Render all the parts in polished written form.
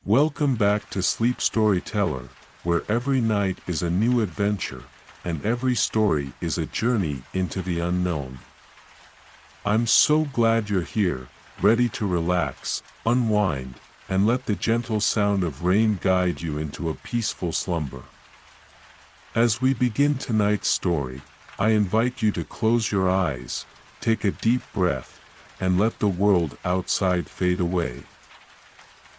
Welcome back to Sleep Storyteller, where every night is a new adventure, and every story is a journey into the unknown. I'm so glad you're here, ready to relax, unwind, and let the gentle sound of rain guide you into a peaceful slumber. As we begin tonight's story, I invite you to close your eyes, take a deep breath, and let the world outside fade away.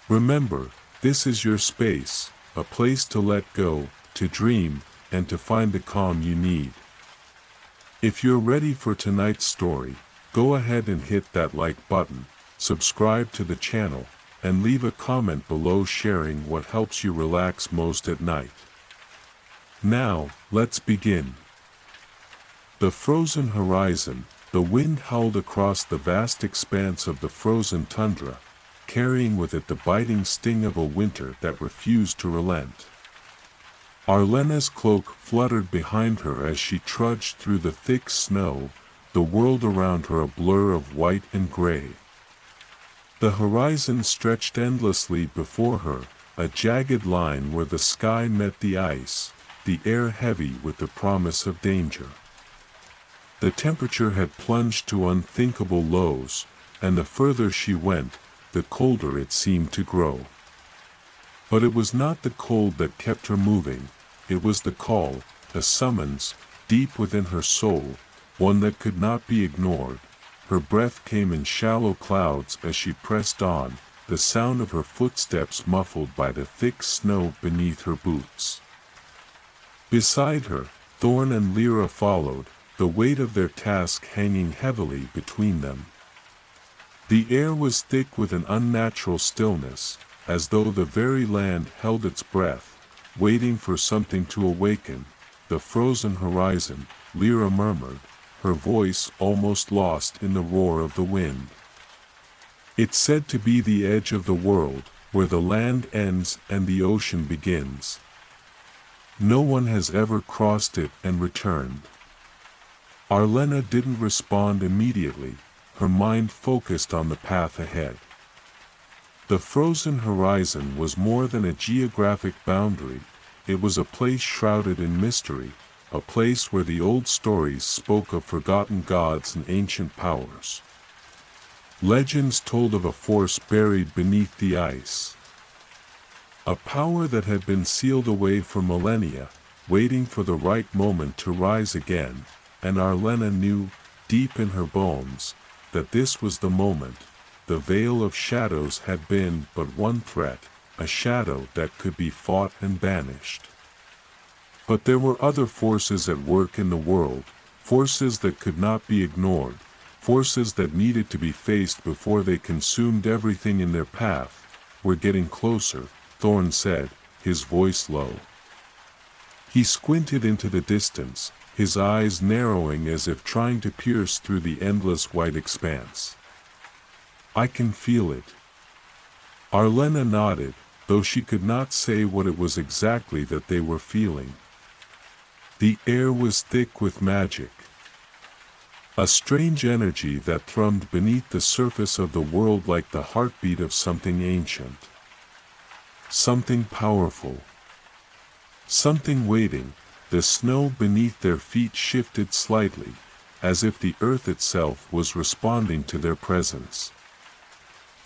Remember, this is your space, a place to let go, to dream, and to find the calm you need. If you're ready for tonight's story, go ahead and hit that like button, subscribe to the channel, and leave a comment below sharing what helps you relax most at night. Now, let's begin. The frozen horizon. The wind howled across the vast expanse of the frozen tundra, carrying with it the biting sting of a winter that refused to relent. Arlena's cloak fluttered behind her as she trudged through the thick snow, the world around her a blur of white and gray. The horizon stretched endlessly before her, a jagged line where the sky met the ice, the air heavy with the promise of danger. The temperature had plunged to unthinkable lows, and the further she went, the colder it seemed to grow. But it was not the cold that kept her moving, it was the call, a summons, deep within her soul, one that could not be ignored. Her breath came in shallow clouds as she pressed on, the sound of her footsteps muffled by the thick snow beneath her boots. Beside her, Thorn and Lyra followed, the weight of their task hanging heavily between them. The air was thick with an unnatural stillness, as though the very land held its breath, waiting for something to awaken. The frozen horizon, Lyra murmured, her voice almost lost in the roar of the wind. It's said to be the edge of the world, where the land ends and the ocean begins. No one has ever crossed it and returned. Arlena didn't respond immediately, her mind focused on the path ahead. The frozen horizon was more than a geographic boundary, it was a place shrouded in mystery, a place where the old stories spoke of forgotten gods and ancient powers. Legends told of a force buried beneath the ice. A power that had been sealed away for millennia, waiting for the right moment to rise again. And Arlena knew, deep in her bones, that this was the moment. The veil of shadows had been but one threat, a shadow that could be fought and banished. But there were other forces at work in the world, forces that could not be ignored, forces that needed to be faced before they consumed everything in their path. We're getting closer, Thorn said, his voice low. He squinted into the distance, his eyes narrowing as if trying to pierce through the endless white expanse. I can feel it. Arlena nodded, though she could not say what it was exactly that they were feeling. The air was thick with magic. A strange energy that thrummed beneath the surface of the world like the heartbeat of something ancient. Something powerful. Something waiting. The snow beneath their feet shifted slightly, as if the earth itself was responding to their presence.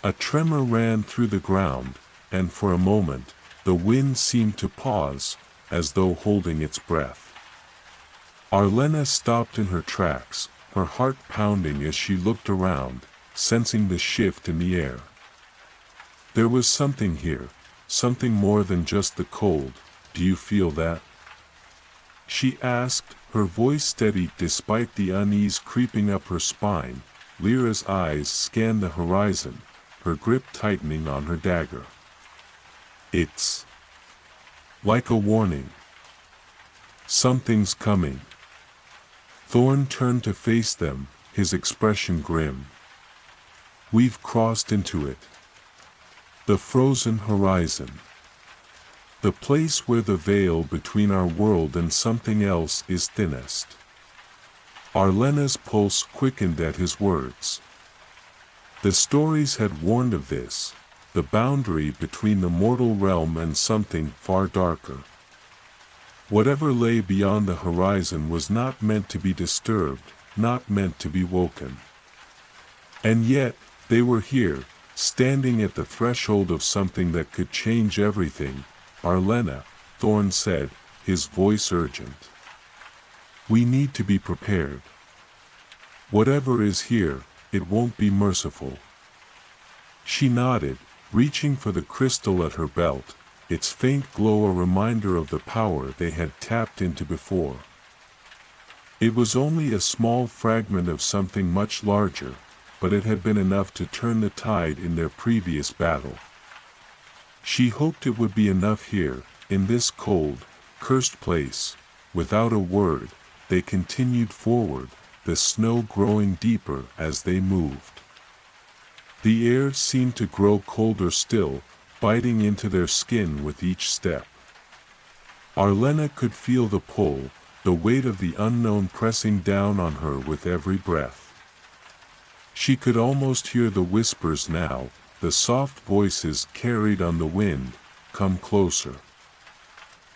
A tremor ran through the ground, and for a moment, the wind seemed to pause, as though holding its breath. Arlena stopped in her tracks, her heart pounding as she looked around, sensing the shift in the air. There was something here, something more than just the cold. Do you feel that? She asked, her voice steady despite the unease creeping up her spine. Lyra's eyes scanned the horizon, her grip tightening on her dagger. It's like a warning. Something's coming. Thorn turned to face them, his expression grim. We've crossed into it. The frozen horizon. The place where the veil between our world and something else is thinnest. Arlena's pulse quickened at his words. The stories had warned of this, the boundary between the mortal realm and something far darker. Whatever lay beyond the horizon was not meant to be disturbed, not meant to be woken. And yet, they were here, standing at the threshold of something that could change everything. "Arlena," Thorn said, his voice urgent. "We need to be prepared. Whatever is here, it won't be merciful." She nodded, reaching for the crystal at her belt, its faint glow a reminder of the power they had tapped into before. It was only a small fragment of something much larger, but it had been enough to turn the tide in their previous battle. She hoped it would be enough here, in this cold, cursed place. Without a word, they continued forward, the snow growing deeper as they moved. The air seemed to grow colder still, biting into their skin with each step. Arlena could feel the pull, the weight of the unknown pressing down on her with every breath. She could almost hear the whispers now, the soft voices carried on the wind, "Come closer."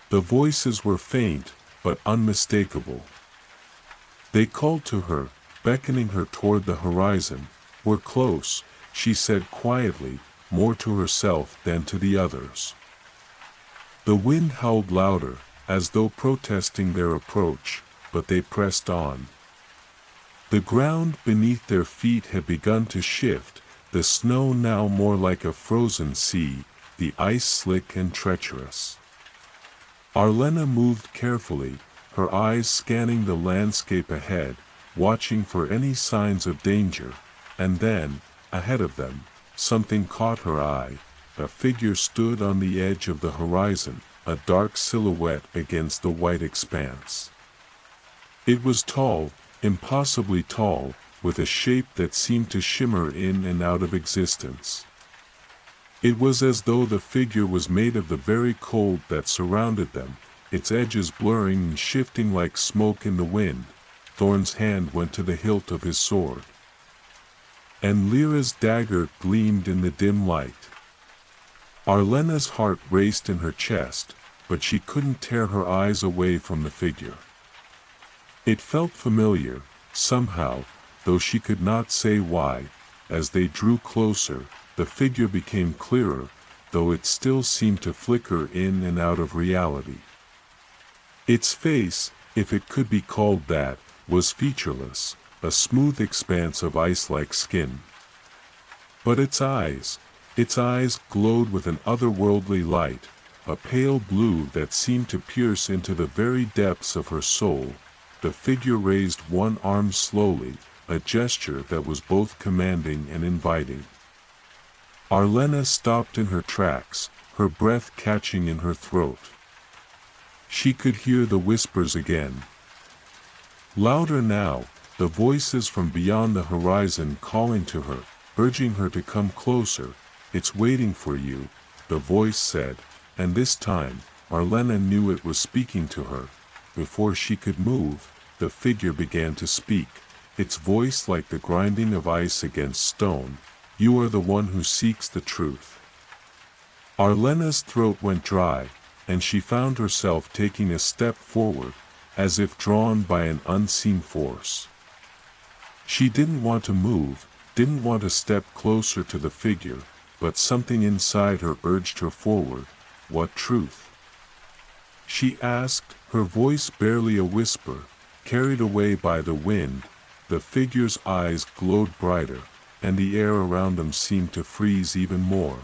The voices were faint, but unmistakable. They called to her, beckoning her toward the horizon. "We're close," she said quietly, more to herself than to the others. The wind howled louder, as though protesting their approach, but they pressed on. The ground beneath their feet had begun to shift, the snow now more like a frozen sea, the ice slick and treacherous. Arlena moved carefully, her eyes scanning the landscape ahead, watching for any signs of danger, and then, ahead of them, something caught her eye. A figure stood on the edge of the horizon, a dark silhouette against the white expanse. It was tall, impossibly tall, with a shape that seemed to shimmer in and out of existence. It was as though the figure was made of the very cold that surrounded them, its edges blurring and shifting like smoke in the wind. Thorn's hand went to the hilt of his sword, and Lyra's dagger gleamed in the dim light. Arlena's heart raced in her chest, but she couldn't tear her eyes away from the figure. It felt familiar, somehow, though she could not say why. As they drew closer, the figure became clearer, though it still seemed to flicker in and out of reality. Its face, if it could be called that, was featureless, a smooth expanse of ice-like skin. But its eyes glowed with an otherworldly light, a pale blue that seemed to pierce into the very depths of her soul. The figure raised one arm slowly, a gesture that was both commanding and inviting. Arlena stopped in her tracks, her breath catching in her throat. She could hear the whispers again. Louder now, the voices from beyond the horizon calling to her, urging her to come closer. "It's waiting for you," the voice said, and this time, Arlena knew it was speaking to her. Before she could move, the figure began to speak, its voice like the grinding of ice against stone. "You are the one who seeks the truth." Arlena's throat went dry, and she found herself taking a step forward, as if drawn by an unseen force. She didn't want to move, didn't want to step closer to the figure, but something inside her urged her forward. "What truth?" she asked, her voice barely a whisper. Carried away by the wind, the figure's eyes glowed brighter, and the air around them seemed to freeze even more.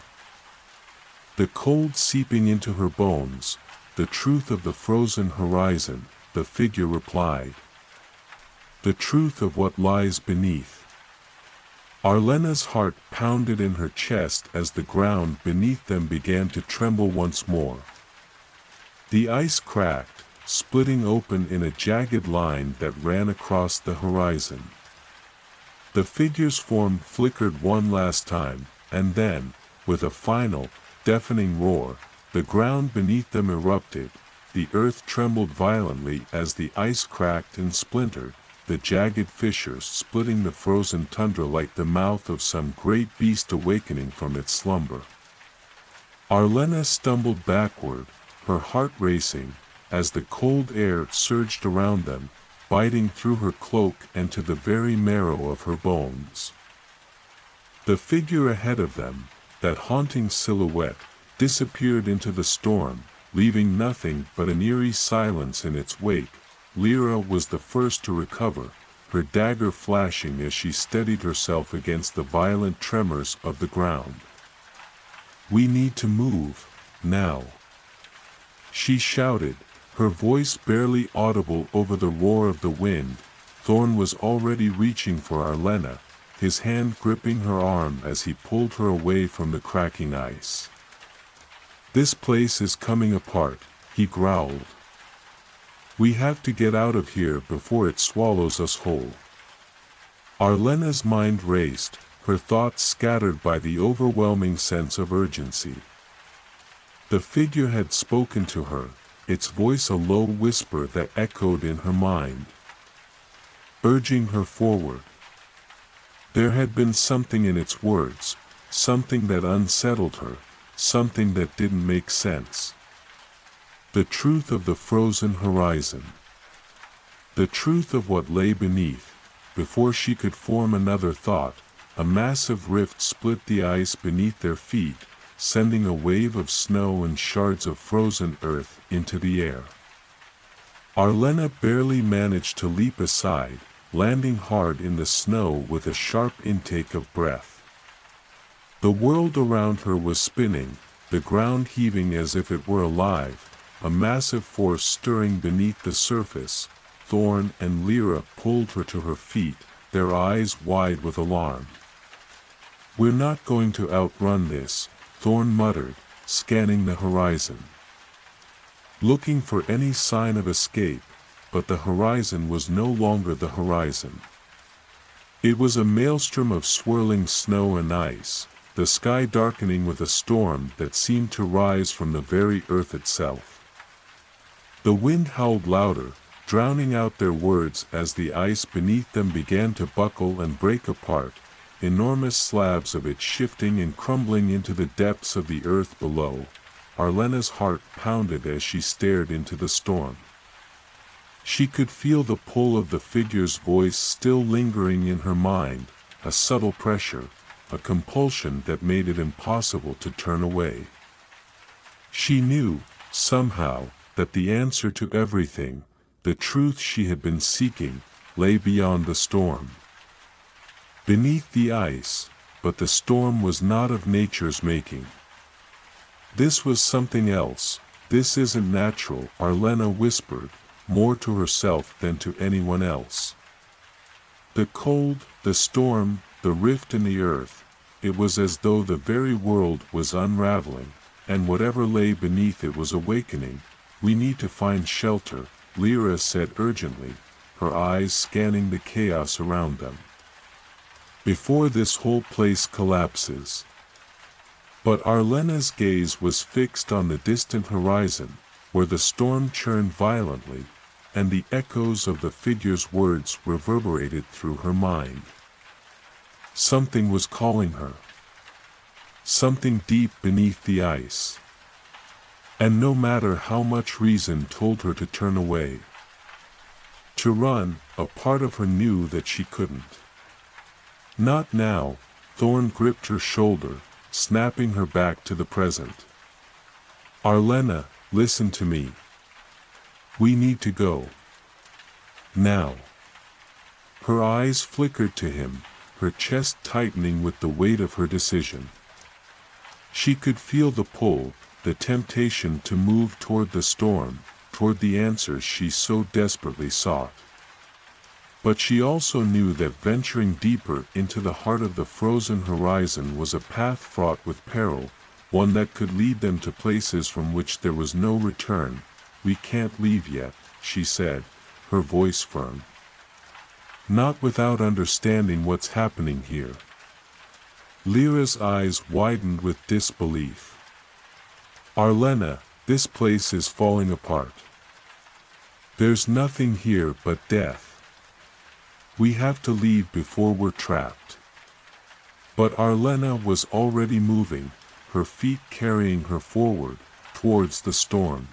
The cold seeping into her bones, "The truth of the frozen horizon," the figure replied. "The truth of what lies beneath." Arlena's heart pounded in her chest as the ground beneath them began to tremble once more. The ice cracked, splitting open in a jagged line that ran across the horizon. The figure's form flickered one last time, and then, with a final, deafening roar, the ground beneath them erupted. The earth trembled violently as the ice cracked and splintered, the jagged fissures splitting the frozen tundra like the mouth of some great beast awakening from its slumber. Arlena stumbled backward, her heart racing, as the cold air surged around them, biting through her cloak and to the very marrow of her bones. The figure ahead of them, that haunting silhouette, disappeared into the storm, leaving nothing but an eerie silence in its wake. Lyra was the first to recover, her dagger flashing as she steadied herself against the violent tremors of the ground. "We need to move, now," she shouted, her voice barely audible over the roar of the wind. Thorn was already reaching for Arlena, his hand gripping her arm as he pulled her away from the cracking ice. "This place is coming apart," he growled. "We have to get out of here before it swallows us whole." Arlena's mind raced, her thoughts scattered by the overwhelming sense of urgency. The figure had spoken to her, its voice a low whisper that echoed in her mind, urging her forward. There had been something in its words, something that unsettled her, something that didn't make sense. The truth of the frozen horizon. The truth of what lay beneath. Before she could form another thought, a massive rift split the ice beneath their feet, sending a wave of snow and shards of frozen earth into the air. Arlena barely managed to leap aside, landing hard in the snow with a sharp intake of breath. The world around her was spinning, the ground heaving as if it were alive, a massive force stirring beneath the surface. Thorn and Lyra pulled her to her feet, their eyes wide with alarm. "We're not going to outrun this," Thorn muttered, scanning the horizon, looking for any sign of escape, but the horizon was no longer the horizon. It was a maelstrom of swirling snow and ice, the sky darkening with a storm that seemed to rise from the very earth itself. The wind howled louder, drowning out their words as the ice beneath them began to buckle and break apart, enormous slabs of it shifting and crumbling into the depths of the earth below. Arlena's heart pounded as she stared into the storm. She could feel the pull of the figure's voice still lingering in her mind, a subtle pressure, a compulsion that made it impossible to turn away. She knew, somehow, that the answer to everything, the truth she had been seeking, lay beyond the storm, beneath the ice, but the storm was not of nature's making. This was something else. "This isn't natural," Arlena whispered, more to herself than to anyone else. The cold, the storm, the rift in the earth, it was as though the very world was unraveling, and whatever lay beneath it was awakening. "We need to find shelter," Lyra said urgently, her eyes scanning the chaos around them, "before this whole place collapses." But Arlena's gaze was fixed on the distant horizon, where the storm churned violently, and the echoes of the figure's words reverberated through her mind. Something was calling her. Something deep beneath the ice. And no matter how much reason told her to turn away, to run, a part of her knew that she couldn't. Not now. Thorn gripped her shoulder, snapping her back to the present. "Arlena, listen to me. We need to go. Now." Her eyes flickered to him, her chest tightening with the weight of her decision. She could feel the pull, the temptation to move toward the storm, toward the answers she so desperately sought. But she also knew that venturing deeper into the heart of the frozen horizon was a path fraught with peril, one that could lead them to places from which there was no return. "We can't leave yet," she said, her voice firm. "Not without understanding what's happening here." Lyra's eyes widened with disbelief. "Arlena, this place is falling apart. There's nothing here but death. We have to leave before we're trapped." But Arlena was already moving, her feet carrying her forward, towards the storm.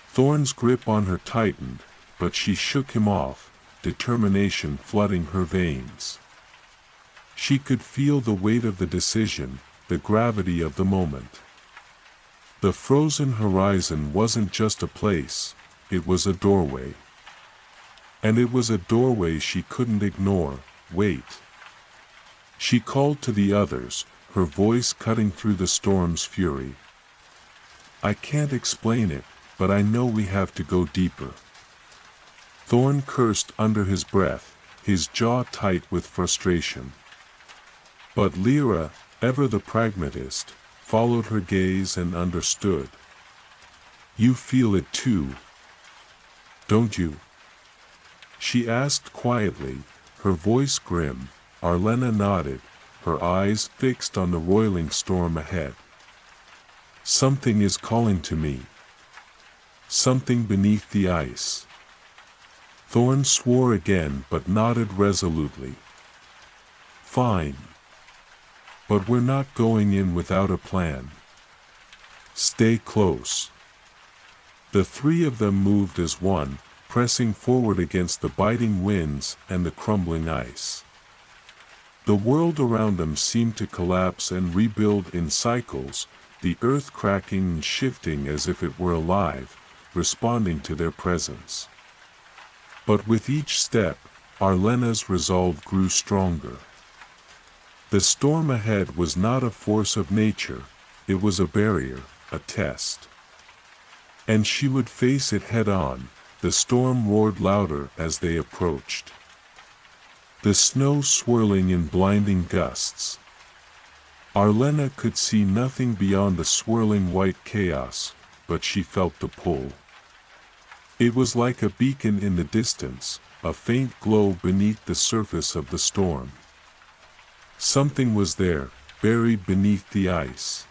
Thorn's grip on her tightened, but she shook him off, determination flooding her veins. She could feel the weight of the decision, the gravity of the moment. The frozen horizon wasn't just a place, it was a doorway. And it was a doorway she couldn't ignore. Wait. She called to the others, her voice cutting through the storm's fury. I can't explain it, but I know we have to go deeper. Thorn cursed under his breath, his jaw tight with frustration. But Lyra, ever the pragmatist, followed her gaze and understood. You feel it too, don't you? She asked quietly, her voice grim. Arlena nodded, her eyes fixed on the roiling storm ahead. Something is calling to me. Something beneath the ice. Thorn swore again but nodded resolutely. Fine. But we're not going in without a plan. Stay close. The three of them moved as one, pressing forward against the biting winds and the crumbling ice. The world around them seemed to collapse and rebuild in cycles, the earth cracking and shifting as if it were alive, responding to their presence. But with each step, Arlena's resolve grew stronger. The storm ahead was not a force of nature, it was a barrier, a test. And she would face it head-on. The storm roared louder as they approached. The snow swirling in blinding gusts. Arlena could see nothing beyond the swirling white chaos, but she felt the pull. It was like a beacon in the distance, a faint glow beneath the surface of the storm. Something was there, buried beneath the ice.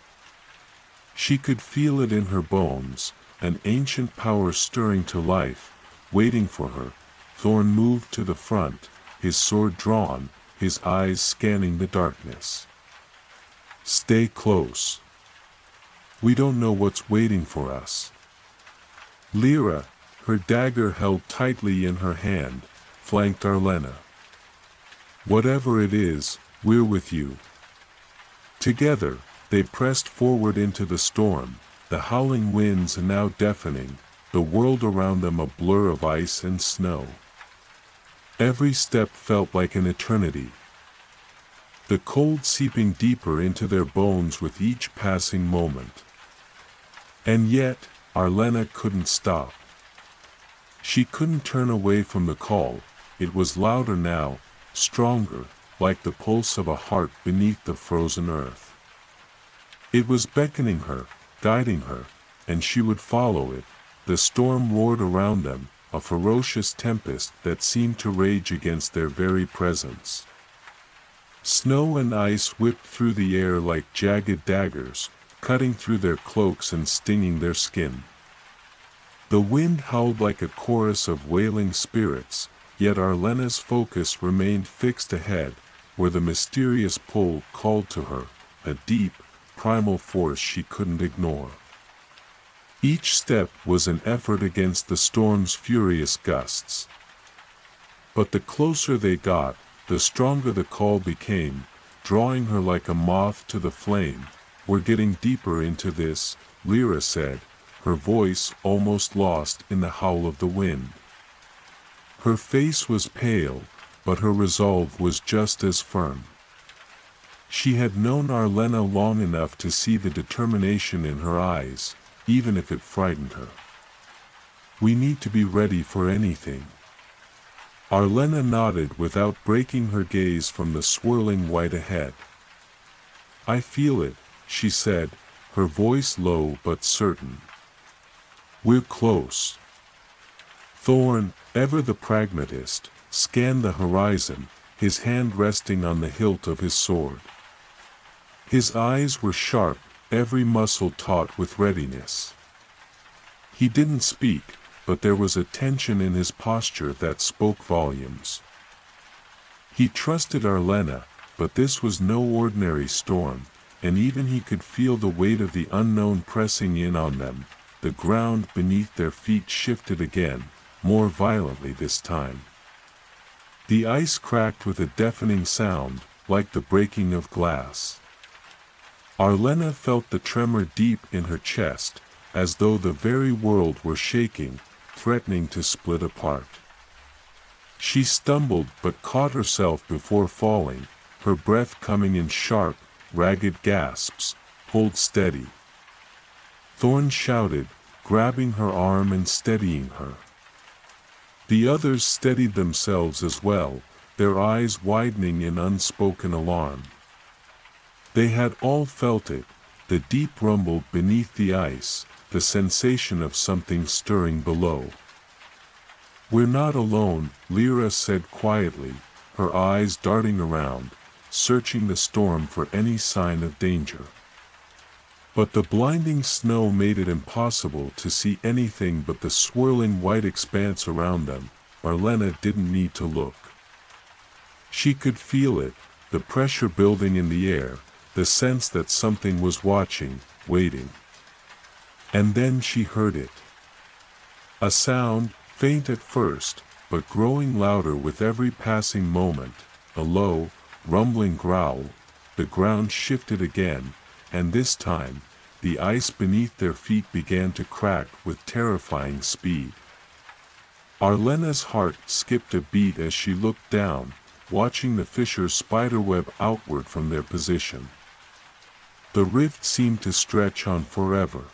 She could feel it in her bones, an ancient power stirring to life, waiting for her. Thorn moved to the front, his sword drawn, his eyes scanning the darkness. Stay close. We don't know what's waiting for us. Lyra, her dagger held tightly in her hand, flanked Arlena. Whatever it is, we're with you. Together, they pressed forward into the storm, the howling winds now deafening, the world around them a blur of ice and snow. Every step felt like an eternity. The cold seeping deeper into their bones with each passing moment. And yet, Arlena couldn't stop. She couldn't turn away from the call, it was louder now, stronger, like the pulse of a heart beneath the frozen earth. It was beckoning her, guiding her, and she would follow it. The storm roared around them, a ferocious tempest that seemed to rage against their very presence. Snow and ice whipped through the air like jagged daggers, cutting through their cloaks and stinging their skin. The wind howled like a chorus of wailing spirits, yet Arlena's focus remained fixed ahead, where the mysterious pull called to her, a deep, primal force she couldn't ignore. Each step was an effort against the storm's furious gusts. But the closer they got, the stronger the call became, drawing her like a moth to the flame. We're getting deeper into this, Lyra said, her voice almost lost in the howl of the wind. Her face was pale, but her resolve was just as firm. She had known Arlena long enough to see the determination in her eyes, even if it frightened her. We need to be ready for anything. Arlena nodded without breaking her gaze from the swirling white ahead. I feel it, she said, her voice low but certain. We're close. Thorn, ever the pragmatist, scanned the horizon, his hand resting on the hilt of his sword. His eyes were sharp, every muscle taut with readiness. He didn't speak, but there was a tension in his posture that spoke volumes. He trusted Arlena, but this was no ordinary storm, and even he could feel the weight of the unknown pressing in on them. The ground beneath their feet shifted again, more violently this time. The ice cracked with a deafening sound, like the breaking of glass. Arlena felt the tremor deep in her chest, as though the very world were shaking, threatening to split apart. She stumbled but caught herself before falling, her breath coming in sharp, ragged gasps. "Hold steady," Thorn shouted, grabbing her arm and steadying her. The others steadied themselves as well, their eyes widening in unspoken alarm. They had all felt it, the deep rumble beneath the ice, the sensation of something stirring below. "We're not alone," Lyra said quietly, her eyes darting around, searching the storm for any sign of danger. But the blinding snow made it impossible to see anything but the swirling white expanse around them. Arlena didn't need to look. She could feel it, the pressure building in the air, the sense that something was watching, waiting. And then she heard it. A sound, faint at first, but growing louder with every passing moment, a low, rumbling growl. The ground shifted again, and this time, the ice beneath their feet began to crack with terrifying speed. Arlena's heart skipped a beat as she looked down, watching the fissures spiderweb outward from their position. The rift seemed to stretch on forever.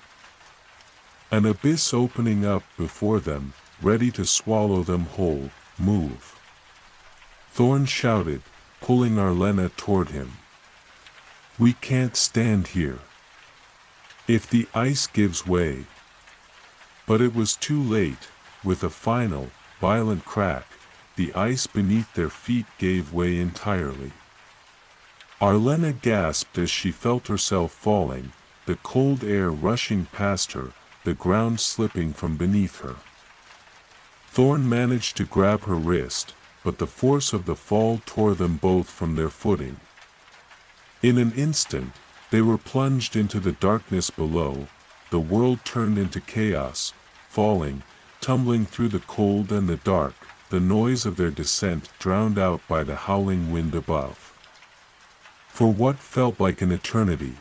An abyss opening up before them, ready to swallow them whole. "Move!" Thorn shouted, pulling Arlena toward him. "We can't stand here. If the ice gives way." But it was too late. With a final, violent crack, the ice beneath their feet gave way entirely. Arlena gasped as she felt herself falling, the cold air rushing past her, the ground slipping from beneath her. Thorn managed to grab her wrist, but the force of the fall tore them both from their footing. In an instant, they were plunged into the darkness below. The world turned into chaos, falling, tumbling through the cold and the dark, the noise of their descent drowned out by the howling wind above. For what felt like an eternity,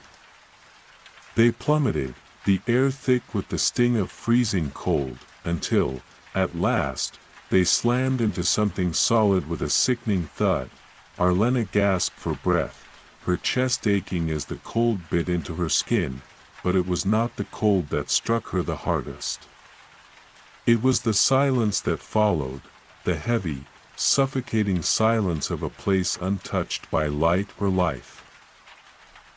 they plummeted, the air thick with the sting of freezing cold, until, at last, they slammed into something solid with a sickening thud. Arlena gasped for breath, her chest aching as the cold bit into her skin, but it was not the cold that struck her the hardest. It was the silence that followed, the heavy, suffocating silence of a place untouched by light or life.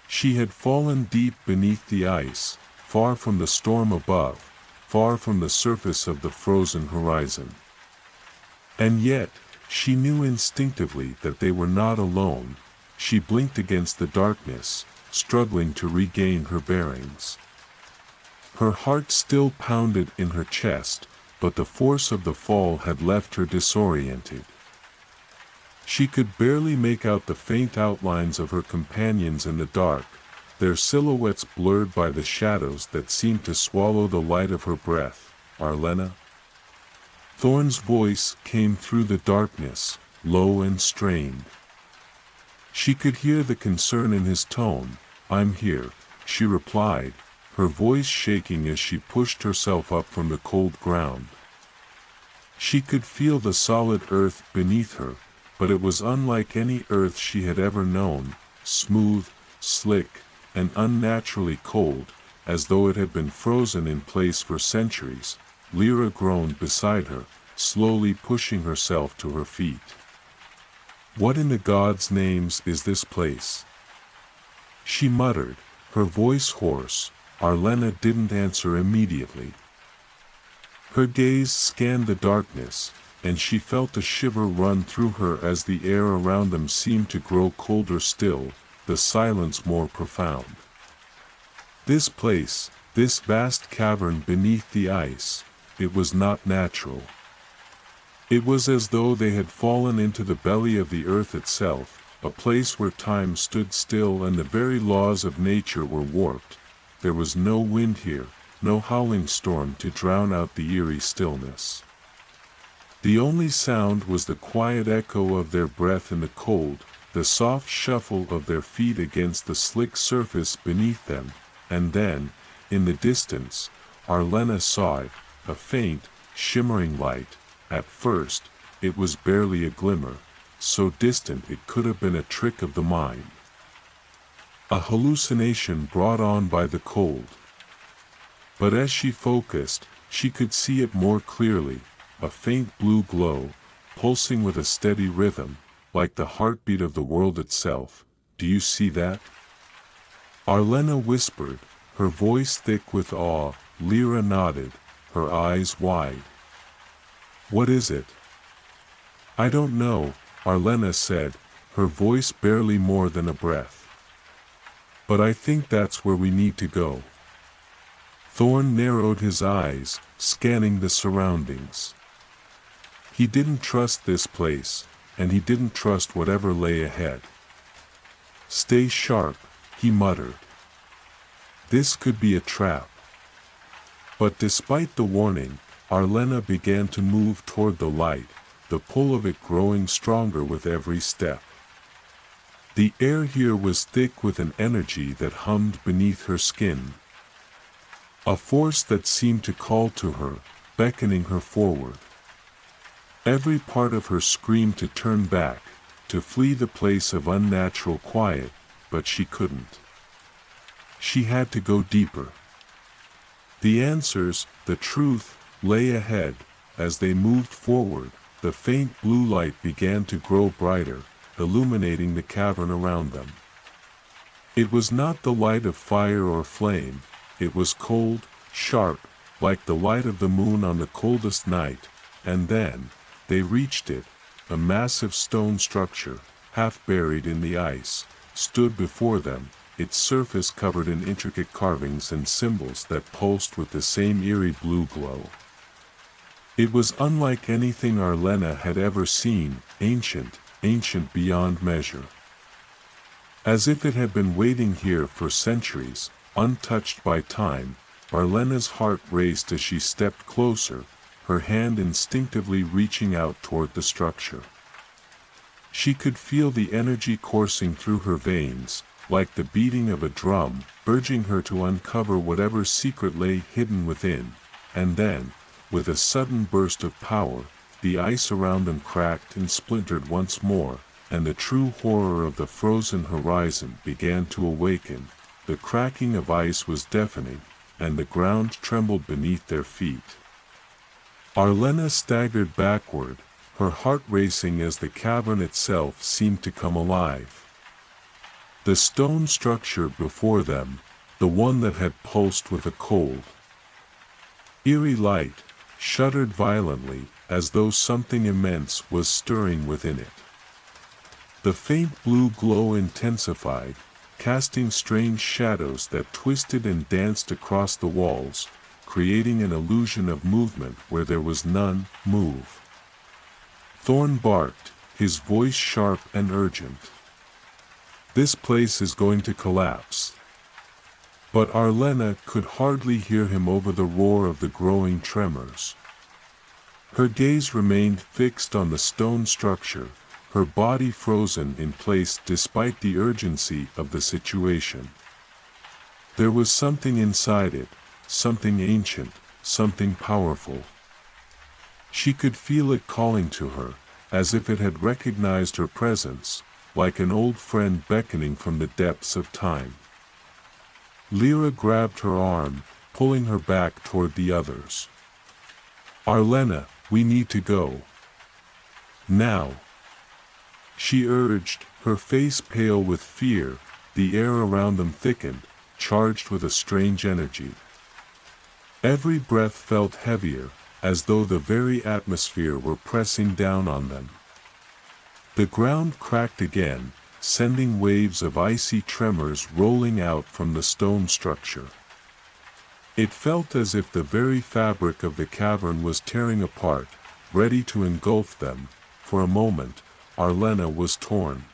She had fallen deep beneath the ice, far from the storm above, far from the surface of the frozen horizon. And yet, she knew instinctively that they were not alone. She blinked against the darkness, struggling to regain her bearings. Her heart still pounded in her chest, but the force of the fall had left her disoriented. She could barely make out the faint outlines of her companions in the dark, their silhouettes blurred by the shadows that seemed to swallow the light of her breath. "Arlena?" Thorn's voice came through the darkness, low and strained. She could hear the concern in his tone. "I'm here," she replied, her voice shaking as she pushed herself up from the cold ground. She could feel the solid earth beneath her, but it was unlike any earth she had ever known, smooth, slick, and unnaturally cold, as though it had been frozen in place for centuries. Lyra groaned beside her, slowly pushing herself to her feet. "What in the gods' names is this place?" she muttered, her voice hoarse. Arlena didn't answer immediately. Her gaze scanned the darkness, and she felt a shiver run through her as the air around them seemed to grow colder still, the silence more profound. This place, this vast cavern beneath the ice, it was not natural. It was as though they had fallen into the belly of the earth itself, a place where time stood still and the very laws of nature were warped. There was no wind here, no howling storm to drown out the eerie stillness. The only sound was the quiet echo of their breath in the cold, the soft shuffle of their feet against the slick surface beneath them, and then, in the distance, Arlena saw it, a faint, shimmering light. At first, it was barely a glimmer, so distant it could have been a trick of the mind. A hallucination brought on by the cold. But as she focused, she could see it more clearly, a faint blue glow, pulsing with a steady rhythm, like the heartbeat of the world itself. "Do you see that?" Arlena whispered, her voice thick with awe. Lyra nodded, her eyes wide. "What is it?" "I don't know," Arlena said, her voice barely more than a breath. "But I think that's where we need to go." Thorn narrowed his eyes, scanning the surroundings. He didn't trust this place, and he didn't trust whatever lay ahead. "Stay sharp," he muttered. This could be a trap. But despite the warning, Arlena began to move toward the light, the pull of it growing stronger with every step. The air here was thick with an energy that hummed beneath her skin. A force that seemed to call to her, beckoning her forward. Every part of her screamed to turn back, to flee the place of unnatural quiet, but she couldn't. She had to go deeper. The answers, the truth, lay ahead. As they moved forward, the faint blue light began to grow brighter, illuminating the cavern around them. It was not the light of fire or flame, it was cold, sharp, like the light of the moon on the coldest night, and then, they reached it. A massive stone structure, half buried in the ice, stood before them, its surface covered in intricate carvings and symbols that pulsed with the same eerie blue glow. It was unlike anything Arlena had ever seen, ancient, ancient beyond measure. As if it had been waiting here for centuries, untouched by time, Arlena's heart raced as she stepped closer, her hand instinctively reaching out toward the structure. She could feel the energy coursing through her veins, like the beating of a drum, urging her to uncover whatever secret lay hidden within, and then, with a sudden burst of power, the ice around them cracked and splintered once more, and the true horror of the frozen horizon began to awaken. The cracking of ice was deafening, and the ground trembled beneath their feet. Arlena staggered backward, her heart racing as the cavern itself seemed to come alive. The stone structure before them, the one that had pulsed with a cold, eerie light, shuddered violently, as though something immense was stirring within it. The faint blue glow intensified, casting strange shadows that twisted and danced across the walls, creating an illusion of movement where there was none. "Move!" Thorn barked, his voice sharp and urgent. "This place is going to collapse." But Arlena could hardly hear him over the roar of the growing tremors. Her gaze remained fixed on the stone structure, her body frozen in place despite the urgency of the situation. There was something inside it, something ancient, something powerful. She could feel it calling to her, as if it had recognized her presence, like an old friend beckoning from the depths of time. Lyra grabbed her arm, pulling her back toward the others. "Arlena, we need to go. Now," she urged, her face pale with fear. The air around them thickened, charged with a strange energy. Every breath felt heavier, as though the very atmosphere were pressing down on them. The ground cracked again, sending waves of icy tremors rolling out from the stone structure. It felt as if the very fabric of the cavern was tearing apart, ready to engulf them. For a moment, Arlena was torn.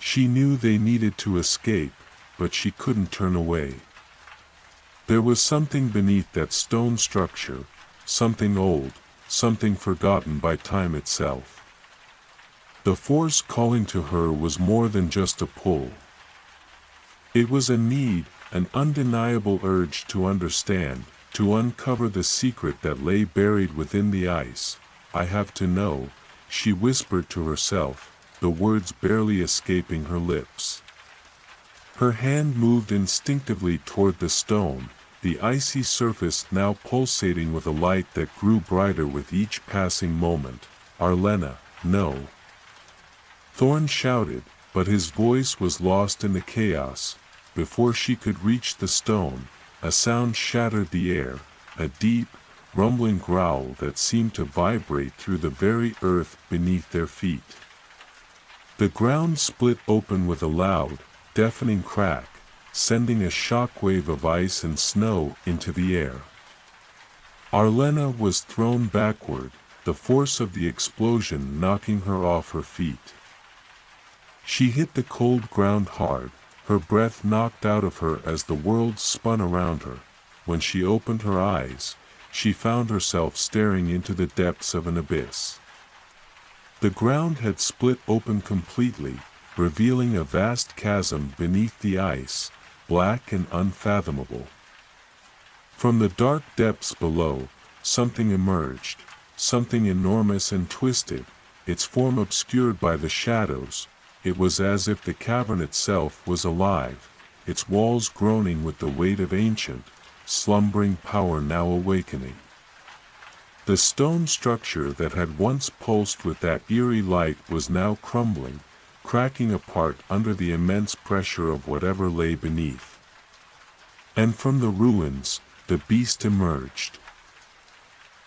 She knew they needed to escape, but she couldn't turn away. There was something beneath that stone structure, something old, something forgotten by time itself. The force calling to her was more than just a pull. It was a need, an undeniable urge to understand, to uncover the secret that lay buried within the ice. "I have to know," she whispered to herself, the words barely escaping her lips. Her hand moved instinctively toward the stone, the icy surface now pulsating with a light that grew brighter with each passing moment. "Arlena, no!" Thorn shouted, but his voice was lost in the chaos. Before she could reach the stone, a sound shattered the air, a deep, rumbling growl that seemed to vibrate through the very earth beneath their feet. The ground split open with a loud, deafening crack, sending a shockwave of ice and snow into the air. Arlena was thrown backward, the force of the explosion knocking her off her feet. She hit the cold ground hard, her breath knocked out of her as the world spun around her. When she opened her eyes, she found herself staring into the depths of an abyss. The ground had split open completely, revealing a vast chasm beneath the ice, black and unfathomable. From the dark depths below, something emerged, something enormous and twisted, its form obscured by the shadows. It was as if the cavern itself was alive, its walls groaning with the weight of ancient, slumbering power now awakening. The stone structure that had once pulsed with that eerie light was now crumbling, cracking apart under the immense pressure of whatever lay beneath. And from the ruins, the beast emerged.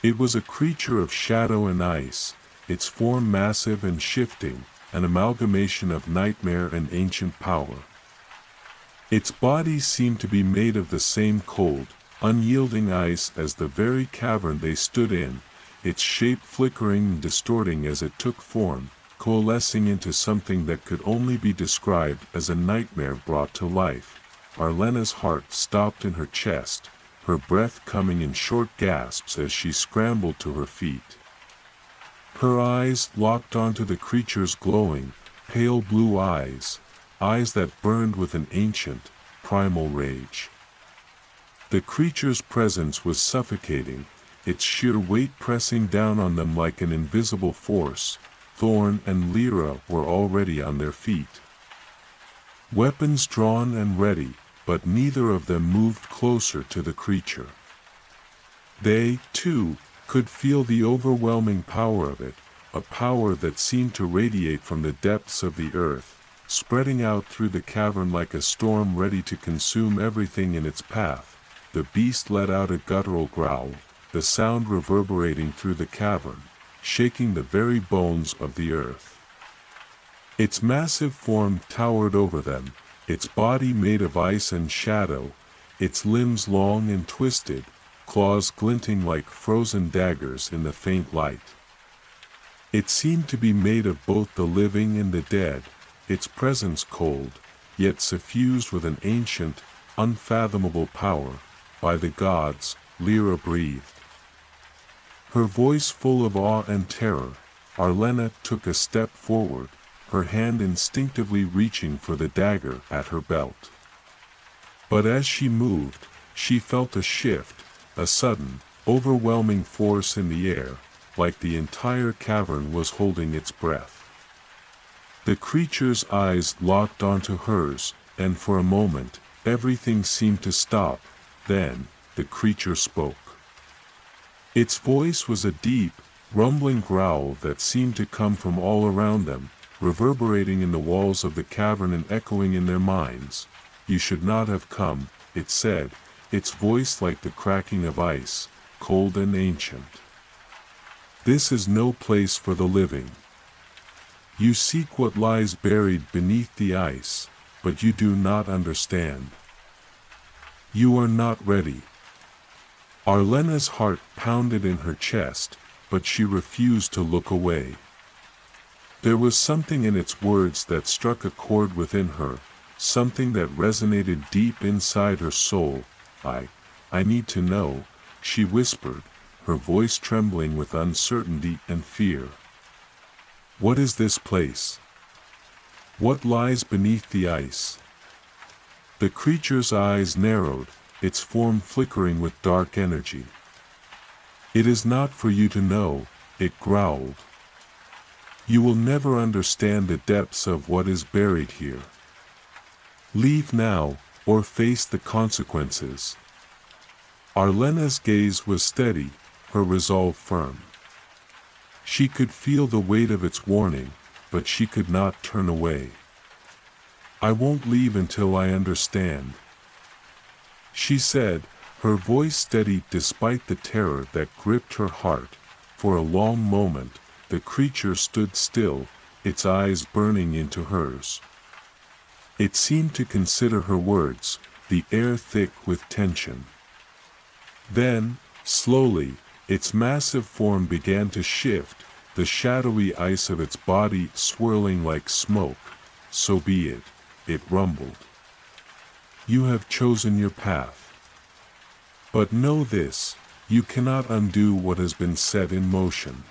It was a creature of shadow and ice, its form massive and shifting, an amalgamation of nightmare and ancient power. Its body seemed to be made of the same cold, unyielding ice as the very cavern they stood in, its shape flickering and distorting as it took form, coalescing into something that could only be described as a nightmare brought to life. Arlena's heart stopped in her chest, her breath coming in short gasps as she scrambled to her feet. Her eyes locked onto the creature's glowing, pale blue eyes, eyes that burned with an ancient, primal rage. The creature's presence was suffocating, its sheer weight pressing down on them like an invisible force. Thorn and Lyra were already on their feet, weapons drawn and ready, but neither of them moved closer to the creature. They, too, could feel the overwhelming power of it, a power that seemed to radiate from the depths of the earth, spreading out through the cavern like a storm ready to consume everything in its path. The beast let out a guttural growl, the sound reverberating through the cavern, shaking the very bones of the earth. Its massive form towered over them, its body made of ice and shadow, its limbs long and twisted, claws glinting like frozen daggers in the faint light. It seemed to be made of both the living and the dead, its presence cold, yet suffused with an ancient, unfathomable power. "By the gods," Lyra breathed. Her voice full of awe and terror. Arlena took a step forward, her hand instinctively reaching for the dagger at her belt. But as she moved, she felt a shift, a sudden, overwhelming force in the air, like the entire cavern was holding its breath. The creature's eyes locked onto hers, and for a moment, everything seemed to stop. Then, the creature spoke. Its voice was a deep, rumbling growl that seemed to come from all around them, reverberating in the walls of the cavern and echoing in their minds. "You should not have come," it said, its voice like the cracking of ice, cold and ancient. "This is no place for the living. You seek what lies buried beneath the ice, but you do not understand. You are not ready." Arlena's heart pounded in her chest, but she refused to look away. There was something in its words that struck a chord within her, something that resonated deep inside her soul. I need to know, she whispered, her voice trembling with uncertainty and fear. What is this place? What lies beneath the ice? The creature's eyes narrowed, its form flickering with dark energy. It is not for you to know, it growled. You will never understand the depths of what is buried here. Leave now, or face the consequences. Arlena's gaze was steady, her resolve firm. She could feel the weight of its warning, but she could not turn away. I won't leave until I understand, she said, her voice steady despite the terror that gripped her heart. For a long moment, the creature stood still, its eyes burning into hers. It seemed to consider her words, the air thick with tension. Then, slowly, its massive form began to shift, the shadowy ice of its body swirling like smoke. So be it, it rumbled. You have chosen your path. But know this, you cannot undo what has been set in motion.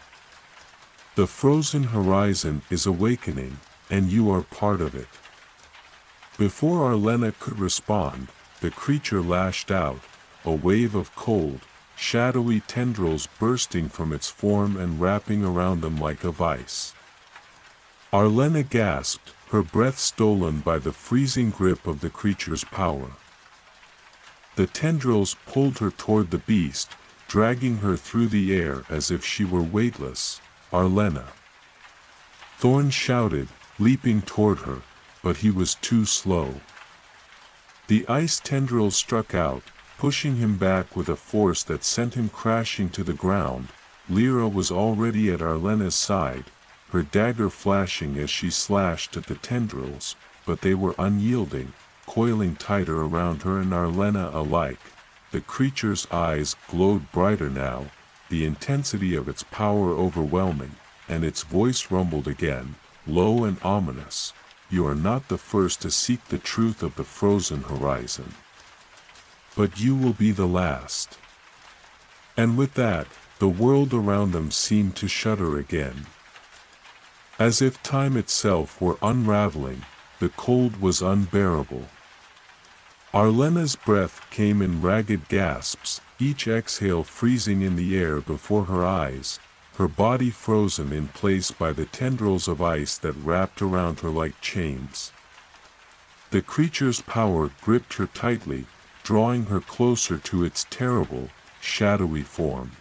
The frozen horizon is awakening, and you are part of it. Before Arlena could respond, the creature lashed out, a wave of cold, shadowy tendrils bursting from its form and wrapping around them like a vice. Arlena gasped, her breath stolen by the freezing grip of the creature's power. The tendrils pulled her toward the beast, dragging her through the air as if she were weightless. Arlena! Thorn shouted, leaping toward her, but he was too slow. The ice tendrils struck out, pushing him back with a force that sent him crashing to the ground. Lyra was already at Arlena's side, her dagger flashing as she slashed at the tendrils, but they were unyielding, coiling tighter around her and Arlena alike. The creature's eyes glowed brighter now, the intensity of its power overwhelming, and its voice rumbled again, low and ominous. You are not the first to seek the truth of the frozen horizon. But you will be the last. And with that, the world around them seemed to shudder again. As if time itself were unraveling, the cold was unbearable. Arlena's breath came in ragged gasps, each exhale freezing in the air before her eyes, her body frozen in place by the tendrils of ice that wrapped around her like chains. The creature's power gripped her tightly, drawing her closer to its terrible, shadowy form.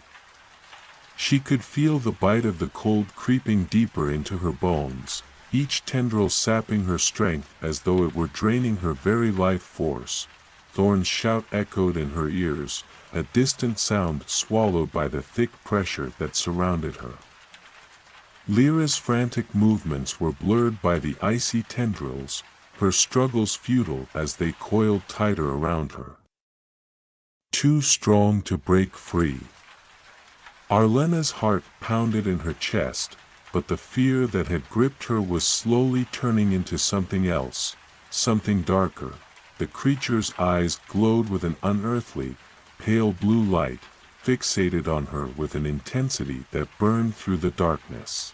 She could feel the bite of the cold creeping deeper into her bones, each tendril sapping her strength as though it were draining her very life force. Thorn's shout echoed in her ears, a distant sound swallowed by the thick pressure that surrounded her. Lyra's frantic movements were blurred by the icy tendrils, her struggles futile as they coiled tighter around her. Too strong to break free. Arlena's heart pounded in her chest, but the fear that had gripped her was slowly turning into something else, something darker. The creature's eyes glowed with an unearthly, pale blue light, fixated on her with an intensity that burned through the darkness.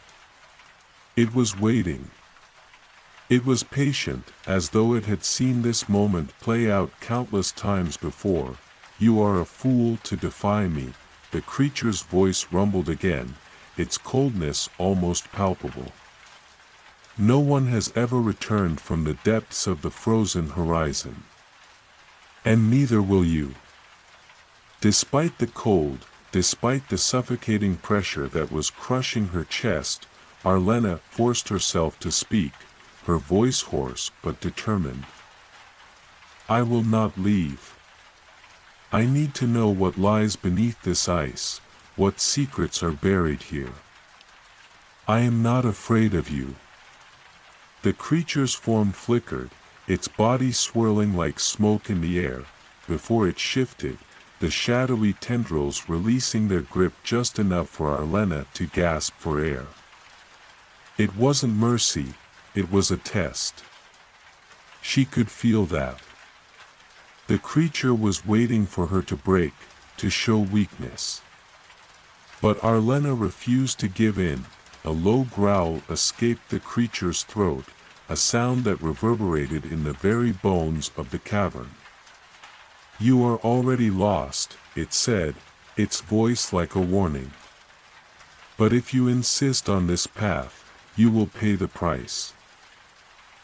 It was waiting. It was patient, as though it had seen this moment play out countless times before. You are a fool to defy me, the creature's voice rumbled again, its coldness almost palpable. No one has ever returned from the depths of the frozen horizon. And neither will you. Despite the cold, despite the suffocating pressure that was crushing her chest, Arlena forced herself to speak, her voice hoarse but determined. I will not leave. I need to know what lies beneath this ice, what secrets are buried here. I am not afraid of you. The creature's form flickered, its body swirling like smoke in the air. Before it shifted, the shadowy tendrils releasing their grip just enough for Arlena to gasp for air. It wasn't mercy, it was a test. She could feel that. The creature was waiting for her to break, to show weakness. But Arlena refused to give in. A low growl escaped the creature's throat, a sound that reverberated in the very bones of the cavern. "You are already lost," it said, its voice like a warning. "But if you insist on this path, you will pay the price."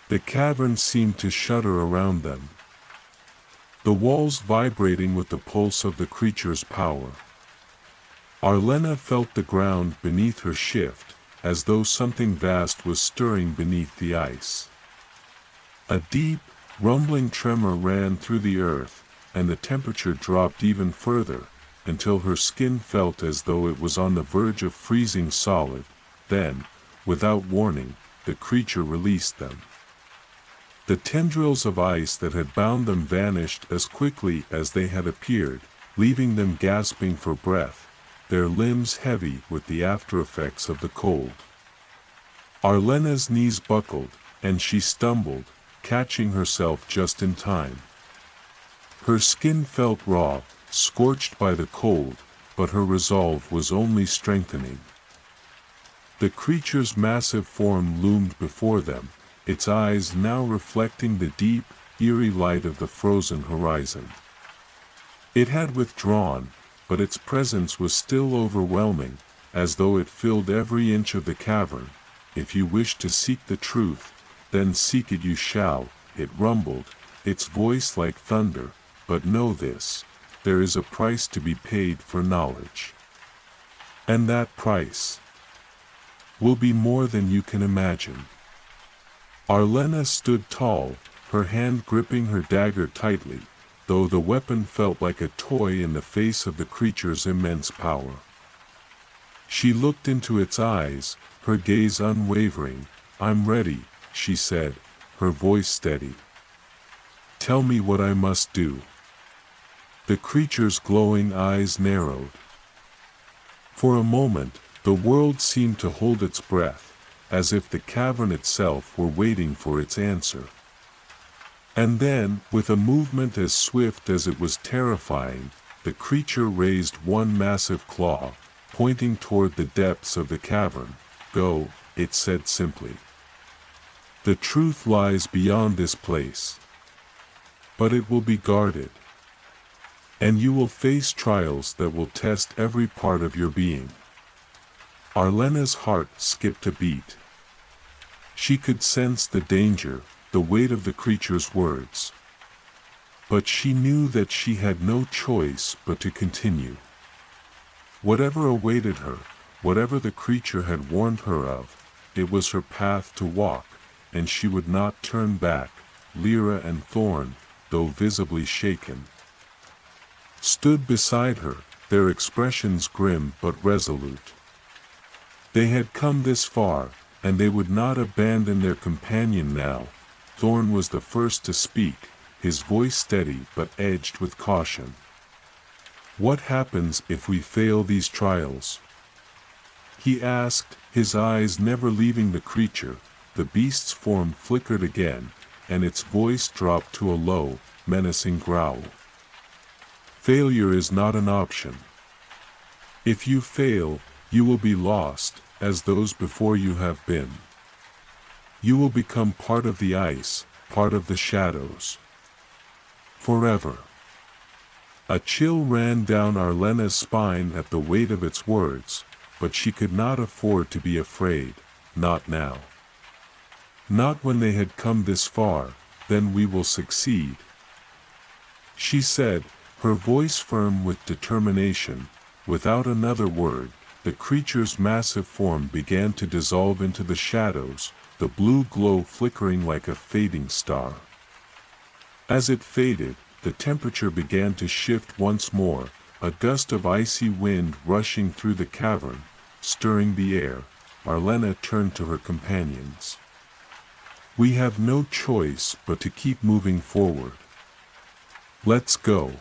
The cavern seemed to shudder around them, the walls vibrating with the pulse of the creature's power. Arlena felt the ground beneath her shift, as though something vast was stirring beneath the ice. A deep, rumbling tremor ran through the earth, and the temperature dropped even further, until her skin felt as though it was on the verge of freezing solid. Then, without warning, the creature released them. The tendrils of ice that had bound them vanished as quickly as they had appeared, leaving them gasping for breath, their limbs heavy with the after-effects of the cold. Arlena's knees buckled, and she stumbled, catching herself just in time. Her skin felt raw, scorched by the cold, but her resolve was only strengthening. The creature's massive form loomed before them, its eyes now reflecting the deep, eerie light of the frozen horizon. It had withdrawn, but its presence was still overwhelming, as though it filled every inch of the cavern. "If you wish to seek the truth, then seek it you shall," it rumbled, its voice like thunder. "But know this, there is a price to be paid for knowledge. And that price will be more than you can imagine." Arlena stood tall, her hand gripping her dagger tightly, though the weapon felt like a toy in the face of the creature's immense power. She looked into its eyes, her gaze unwavering. "I'm ready," she said, her voice steady. "Tell me what I must do." The creature's glowing eyes narrowed. For a moment, the world seemed to hold its breath, as if the cavern itself were waiting for its answer. And then, with a movement as swift as it was terrifying, the creature raised one massive claw, pointing toward the depths of the cavern. "Go," it said simply. "The truth lies beyond this place. But it will be guarded. And you will face trials that will test every part of your being." Arlena's heart skipped a beat. She could sense the danger, the weight of the creature's words. But she knew that she had no choice but to continue. Whatever awaited her, whatever the creature had warned her of, it was her path to walk, and she would not turn back. Lyra and Thorn, though visibly shaken, stood beside her, their expressions grim but resolute. They had come this far, and they would not abandon their companion now. Thorn was the first to speak, his voice steady but edged with caution. "What happens if we fail these trials?" he asked, his eyes never leaving the creature. The beast's form flickered again, and its voice dropped to a low, menacing growl. "Failure is not an option. If you fail, you will be lost, as those before you have been. You will become part of the ice, part of the shadows. Forever." A chill ran down Arlena's spine at the weight of its words, but she could not afford to be afraid, not now. "Not when they had come this far. Then we will succeed," she said, her voice firm with determination. Without another word, the creature's massive form began to dissolve into the shadows, the blue glow flickering like a fading star. As it faded, the temperature began to shift once more, a gust of icy wind rushing through the cavern, stirring the air. Arlena turned to her companions. "We have no choice but to keep moving forward. Let's go."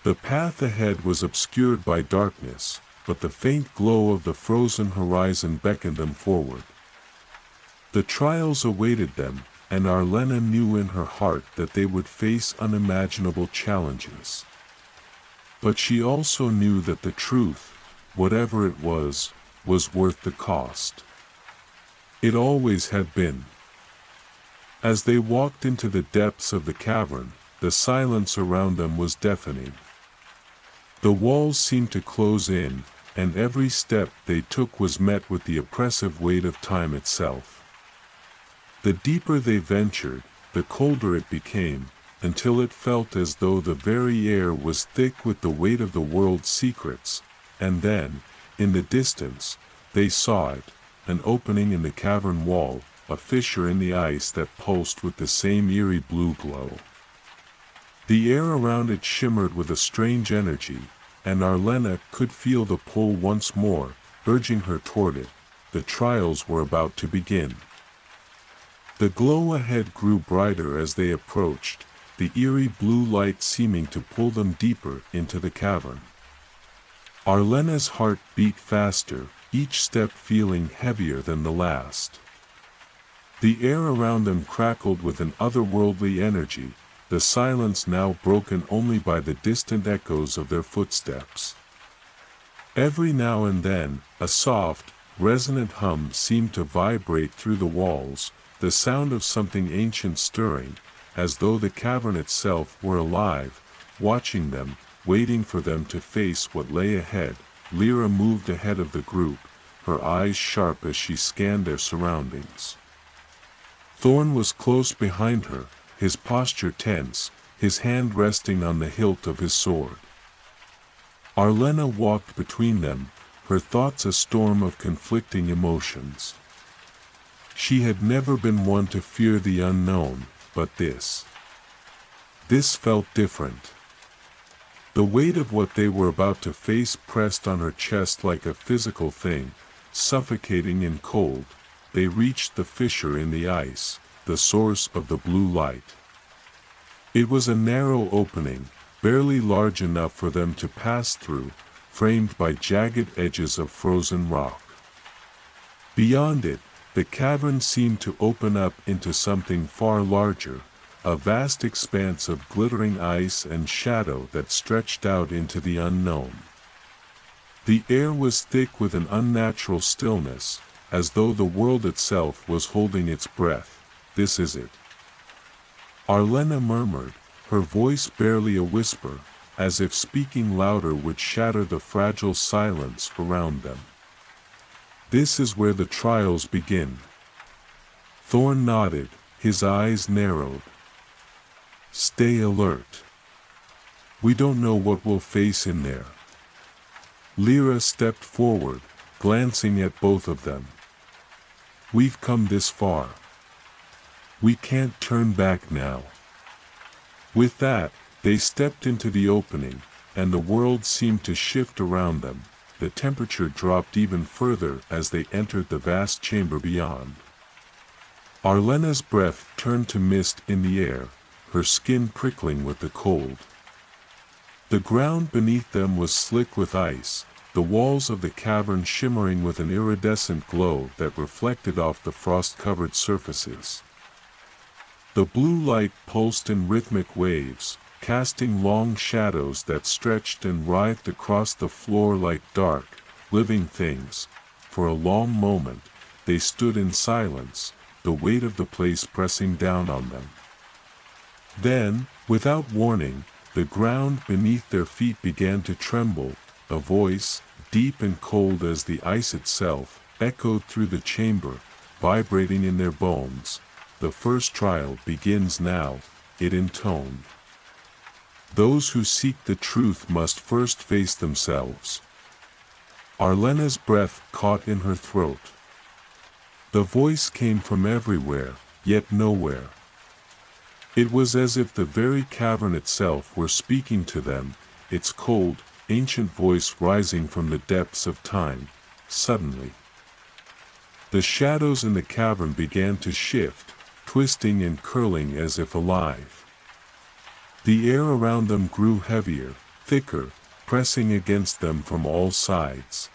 The path ahead was obscured by darkness, but the faint glow of the frozen horizon beckoned them forward. The trials awaited them, and Arlena knew in her heart that they would face unimaginable challenges. But she also knew that the truth, whatever it was worth the cost. It always had been. As they walked into the depths of the cavern, the silence around them was deafening. The walls seemed to close in, and every step they took was met with the oppressive weight of time itself. The deeper they ventured, the colder it became, until it felt as though the very air was thick with the weight of the world's secrets, and then, in the distance, they saw it, an opening in the cavern wall, a fissure in the ice that pulsed with the same eerie blue glow. The air around it shimmered with a strange energy, and Arlena could feel the pull once more, urging her toward it. The trials were about to begin. The glow ahead grew brighter as they approached, the eerie blue light seeming to pull them deeper into the cavern. Arlena's heart beat faster, each step feeling heavier than the last. The air around them crackled with an otherworldly energy, the silence now broken only by the distant echoes of their footsteps. Every now and then, a soft, resonant hum seemed to vibrate through the walls, the sound of something ancient stirring, as though the cavern itself were alive, watching them, waiting for them to face what lay ahead. Lyra moved ahead of the group, her eyes sharp as she scanned their surroundings. Thorn was close behind her, his posture tense, his hand resting on the hilt of his sword. Arlena walked between them, her thoughts a storm of conflicting emotions. She had never been one to fear the unknown, but this felt different. The weight of what they were about to face pressed on her chest like a physical thing, suffocating and cold. They reached the fissure in the ice, the source of the blue light. It was a narrow opening, barely large enough for them to pass through, framed by jagged edges of frozen rock. Beyond it, the cavern seemed to open up into something far larger, a vast expanse of glittering ice and shadow that stretched out into the unknown. The air was thick with an unnatural stillness, as though the world itself was holding its breath. "This is it," Arlena murmured, her voice barely a whisper, as if speaking louder would shatter the fragile silence around them. "This is where the trials begin." Thorn nodded, his eyes narrowed. "Stay alert. We don't know what we'll face in there." Lyra stepped forward, glancing at both of them. "We've come this far. We can't turn back now." With that, they stepped into the opening, and the world seemed to shift around them. The temperature dropped even further as they entered the vast chamber beyond. Arlena's breath turned to mist in the air, her skin prickling with the cold. The ground beneath them was slick with ice, the walls of the cavern shimmering with an iridescent glow that reflected off the frost-covered surfaces. The blue light pulsed in rhythmic waves, casting long shadows that stretched and writhed across the floor like dark, living things. For a long moment, they stood in silence, the weight of the place pressing down on them. Then, without warning, the ground beneath their feet began to tremble. A voice, deep and cold as the ice itself, echoed through the chamber, vibrating in their bones. "The first trial begins now," it intoned. "Those who seek the truth must first face themselves." Arlena's breath caught in her throat. The voice came from everywhere, yet nowhere. It was as if the very cavern itself were speaking to them, its cold, ancient voice rising from the depths of time. Suddenly, the shadows in the cavern began to shift, twisting and curling as if alive. The air around them grew heavier, thicker, pressing against them from all sides.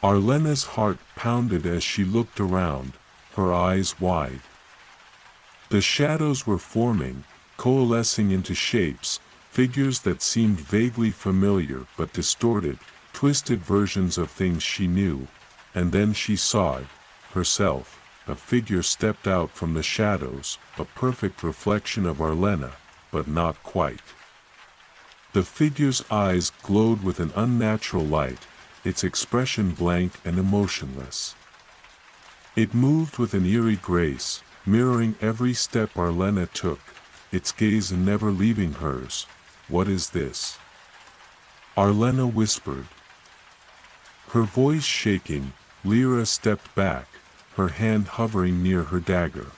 Arlena's heart pounded as she looked around, her eyes wide. The shadows were forming, coalescing into shapes, figures that seemed vaguely familiar but distorted, twisted versions of things she knew. And then she saw it, herself. A figure stepped out from the shadows, a perfect reflection of Arlena, but not quite. The figure's eyes glowed with an unnatural light, its expression blank and emotionless. It moved with an eerie grace, mirroring every step Arlena took, its gaze never leaving hers. "What is this?" Arlena whispered. Her voice shaking, Lyra stepped back, her hand hovering near her dagger.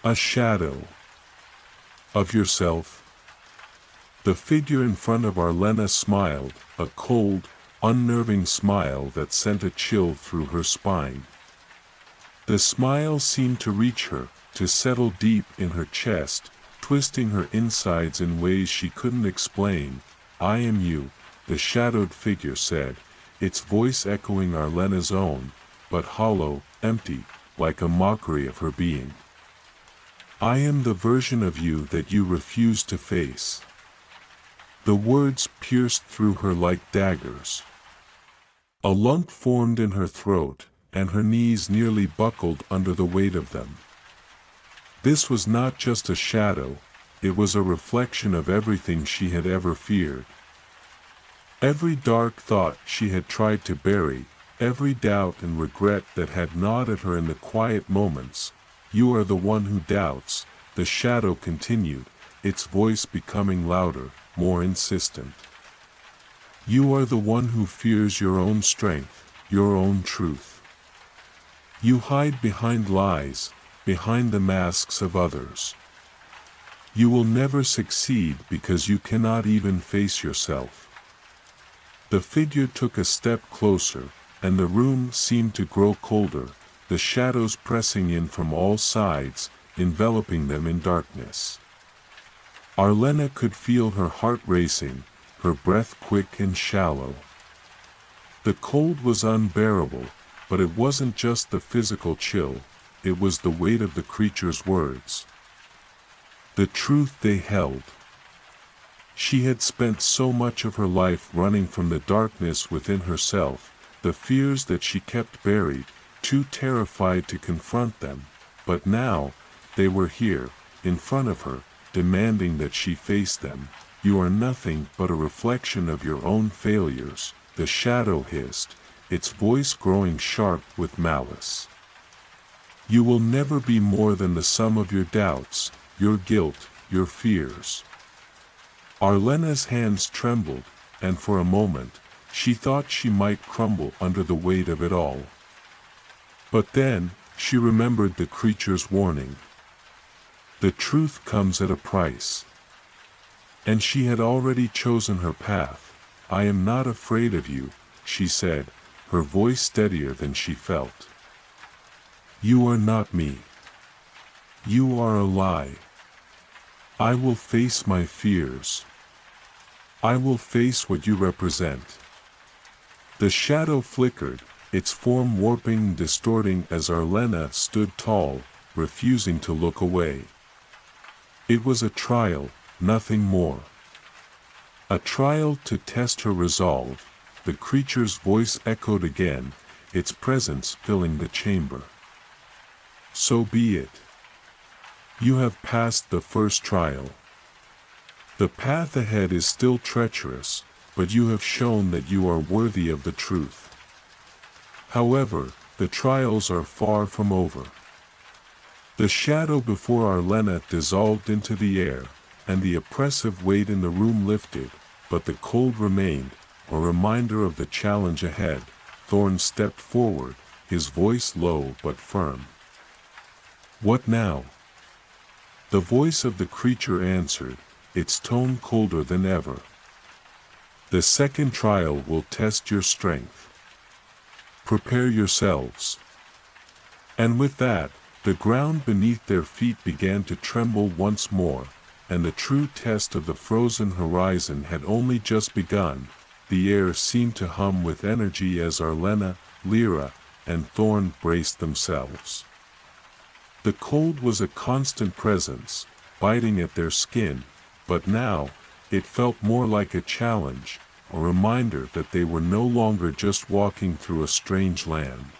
"A shadow. Of yourself?" The figure in front of Arlena smiled, a cold, unnerving smile that sent a chill through her spine. The smile seemed to reach her, to settle deep in her chest, twisting her insides in ways she couldn't explain. "I am you," the shadowed figure said, its voice echoing Arlena's own, but hollow, empty, like a mockery of her being. "I am the version of you that you refuse to face." The words pierced through her like daggers. A lump formed in her throat, and her knees nearly buckled under the weight of them. This was not just a shadow, it was a reflection of everything she had ever feared. Every dark thought she had tried to bury, every doubt and regret that had gnawed at her in the quiet moments. "You are the one who doubts," the shadow continued, its voice becoming louder, more insistent. "You are the one who fears your own strength, your own truth. You hide behind lies, behind the masks of others. You will never succeed because you cannot even face yourself." The figure took a step closer, and the room seemed to grow colder, the shadows pressing in from all sides, enveloping them in darkness. Arlena could feel her heart racing, her breath quick and shallow. The cold was unbearable, but it wasn't just the physical chill, it was the weight of the creature's words. The truth they held. She had spent so much of her life running from the darkness within herself, the fears that she kept buried, too terrified to confront them, but now, they were here, in front of her, demanding that she face them. "You are nothing but a reflection of your own failures," the shadow hissed, its voice growing sharp with malice. "You will never be more than the sum of your doubts, your guilt, your fears." Arlena's hands trembled, and for a moment, she thought she might crumble under the weight of it all. But then, she remembered the creature's warning. The truth comes at a price. And she had already chosen her path. "I am not afraid of you," she said, her voice steadier than she felt. "You are not me. You are a lie. I will face my fears. I will face what you represent." The shadow flickered, its form warping and distorting as Arlena stood tall, refusing to look away. It was a trial, nothing more. A trial to test her resolve. The creature's voice echoed again, its presence filling the chamber. "So be it. You have passed the first trial. The path ahead is still treacherous, but you have shown that you are worthy of the truth. However, the trials are far from over." The shadow before Arlena dissolved into the air, and the oppressive weight in the room lifted, but the cold remained, a reminder of the challenge ahead. Thorn stepped forward, his voice low but firm. "What now?" The voice of the creature answered, its tone colder than ever. "The second trial will test your strength. Prepare yourselves." And with that, the ground beneath their feet began to tremble once more, and the true test of the frozen horizon had only just begun. The air seemed to hum with energy as Arlena, Lyra, and Thorn braced themselves. The cold was a constant presence, biting at their skin, but now, it felt more like a challenge, a reminder that they were no longer just walking through a strange land.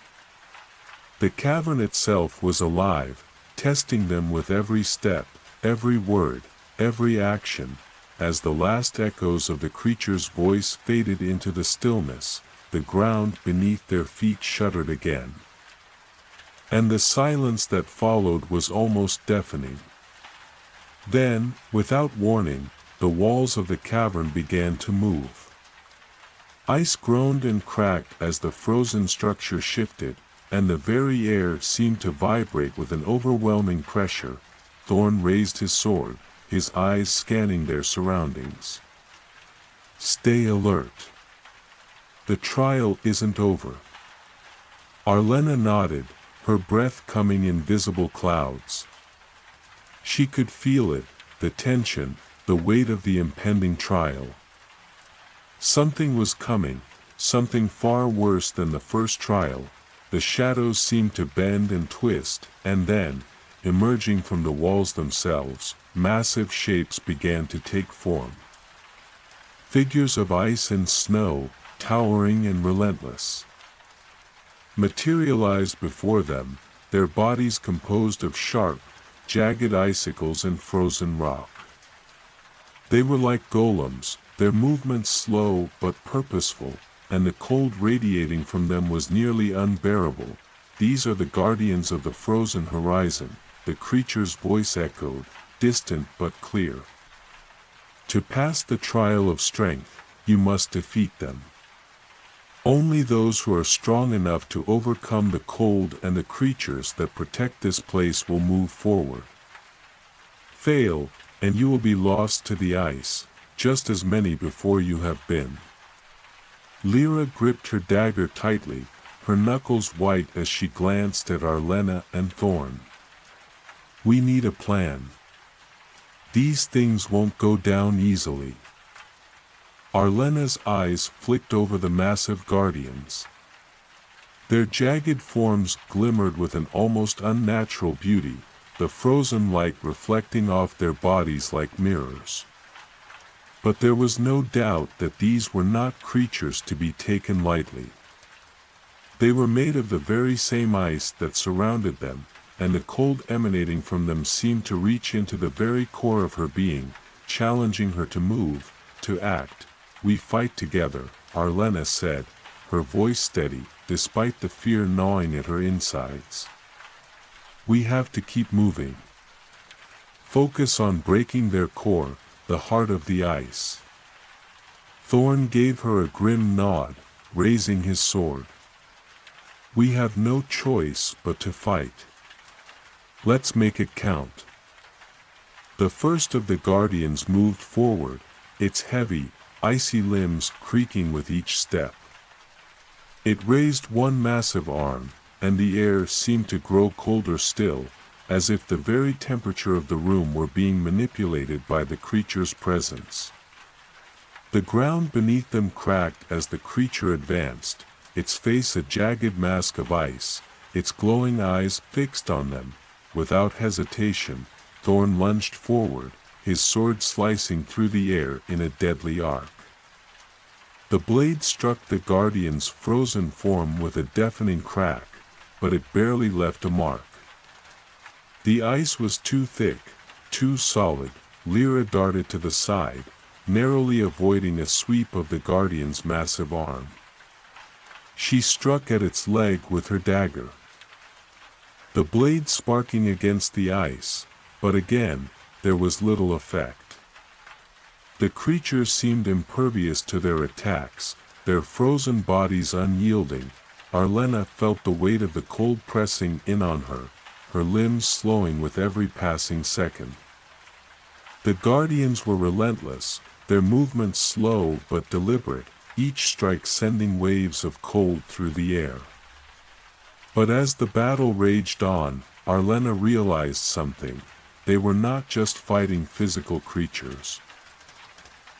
The cavern itself was alive, testing them with every step, every word, every action. As the last echoes of the creature's voice faded into the stillness, the ground beneath their feet shuddered again. And the silence that followed was almost deafening. Then, without warning, the walls of the cavern began to move. Ice groaned and cracked as the frozen structure shifted, and the very air seemed to vibrate with an overwhelming pressure. Thorn raised his sword, his eyes scanning their surroundings. "Stay alert. The trial isn't over." Arlena nodded, her breath coming in visible clouds. She could feel it, the tension, the weight of the impending trial. Something was coming, something far worse than the first trial. The shadows seemed to bend and twist, and then, emerging from the walls themselves, massive shapes began to take form. Figures of ice and snow, towering and relentless, materialized before them, their bodies composed of sharp, jagged icicles and frozen rock. They were like golems, their movements slow but purposeful, and the cold radiating from them was nearly unbearable. "These are the guardians of the frozen horizon," the creature's voice echoed, distant but clear. "To pass the trial of strength, you must defeat them. Only those who are strong enough to overcome the cold and the creatures that protect this place will move forward. Fail, and you will be lost to the ice, just as many before you have been." Lyra gripped her dagger tightly, her knuckles white as she glanced at Arlena and Thorn. "We need a plan. These things won't go down easily." Arlena's eyes flicked over the massive guardians. Their jagged forms glimmered with an almost unnatural beauty, the frozen light reflecting off their bodies like mirrors. But there was no doubt that these were not creatures to be taken lightly. They were made of the very same ice that surrounded them, and the cold emanating from them seemed to reach into the very core of her being, challenging her to move, to act. "We fight together," Arlena said, her voice steady, despite the fear gnawing at her insides. "We have to keep moving. Focus on breaking their core, the heart of the ice." Thorn gave her a grim nod, raising his sword. "We have no choice but to fight. Let's make it count." The first of the guardians moved forward, its heavy, icy limbs creaking with each step. It raised one massive arm, and the air seemed to grow colder still, as if the very temperature of the room were being manipulated by the creature's presence. The ground beneath them cracked as the creature advanced, its face a jagged mask of ice, its glowing eyes fixed on them. Without hesitation, Thorn lunged forward, his sword slicing through the air in a deadly arc. The blade struck the guardian's frozen form with a deafening crack, but it barely left a mark. The ice was too thick, too solid. Lyra darted to the side, narrowly avoiding a sweep of the guardian's massive arm. She struck at its leg with her dagger, the blade sparking against the ice, but again, there was little effect. The creatures seemed impervious to their attacks, their frozen bodies unyielding. Arlena felt the weight of the cold pressing in on her, her limbs slowing with every passing second. The guardians were relentless, their movements slow but deliberate, each strike sending waves of cold through the air. But as the battle raged on, Arlena realized something. They were not just fighting physical creatures.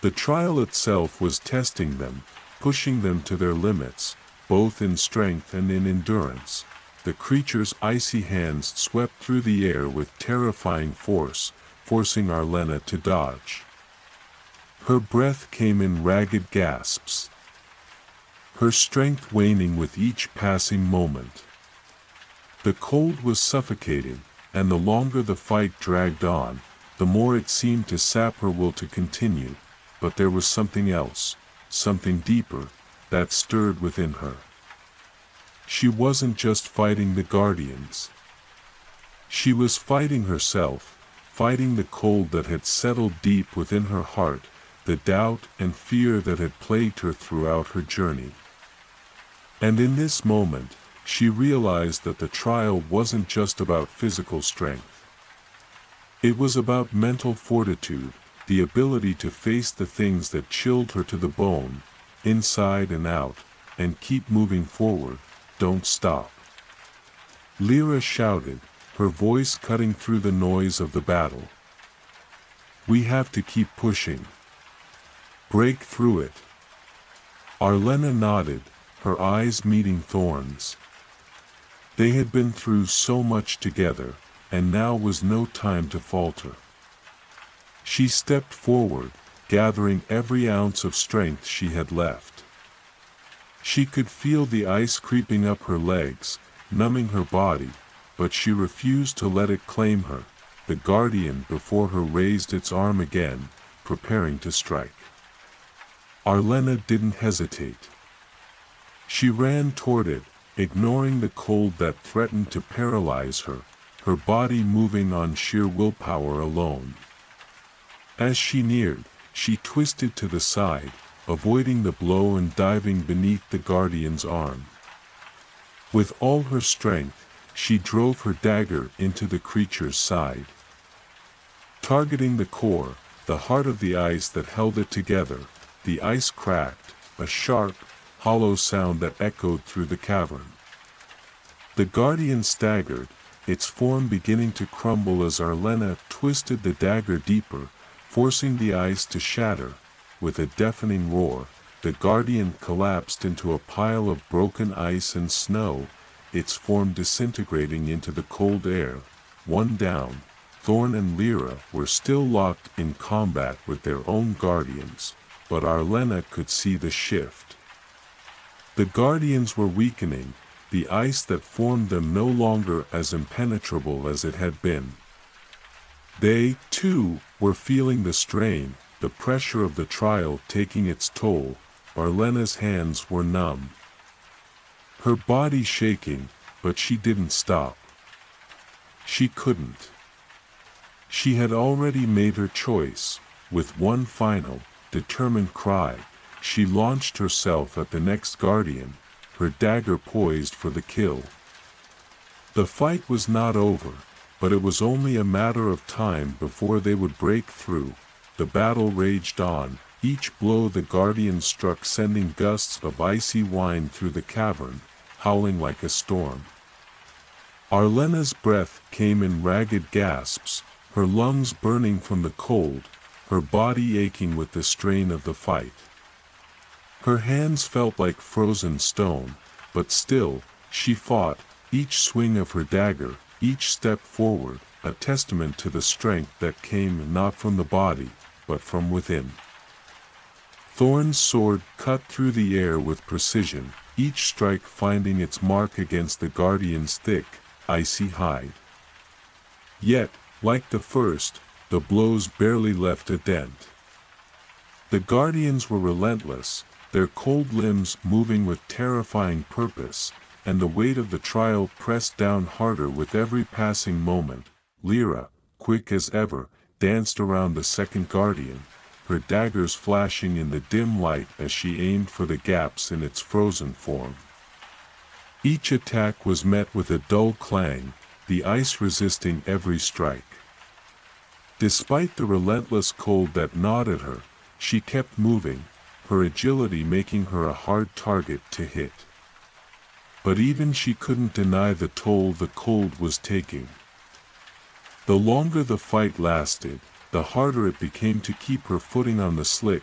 The trial itself was testing them, pushing them to their limits, both in strength and in endurance. the creature's icy hands swept through the air with terrifying force, forcing Arlena to dodge. Her breath came in ragged gasps, her strength waning with each passing moment. The cold was suffocating, and the longer the fight dragged on, the more it seemed to sap her will to continue, but there was something else, something deeper, that stirred within her. She wasn't just fighting the guardians. She was fighting herself, fighting the cold that had settled deep within her heart, the doubt and fear that had plagued her throughout her journey. And in this moment, she realized that the trial wasn't just about physical strength. It was about mental fortitude, the ability to face the things that chilled her to the bone, inside and out, and keep moving forward, don't stop. Lyra shouted, her voice cutting through the noise of the battle. We have to keep pushing. Break through it. Arlena nodded, her eyes meeting Thorn's. They had been through so much together, and now was no time to falter. She stepped forward, gathering every ounce of strength she had left. She could feel the ice creeping up her legs, numbing her body, but she refused to let it claim her. The guardian before her raised its arm again, preparing to strike. Arlena didn't hesitate. She ran toward it, ignoring the cold that threatened to paralyze her, her body moving on sheer willpower alone. As she neared, she twisted to the side, avoiding the blow and diving beneath the guardian's arm. With all her strength, she drove her dagger into the creature's side. Targeting the core, the heart of the ice that held it together, the ice cracked, a sharp, hollow sound that echoed through the cavern. The guardian staggered, its form beginning to crumble as Arlena twisted the dagger deeper, forcing the ice to shatter. With a deafening roar, the guardian collapsed into a pile of broken ice and snow, its form disintegrating into the cold air. One down, Thorn and Lyra were still locked in combat with their own guardians, but Arlena could see the shift. The guardians were weakening, the ice that formed them no longer as impenetrable as it had been. They, too, were feeling the strain, the pressure of the trial taking its toll. Arlena's hands were numb, her body shaking, but she didn't stop. She couldn't. She had already made her choice. With one final, determined cry, she launched herself at the next guardian, her dagger poised for the kill. The fight was not over, but it was only a matter of time before they would break through. The battle raged on, each blow the guardian struck sending gusts of icy wind through the cavern, howling like a storm. Arlena's breath came in ragged gasps, her lungs burning from the cold, her body aching with the strain of the fight. Her hands felt like frozen stone, but still, she fought, each swing of her dagger, each step forward, a testament to the strength that came not from the body, but from within. Thorn's sword cut through the air with precision, each strike finding its mark against the guardian's thick, icy hide. Yet, like the first, the blows barely left a dent. The guardians were relentless, their cold limbs moving with terrifying purpose, and the weight of the trial pressed down harder with every passing moment. Lyra, quick as ever, danced around the second guardian, her daggers flashing in the dim light as she aimed for the gaps in its frozen form. Each attack was met with a dull clang, the ice resisting every strike. Despite the relentless cold that gnawed at her, she kept moving, her agility making her a hard target to hit. But even she couldn't deny the toll the cold was taking. The longer the fight lasted, the harder it became to keep her footing on the slick,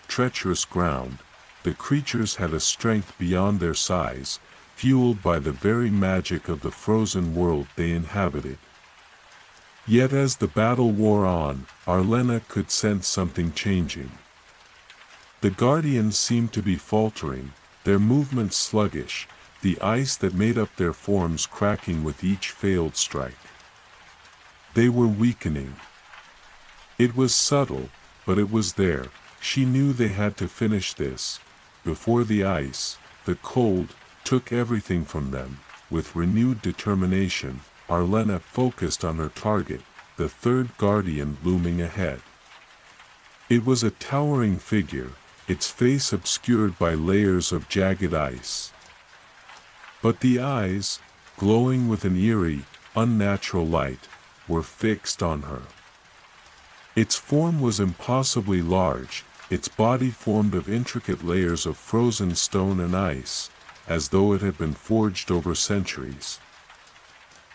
treacherous ground. The creatures had a strength beyond their size, fueled by the very magic of the frozen world they inhabited. Yet as the battle wore on, Arlena could sense something changing. The guardians seemed to be faltering, their movements sluggish, the ice that made up their forms cracking with each failed strike. They were weakening. It was subtle, but it was there. She knew they had to finish this, before the ice, the cold, took everything from them. With renewed determination, Arlena focused on her target, the third guardian looming ahead. It was a towering figure, its face obscured by layers of jagged ice. But the eyes, glowing with an eerie, unnatural light, were fixed on her. Its form was impossibly large, its body formed of intricate layers of frozen stone and ice, as though it had been forged over centuries.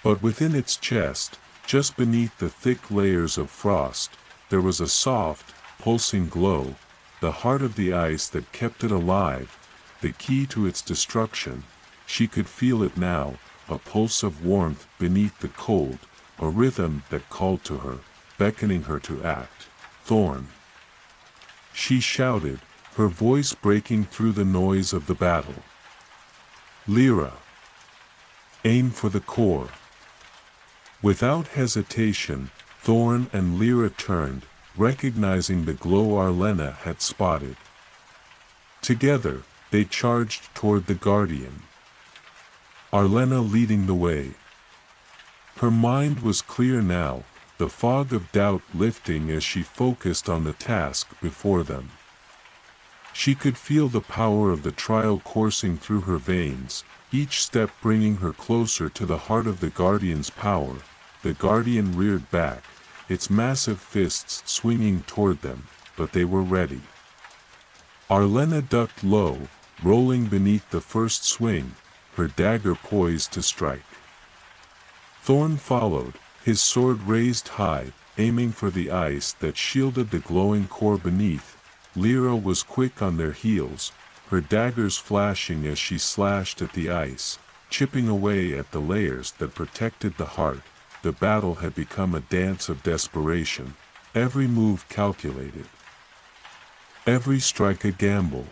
But within its chest, just beneath the thick layers of frost, there was a soft, pulsing glow, the heart of the ice that kept it alive, the key to its destruction. She could feel it now, a pulse of warmth beneath the cold, a rhythm that called to her, beckoning her to act. Thorn! She shouted, her voice breaking through the noise of the battle. Lyra! Aim for the core! Without hesitation, Thorn and Lyra turned, recognizing the glow Arlena had spotted. Together, they charged toward the guardian. Arlena leading the way. Her mind was clear now, the fog of doubt lifting as she focused on the task before them. She could feel the power of the trial coursing through her veins, each step bringing her closer to the heart of the Guardian's power. The Guardian reared back, its massive fists swinging toward them, but they were ready. Arlena ducked low, rolling beneath the first swing, her dagger poised to strike. Thorn followed, his sword raised high, aiming for the ice that shielded the glowing core beneath. Lyra was quick on their heels, her daggers flashing as she slashed at the ice, chipping away at the layers that protected the heart. The battle had become a dance of desperation, every move calculated, every strike a gamble.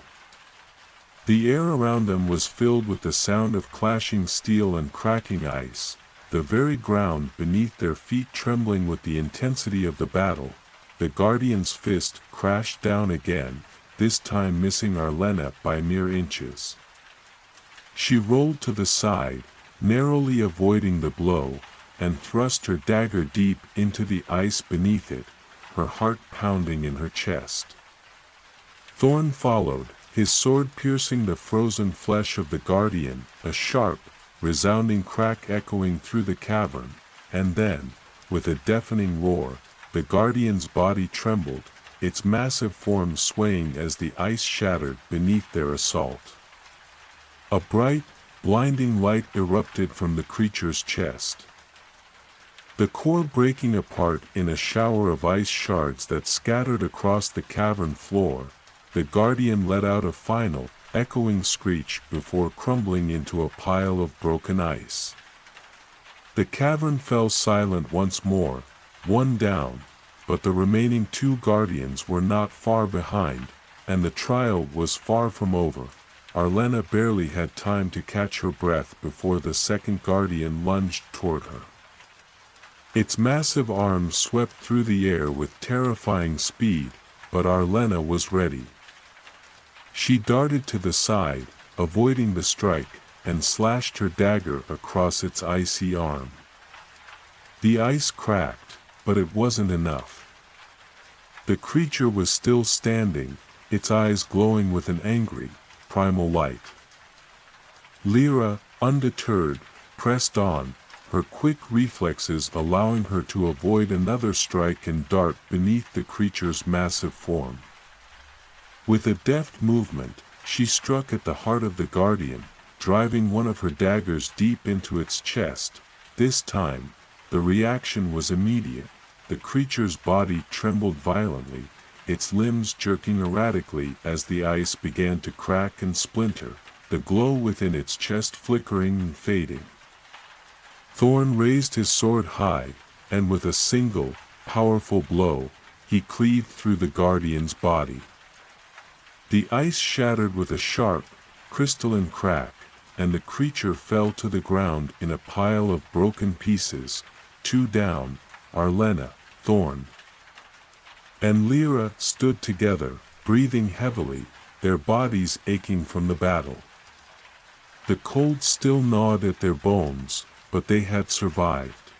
The air around them was filled with the sound of clashing steel and cracking ice, the very ground beneath their feet trembling with the intensity of the battle. The Guardian's fist crashed down again, this time missing Arlena by mere inches. She rolled to the side, narrowly avoiding the blow, and thrust her dagger deep into the ice beneath it, her heart pounding in her chest. Thorn followed, his sword piercing the frozen flesh of the Guardian, a sharp, resounding crack echoing through the cavern, and then, with a deafening roar, the Guardian's body trembled, its massive form swaying as the ice shattered beneath their assault. A bright, blinding light erupted from the creature's chest. The core breaking apart in a shower of ice shards that scattered across the cavern floor, the Guardian let out a final, echoing screech before crumbling into a pile of broken ice. The cavern fell silent once more, one down, but the remaining two Guardians were not far behind, and the trial was far from over. Arlena barely had time to catch her breath before the second Guardian lunged toward her. Its massive arms swept through the air with terrifying speed, but Arlena was ready. She darted to the side, avoiding the strike, and slashed her dagger across its icy arm. The ice cracked, but it wasn't enough. The creature was still standing, its eyes glowing with an angry, primal light. Lyra, undeterred, pressed on, her quick reflexes allowing her to avoid another strike and dart beneath the creature's massive form. With a deft movement, she struck at the heart of the Guardian, driving one of her daggers deep into its chest. This time, the reaction was immediate. The creature's body trembled violently, its limbs jerking erratically as the ice began to crack and splinter. the glow within its chest flickering and fading. Thorn raised his sword high, and with a single, powerful blow, he cleaved through the guardian's body. The ice shattered with a sharp, crystalline crack, and the creature fell to the ground in a pile of broken pieces, 2 down. Arlena, Thorn, and Lyra stood together, breathing heavily, their bodies aching from the battle. The cold still gnawed at their bones, but they had survived.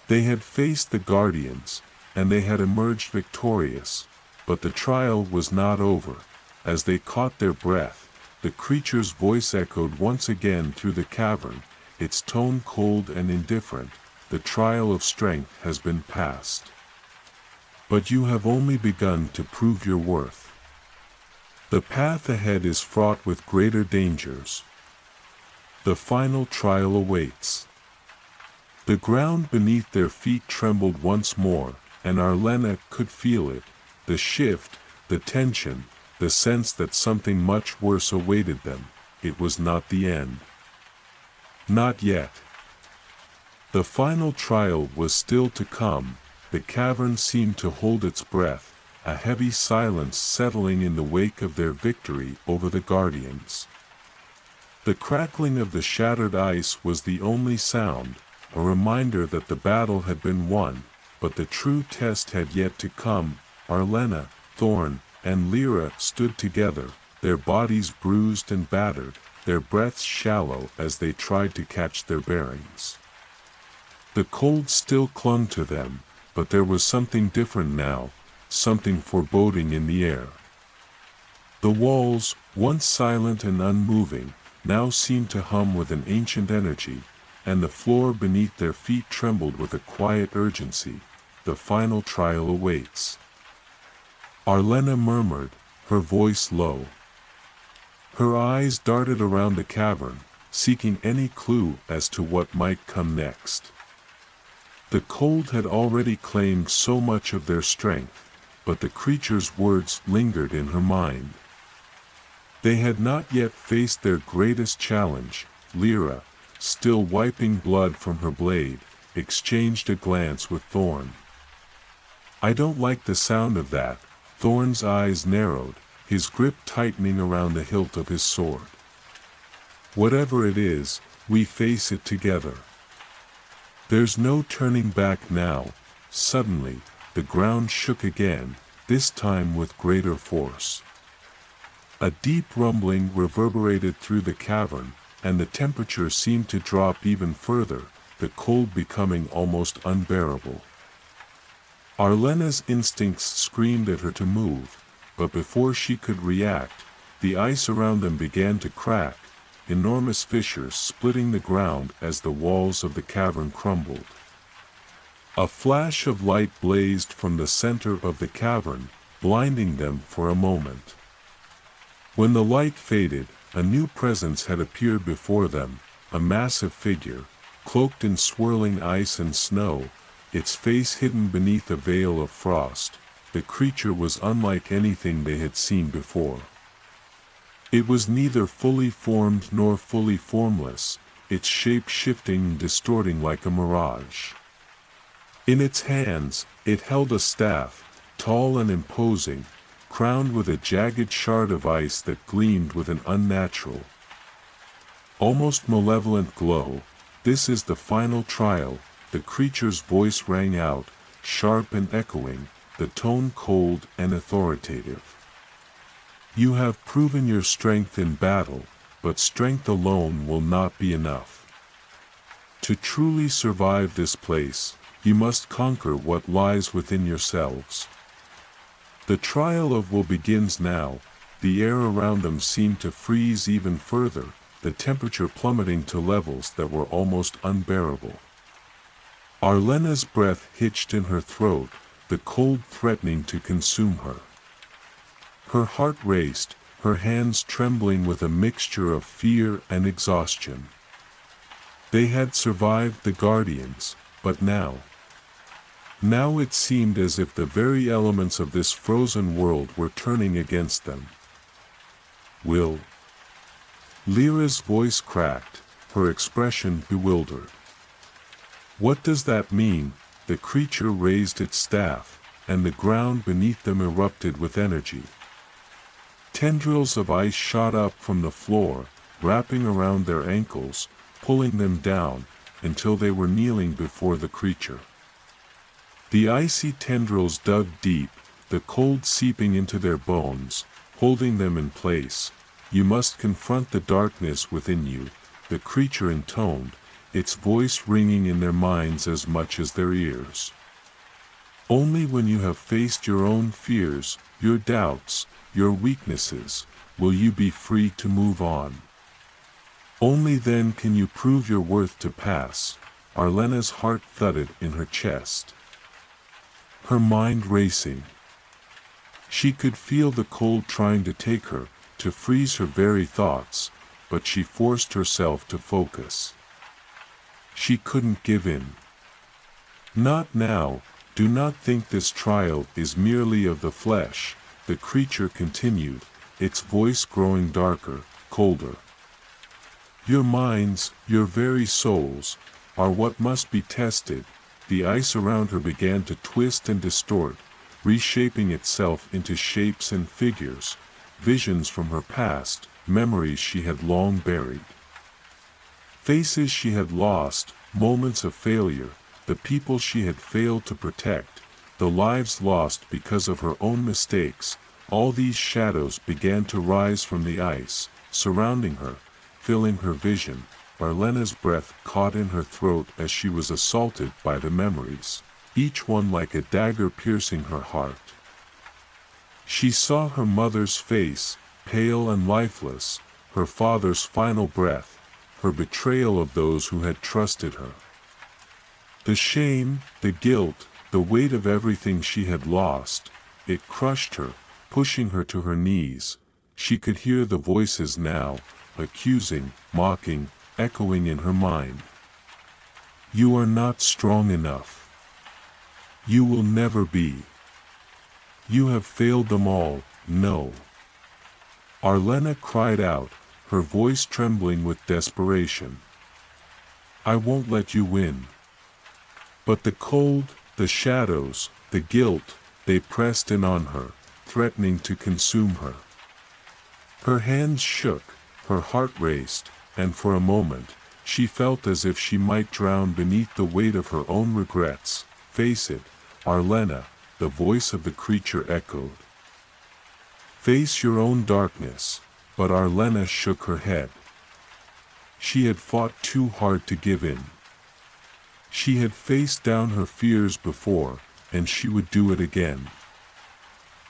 They had faced the guardians, and they had emerged victorious, but the trial was not over. As they caught their breath, the creature's voice echoed once again through the cavern, its tone cold and indifferent. The trial of strength has been passed. But you have only begun to prove your worth. The path ahead is fraught with greater dangers. The final trial awaits. The ground beneath their feet trembled once more, and Arlena could feel it, the shift, the tension, the sense that something much worse awaited them. It was not the end. Not yet. The final trial was still to come. The cavern seemed to hold its breath, a heavy silence settling in the wake of their victory over the guardians. The crackling of the shattered ice was the only sound, a reminder that the battle had been won, but the true test had yet to come. Arlena, Thorn, and Lyra stood together, their bodies bruised and battered, their breaths shallow as they tried to catch their bearings. The cold still clung to them, but there was something different now, something foreboding in the air. The walls, once silent and unmoving, now seemed to hum with an ancient energy, and the floor beneath their feet trembled with a quiet urgency. The final trial awaits. Arlena murmured, her voice low. Her eyes darted around the cavern, seeking any clue as to what might come next. The cold had already claimed so much of their strength, but the creature's words lingered in her mind. They had not yet faced their greatest challenge. Lyra, still wiping blood from her blade, exchanged a glance with Thorn. "I don't like the sound of that." Thorn's eyes narrowed, his grip tightening around the hilt of his sword. "Whatever it is, we face it together. There's no turning back now." Suddenly, the ground shook again, this time with greater force. A deep rumbling reverberated through the cavern, and the temperature seemed to drop even further, the cold becoming almost unbearable. Arlena's instincts screamed at her to move, but before she could react, the ice around them began to crack, enormous fissures splitting the ground as the walls of the cavern crumbled. A flash of light blazed from the center of the cavern, blinding them for a moment. When the light faded, a new presence had appeared before them, a massive figure, cloaked in swirling ice and snow, its face hidden beneath a veil of frost. The creature was unlike anything they had seen before. It was neither fully formed nor fully formless, its shape shifting and distorting like a mirage. In its hands, it held a staff, tall and imposing, crowned with a jagged shard of ice that gleamed with an unnatural, almost malevolent glow. "This is the final trial," the creature's voice rang out, sharp and echoing, the tone cold and authoritative. "You have proven your strength in battle, but strength alone will not be enough. To truly survive this place, you must conquer what lies within yourselves." The trial of will begins now. The air around them seemed to freeze even further, the temperature plummeting to levels that were almost unbearable. Arlena's breath hitched in her throat, the cold threatening to consume her. Her heart raced, her hands trembling with a mixture of fear and exhaustion. They had survived the guardians, but now it seemed as if the very elements of this frozen world were turning against them. Will Lyra's voice cracked, her expression bewildered. What does that mean? The creature raised its staff, and the ground beneath them erupted with energy. Tendrils of ice shot up from the floor, wrapping around their ankles, pulling them down, until they were kneeling before the creature. The icy tendrils dug deep, the cold seeping into their bones, holding them in place. You must confront the darkness within you, the creature intoned, its voice ringing in their minds as much as their ears. Only when you have faced your own fears, your doubts, your weaknesses, will you be free to move on. Only then can you prove your worth to pass. Arlena's heart thudded in her chest, her mind racing. She could feel the cold trying to take her, to freeze her very thoughts, but she forced herself to focus. She couldn't give in. Not now. Do not think this trial is merely of the flesh, the creature continued, its voice growing darker, colder. Your minds, your very souls, are what must be tested. The ice around her began to twist and distort, reshaping itself into shapes and figures, visions from her past, memories she had long buried. Faces she had lost, moments of failure, the people she had failed to protect, the lives lost because of her own mistakes. All these shadows began to rise from the ice, surrounding her, filling her vision. Arlena's breath caught in her throat as she was assaulted by the memories, each one like a dagger piercing her heart. She saw her mother's face, pale and lifeless, her father's final breath, her betrayal of those who had trusted her. The shame, the guilt, the weight of everything she had lost, it crushed her, pushing her to her knees. She could hear the voices now, accusing, mocking, echoing in her mind. You are not strong enough. You will never be. You have failed them all. No. Arlena cried out, her voice trembling with desperation. I won't let you win. But the cold, the shadows, the guilt, they pressed in on her, threatening to consume her. Her hands shook, her heart raced, and for a moment, she felt as if she might drown beneath the weight of her own regrets. Face it, Arlena, the voice of the creature echoed. Face your own darkness. But Arlena shook her head. She had fought too hard to give in. She had faced down her fears before, and she would do it again.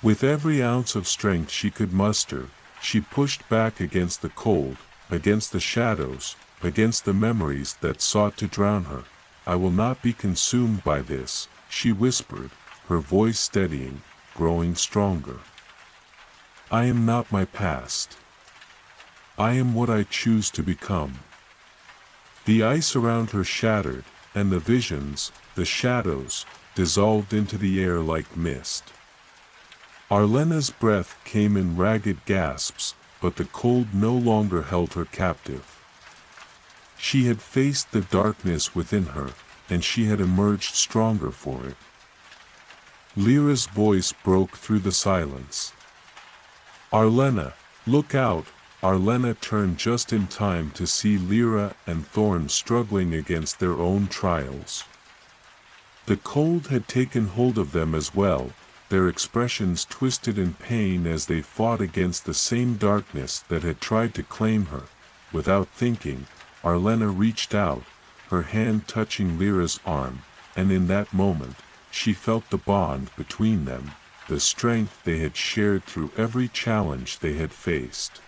With every ounce of strength she could muster, she pushed back against the cold, against the shadows, against the memories that sought to drown her. I will not be consumed by this, she whispered, her voice steadying, growing stronger. I am not my past. I am what I choose to become. The ice around her shattered, and the visions, the shadows, dissolved into the air like mist. Arlena's breath came in ragged gasps, but the cold no longer held her captive. She had faced the darkness within her, and she had emerged stronger for it. Lyra's voice broke through the silence. Arlena, look out! Arlena turned just in time to see Lyra and Thorn struggling against their own trials. The cold had taken hold of them as well, their expressions twisted in pain as they fought against the same darkness that had tried to claim her. Without thinking, Arlena reached out, her hand touching Lyra's arm, and in that moment, she felt the bond between them, the strength they had shared through every challenge they had faced.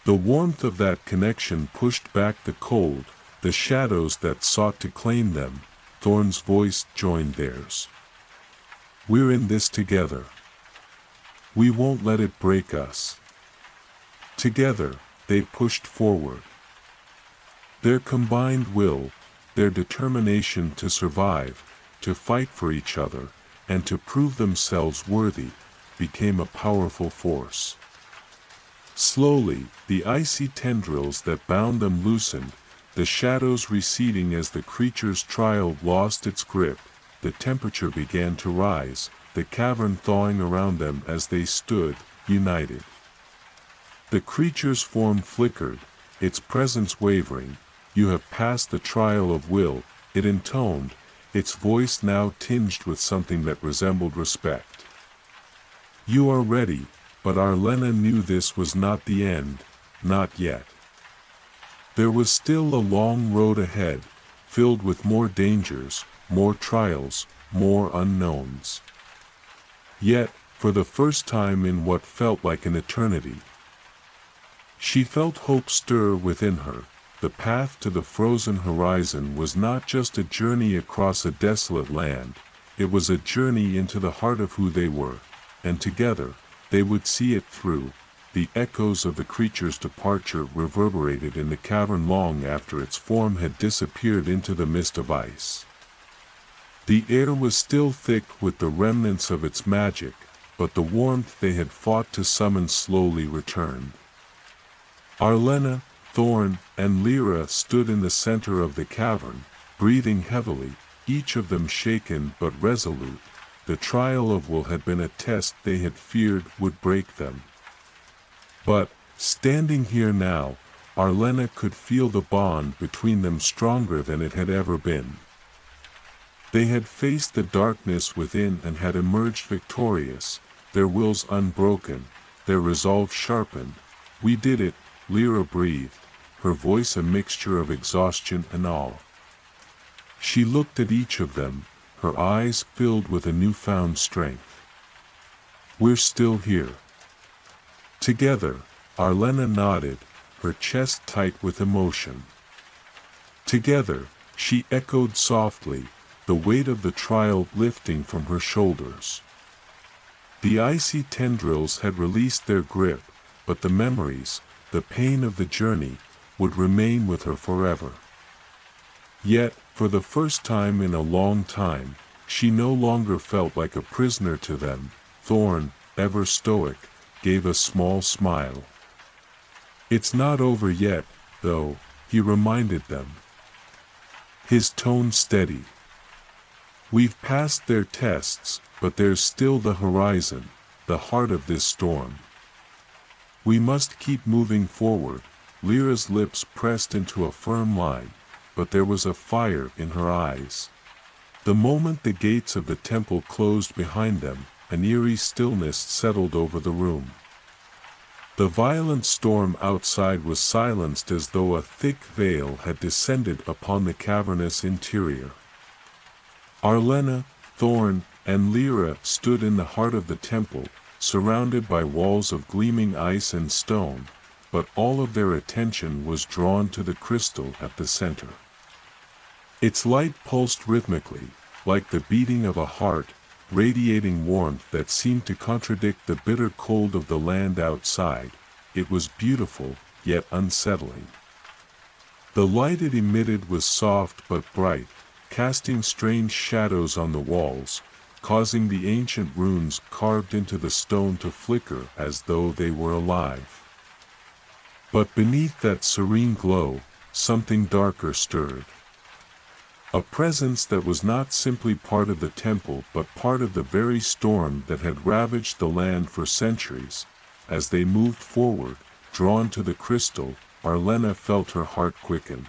The warmth of that connection pushed back the cold, the shadows that sought to claim them. Thorn's voice joined theirs. We're in this together. We won't let it break us. Together, they pushed forward. Their combined will, their determination to survive, to fight for each other, and to prove themselves worthy, became a powerful force. Slowly, the icy tendrils that bound them loosened, the shadows receding as the creature's trial lost its grip. The temperature began to rise, the cavern thawing around them as they stood, united. The creature's form flickered, its presence wavering. "You have passed the trial of will," it intoned, its voice now tinged with something that resembled respect. "You are ready," but Arlena knew this was not the end, not yet. There was still a long road ahead, filled with more dangers, more trials, more unknowns. Yet, for the first time in what felt like an eternity, she felt hope stir within her. The path to the frozen horizon was not just a journey across a desolate land, it was a journey into the heart of who they were, and together, they would see it through. The echoes of the creature's departure reverberated in the cavern long after its form had disappeared into the mist of ice. The air was still thick with the remnants of its magic, but the warmth they had fought to summon slowly returned. Arlena, Thorn, and Lyra stood in the center of the cavern, breathing heavily, each of them shaken but resolute. The trial of will had been a test they had feared would break them. But, standing here now, Arlena could feel the bond between them stronger than it had ever been. They had faced the darkness within and had emerged victorious, their wills unbroken, their resolve sharpened. "We did it," Lyra breathed, her voice a mixture of exhaustion and awe. She looked at each of them, her eyes filled with a newfound strength. "We're still here." Together, Arlena nodded, her chest tight with emotion. Together, she echoed softly, the weight of the trial lifting from her shoulders. The icy tendrils had released their grip, but the memories, the pain of the journey, would remain with her forever. Yet, for the first time in a long time, she no longer felt like a prisoner to them. Thorn, ever stoic, gave a small smile. "It's not over yet, though," he reminded them, his tone steady. "We've passed their tests, but there's still the horizon, the heart of this storm. We must keep moving forward." Lyra's lips pressed into a firm line, but there was a fire in her eyes. The moment the gates of the temple closed behind them, an eerie stillness settled over the room. The violent storm outside was silenced as though a thick veil had descended upon the cavernous interior. Arlena, Thorn, and Lyra stood in the heart of the temple, surrounded by walls of gleaming ice and stone, but all of their attention was drawn to the crystal at the center. Its light pulsed rhythmically, like the beating of a heart, radiating warmth that seemed to contradict the bitter cold of the land outside. It was beautiful, yet unsettling. The light it emitted was soft but bright, casting strange shadows on the walls, causing the ancient runes carved into the stone to flicker as though they were alive. But beneath that serene glow, something darker stirred. A presence that was not simply part of the temple but part of the very storm that had ravaged the land for centuries. As they moved forward, drawn to the crystal, Arlena felt her heart quicken.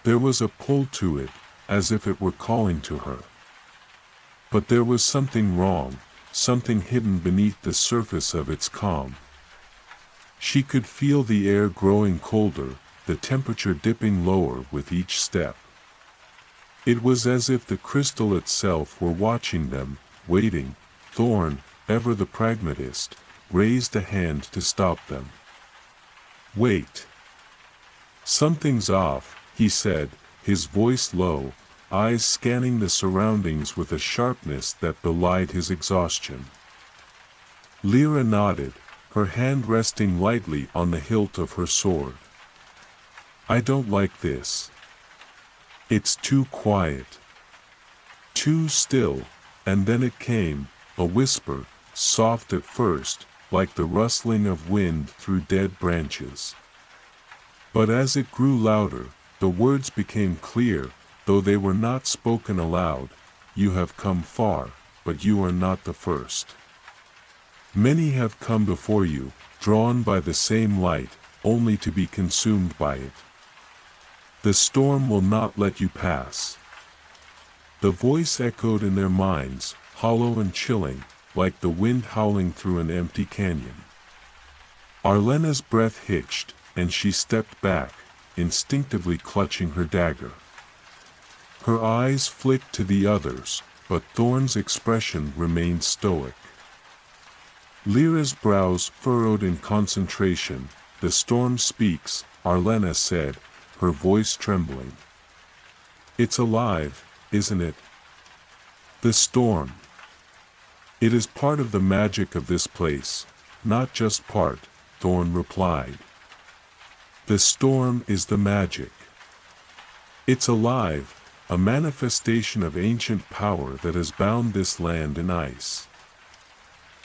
There was a pull to it, as if it were calling to her. But there was something wrong, something hidden beneath the surface of its calm. She could feel the air growing colder, the temperature dipping lower with each step. It was as if the crystal itself were watching them, waiting. Thorn, ever the pragmatist, raised a hand to stop them. "Wait. Something's off," he said, his voice low, eyes scanning the surroundings with a sharpness that belied his exhaustion. Lyra nodded, her hand resting lightly on the hilt of her sword. "I don't like this. It's too quiet. Too still." And then it came, a whisper, soft at first, like the rustling of wind through dead branches. But as it grew louder, the words became clear, though they were not spoken aloud. You have come far, but you are not the first. Many have come before you, drawn by the same light, only to be consumed by it. The storm will not let you pass. The voice echoed in their minds, hollow and chilling, like the wind howling through an empty canyon. Arlena's breath hitched, and she stepped back, instinctively clutching her dagger. Her eyes flicked to the others, but Thorn's expression remained stoic. Lyra's brows furrowed in concentration. "The storm speaks," Arlena said, her voice trembling. "It's alive, isn't it?" "The storm. It is part of the magic of this place, not just part," Thorn replied. "The storm is the magic. It's alive, a manifestation of ancient power that has bound this land in ice.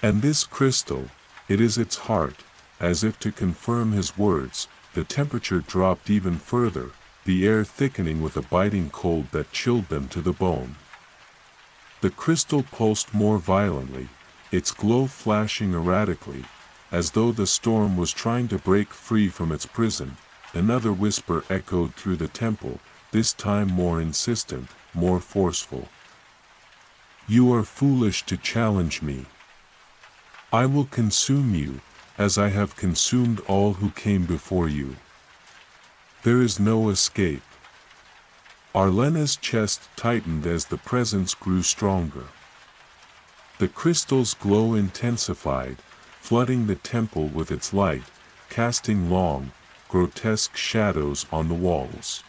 And this crystal, it is its heart." As if to confirm his words, the temperature dropped even further, the air thickening with a biting cold that chilled them to the bone. The crystal pulsed more violently, its glow flashing erratically, as though the storm was trying to break free from its prison. Another whisper echoed through the temple, this time more insistent, more forceful. "You are foolish to challenge me. I will consume you, as I have consumed all who came before you. There is no escape." Arlena's chest tightened as the presence grew stronger. The crystal's glow intensified, flooding the temple with its light, casting long, grotesque shadows on the walls.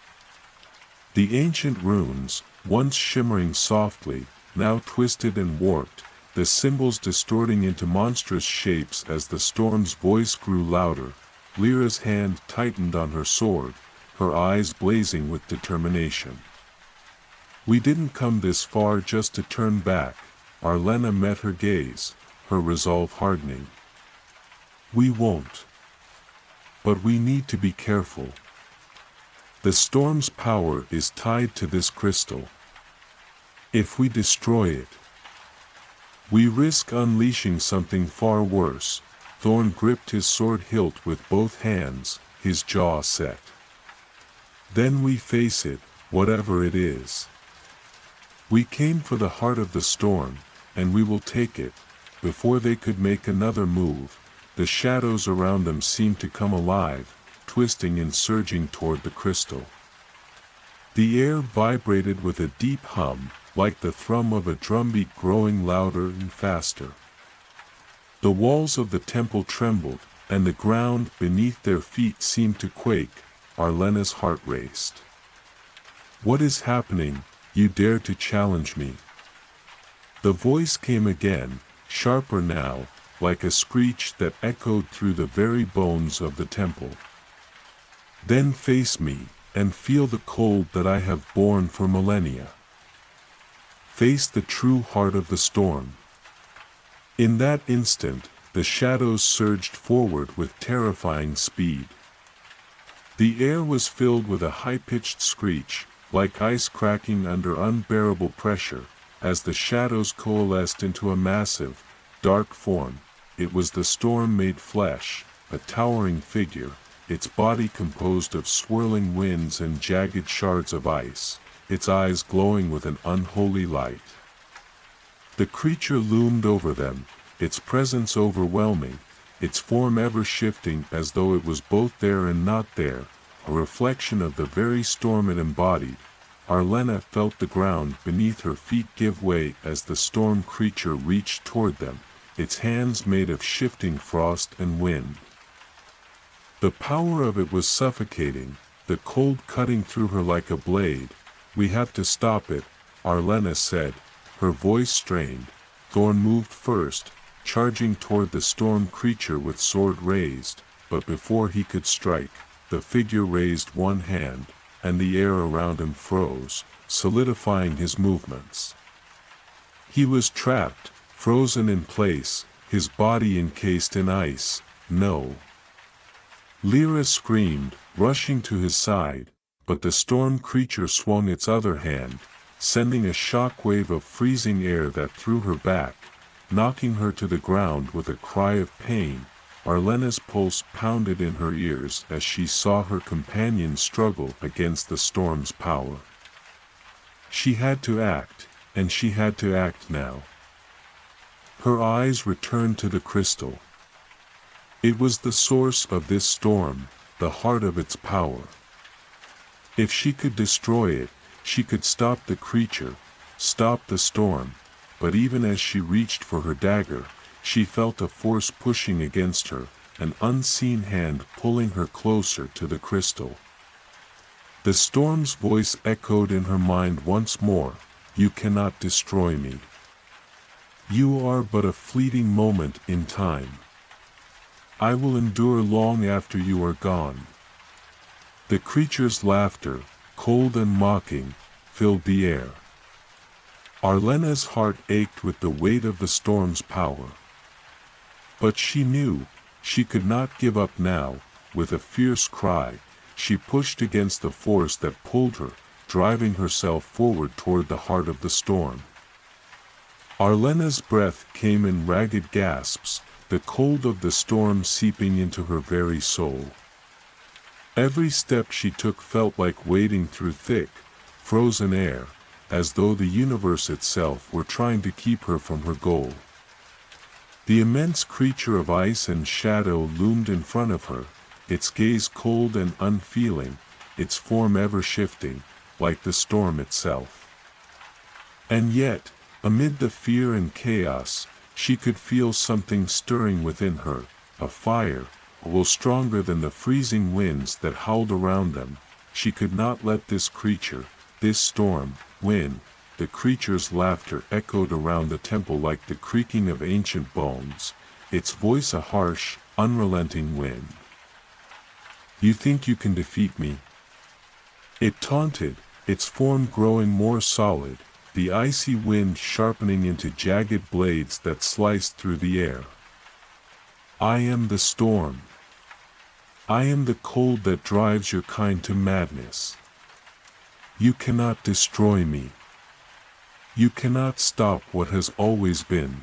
The ancient runes, once shimmering softly, now twisted and warped, the symbols distorting into monstrous shapes as the storm's voice grew louder. Lyra's hand tightened on her sword, her eyes blazing with determination. "We didn't come this far just to turn back." Arlena met her gaze, her resolve hardening. "We won't. But we need to be careful. The storm's power is tied to this crystal. If we destroy it, we risk unleashing something far worse." Thorn gripped his sword hilt with both hands, his jaw set. "Then we face it, whatever it is. We came for the heart of the storm, and we will take it." Before they could make another move, the shadows around them seemed to come alive, twisting and surging toward the crystal. The air vibrated with a deep hum, like the thrum of a drumbeat growing louder and faster. The walls of the temple trembled, and the ground beneath their feet seemed to quake. Arlena's heart raced. "What is happening? You dare to challenge me?" The voice came again, sharper now, like a screech that echoed through the very bones of the temple. "Then face me, and feel the cold that I have borne for millennia. Face the true heart of the storm." In that instant, the shadows surged forward with terrifying speed. The air was filled with a high-pitched screech, like ice cracking under unbearable pressure, as the shadows coalesced into a massive, dark form. It was the storm made flesh, a towering figure, its body composed of swirling winds and jagged shards of ice, its eyes glowing with an unholy light. The creature loomed over them, its presence overwhelming, its form ever shifting as though it was both there and not there, a reflection of the very storm it embodied. Arlena felt the ground beneath her feet give way as the storm creature reached toward them, its hands made of shifting frost and wind. The power of it was suffocating, the cold cutting through her like a blade. "We have to stop it," Arlena said, her voice strained. Thorn moved first, charging toward the storm creature with sword raised, but before he could strike, the figure raised one hand, and the air around him froze, solidifying his movements. He was trapped, frozen in place, his body encased in ice. No. Lyra screamed, rushing to his side, but the storm creature swung its other hand, sending a shock wave of freezing air that threw her back, knocking her to the ground with a cry of pain. Arlena's pulse pounded in her ears as she saw her companion struggle against the storm's power. She had to act, and she had to act now. Her eyes returned to the crystal. It was the source of this storm, the heart of its power. If she could destroy it, she could stop the creature, stop the storm, but even as she reached for her dagger, she felt a force pushing against her, an unseen hand pulling her closer to the crystal. The storm's voice echoed in her mind once more, "You cannot destroy me. You are but a fleeting moment in time. I will endure long after you are gone." The creature's laughter, cold and mocking, filled the air. Arlena's heart ached with the weight of the storm's power. But she knew, she could not give up now. With a fierce cry, she pushed against the force that pulled her, driving herself forward toward the heart of the storm. Arlena's breath came in ragged gasps, the cold of the storm seeping into her very soul. Every step she took felt like wading through thick, frozen air, as though the universe itself were trying to keep her from her goal. The immense creature of ice and shadow loomed in front of her, its gaze cold and unfeeling, its form ever shifting, like the storm itself. And yet, amid the fear and chaos, she could feel something stirring within her, a fire, a will stronger than the freezing winds that howled around them. She could not let this creature, this storm, win. The creature's laughter echoed around the temple like the creaking of ancient bones, its voice a harsh, unrelenting wind. "You think you can defeat me?" It taunted, its form growing more solid, the icy wind sharpening into jagged blades that sliced through the air. "I am the storm. I am the cold that drives your kind to madness. You cannot destroy me. You cannot stop what has always been."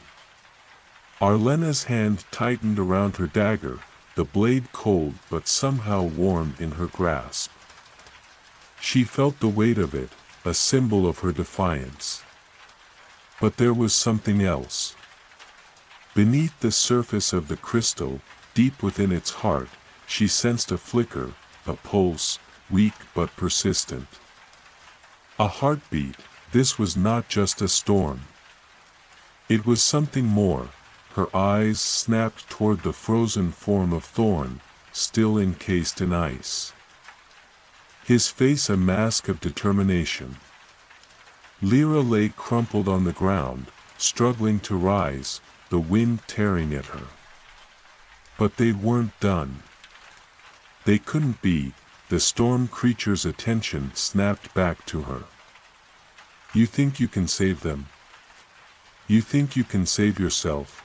Arlena's hand tightened around her dagger, the blade cold but somehow warm in her grasp. She felt the weight of it, a symbol of her defiance. But there was something else. Beneath the surface of the crystal, deep within its heart, she sensed a flicker, a pulse, weak but persistent. A heartbeat. This was not just a storm. It was something more. Her eyes snapped toward the frozen form of Thorn, still encased in ice. His face a mask of determination. Lyra lay crumpled on the ground, struggling to rise, the wind tearing at her. But they weren't done. They couldn't be. The storm creature's attention snapped back to her. "You think you can save them? You think you can save yourself?"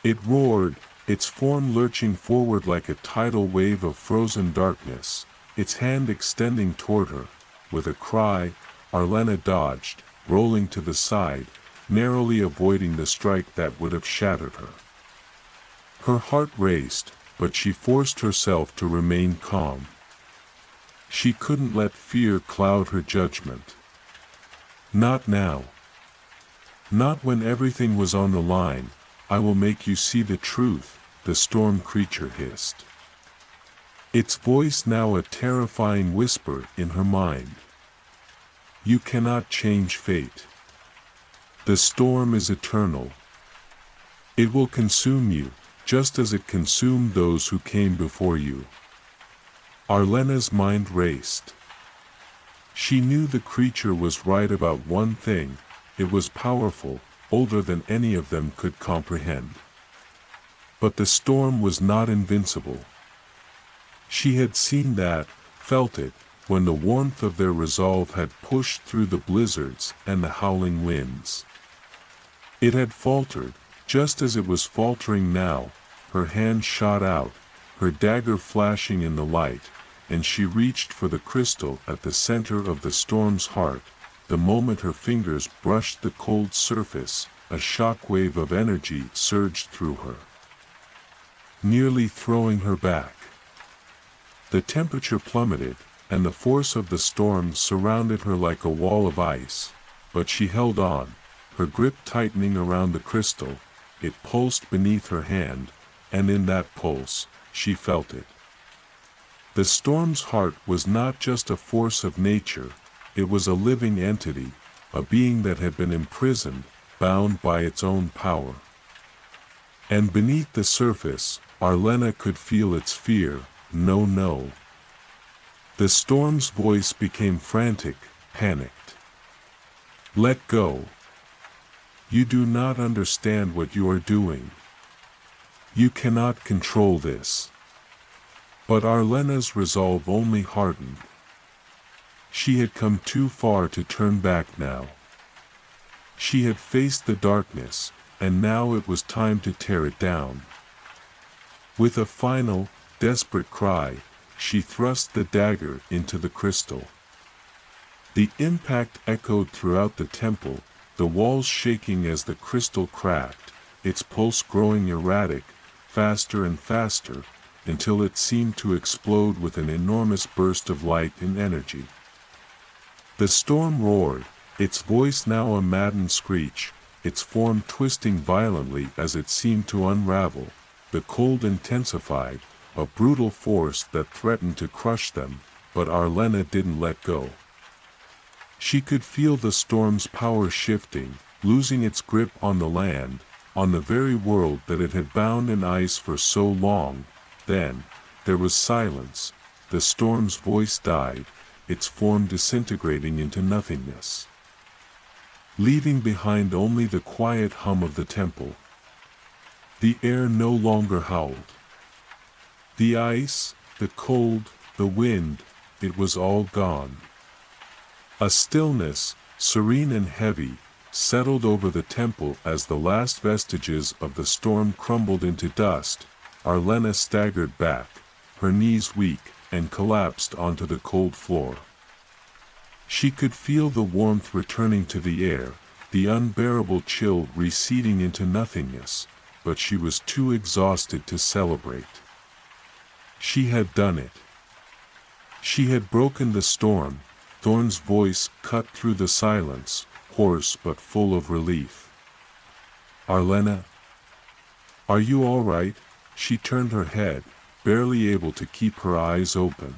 It roared, its form lurching forward like a tidal wave of frozen darkness, its hand extending toward her. With a cry, Arlena dodged, rolling to the side, narrowly avoiding the strike that would have shattered her. Her heart raced, but she forced herself to remain calm. She couldn't let fear cloud her judgment. Not now. Not when everything was on the line. "I will make you see the truth," the storm creature hissed. Its voice now a terrifying whisper in her mind. "You cannot change fate. The storm is eternal. It will consume you, just as it consumed those who came before you." Arlena's mind raced. She knew the creature was right about one thing: it was powerful, older than any of them could comprehend. But the storm was not invincible. She had seen that, felt it, when the warmth of their resolve had pushed through the blizzards and the howling winds. It had faltered, Just as it was faltering now, her hand shot out, her dagger flashing in the light, and she reached for the crystal at the center of the storm's heart. The moment her fingers brushed the cold surface, a shock wave of energy surged through her, nearly throwing her back. The temperature plummeted, and the force of the storm surrounded her like a wall of ice, but she held on, her grip tightening around the crystal. It pulsed beneath her hand, and in that pulse, she felt it. The storm's heart was not just a force of nature, it was a living entity, a being that had been imprisoned, bound by its own power. And beneath the surface, Arlena could feel its fear. No, no. The storm's voice became frantic, panicked. Let go. You do not understand what you are doing. You cannot control this. But Arlena's resolve only hardened. She had come too far to turn back now. She had faced the darkness, and now it was time to tear it down. With a final, desperate cry, she thrust the dagger into the crystal. The impact echoed throughout the temple, the walls shaking as the crystal cracked, its pulse growing erratic, faster and faster, until it seemed to explode with an enormous burst of light and energy. The storm roared, its voice now a maddened screech, its form twisting violently as it seemed to unravel. The cold intensified, a brutal force that threatened to crush them, but Arlena didn't let go. She could feel the storm's power shifting, losing its grip on the land, on the very world that it had bound in ice for so long. Then, there was silence. The storm's voice died, its form disintegrating into nothingness, leaving behind only the quiet hum of the temple. The air no longer howled. The ice, the cold, the wind, it was all gone. A stillness, serene and heavy, settled over the temple as the last vestiges of the storm crumbled into dust. Arlena staggered back, her knees weak, and collapsed onto the cold floor. She could feel the warmth returning to the air, the unbearable chill receding into nothingness, but she was too exhausted to celebrate. She had done it. She had broken the storm. Thorn's voice cut through the silence, hoarse but full of relief. Arlena? Are you all right? She turned her head, barely able to keep her eyes open.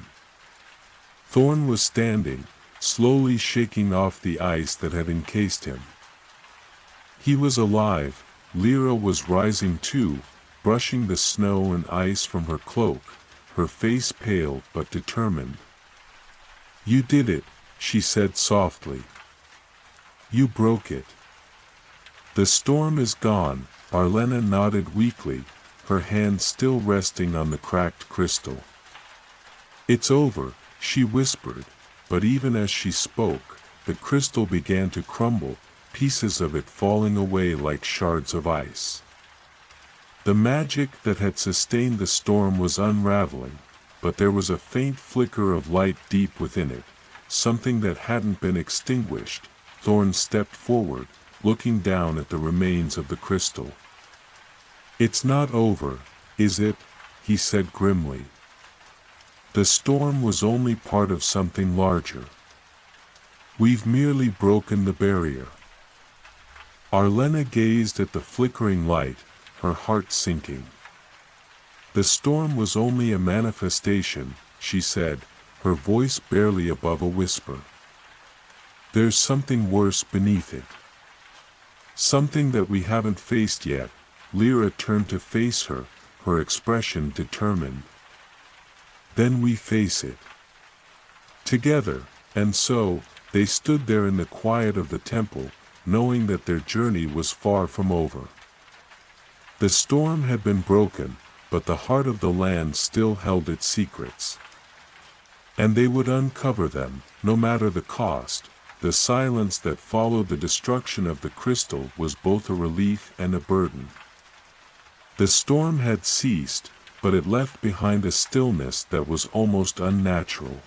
Thorn was standing, slowly shaking off the ice that had encased him. He was alive. Lyra was rising too, brushing the snow and ice from her cloak, her face pale but determined. You did it, she said softly. You broke it. The storm is gone, Arlena nodded weakly, her hand still resting on the cracked crystal. It's over, she whispered, but even as she spoke, the crystal began to crumble, pieces of it falling away like shards of ice. The magic that had sustained the storm was unraveling, but there was a faint flicker of light deep within it, something that hadn't been extinguished. Thorn stepped forward, looking down at the remains of the crystal. It's not over, is it? He said grimly. The storm was only part of something larger. We've merely broken the barrier. Arlena gazed at the flickering light, her heart sinking. The storm was only a manifestation, she said, her voice barely above a whisper. There's something worse beneath it. Something that we haven't faced yet. Lyra turned to face her, her expression determined. Then we face it. Together, and so, they stood there in the quiet of the temple, knowing that their journey was far from over. The storm had been broken, but the heart of the land still held its secrets. And they would uncover them, no matter the cost. the silence that followed the destruction of the crystal was both a relief and a burden. The storm had ceased, but it left behind a stillness that was almost unnatural.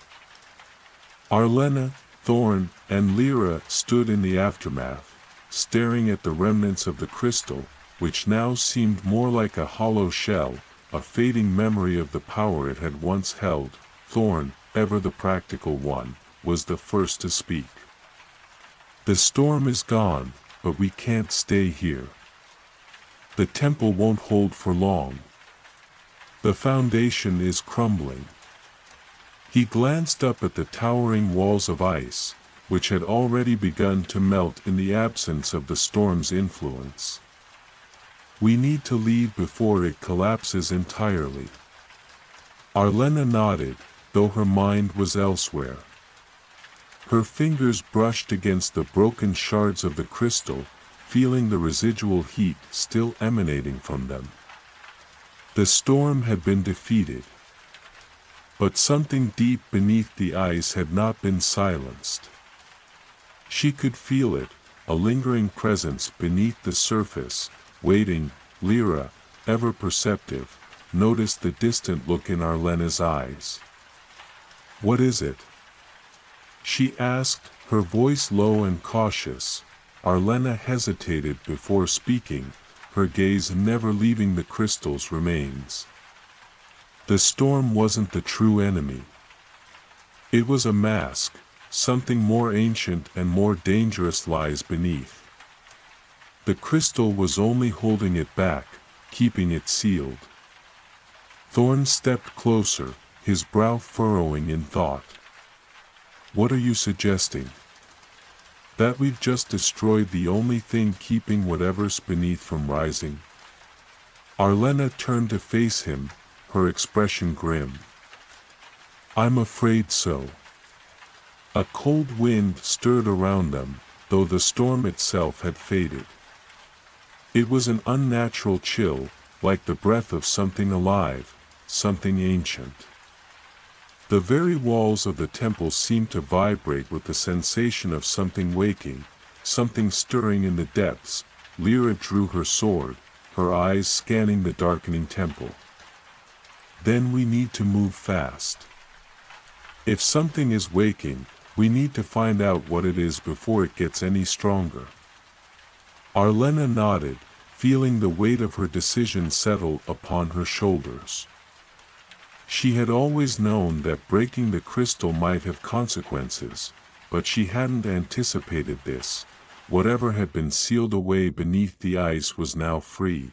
Arlena, Thorn, and Lyra stood in the aftermath, staring at the remnants of the crystal, which now seemed more like a hollow shell, a fading memory of the power it had once held. Thorn, ever the practical one, was the first to speak. "The storm is gone, but we can't stay here. The temple won't hold for long. The foundation is crumbling." He glanced up at the towering walls of ice, which had already begun to melt in the absence of the storm's influence. "We need to leave before it collapses entirely." Arlena nodded, though her mind was elsewhere. Her fingers brushed against the broken shards of the crystal, feeling the residual heat still emanating from them. The storm had been defeated. But something deep beneath the ice had not been silenced. She could feel it, a lingering presence beneath the surface, waiting. Lyra, ever perceptive, noticed the distant look in Arlena's eyes. "What is it?" she asked, her voice low and cautious. Arlena hesitated before speaking, her gaze never leaving the crystal's remains. The storm wasn't the true enemy. It was a mask. Something more ancient and more dangerous lies beneath. The crystal was only holding it back, keeping it sealed. Thorn stepped closer, his brow furrowing in thought. "What are you suggesting?" "That we've just destroyed the only thing keeping whatever's beneath from rising." Arlena turned to face him, her expression grim. "I'm afraid so." A cold wind stirred around them, though the storm itself had faded. It was an unnatural chill, like the breath of something alive, something ancient. The very walls of the temple seemed to vibrate with the sensation of something waking, something stirring in the depths. Lyra drew her sword, her eyes scanning the darkening temple. "Then we need to move fast. If something is waking, we need to find out what it is before it gets any stronger." Arlena nodded, feeling the weight of her decision settle upon her shoulders. She had always known that breaking the crystal might have consequences, but she hadn't anticipated this. Whatever had been sealed away beneath the ice was now free.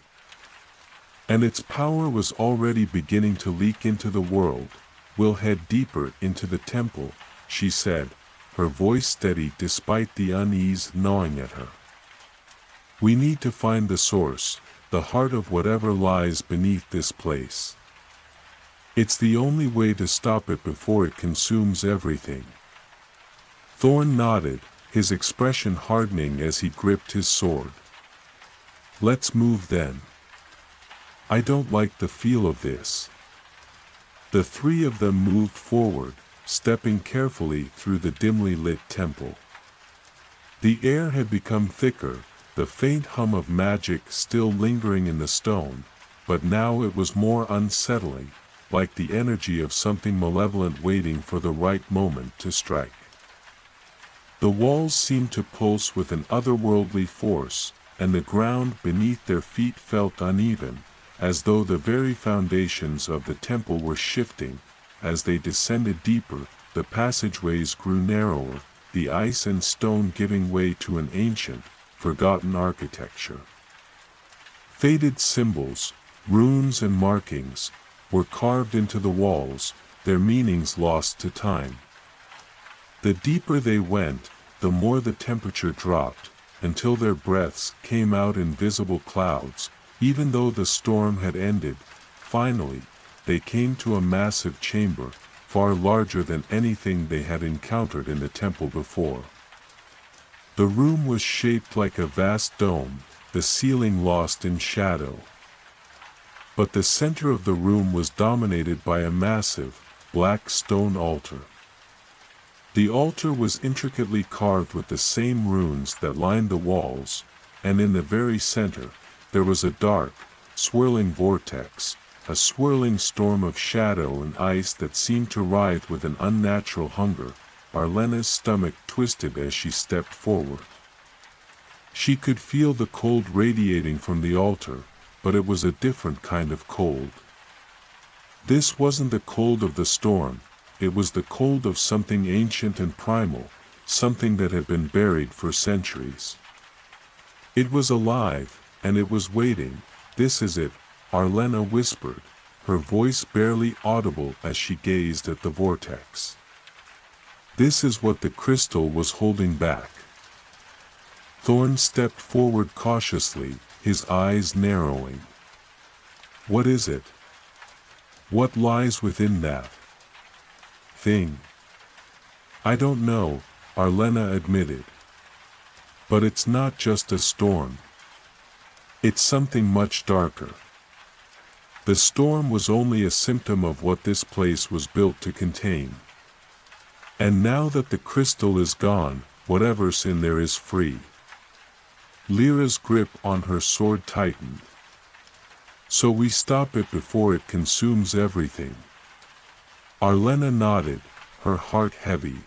And its power was already beginning to leak into the world. "We'll head deeper into the temple," she said, her voice steady despite the unease gnawing at her. "We need to find the source, the heart of whatever lies beneath this place. It's the only way to stop it before it consumes everything." Thorn nodded, his expression hardening as he gripped his sword. "Let's move then. I don't like the feel of this." The three of them moved forward, stepping carefully through the dimly lit temple. The air had become thicker, the faint hum of magic still lingering in the stone, but now it was more unsettling, like the energy of something malevolent waiting for the right moment to strike. The walls seemed to pulse with an otherworldly force, and the ground beneath their feet felt uneven, as though the very foundations of the temple were shifting. As they descended deeper, the passageways grew narrower, the ice and stone giving way to an ancient, forgotten architecture. Faded symbols, runes and markings, were carved into the walls, their meanings lost to time. The deeper they went, the more the temperature dropped, until their breaths came out in visible clouds. Even though the storm had ended, finally, they came to a massive chamber, far larger than anything they had encountered in the temple before. The room was shaped like a vast dome, the ceiling lost in shadow. But the center of the room was dominated by a massive, black stone altar. The altar was intricately carved with the same runes that lined the walls, and in the very center, there was a dark, swirling vortex, a swirling storm of shadow and ice that seemed to writhe with an unnatural hunger. Arlena's stomach twisted as she stepped forward. She could feel the cold radiating from the altar, but it was a different kind of cold. This wasn't the cold of the storm, it was the cold of something ancient and primal, something that had been buried for centuries. It was alive, and it was waiting. "This is it," Arlena whispered, her voice barely audible as she gazed at the vortex. This is what the crystal was holding back. Thorn stepped forward cautiously, his eyes narrowing. "What is it? What lies within that thing?" "I don't know," Arlena admitted. "But it's not just a storm. It's something much darker." The storm was only a symptom of what this place was built to contain. And now that the crystal is gone, whatever's in there is free. Lyra's grip on her sword tightened. "So we stop it before it consumes everything." Arlena nodded, her heart heavy.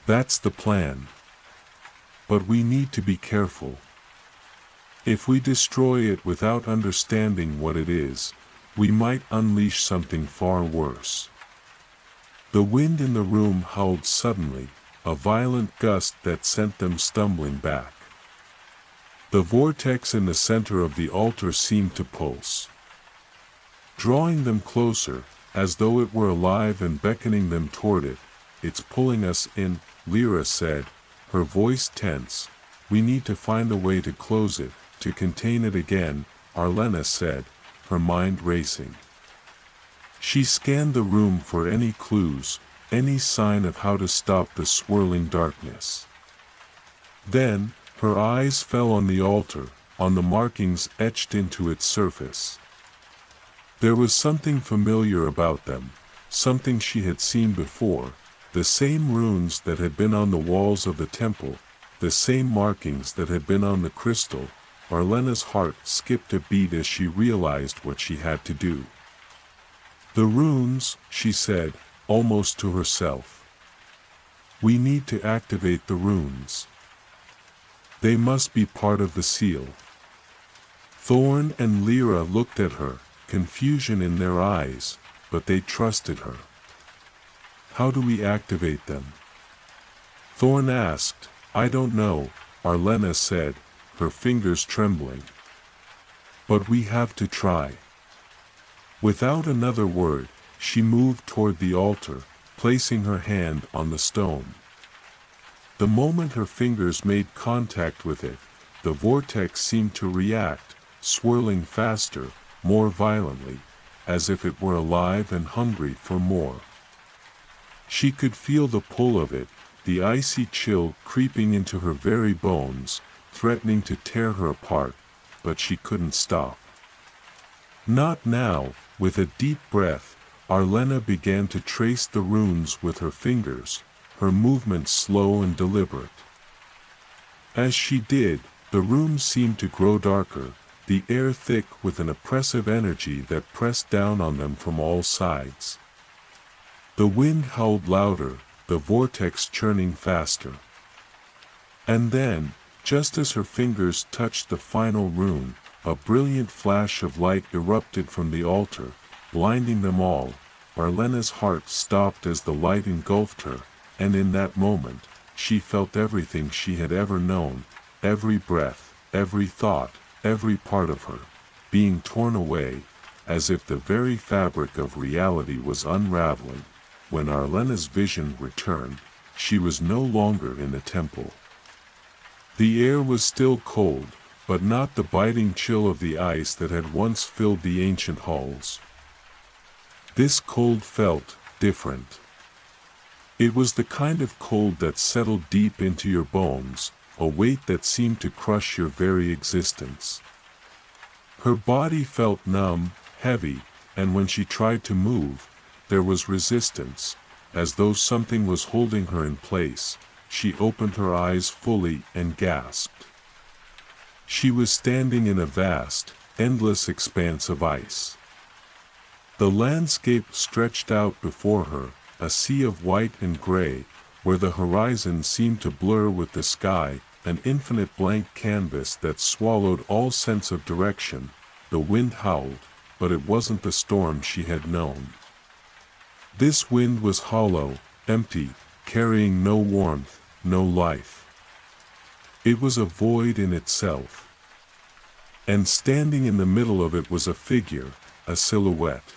"That's the plan. But we need to be careful. If we destroy it without understanding what it is, we might unleash something far worse." The wind in the room howled suddenly, a violent gust that sent them stumbling back. The vortex in the center of the altar seemed to pulse, drawing them closer, as though it were alive and beckoning them toward it. "It's pulling us in," Lyra said, her voice tense. "We need to find a way to close it, to contain it again," Arlena said, her mind racing. She scanned the room for any clues, any sign of how to stop the swirling darkness. Then, her eyes fell on the altar, on the markings etched into its surface. There was something familiar about them, something she had seen before, the same runes that had been on the walls of the temple, the same markings that had been on the crystal. Arlena's heart skipped a beat as she realized what she had to do. "The runes," she said, almost to herself. "We need to activate the runes. They must be part of the seal." Thorn and Lyra looked at her, confusion in their eyes, but they trusted her. "How do we activate them?" Thorn asked. "I don't know," Arlena said, her fingers trembling. "But we have to try." Without another word, she moved toward the altar, placing her hand on the stone. The moment her fingers made contact with it, the vortex seemed to react, swirling faster, more violently, as if it were alive and hungry for more. She could feel the pull of it, the icy chill creeping into her very bones, threatening to tear her apart, but she couldn't stop. "Not now." With a deep breath, Arlena began to trace the runes with her fingers, her movements slow and deliberate. As she did, the runes seemed to grow darker, the air thick with an oppressive energy that pressed down on them from all sides. The wind howled louder, the vortex churning faster. And then, just as her fingers touched the final rune, a brilliant flash of light erupted from the altar, blinding them all. Arlena's heart stopped as the light engulfed her, and in that moment, she felt everything she had ever known, every breath, every thought, every part of her, being torn away, as if the very fabric of reality was unraveling. When Arlena's vision returned, she was no longer in the temple. The air was still cold, but not the biting chill of the ice that had once filled the ancient halls. This cold felt different. It was the kind of cold that settled deep into your bones, a weight that seemed to crush your very existence. Her body felt numb, heavy, and when she tried to move, there was resistance, as though something was holding her in place. She opened her eyes fully and gasped. She was standing in a vast, endless expanse of ice. The landscape stretched out before her, a sea of white and gray, where the horizon seemed to blur with the sky, an infinite blank canvas that swallowed all sense of direction. The wind howled, but it wasn't the storm she had known. This wind was hollow, empty, carrying no warmth, no life. It was a void in itself. And standing in the middle of it was a figure, a silhouette,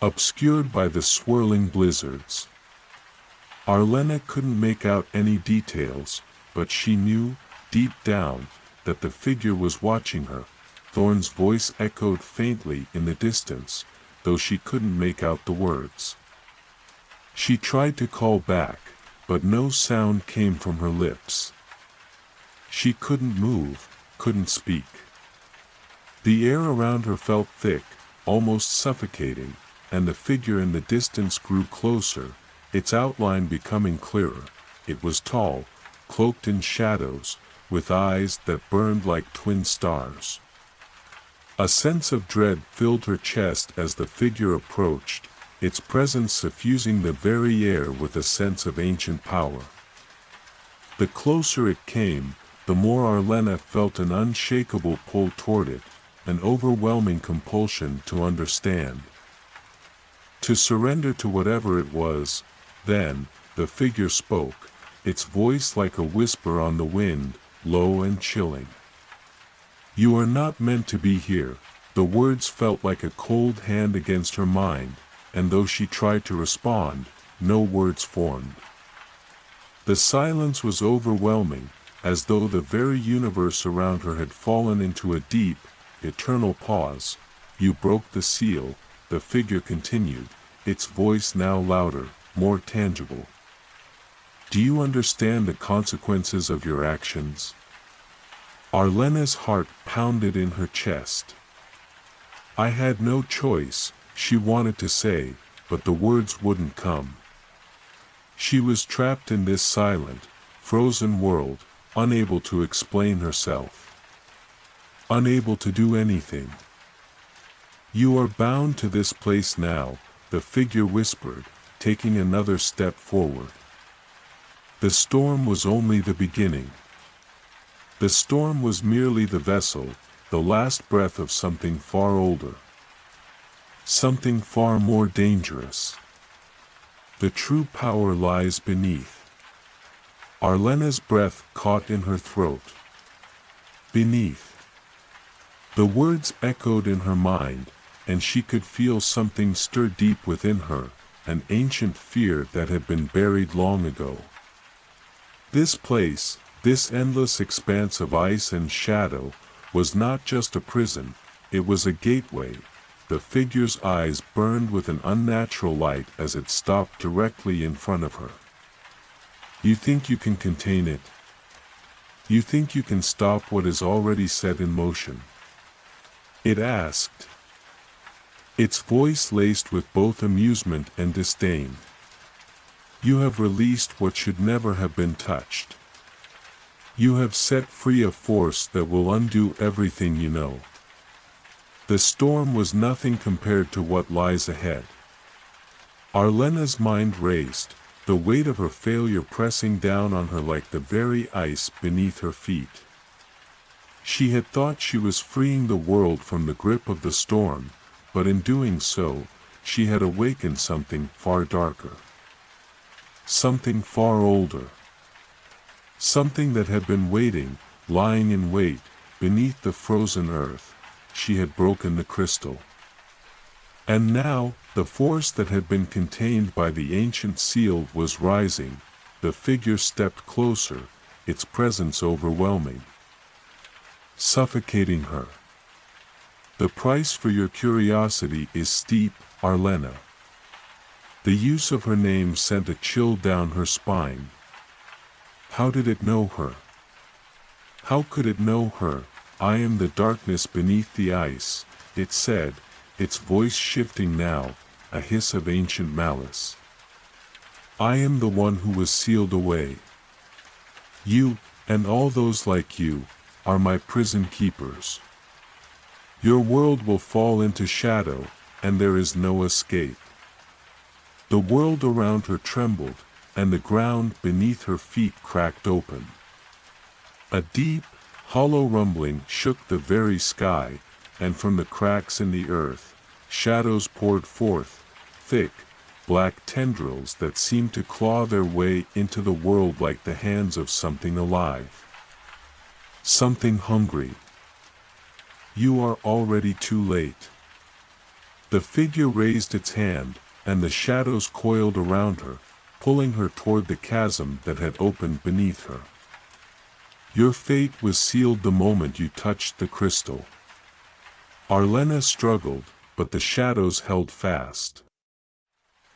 obscured by the swirling blizzards. Arlena couldn't make out any details, but she knew, deep down, that the figure was watching her. Thorn's voice echoed faintly in the distance, though she couldn't make out the words. She tried to call back, but no sound came from her lips. She couldn't move, couldn't speak. The air around her felt thick, almost suffocating, and the figure in the distance grew closer, its outline becoming clearer. It was tall, cloaked in shadows, with eyes that burned like twin stars. A sense of dread filled her chest as the figure approached, its presence suffusing the very air with a sense of ancient power. The closer it came, the more Arlena felt an unshakable pull toward it, an overwhelming compulsion to understand, to surrender to whatever it was. Then, the figure spoke, its voice like a whisper on the wind, low and chilling. "You are not meant to be here." The words felt like a cold hand against her mind, and though she tried to respond, no words formed. The silence was overwhelming, as though the very universe around her had fallen into a deep, eternal pause. "You broke the seal," the figure continued, its voice now louder, more tangible. "Do you understand the consequences of your actions?" Arlena's heart pounded in her chest. "I had no choice," she wanted to say, but the words wouldn't come. She was trapped in this silent, frozen world, unable to explain herself, unable to do anything. "You are bound to this place now," the figure whispered, taking another step forward. The storm was only the beginning. The storm was merely the vessel, the last breath of something far older, something far more dangerous. The true power lies beneath. Arlena's breath caught in her throat. Beneath. The words echoed in her mind, and she could feel something stir deep within her, an ancient fear that had been buried long ago. This place, this endless expanse of ice and shadow, was not just a prison, it was a gateway. The figure's eyes burned with an unnatural light as it stopped directly in front of her. "You think you can contain it? You think you can stop what is already set in motion?" it asked, its voice laced with both amusement and disdain. "You have released what should never have been touched. You have set free a force that will undo everything you know." The storm was nothing compared to what lies ahead. Arlena's mind raced, the weight of her failure pressing down on her like the very ice beneath her feet. She had thought she was freeing the world from the grip of the storm, but in doing so, she had awakened something far darker. Something far older. Something that had been waiting, lying in wait, beneath the frozen earth. She had broken the crystal. And now, the force that had been contained by the ancient seal was rising. The figure stepped closer, its presence overwhelming, suffocating her. "The price for your curiosity is steep, Arlena." The use of her name sent a chill down her spine. How did it know her? How could it know her? "I am the darkness beneath the ice," it said, its voice shifting now, a hiss of ancient malice. I am the one who was sealed away. You, and all those like you, are my prison keepers. Your world will fall into shadow, and there is no escape." The world around her trembled, and the ground beneath her feet cracked open. A deep, hollow rumbling shook the very sky, and from the cracks in the earth, shadows poured forth, thick, black tendrils that seemed to claw their way into the world like the hands of something alive. Something hungry. "You are already too late." The figure raised its hand, and the shadows coiled around her, pulling her toward the chasm that had opened beneath her. "Your fate was sealed the moment you touched the crystal." Arlena struggled, but the shadows held fast.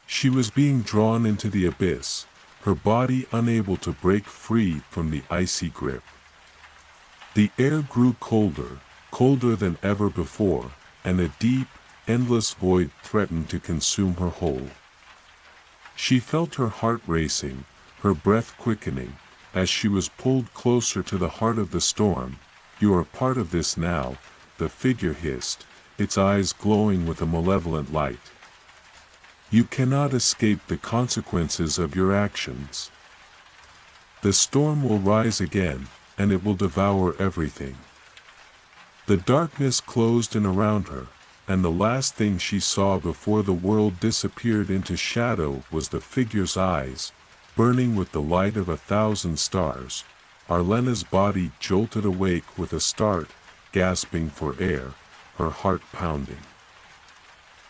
She was being drawn into the abyss, her body unable to break free from the icy grip. The air grew colder, colder than ever before, and a deep, endless void threatened to consume her whole. She felt her heart racing, her breath quickening, as she was pulled closer to the heart of the storm. "You are part of this now," the figure hissed, its eyes glowing with a malevolent light. "You cannot escape the consequences of your actions. The storm will rise again, and it will devour everything." The darkness closed in around her, and the last thing she saw before the world disappeared into shadow was the figure's eyes, burning with the light of 1,000 stars. Arlena's body jolted awake with a start, gasping for air, her heart pounding.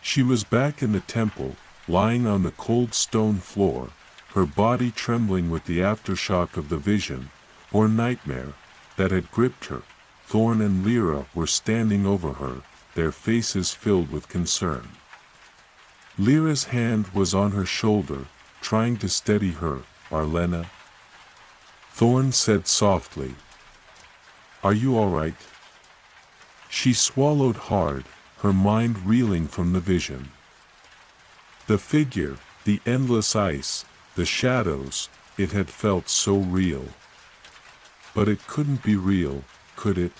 She was back in the temple, lying on the cold stone floor, her body trembling with the aftershock of the vision, or nightmare, that had gripped her. Thorn and Lyra were standing over her, their faces filled with concern. Lyra's hand was on her shoulder, trying to steady her. "Arlena?" Thorn said softly. "Are you all right?" She swallowed hard, her mind reeling from the vision. The figure, the endless ice, the shadows, it had felt so real. But it couldn't be real, could it?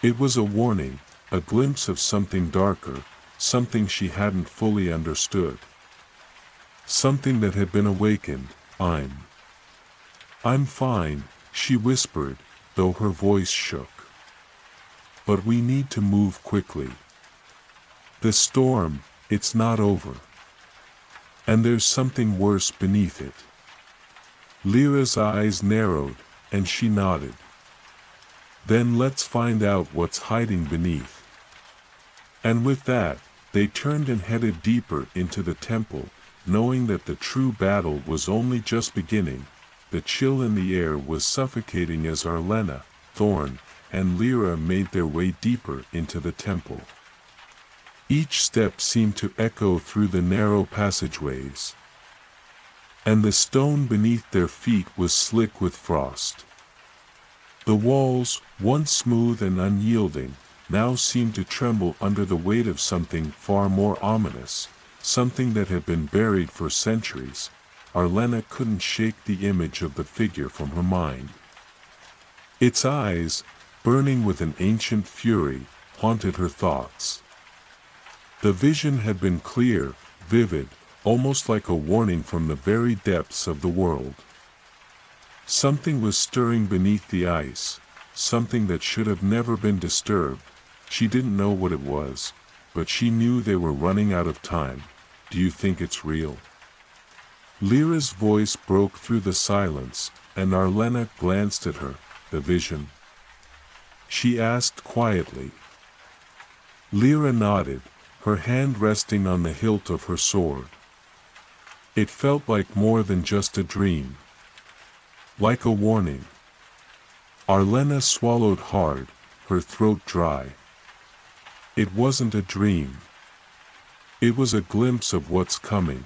It was a warning, a glimpse of something darker, something she hadn't fully understood. Something that had been awakened. I'm fine," she whispered, though her voice shook. "But we need to move quickly. The storm, it's not over. And there's something worse beneath it." Lyra's eyes narrowed, and she nodded. "Then let's find out what's hiding beneath." And with that, they turned and headed deeper into the temple, knowing that the true battle was only just beginning. The chill in the air was suffocating as Arlena, Thorn, and Lyra made their way deeper into the temple. Each step seemed to echo through the narrow passageways. And the stone beneath their feet was slick with frost. The walls, once smooth and unyielding, now seemed to tremble under the weight of something far more ominous, something that had been buried for centuries. Arlena couldn't shake the image of the figure from her mind. Its eyes, burning with an ancient fury, haunted her thoughts. The vision had been clear, vivid, almost like a warning from the very depths of the world. Something was stirring beneath the ice, something that should have never been disturbed. She didn't know what it was, but she knew they were running out of time. "Do you think it's real?" Lyra's voice broke through the silence, and Arlena glanced at her. "The vision?" she asked quietly. Lyra nodded, her hand resting on the hilt of her sword. It felt like more than just a dream. Like a warning. Arlena swallowed hard, her throat dry. It wasn't a dream. It was a glimpse of what's coming.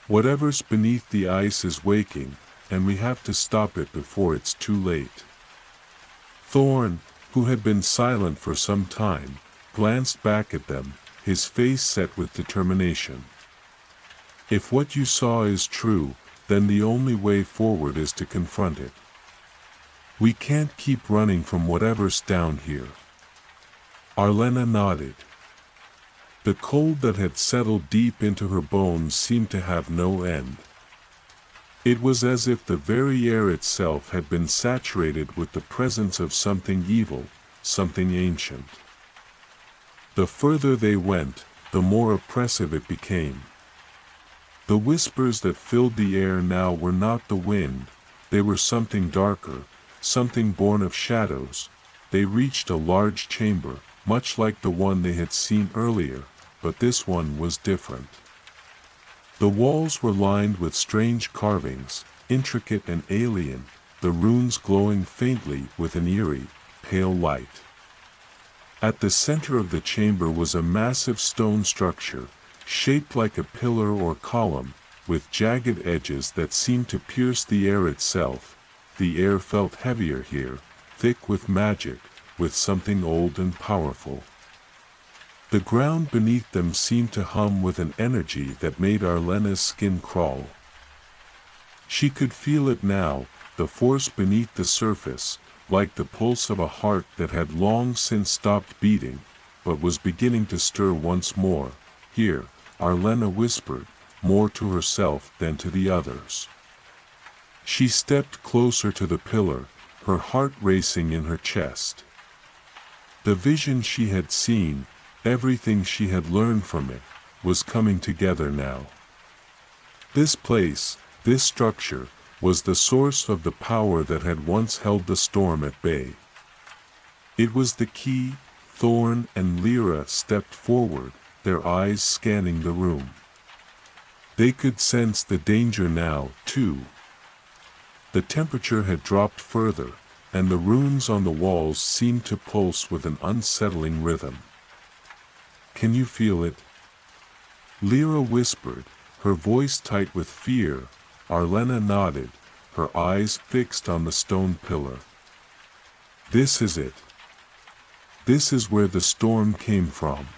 Whatever's beneath the ice is waking, and we have to stop it before it's too late. Thorn, who had been silent for some time, glanced back at them, his face set with determination. If what you saw is true, then the only way forward is to confront it. We can't keep running from whatever's down here. Arlena nodded. The cold that had settled deep into her bones seemed to have no end. It was as if the very air itself had been saturated with the presence of something evil, something ancient. The further they went, the more oppressive it became. The whispers that filled the air now were not the wind, they were something darker, something born of shadows. They reached a large chamber, much like the one they had seen earlier, but this one was different. The walls were lined with strange carvings, intricate and alien, the runes glowing faintly with an eerie, pale light. At the center of the chamber was a massive stone structure, shaped like a pillar or column, with jagged edges that seemed to pierce the air itself. The air felt heavier here, thick with magic, with something old and powerful. The ground beneath them seemed to hum with an energy that made Arlena's skin crawl. She could feel it now, the force beneath the surface, like the pulse of a heart that had long since stopped beating, but was beginning to stir once more. Here, Arlena whispered, more to herself than to the others. She stepped closer to the pillar, her heart racing in her chest. The vision she had seen, everything she had learned from it, was coming together now. This place, this structure, was the source of the power that had once held the storm at bay. It was the key. Thorn and Lyra stepped forward, their eyes scanning the room. They could sense the danger now, too. The temperature had dropped further, and the runes on the walls seemed to pulse with an unsettling rhythm. "Can you feel it?" Lyra whispered, her voice tight with fear. Arlena nodded, her eyes fixed on the stone pillar. "This is it. This is where the storm came from.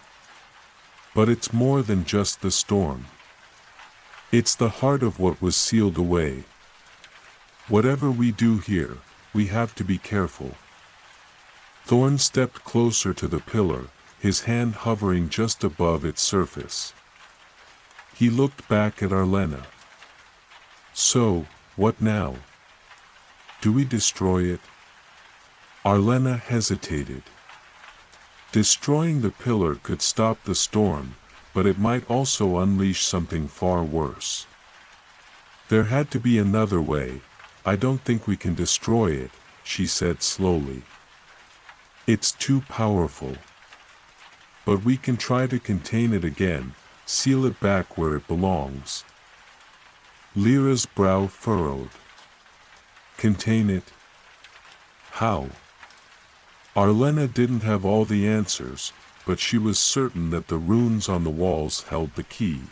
But it's more than just the storm. It's the heart of what was sealed away. Whatever we do here, we have to be careful." Thorn stepped closer to the pillar, his hand hovering just above its surface. He looked back at Arlena. "So, what now? Do we destroy it?" Arlena hesitated. Destroying the pillar could stop the storm, but it might also unleash something far worse. "There had to be another way. I don't think we can destroy it," she said slowly. "It's too powerful. But we can try to contain it again, seal it back where it belongs." Lyra's brow furrowed. "Contain it? How?" Arlena didn't have all the answers, but she was certain that the runes on the walls held the key.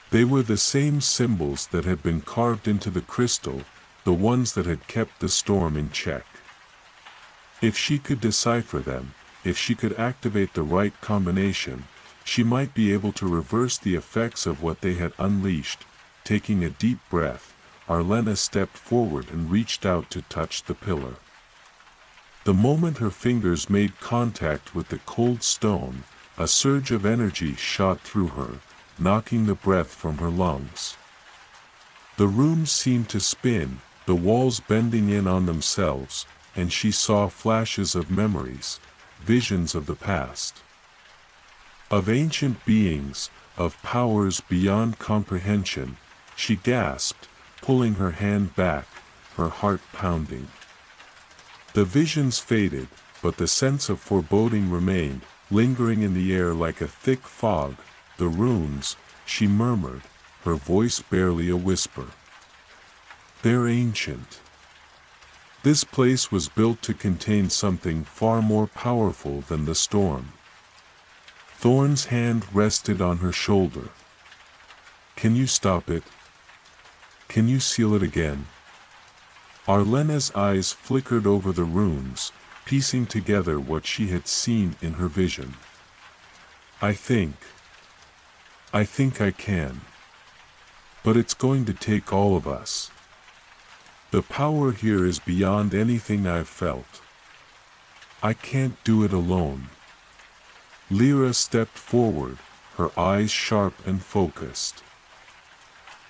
They were the same symbols that had been carved into the crystal, the ones that had kept the storm in check. If she could decipher them, if she could activate the right combination, she might be able to reverse the effects of what they had unleashed. Taking a deep breath, Arlena stepped forward and reached out to touch the pillar. The moment her fingers made contact with the cold stone, a surge of energy shot through her, knocking the breath from her lungs. The room seemed to spin, the walls bending in on themselves, and she saw flashes of memories, visions of the past. Of ancient beings, of powers beyond comprehension. She gasped, pulling her hand back, her heart pounding. The visions faded, but the sense of foreboding remained, lingering in the air like a thick fog. "The runes," she murmured, her voice barely a whisper. "They're ancient. This place was built to contain something far more powerful than the storm." Thorn's hand rested on her shoulder. "Can you stop it? Can you seal it again?" Arlena's eyes flickered over the runes, piecing together what she had seen in her vision. I think I can." But it's going to take all of us. The power here is beyond anything I've felt. I can't do it alone. Lyra stepped forward, her eyes sharp and focused.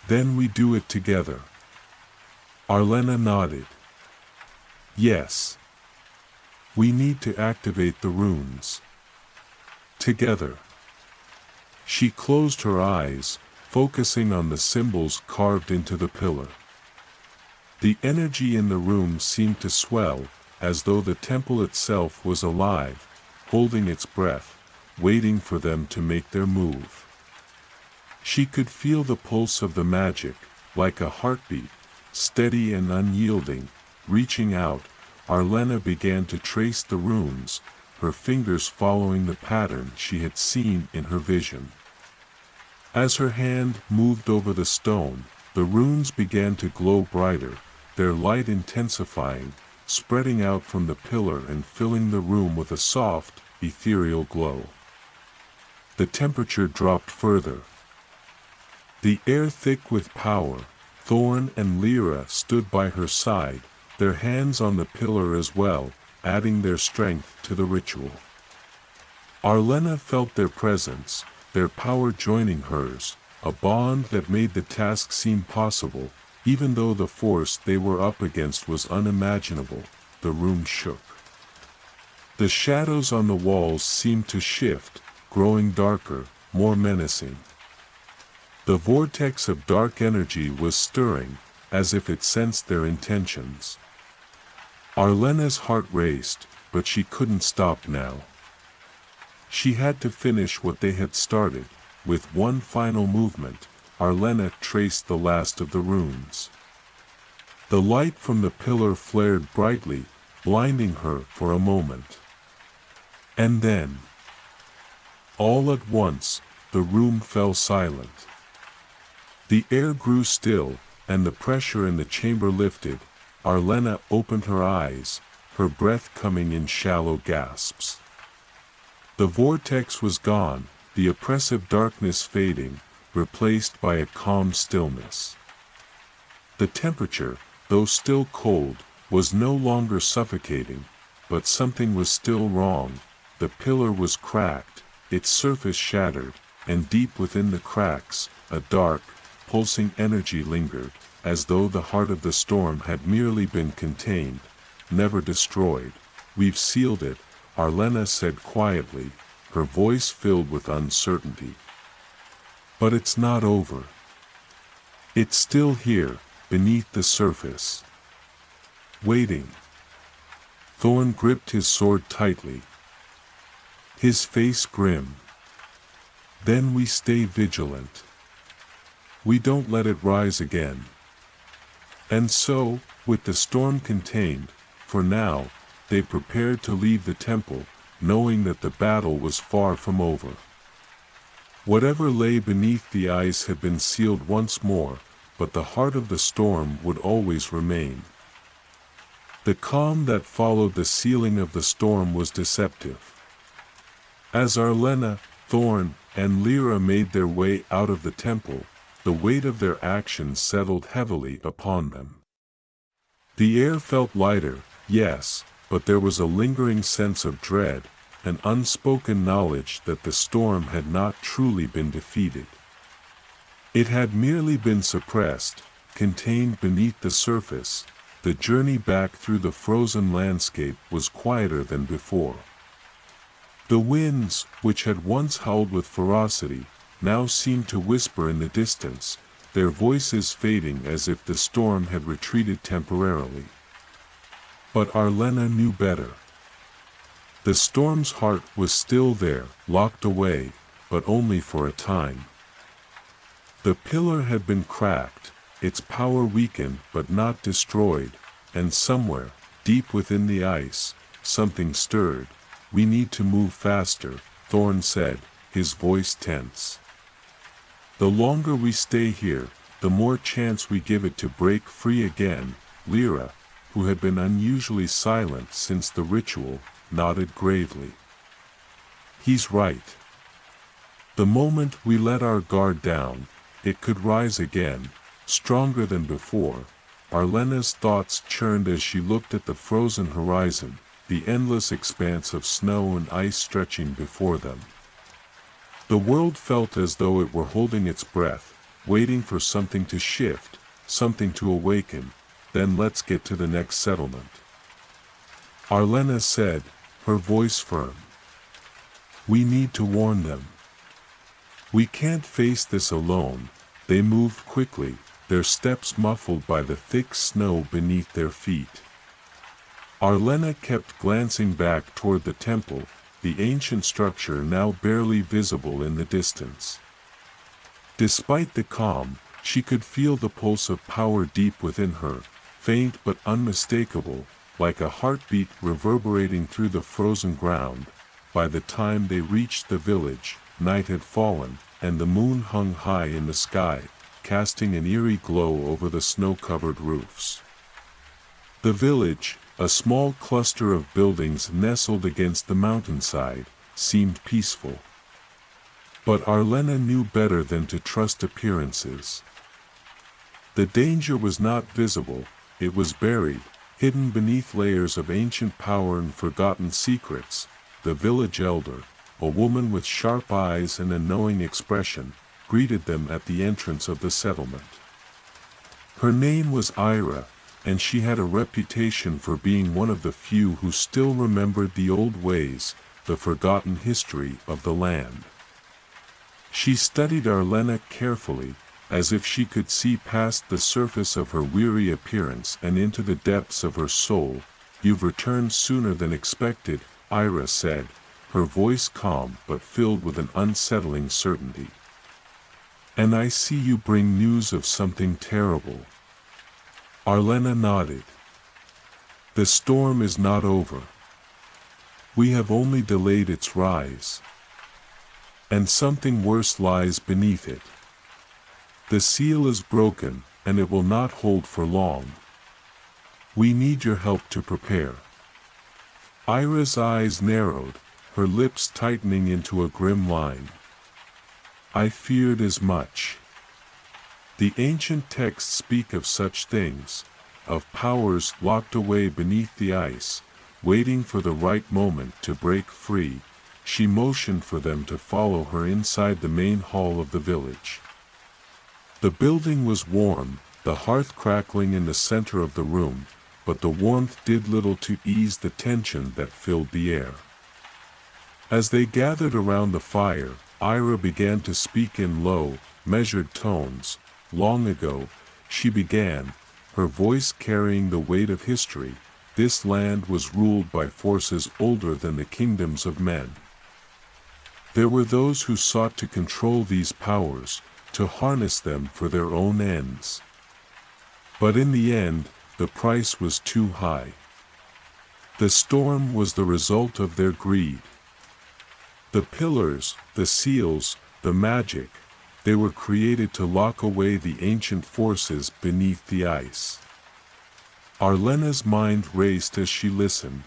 Then we do it together. Arlena nodded. Yes. We need to activate the runes. Together. She closed her eyes, focusing on the symbols carved into the pillar. The energy in the room seemed to swell, as though the temple itself was alive, holding its breath, waiting for them to make their move. She could feel the pulse of the magic, like a heartbeat, steady and unyielding. Reaching out, Arlena began to trace the runes, her fingers following the pattern she had seen in her vision. As her hand moved over the stone, the runes began to glow brighter, their light intensifying, spreading out from the pillar and filling the room with a soft, ethereal glow. The temperature dropped further. The air thick with power, Thorn and Lyra stood by her side, their hands on the pillar as well, adding their strength to the ritual. Arlena felt their presence, their power joining hers, a bond that made the task seem possible, even though the force they were up against was unimaginable. The room shook. The shadows on the walls seemed to shift, growing darker, more menacing. The vortex of dark energy was stirring, as if it sensed their intentions. Arlena's heart raced, but she couldn't stop now. She had to finish what they had started. With one final movement, Arlena traced the last of the runes. The light from the pillar flared brightly, blinding her for a moment. And then, all at once, the room fell silent. The air grew still, and the pressure in the chamber lifted. Arlena opened her eyes, her breath coming in shallow gasps. The vortex was gone, the oppressive darkness fading, replaced by a calm stillness. The temperature, though still cold, was no longer suffocating, but something was still wrong. The pillar was cracked, its surface shattered, and deep within the cracks, a dark, pulsing energy lingered, as though the heart of the storm had merely been contained, never destroyed. "We've sealed it," Arlena said quietly, her voice filled with uncertainty. "But it's not over. It's still here, beneath the surface. Waiting." Thorn gripped his sword tightly, his face grim. "Then we stay vigilant. We don't let it rise again." And so, with the storm contained, for now, they prepared to leave the temple, knowing that the battle was far from over. Whatever lay beneath the ice had been sealed once more, but the heart of the storm would always remain. The calm that followed the sealing of the storm was deceptive. As Arlena, Thorn, and Lyra made their way out of the temple, the weight of their actions settled heavily upon them. The air felt lighter, yes, but there was a lingering sense of dread, an unspoken knowledge that the storm had not truly been defeated. It had merely been suppressed, contained beneath the surface. The journey back through the frozen landscape was quieter than before. The winds, which had once howled with ferocity, now seemed to whisper in the distance, their voices fading as if the storm had retreated temporarily. But Arlena knew better. The storm's heart was still there, locked away, but only for a time. The pillar had been cracked, its power weakened but not destroyed, and somewhere, deep within the ice, something stirred. "We need to move faster," Thorn said, his voice tense. "The longer we stay here, the more chance we give it to break free again." Lyra, who had been unusually silent since the ritual, nodded gravely. "He's right. The moment we let our guard down, it could rise again, stronger than before. Arlena's thoughts churned as she looked at the frozen horizon, the endless expanse of snow and ice stretching before them. The world felt as though it were holding its breath, waiting for something to shift, something to awaken. Then let's get to the next settlement, Arlena said, her voice firm. We need to warn them. We can't face this alone. They moved quickly, their steps muffled by the thick snow beneath their feet. Arlena kept glancing back toward the temple, the ancient structure now barely visible in the distance. Despite the calm, she could feel the pulse of power deep within her, faint but unmistakable, like a heartbeat reverberating through the frozen ground. By the time they reached the village, night had fallen, and the moon hung high in the sky, casting an eerie glow over the snow-covered roofs. The village, a small cluster of buildings nestled against the mountainside, seemed peaceful. But Arlena knew better than to trust appearances. The danger was not visible, it was buried, hidden beneath layers of ancient power and forgotten secrets. The village elder, a woman with sharp eyes and a knowing expression, greeted them at the entrance of the settlement. Her name was Ira, and she had a reputation for being one of the few who still remembered the old ways, the forgotten history of the land. She studied Arlena carefully, as if she could see past the surface of her weary appearance and into the depths of her soul. You've returned sooner than expected, Ira said, her voice calm but filled with an unsettling certainty. And I see you bring news of something terrible. Arlena nodded. The storm is not over. We have only delayed its rise. And something worse lies beneath it. The seal is broken, and it will not hold for long. We need your help to prepare. Ira's eyes narrowed, her lips tightening into a grim line. I feared as much. The ancient texts speak of such things, of powers locked away beneath the ice, waiting for the right moment to break free. She motioned for them to follow her inside the main hall of the village. The building was warm, the hearth crackling in the center of the room, but the warmth did little to ease the tension that filled the air. As they gathered around the fire, Ira began to speak in low, measured tones. Long ago, she began, her voice carrying the weight of history, this land was ruled by forces older than the kingdoms of men. There were those who sought to control these powers, to harness them for their own ends. But in the end, the price was too high. The storm was the result of their greed. The pillars, the seals, the magic, they were created to lock away the ancient forces beneath the ice. Arlena's mind raced as she listened.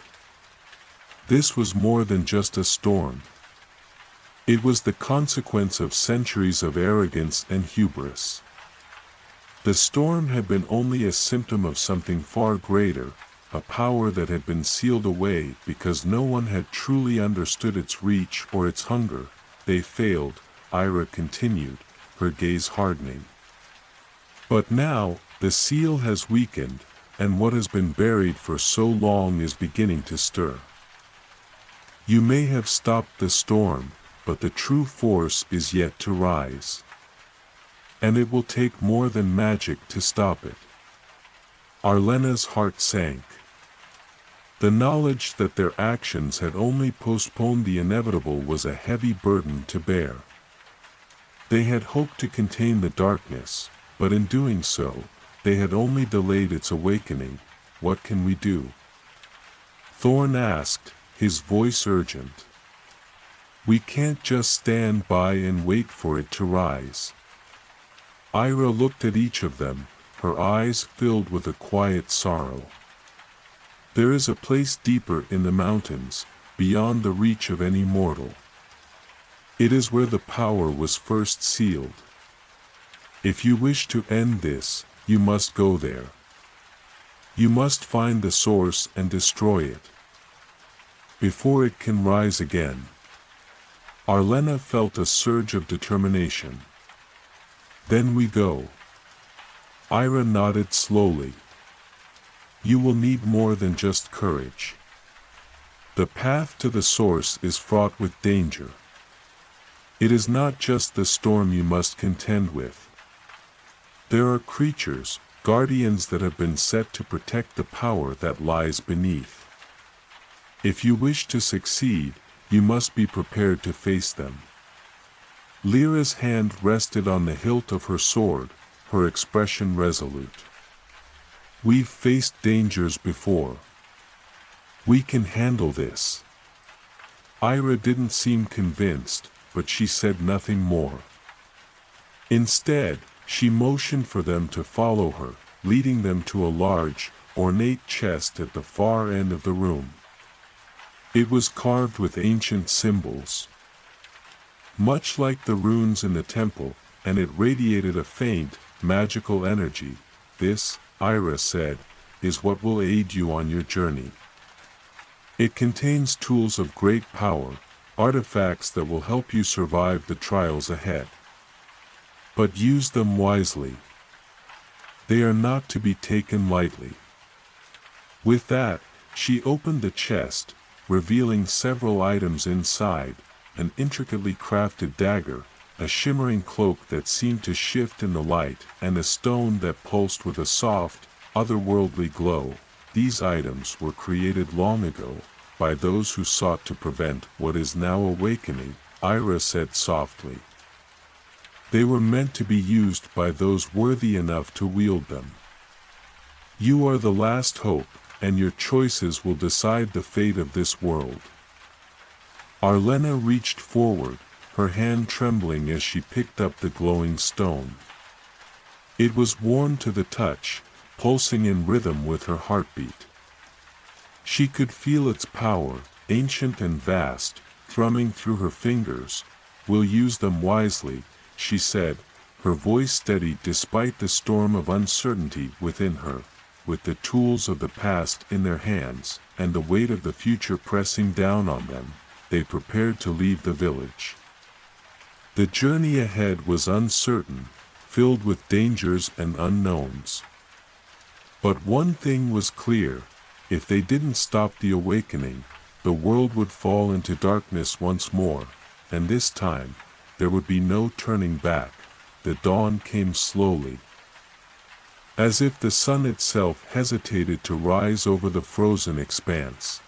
This was more than just a storm. It was the consequence of centuries of arrogance and hubris. The storm had been only a symptom of something far greater, a power that had been sealed away because no one had truly understood its reach or its hunger. They failed, Ira continued, her gaze hardening. But now, the seal has weakened, and what has been buried for so long is beginning to stir. You may have stopped the storm, but the true force is yet to rise. And it will take more than magic to stop it. Arlena's heart sank. The knowledge that their actions had only postponed the inevitable was a heavy burden to bear. They had hoped to contain the darkness, but in doing so, they had only delayed its awakening. What can we do? Thorn asked, his voice urgent. We can't just stand by and wait for it to rise. Ira looked at each of them, her eyes filled with a quiet sorrow. There is a place deeper in the mountains, beyond the reach of any mortal. It is where the power was first sealed. If you wish to end this, you must go there. You must find the source and destroy it before it can rise again. Arlena felt a surge of determination. Then we go. Ira nodded slowly. You will need more than just courage. The path to the source is fraught with danger. It is not just the storm you must contend with. There are creatures, guardians that have been set to protect the power that lies beneath. If you wish to succeed, you must be prepared to face them. Lyra's hand rested on the hilt of her sword, her expression resolute. We've faced dangers before. We can handle this. Ira didn't seem convinced, but she said nothing more. Instead, she motioned for them to follow her, leading them to a large, ornate chest at the far end of the room. It was carved with ancient symbols, much like the runes in the temple, and it radiated a faint, magical energy. This, Ira said, is what will aid you on your journey. It contains tools of great power, artifacts that will help you survive the trials ahead. But use them wisely. They are not to be taken lightly. With that, she opened the chest, revealing several items inside: an intricately crafted dagger, a shimmering cloak that seemed to shift in the light, and a stone that pulsed with a soft, otherworldly glow. These items were created long ago, by those who sought to prevent what is now awakening, Ira said softly. They were meant to be used by those worthy enough to wield them. You are the last hope, and your choices will decide the fate of this world. Arlena reached forward, her hand trembling as she picked up the glowing stone. It was warm to the touch, pulsing in rhythm with her heartbeat. She could feel its power, ancient and vast, thrumming through her fingers. We'll use them wisely, she said, her voice steady despite the storm of uncertainty within her. With the tools of the past in their hands, and the weight of the future pressing down on them, they prepared to leave the village. The journey ahead was uncertain, filled with dangers and unknowns. But one thing was clear: if they didn't stop the awakening, the world would fall into darkness once more, and this time, there would be no turning back. The dawn came slowly, as if the sun itself hesitated to rise over the frozen expanse.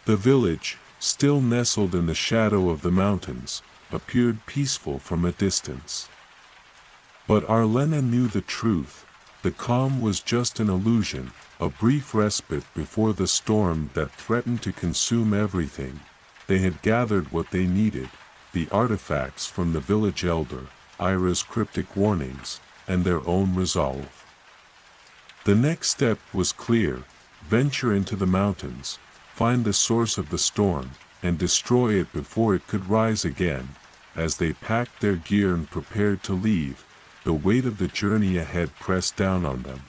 The village, still nestled in the shadow of the mountains, appeared peaceful from a distance. But Arlena knew the truth: the calm was just an illusion, a brief respite before the storm that threatened to consume everything. They had gathered what they needed: the artifacts from the village elder, Ira's cryptic warnings, and their own resolve. The next step was clear: venture into the mountains, find the source of the storm, and destroy it before it could rise again. As they packed their gear and prepared to leave, the weight of the journey ahead pressed down on them.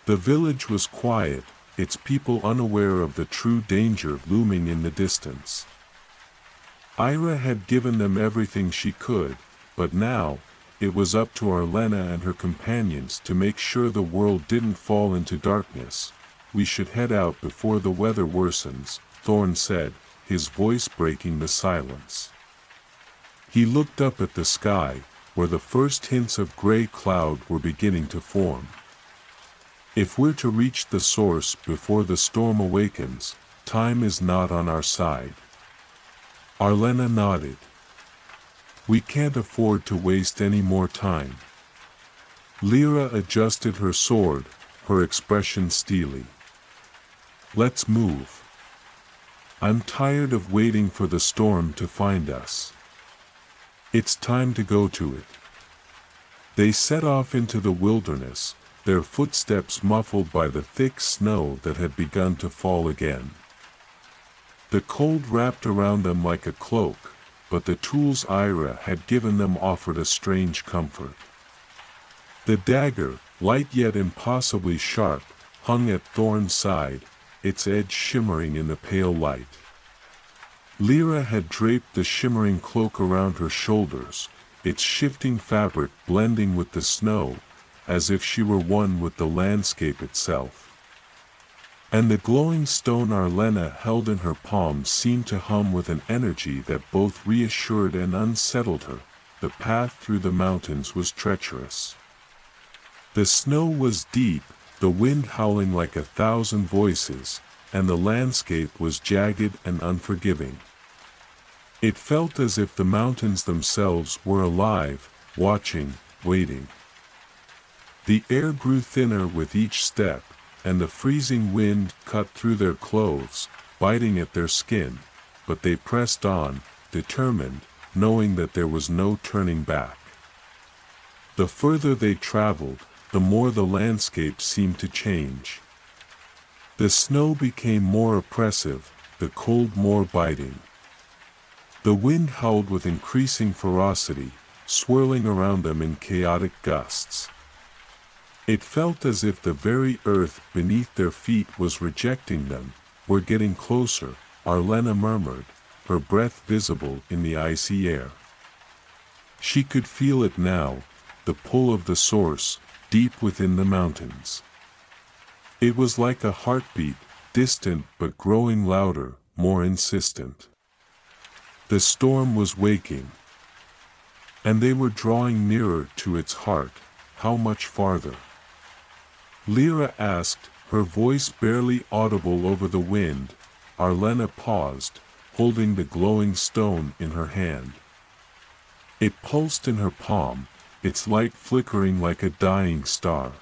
The village was quiet, its people unaware of the true danger looming in the distance. Ira had given them everything she could, but now, it was up to Arlena and her companions to make sure the world didn't fall into darkness. We should head out before the weather worsens, Thorn said, his voice breaking the silence. He looked up at the sky, where the first hints of gray cloud were beginning to form. If we're to reach the source before the storm awakens, time is not on our side. Arlena nodded. We can't afford to waste any more time. Lyra adjusted her sword, her expression steely. Let's move. I'm tired of waiting for the storm to find us. It's time to go to it. They set off into the wilderness, their footsteps muffled by the thick snow that had begun to fall again. The cold wrapped around them like a cloak, but the tools Ira had given them offered a strange comfort. The dagger, light yet impossibly sharp, hung at Thorn's side, its edge shimmering in the pale light. Lyra had draped the shimmering cloak around her shoulders, its shifting fabric blending with the snow, as if she were one with the landscape itself. And the glowing stone Arlena held in her palms seemed to hum with an energy that both reassured and unsettled her. The path through the mountains was treacherous. The snow was deep, the wind howling like 1,000 voices, and the landscape was jagged and unforgiving. It felt as if the mountains themselves were alive, watching, waiting. The air grew thinner with each step, and the freezing wind cut through their clothes, biting at their skin, but they pressed on, determined, knowing that there was no turning back. The further they traveled, the more the landscape seemed to change. The snow became more oppressive, the cold more biting. The wind howled with increasing ferocity, swirling around them in chaotic gusts. It felt as if the very earth beneath their feet was rejecting them. "We're getting closer," Arlena murmured, her breath visible in the icy air. She could feel it now, the pull of the source, deep within the mountains. It was like a heartbeat, distant but growing louder, more insistent. The storm was waking. And they were drawing nearer to its heart. How much farther? Lyra asked, her voice barely audible over the wind. Arlena paused, holding the glowing stone in her hand. It pulsed in her palm, its light flickering like a dying star.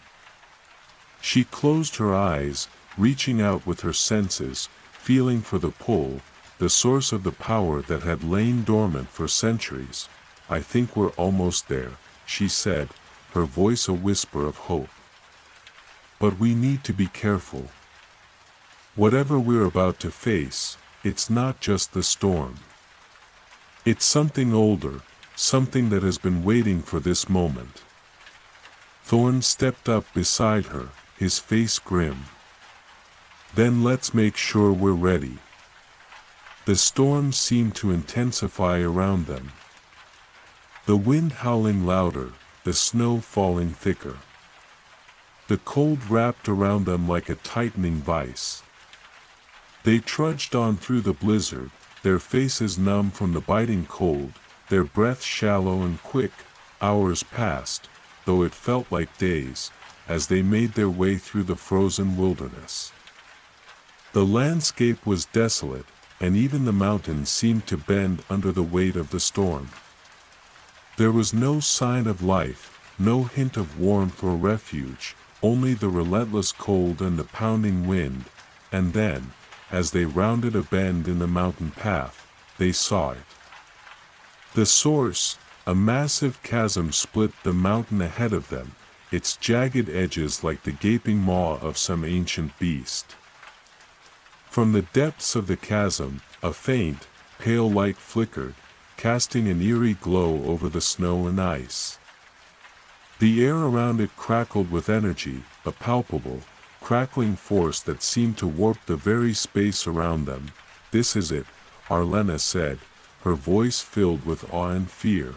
She closed her eyes, reaching out with her senses, feeling for the pull, the source of the power that had lain dormant for centuries. "I think we're almost there," she said, her voice a whisper of hope. "But we need to be careful. Whatever we're about to face, it's not just the storm. It's something older, something that has been waiting for this moment." Thorn stepped up beside her, his face grim. "Then let's make sure we're ready." The storm seemed to intensify around them. The wind howling louder, the snow falling thicker. The cold wrapped around them like a tightening vice. They trudged on through the blizzard, their faces numb from the biting cold, their breath shallow and quick. Hours passed, though it felt like days, as they made their way through the frozen wilderness. The landscape was desolate, and even the mountains seemed to bend under the weight of the storm. There was no sign of life, no hint of warmth or refuge, only the relentless cold and the pounding wind. And then, as they rounded a bend in the mountain path, they saw it. The source, a massive chasm, split the mountain ahead of them, its jagged edges like the gaping maw of some ancient beast. From the depths of the chasm, a faint, pale light flickered, casting an eerie glow over the snow and ice. The air around it crackled with energy, a palpable, crackling force that seemed to warp the very space around them. "This is it," Arlena said, her voice filled with awe and fear.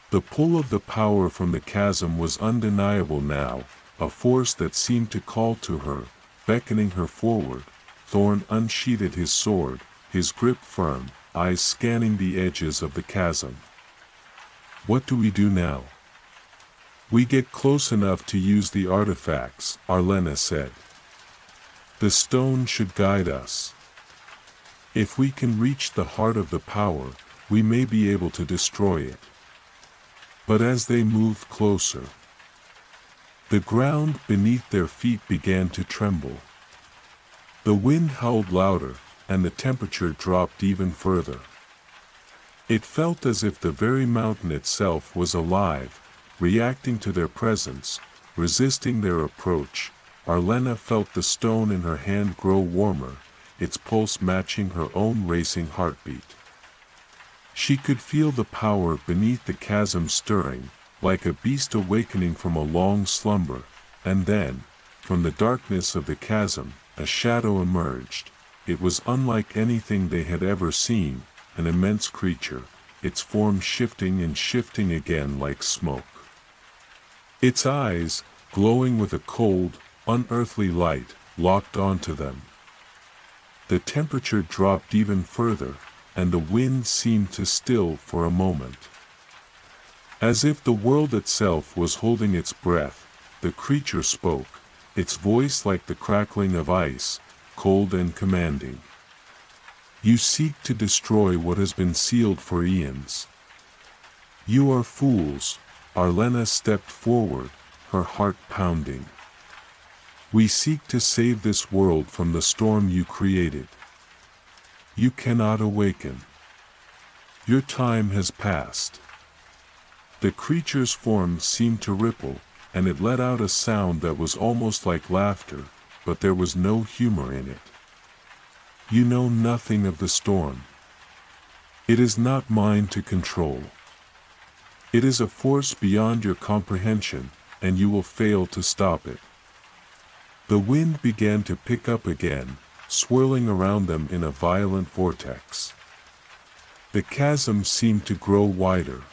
The pull of the power from the chasm was undeniable now, a force that seemed to call to her, beckoning her forward. Thorn unsheathed his sword, his grip firm, eyes scanning the edges of the chasm. "What do we do now?" "We get close enough to use the artifacts," Arlena said. "The stone should guide us. If we can reach the heart of the power, we may be able to destroy it." But as they moved closer, the ground beneath their feet began to tremble. The wind howled louder, and the temperature dropped even further. It felt as if the very mountain itself was alive, reacting to their presence, resisting their approach. Arlena felt the stone in her hand grow warmer, its pulse matching her own racing heartbeat. She could feel the power beneath the chasm stirring, like a beast awakening from a long slumber, and then, from the darkness of the chasm, a shadow emerged. It was unlike anything they had ever seen, an immense creature, its form shifting and shifting again like smoke. Its eyes, glowing with a cold, unearthly light, locked onto them. The temperature dropped even further, and the wind seemed to still for a moment. As if the world itself was holding its breath, the creature spoke, its voice like the crackling of ice, cold and commanding. You seek to destroy what has been sealed for eons. You are fools. Arlena stepped forward, her heart pounding. We seek to save this world from the storm you created. You cannot awaken. Your time has passed. The creature's form seemed to ripple, and it let out a sound that was almost like laughter, but there was no humor in it. You know nothing of the storm. It is not mine to control. It is a force beyond your comprehension, and you will fail to stop it. The wind began to pick up again, swirling around them in a violent vortex. The chasm seemed to grow wider.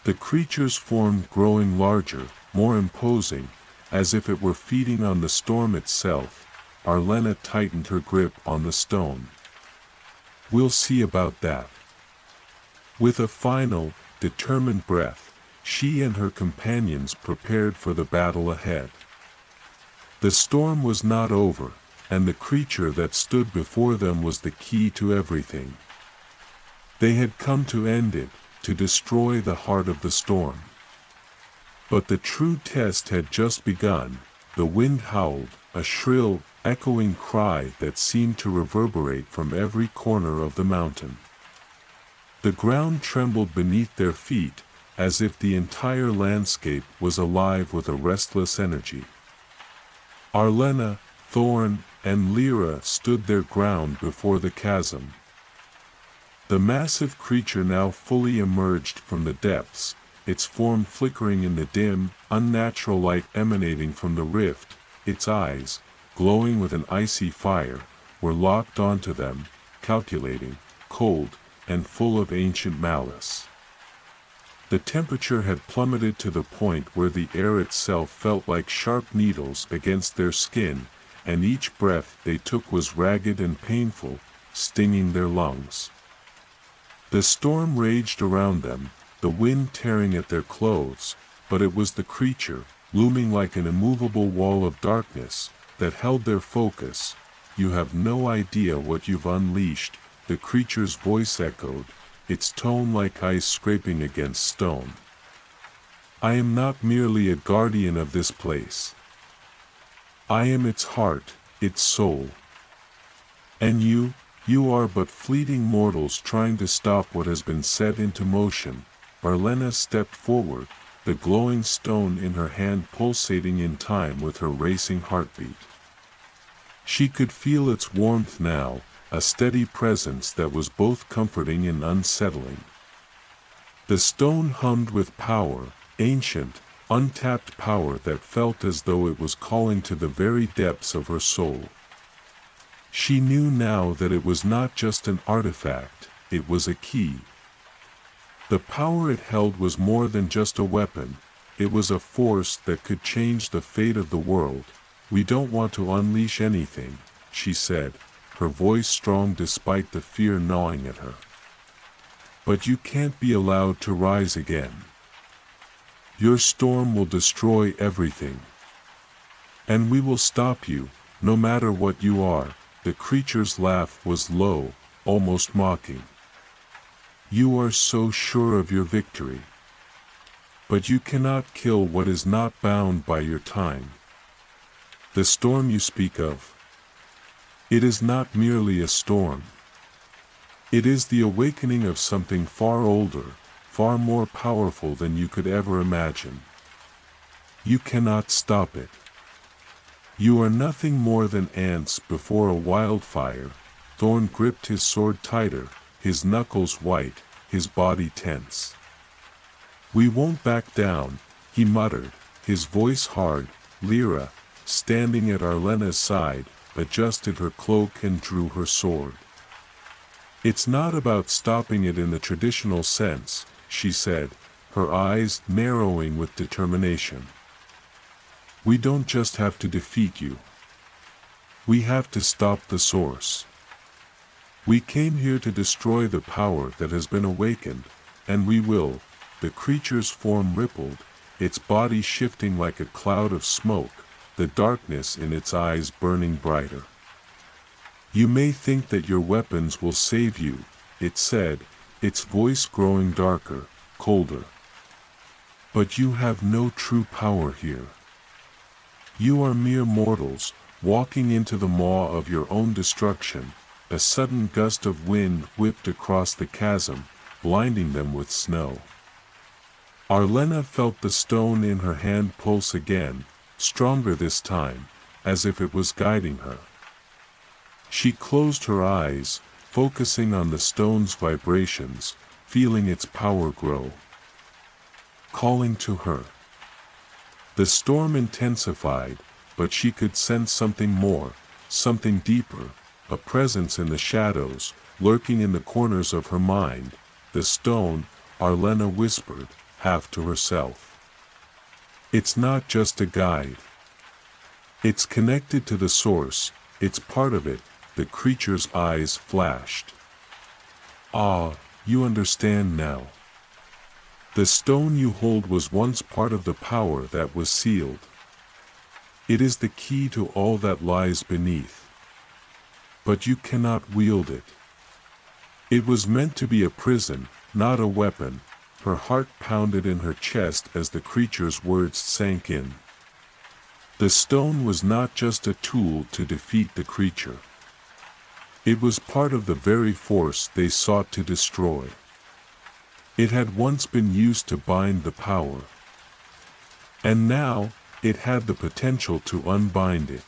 The creature's form growing larger, more imposing, as if it were feeding on the storm itself. Arlena tightened her grip on the stone. We'll see about that. With a final, determined breath, she and her companions prepared for the battle ahead. The storm was not over, and the creature that stood before them was the key to everything. They had come to end it, to destroy the heart of the storm. But the true test had just begun. The wind howled, a shrill, echoing cry that seemed to reverberate from every corner of the mountain. The ground trembled beneath their feet, as if the entire landscape was alive with a restless energy. Arlena, Thorn, and Lyra stood their ground before the chasm. The massive creature now fully emerged from the depths, its form flickering in the dim, unnatural light emanating from the rift. Its eyes, glowing with an icy fire, were locked onto them, calculating, cold, and full of ancient malice. The temperature had plummeted to the point where the air itself felt like sharp needles against their skin, and each breath they took was ragged and painful, stinging their lungs. The storm raged around them, the wind tearing at their clothes, but it was the creature, looming like an immovable wall of darkness, that held their focus. You have no idea what you've unleashed, the creature's voice echoed, its tone like ice scraping against stone. I am not merely a guardian of this place. I am its heart, its soul. And you are but fleeting mortals trying to stop what has been set into motion. Arlena stepped forward, the glowing stone in her hand pulsating in time with her racing heartbeat. She could feel its warmth now, a steady presence that was both comforting and unsettling. The stone hummed with power, ancient, untapped power that felt as though it was calling to the very depths of her soul. She knew now that it was not just an artifact, it was a key. The power it held was more than just a weapon, it was a force that could change the fate of the world. We don't want to unleash anything, she said, her voice strong despite the fear gnawing at her. But you can't be allowed to rise again. Your storm will destroy everything. And we will stop you, no matter what you are. The creature's laugh was low, almost mocking. You are so sure of your victory. But you cannot kill what is not bound by your time. The storm you speak of, it is not merely a storm. It is the awakening of something far older, far more powerful than you could ever imagine. You cannot stop it. You are nothing more than ants before a wildfire. Thorn gripped his sword tighter, his knuckles white, his body tense. "We won't back down," he muttered, his voice hard. Lyra, standing at Arlena's side, adjusted her cloak and drew her sword. "It's not about stopping it in the traditional sense," she said, her eyes narrowing with determination. "We don't just have to defeat you. We have to stop the source. We came here to destroy the power that has been awakened, and we will." The creature's form rippled, its body shifting like a cloud of smoke, the darkness in its eyes burning brighter. "You may think that your weapons will save you," it said, its voice growing darker, colder. "But you have no true power here. You are mere mortals, walking into the maw of your own destruction." A sudden gust of wind whipped across the chasm, blinding them with snow. Arlena felt the stone in her hand pulse again, stronger this time, as if it was guiding her. She closed her eyes, focusing on the stone's vibrations, feeling its power grow. Calling to her. The storm intensified, but she could sense something more, something deeper, a presence in the shadows, lurking in the corners of her mind. "The stone," Arlena whispered, half to herself. "It's not just a guide. It's connected to the source, it's part of it." The creature's eyes flashed. "Ah, you understand now. The stone you hold was once part of the power that was sealed. It is the key to all that lies beneath. But you cannot wield it. It was meant to be a prison, not a weapon." Her heart pounded in her chest as the creature's words sank in. The stone was not just a tool to defeat the creature. It was part of the very force they sought to destroy. It had once been used to bind the power. And now, it had the potential to unbind it.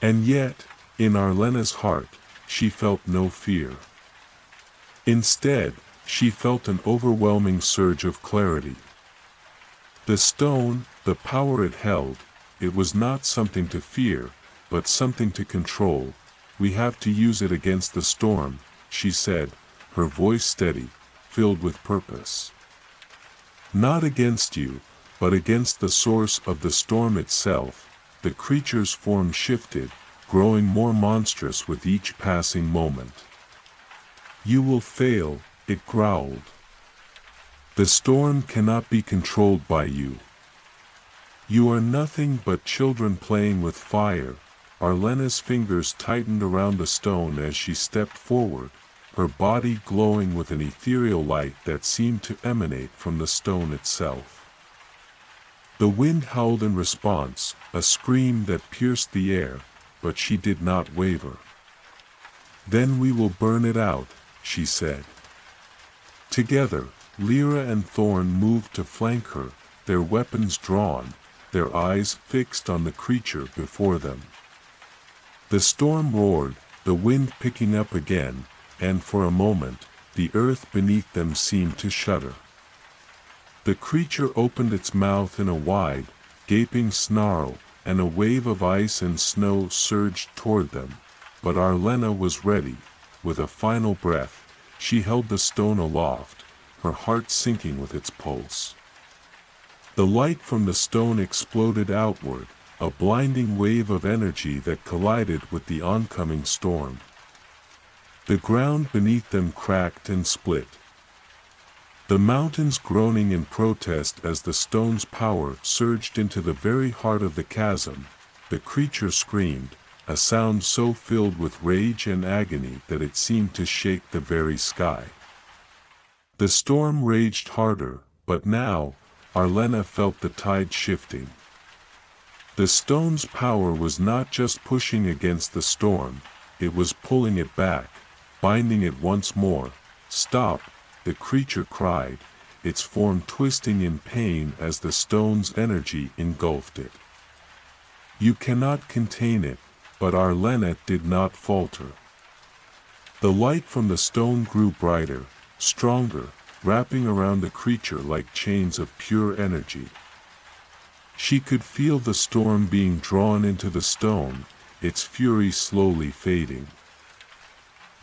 And yet, in Arlena's heart, she felt no fear. Instead, she felt an overwhelming surge of clarity. The stone, the power it held, it was not something to fear, but something to control. "We have to use it against the storm," she said, her voice steady, filled with purpose. "Not against you, but against the source of the storm itself." The creature's form shifted, growing more monstrous with each passing moment. "You will fail," it growled. "The storm cannot be controlled by you. You are nothing but children playing with fire." Arlena's fingers tightened around the stone as she stepped forward, her body glowing with an ethereal light that seemed to emanate from the stone itself. The wind howled in response, a scream that pierced the air, but she did not waver. "Then we will burn it out," she said. Together, Lyra and Thorn moved to flank her, their weapons drawn, their eyes fixed on the creature before them. The storm roared, the wind picking up again, and for a moment, the earth beneath them seemed to shudder. The creature opened its mouth in a wide, gaping snarl, and a wave of ice and snow surged toward them. But Arlena was ready. With a final breath, she held the stone aloft, her heart sinking with its pulse. The light from the stone exploded outward, a blinding wave of energy that collided with the oncoming storm. The ground beneath them cracked and split. The mountains groaning in protest as the stone's power surged into the very heart of the chasm. The creature screamed, a sound so filled with rage and agony that it seemed to shake the very sky. The storm raged harder, but now, Arlena felt the tide shifting. The stone's power was not just pushing against the storm, it was pulling it back, binding it once more. "Stop!" the creature cried, its form twisting in pain as the stone's energy engulfed it. "You cannot contain it," but Arlena did not falter. The light from the stone grew brighter, stronger, wrapping around the creature like chains of pure energy. She could feel the storm being drawn into the stone, its fury slowly fading,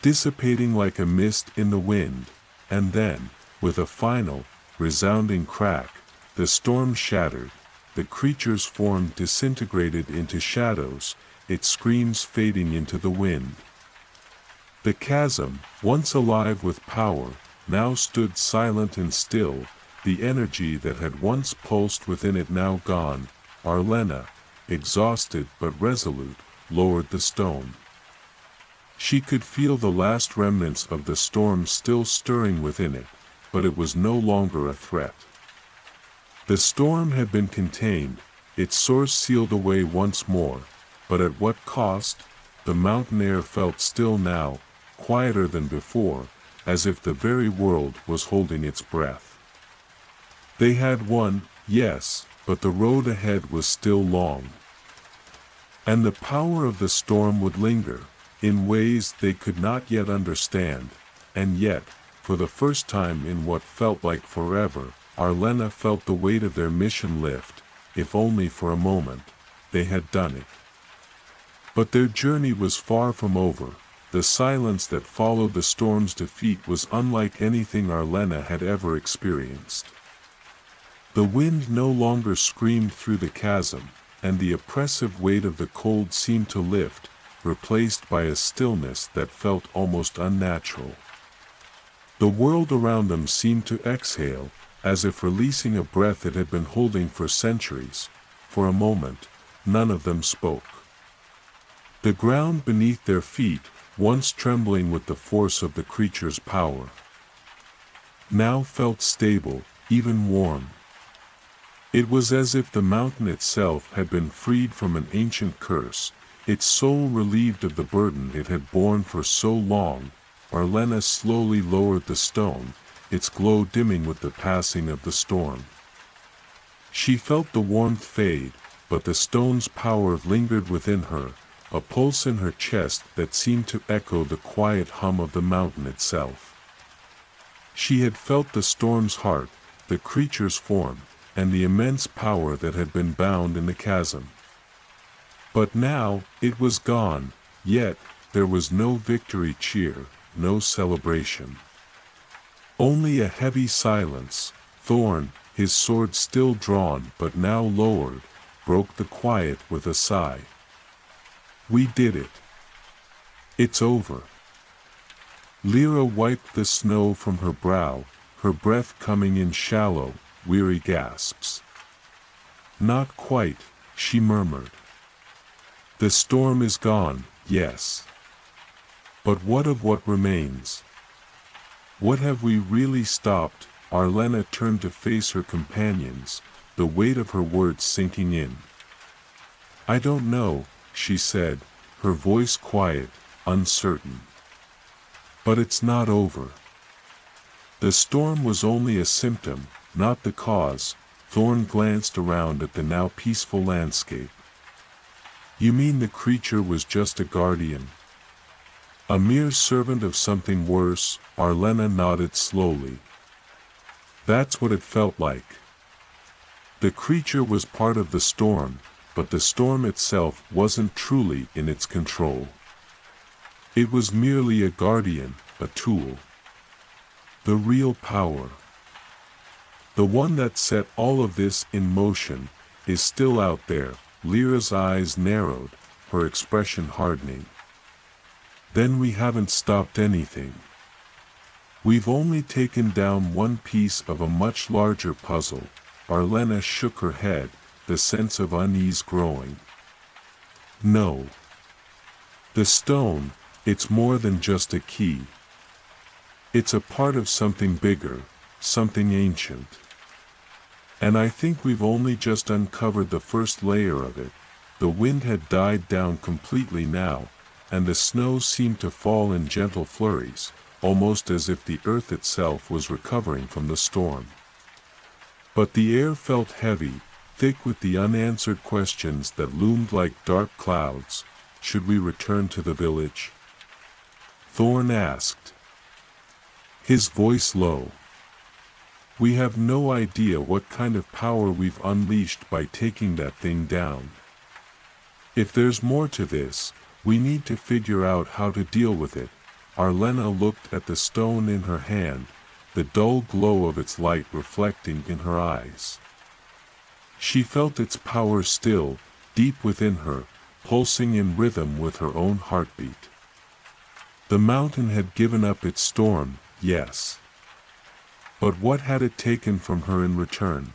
dissipating like a mist in the wind, and then, with a final, resounding crack, the storm shattered, the creature's form disintegrated into shadows, its screams fading into the wind. The chasm, once alive with power, now stood silent and still, the energy that had once pulsed within it now gone. Arlena, exhausted but resolute, lowered the stone. She could feel the last remnants of the storm still stirring within it, but it was no longer a threat. The storm had been contained, its source sealed away once more, but at what cost? The mountain air felt still now, quieter than before, as if the very world was holding its breath. They had won, yes, but the road ahead was still long. And the power of the storm would linger, in ways they could not yet understand, and yet, for the first time in what felt like forever, Arlena felt the weight of their mission lift. If only for a moment, they had done it. But their journey was far from over. The silence that followed the storm's defeat was unlike anything Arlena had ever experienced. The wind no longer screamed through the chasm, and the oppressive weight of the cold seemed to lift, replaced by a stillness that felt almost unnatural. The world around them seemed to exhale, as if releasing a breath it had been holding for centuries. For a moment, none of them spoke. The ground beneath their feet, once trembling with the force of the creature's power, now felt stable, even warm. It was as if the mountain itself had been freed from an ancient curse, its soul relieved of the burden it had borne for so long. Arlena slowly lowered the stone, its glow dimming with the passing of the storm. She felt the warmth fade, but the stone's power lingered within her, a pulse in her chest that seemed to echo the quiet hum of the mountain itself. She had felt the storm's heart, the creature's form, and the immense power that had been bound in the chasm. But now, it was gone, yet, there was no victory cheer, no celebration. Only a heavy silence. Thorn, his sword still drawn but now lowered, broke the quiet with a sigh. We did it. It's over. Lyra wiped the snow from her brow, her breath coming in shallow, weary gasps. Not quite, she murmured. The storm is gone, yes. But what of what remains? What have we really stopped? Arlena turned to face her companions, the weight of her words sinking in. I don't know, she said, her voice quiet, uncertain. But it's not over. The storm was only a symptom, not the cause. Thorn glanced around at the now peaceful landscape. You mean the creature was just a guardian? A mere servant of something worse? Arlena nodded slowly. That's what it felt like. The creature was part of the storm, but the storm itself wasn't truly in its control. It was merely a guardian, a tool. The real power, the one that set all of this in motion, is still out there. Lyra's eyes narrowed, her expression hardening. Then we haven't stopped anything. We've only taken down one piece of a much larger puzzle. Arlena shook her head, the sense of unease growing. No. The stone, it's more than just a key. It's a part of something bigger, something ancient. And I think we've only just uncovered the first layer of it. The wind had died down completely now, and the snow seemed to fall in gentle flurries, almost as if the earth itself was recovering from the storm. But the air felt heavy, thick with the unanswered questions that loomed like dark clouds. Should we return to the village? Thorn asked, his voice low. We have no idea what kind of power we've unleashed by taking that thing down. If there's more to this, we need to figure out how to deal with it. Arlena looked at the stone in her hand, the dull glow of its light reflecting in her eyes. She felt its power still, deep within her, pulsing in rhythm with her own heartbeat. The mountain had given up its storm, yes. But what had it taken from her in return?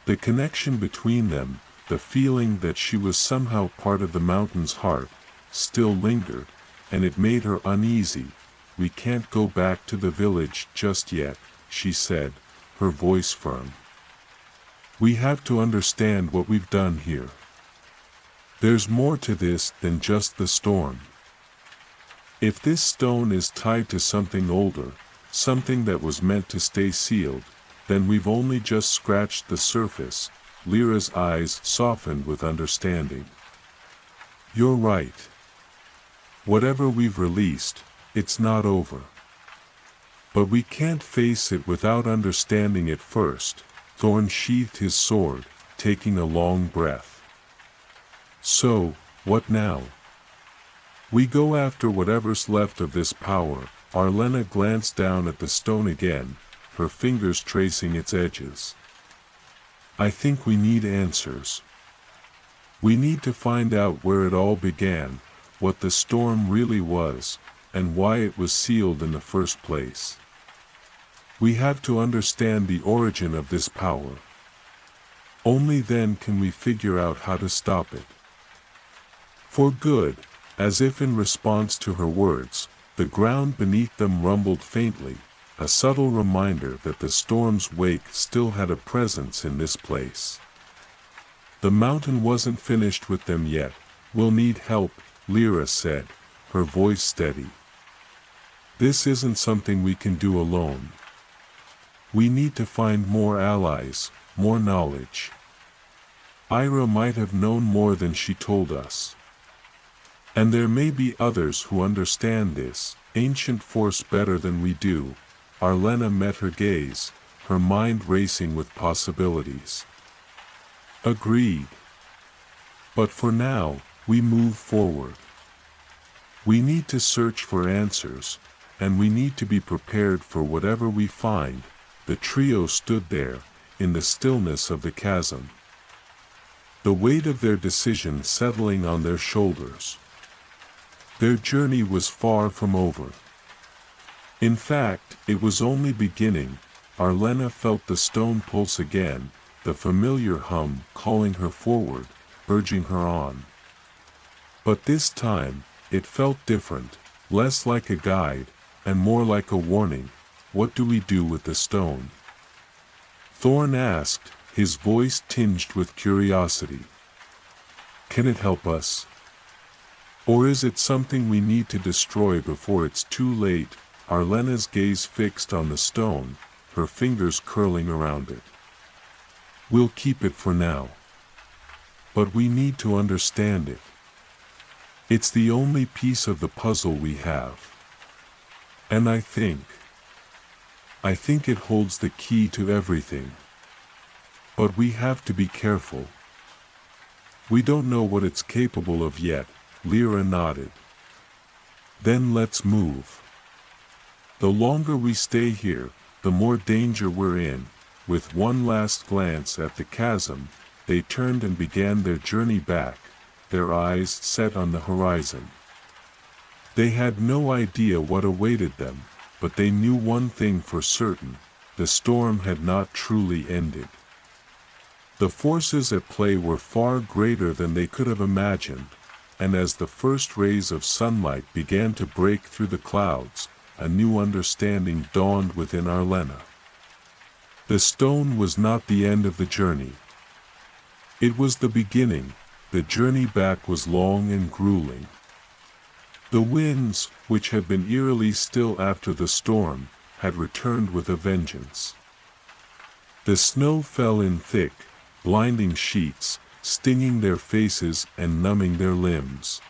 The connection between them, the feeling that she was somehow part of the mountain's heart, still lingered, and it made her uneasy. We can't go back to the village just yet, she said, her voice firm. We have to understand what we've done here. There's more to this than just the storm. If this stone is tied to something older, something that was meant to stay sealed, then we've only just scratched the surface. Lyra's eyes softened with understanding. You're right. Whatever we've released, it's not over. But we can't face it without understanding it first. Thorn sheathed his sword, taking a long breath. So, what now? We go after whatever's left of this power. Arlena glanced down at the stone again, her fingers tracing its edges. I think we need answers. We need to find out where it all began, what the storm really was, and why it was sealed in the first place. We have to understand the origin of this power. Only then can we figure out how to stop it. For good, as if in response to her words, the ground beneath them rumbled faintly, a subtle reminder that the storm's wake still had a presence in this place. The mountain wasn't finished with them yet. We'll need help, Lyra said, her voice steady. This isn't something we can do alone. We need to find more allies, more knowledge. Ira might have known more than she told us. And there may be others who understand this ancient force better than we do. Arlena met her gaze, her mind racing with possibilities. Agreed. But for now, we move forward. We need to search for answers, and we need to be prepared for whatever we find. The trio stood there, in the stillness of the chasm. The weight of their decision settling on their shoulders. Their journey was far from over. In fact, it was only beginning. Arlena felt the stone pulse again, the familiar hum calling her forward, urging her on. But this time, it felt different, less like a guide, and more like a warning. What do we do with the stone? Thorn asked, his voice tinged with curiosity. Can it help us? Or is it something we need to destroy before it's too late? Arlena's gaze fixed on the stone, her fingers curling around it. We'll keep it for now. But we need to understand it. It's the only piece of the puzzle we have. And I think it holds the key to everything. But we have to be careful. We don't know what it's capable of yet. Lyra nodded. Then let's move. The longer we stay here, the more danger we're in. With one last glance at the chasm, they turned and began their journey back, their eyes set on the horizon. They had no idea what awaited them, but they knew one thing for certain: the storm had not truly ended. The forces at play were far greater than they could have imagined, and as the first rays of sunlight began to break through the clouds, a new understanding dawned within Arlena. The stone was not the end of the journey. It was the beginning. The journey back was long and grueling. The winds, which had been eerily still after the storm, had returned with a vengeance. The snow fell in thick, blinding sheets, stinging their faces and numbing their limbs.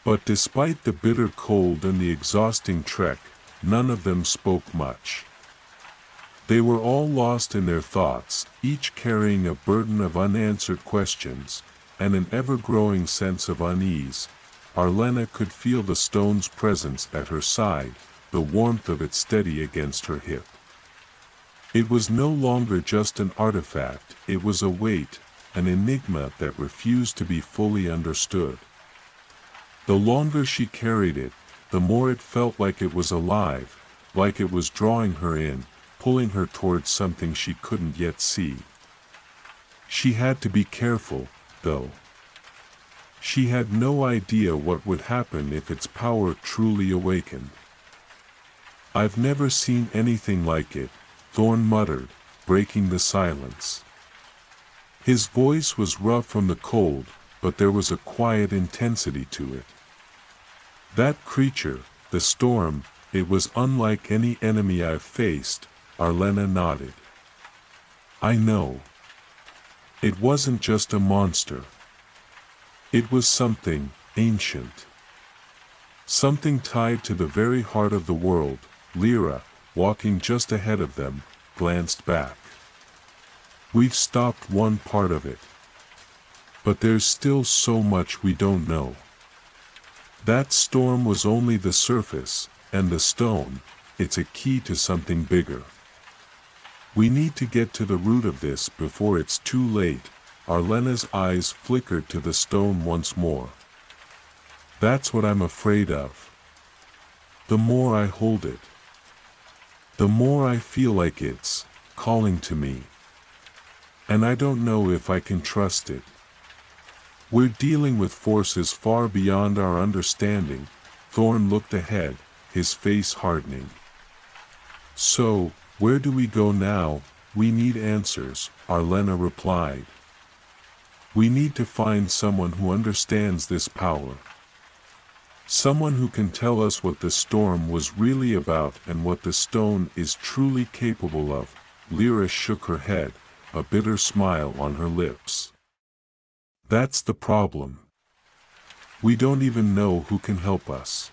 But despite the bitter cold and the exhausting trek, none of them spoke much. They were all lost in their thoughts, each carrying a burden of unanswered questions, and an ever-growing sense of unease. Arlena could feel the stone's presence at her side, the warmth of it steady against her hip. It was no longer just an artifact, it was a weight, an enigma that refused to be fully understood. The longer she carried it, the more it felt like it was alive, like it was drawing her in, pulling her towards something she couldn't yet see. She had to be careful, though. She had no idea what would happen if its power truly awakened. "I've never seen anything like it," Thorn muttered, breaking the silence. His voice was rough from the cold, but there was a quiet intensity to it. "That creature, the storm, it was unlike any enemy I've faced," Arlena nodded. "I know. It wasn't just a monster. It was something ancient. Something tied to the very heart of the world." Lyra, walking just ahead of them, glanced back. "We've stopped one part of it. But there's still so much we don't know. That storm was only the surface, and the stone, it's a key to something bigger. We need to get to the root of this before it's too late." Arlena's eyes flickered to the stone once more. "That's what I'm afraid of. The more I hold it, the more I feel like it's calling to me. And I don't know if I can trust it. We're dealing with forces far beyond our understanding." Thorn looked ahead, his face hardening. "So, where do we go now?" "We need answers," Arlena replied. "We need to find someone who understands this power. Someone who can tell us what the storm was really about and what the stone is truly capable of." Lyra shook her head, a bitter smile on her lips. "That's the problem. We don't even know who can help us.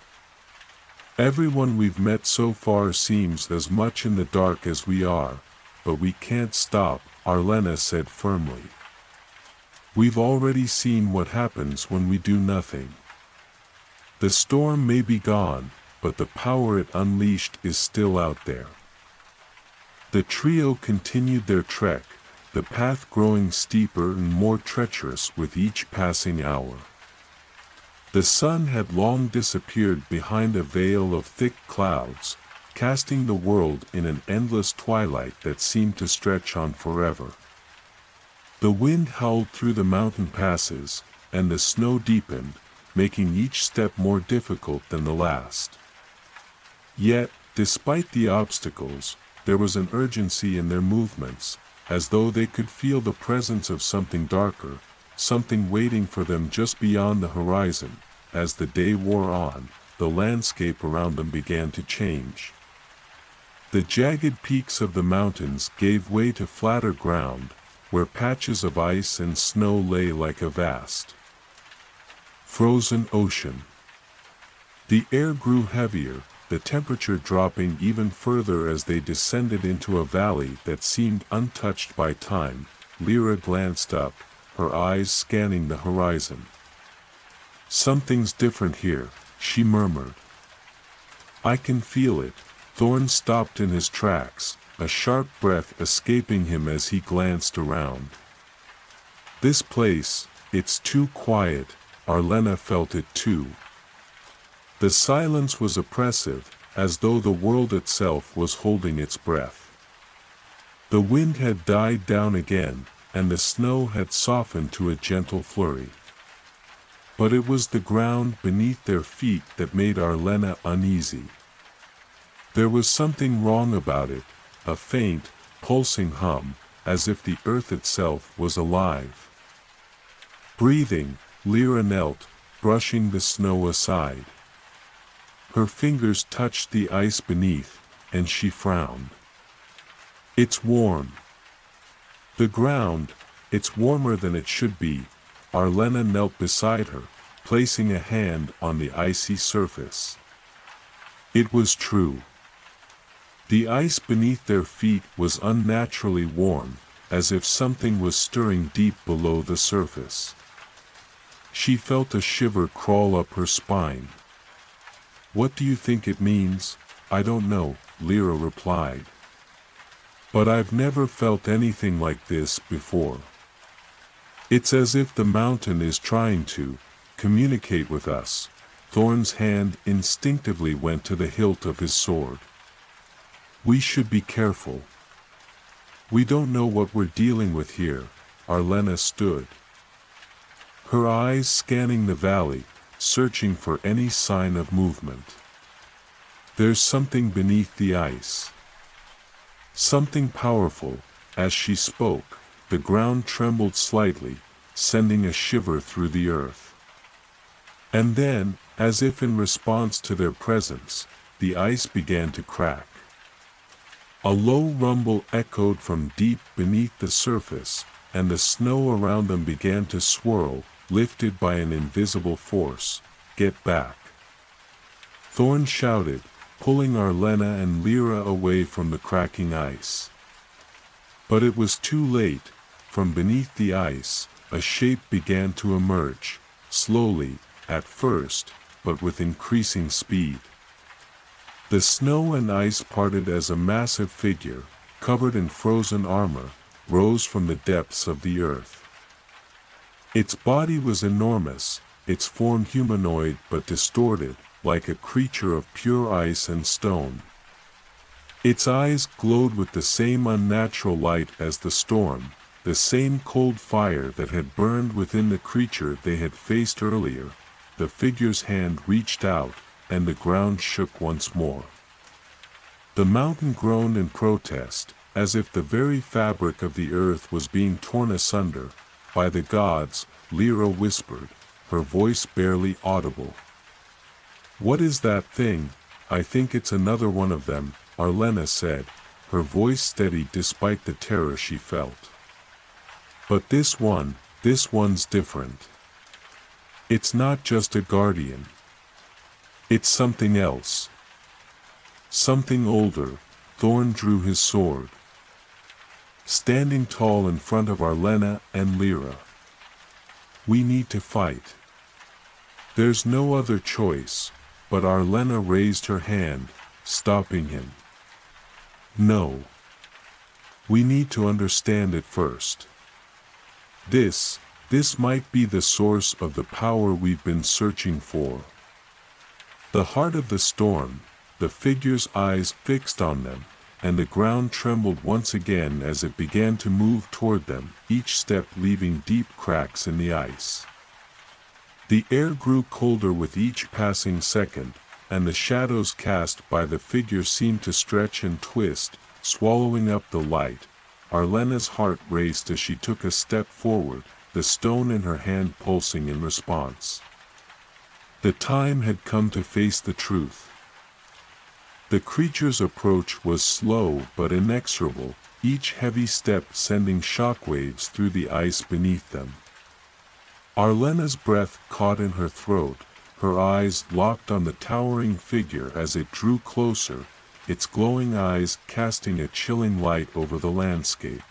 Everyone we've met so far seems as much in the dark as we are, but we can't stop," Arlena said firmly. "We've already seen what happens when we do nothing. The storm may be gone, but the power it unleashed is still out there." The trio continued their trek, the path growing steeper and more treacherous with each passing hour. The sun had long disappeared behind a veil of thick clouds, casting the world in an endless twilight that seemed to stretch on forever. The wind howled through the mountain passes, and the snow deepened, making each step more difficult than the last. Yet, despite the obstacles, there was an urgency in their movements, as though they could feel the presence of something darker, something waiting for them just beyond the horizon. As the day wore on, the landscape around them began to change. The jagged peaks of the mountains gave way to flatter ground, where patches of ice and snow lay like a vast frozen ocean. The air grew heavier, the temperature dropping even further as they descended into a valley that seemed untouched by time. Lyra glanced up, her eyes scanning the horizon. "Something's different here," she murmured. "I can feel it." Thorn stopped in his tracks, a sharp breath escaping him as he glanced around. "This place, it's too quiet." Arlena felt it too. The silence was oppressive, as though the world itself was holding its breath. The wind had died down again, and the snow had softened to a gentle flurry. But it was the ground beneath their feet that made Arlena uneasy. There was something wrong about it, a faint, pulsing hum, as if the earth itself was alive. Breathing, Lyra knelt, brushing the snow aside. Her fingers touched the ice beneath, and she frowned. "It's warm. The ground, it's warmer than it should be." Arlena knelt beside her, placing a hand on the icy surface. It was true. The ice beneath their feet was unnaturally warm, as if something was stirring deep below the surface. She felt a shiver crawl up her spine. "What do you think it means?" "I don't know," Lyra replied. "But I've never felt anything like this before. It's as if the mountain is trying to communicate with us." Thorn's hand instinctively went to the hilt of his sword. "We should be careful. We don't know what we're dealing with here." Arlena stood, her eyes scanning the valley, searching for any sign of movement. "There's something beneath the ice. Something powerful." As she spoke, the ground trembled slightly, sending a shiver through the earth. And then, as if in response to their presence, the ice began to crack. A low rumble echoed from deep beneath the surface, and the snow around them began to swirl, lifted by an invisible force. "Get back!" Thorn shouted, pulling Arlena and Lyra away from the cracking ice. But it was too late. From beneath the ice, a shape began to emerge, slowly, at first, but with increasing speed. The snow and ice parted as a massive figure, covered in frozen armor, rose from the depths of the earth. Its body was enormous, its form humanoid but distorted, like a creature of pure ice and stone. Its eyes glowed with the same unnatural light as the storm, the same cold fire that had burned within the creature they had faced earlier. The figure's hand reached out, and the ground shook once more. The mountain groaned in protest, as if the very fabric of the earth was being torn asunder. "By the gods," Lyra whispered, her voice barely audible. "What is that thing?" "I think it's another one of them," Arlena said, her voice steady despite the terror she felt. "But this one's different. It's not just a guardian. It's something else. Something older." Thorn drew his sword, standing tall in front of Arlena and Lyra. "We need to fight. There's no other choice." But Arlena raised her hand, stopping him. "No. We need to understand it first. This might be the source of the power we've been searching for." The heart of the storm, the figure's eyes fixed on them, and the ground trembled once again as it began to move toward them, each step leaving deep cracks in the ice. The air grew colder with each passing second, and the shadows cast by the figure seemed to stretch and twist, swallowing up the light. Arlena's heart raced as she took a step forward, the stone in her hand pulsing in response. The time had come to face the truth. The creature's approach was slow but inexorable, each heavy step sending shockwaves through the ice beneath them. Arlena's breath caught in her throat, her eyes locked on the towering figure as it drew closer, its glowing eyes casting a chilling light over the landscape.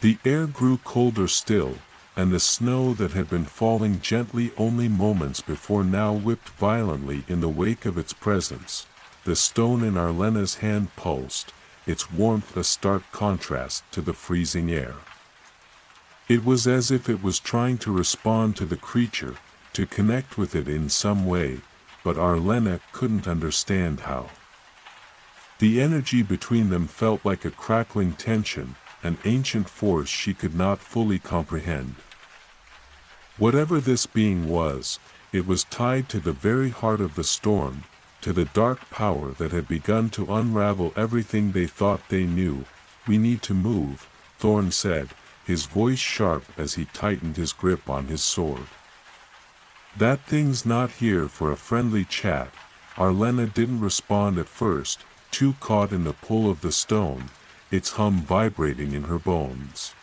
The air grew colder still, and the snow that had been falling gently only moments before now whipped violently in the wake of its presence. The stone in Arlena's hand pulsed, its warmth a stark contrast to the freezing air. It was as if it was trying to respond to the creature, to connect with it in some way, but Arlena couldn't understand how. The energy between them felt like a crackling tension, an ancient force she could not fully comprehend. Whatever this being was, it was tied to the very heart of the storm, to the dark power that had begun to unravel everything they thought they knew. "We need to move," Thorn said, his voice sharp as he tightened his grip on his sword. "That thing's not here for a friendly chat." Arlena didn't respond at first, too caught in the pull of the stone, its hum vibrating in her bones.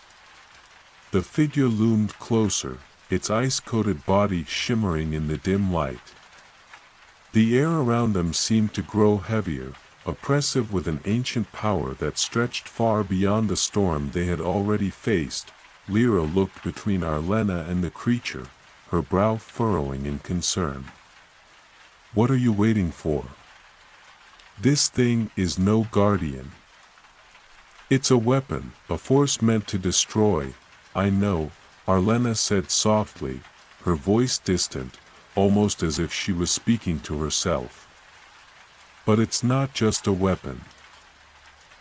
The figure loomed closer, its ice-coated body shimmering in the dim light. The air around them seemed to grow heavier, oppressive with an ancient power that stretched far beyond the storm they had already faced. Lyra looked between Arlena and the creature, her brow furrowing in concern. "What are you waiting for? This thing is no guardian. It's a weapon, a force meant to destroy." "I know," Arlena said softly, her voice distant, almost as if she was speaking to herself. "But it's not just a weapon.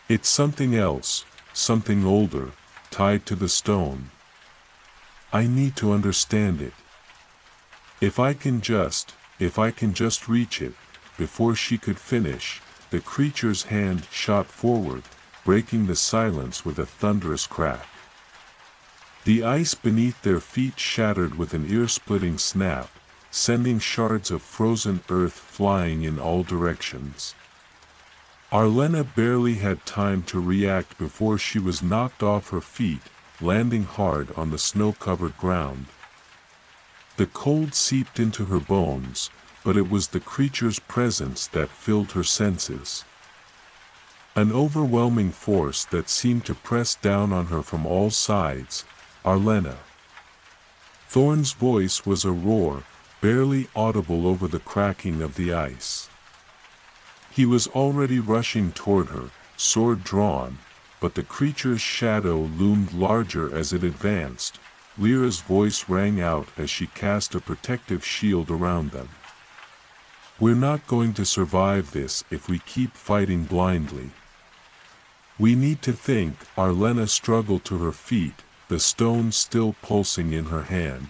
It's something else, something older, tied to the stone. I need to understand it. If I can just reach it." Before she could finish, the creature's hand shot forward, breaking the silence with a thunderous crack. The ice beneath their feet shattered with an ear-splitting snap, sending shards of frozen earth flying in all directions. Arlena barely had time to react before she was knocked off her feet, landing hard on the snow-covered ground. The cold seeped into her bones, but it was the creature's presence that filled her senses. An overwhelming force that seemed to press down on her from all sides. "Arlena." Thorn's voice was a roar, barely audible over the cracking of the ice. He was already rushing toward her, sword drawn, but the creature's shadow loomed larger as it advanced. Lyra's voice rang out as she cast a protective shield around them. "We're not going to survive this if we keep fighting blindly. We need to think." Arlena struggled to her feet, the stone still pulsing in her hand.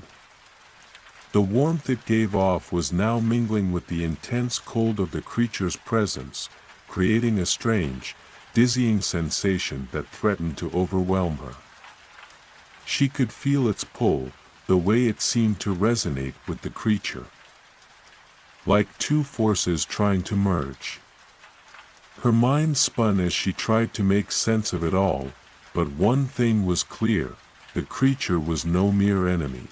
The warmth it gave off was now mingling with the intense cold of the creature's presence, creating a strange, dizzying sensation that threatened to overwhelm her. She could feel its pull, the way it seemed to resonate with the creature. Like two forces trying to merge. Her mind spun as she tried to make sense of it all, but one thing was clear: the creature was no mere enemy.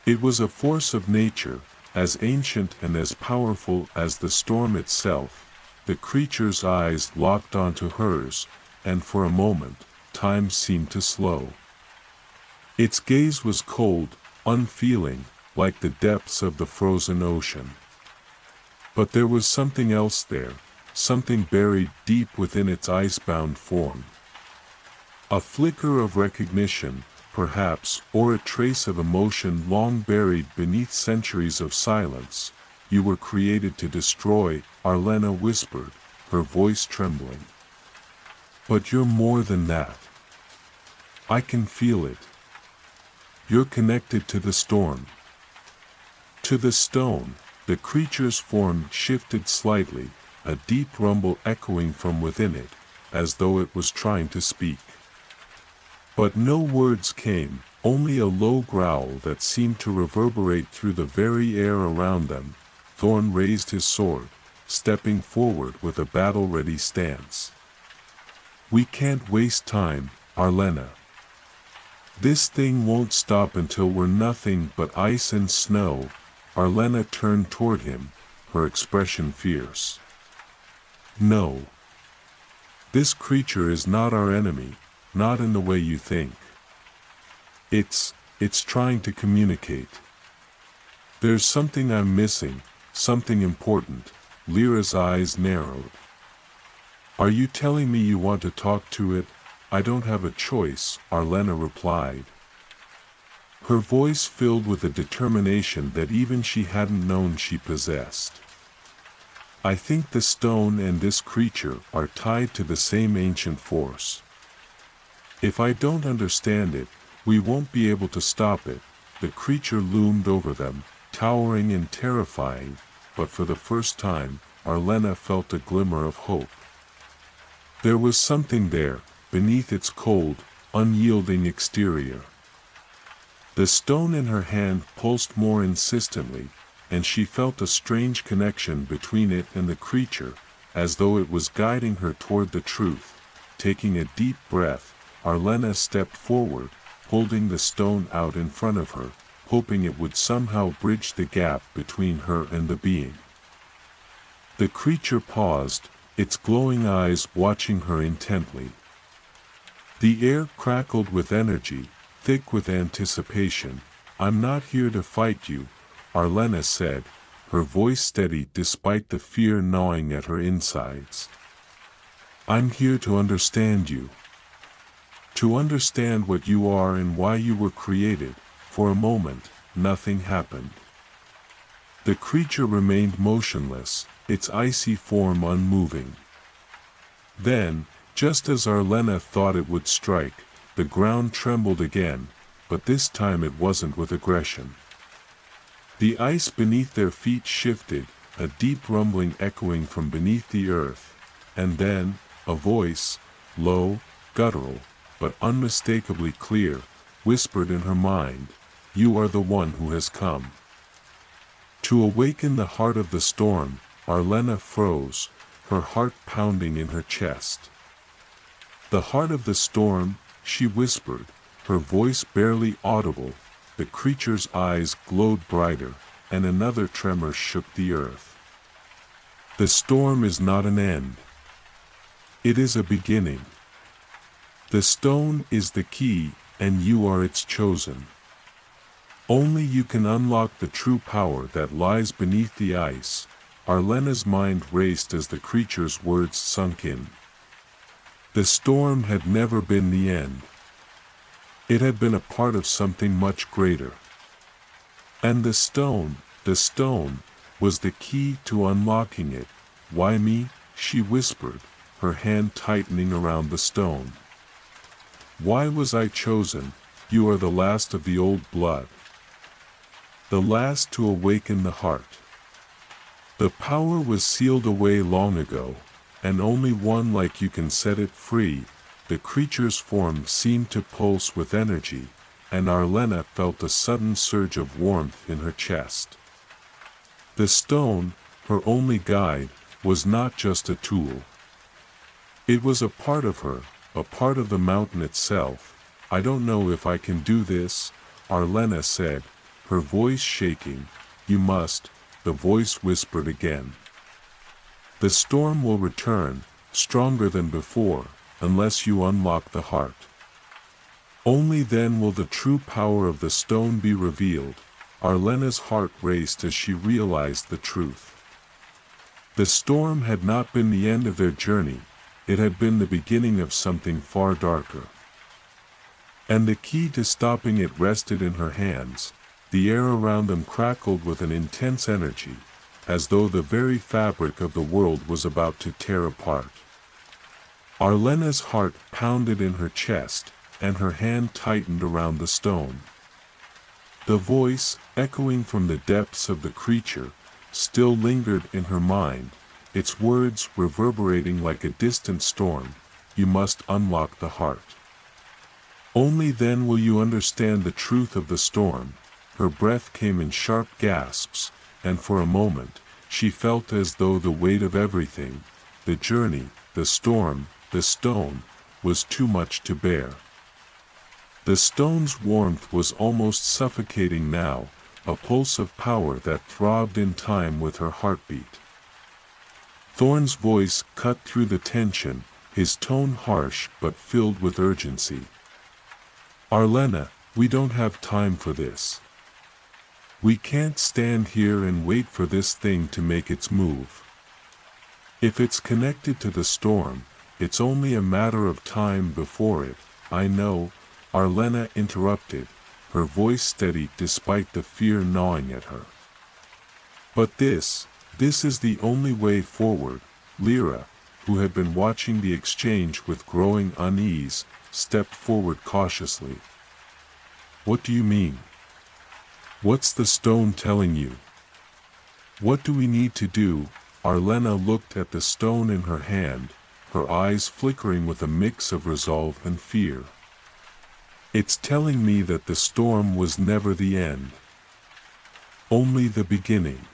It was a force of nature, as ancient and as powerful as the storm itself. The creature's eyes locked onto hers, and for a moment, time seemed to slow. Its gaze was cold, unfeeling, like the depths of the frozen ocean. But there was something else there, something buried deep within its ice-bound form. A flicker of recognition, perhaps, or a trace of emotion long buried beneath centuries of silence. "You were created to destroy," Arlena whispered, her voice trembling. "But you're more than that. I can feel it. You're connected to the storm. To the stone." The creature's form shifted slightly, a deep rumble echoing from within it, as though it was trying to speak. But no words came, only a low growl that seemed to reverberate through the very air around them. Thorn raised his sword, stepping forward with a battle-ready stance. "We can't waste time, Arlena. This thing won't stop until we're nothing but ice and snow." Arlena turned toward him, her expression fierce. "No. This creature is not our enemy, not in the way you think. It's trying to communicate. There's something I'm missing, something important." Lyra's eyes narrowed. "Are you telling me you want to talk to it?" "I don't have a choice," Arlena replied. Her voice filled with a determination that even she hadn't known she possessed. "I think the stone and this creature are tied to the same ancient force. If I don't understand it, we won't be able to stop it." The creature loomed over them, towering and terrifying, but for the first time, Arlena felt a glimmer of hope. There was something there, beneath its cold, unyielding exterior. The stone in her hand pulsed more insistently, and she felt a strange connection between it and the creature, as though it was guiding her toward the truth. Taking a deep breath, Arlena stepped forward, holding the stone out in front of her, hoping it would somehow bridge the gap between her and the being. The creature paused, its glowing eyes watching her intently. The air crackled with energy, thick with anticipation. "I'm not here to fight you," Arlena said, her voice steady despite the fear gnawing at her insides. "I'm here to understand you. To understand what you are and why you were created." For a moment, nothing happened. The creature remained motionless, its icy form unmoving. Then, just as Arlena thought it would strike, the ground trembled again, but this time it wasn't with aggression. The ice beneath their feet shifted, a deep rumbling echoing from beneath the earth, and then, a voice, low, guttural, but unmistakably clear, whispered in her mind, "You are the one who has come." To awaken the heart of the storm, Arlena froze, her heart pounding in her chest. "The heart of the storm," she whispered, her voice barely audible. The creature's eyes glowed brighter, and another tremor shook the earth. "The storm is not an end. It is a beginning. The stone is the key, and you are its chosen. Only you can unlock the true power that lies beneath the ice." Arlena's mind raced as the creature's words sunk in. The storm had never been the end. It had been a part of something much greater. And the stone, was the key to unlocking it. "Why me?" she whispered, her hand tightening around the stone. "Why was I chosen? You are the last of the old blood. The last to awaken the heart. The power was sealed away long ago, and only one like you can set it free." The creature's form seemed to pulse with energy, and Arlena felt a sudden surge of warmth in her chest. The stone, her only guide, was not just a tool. It was a part of her, a part of the mountain itself. "I don't know if I can do this," Arlena said, her voice shaking. "You must," the voice whispered again. "The storm will return, stronger than before, unless you unlock the heart. Only then will the true power of the stone be revealed." Arlena's heart raced as she realized the truth. The storm had not been the end of their journey, it had been the beginning of something far darker. And the key to stopping it rested in her hands. The air around them crackled with an intense energy, as though the very fabric of the world was about to tear apart. Arlena's heart pounded in her chest, and her hand tightened around the stone. The voice, echoing from the depths of the creature, still lingered in her mind, its words reverberating like a distant storm. "You must unlock the heart. Only then will you understand the truth of the storm." Her breath came in sharp gasps, and for a moment, she felt as though the weight of everything, the journey, the storm, the stone, was too much to bear. The stone's warmth was almost suffocating now, a pulse of power that throbbed in time with her heartbeat. Thorn's voice cut through the tension, his tone harsh but filled with urgency. "Arlena, we don't have time for this. We can't stand here and wait for this thing to make its move. If it's connected to the storm, it's only a matter of time before it." "I know," Arlena interrupted, her voice steady despite the fear gnawing at her. "But this is the only way forward." Lyra, who had been watching the exchange with growing unease, stepped forward cautiously. "What do you mean? What's the stone telling you? What do we need to do?" Arlena looked at the stone in her hand, her eyes flickering with a mix of resolve and fear. "It's telling me that the storm was never the end. Only the beginning.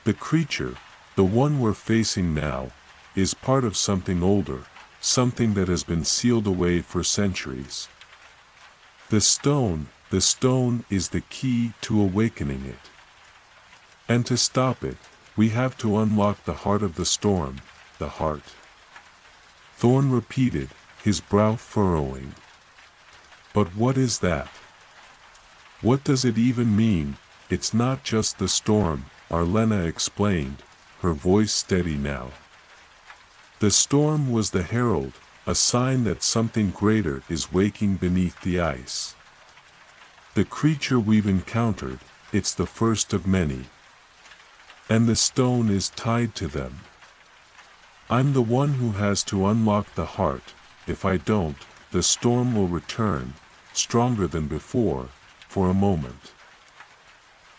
The creature, the one we're facing now, is part of something older, something that has been sealed away for centuries. The stone is the key to awakening it. And to stop it, we have to unlock the heart of the storm, the heart. Thorn repeated, his brow furrowing. But what is that? What does it even mean? It's not just the storm, Arlena explained, her voice steady now. The storm was the herald, a sign that something greater is waking beneath the ice. The creature we've encountered, it's the first of many. And the stone is tied to them. I'm the one who has to unlock the heart. If I don't, the storm will return, stronger than before, for a moment.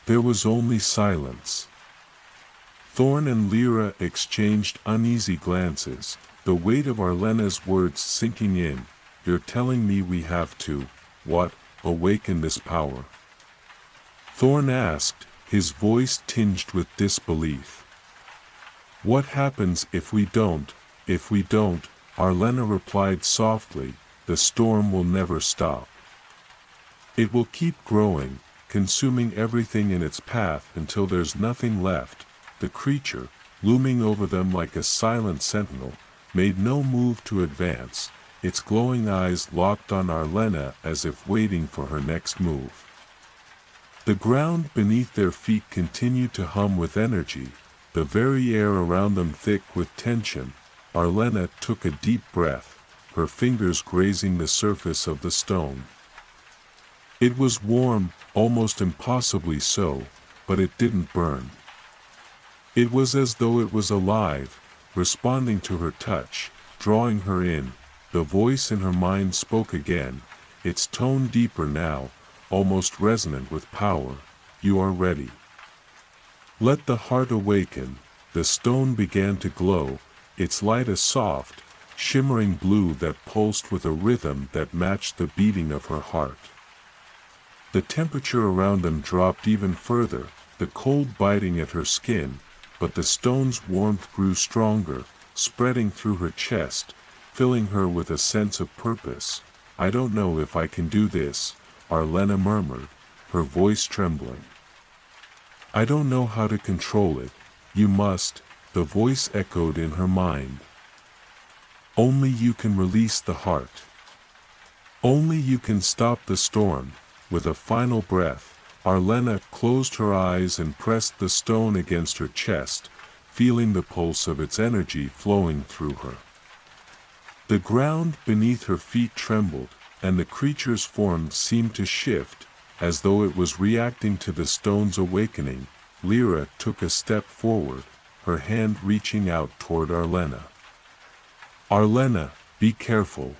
There was only silence. Thorn and Lyra exchanged uneasy glances, the weight of Arlena's words sinking in. You're telling me we have to, what, awaken this power? Thorn asked, his voice tinged with disbelief. What happens if we don't? If we don't, Arlena replied softly, the storm will never stop. It will keep growing, consuming everything in its path until there's nothing left. The creature, looming over them like a silent sentinel, made no move to advance, its glowing eyes locked on Arlena as if waiting for her next move. The ground beneath their feet continued to hum with energy, the very air around them thick with tension. Arlena took a deep breath, her fingers grazing the surface of the stone. It was warm, almost impossibly so, but it didn't burn. It was as though it was alive, responding to her touch, drawing her in. The voice in her mind spoke again, its tone deeper now, almost resonant with power. You are ready. Let the heart awaken. The stone began to glow, its light a soft, shimmering blue that pulsed with a rhythm that matched the beating of her heart. The temperature around them dropped even further, the cold biting at her skin, but the stone's warmth grew stronger, spreading through her chest, filling her with a sense of purpose. I don't know if I can do this, Arlena murmured, her voice trembling. I don't know how to control it. You must, the voice echoed in her mind. Only you can release the heart. Only you can stop the storm. With a final breath, Arlena closed her eyes and pressed the stone against her chest, feeling the pulse of its energy flowing through her. The ground beneath her feet trembled, and the creature's form seemed to shift, as though it was reacting to the stone's awakening. Lyra took a step forward, her hand reaching out toward Arlena. Arlena, be careful.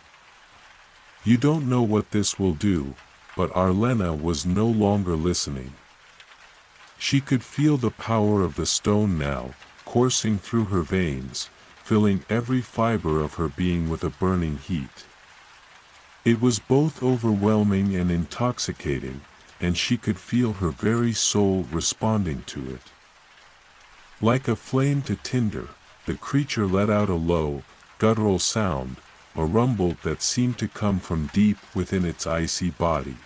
You don't know what this will do. But Arlena was no longer listening. She could feel the power of the stone now, coursing through her veins, filling every fiber of her being with a burning heat. It was both overwhelming and intoxicating, and she could feel her very soul responding to it. Like a flame to tinder, the creature let out a low, guttural sound, a rumble that seemed to come from deep within its icy body.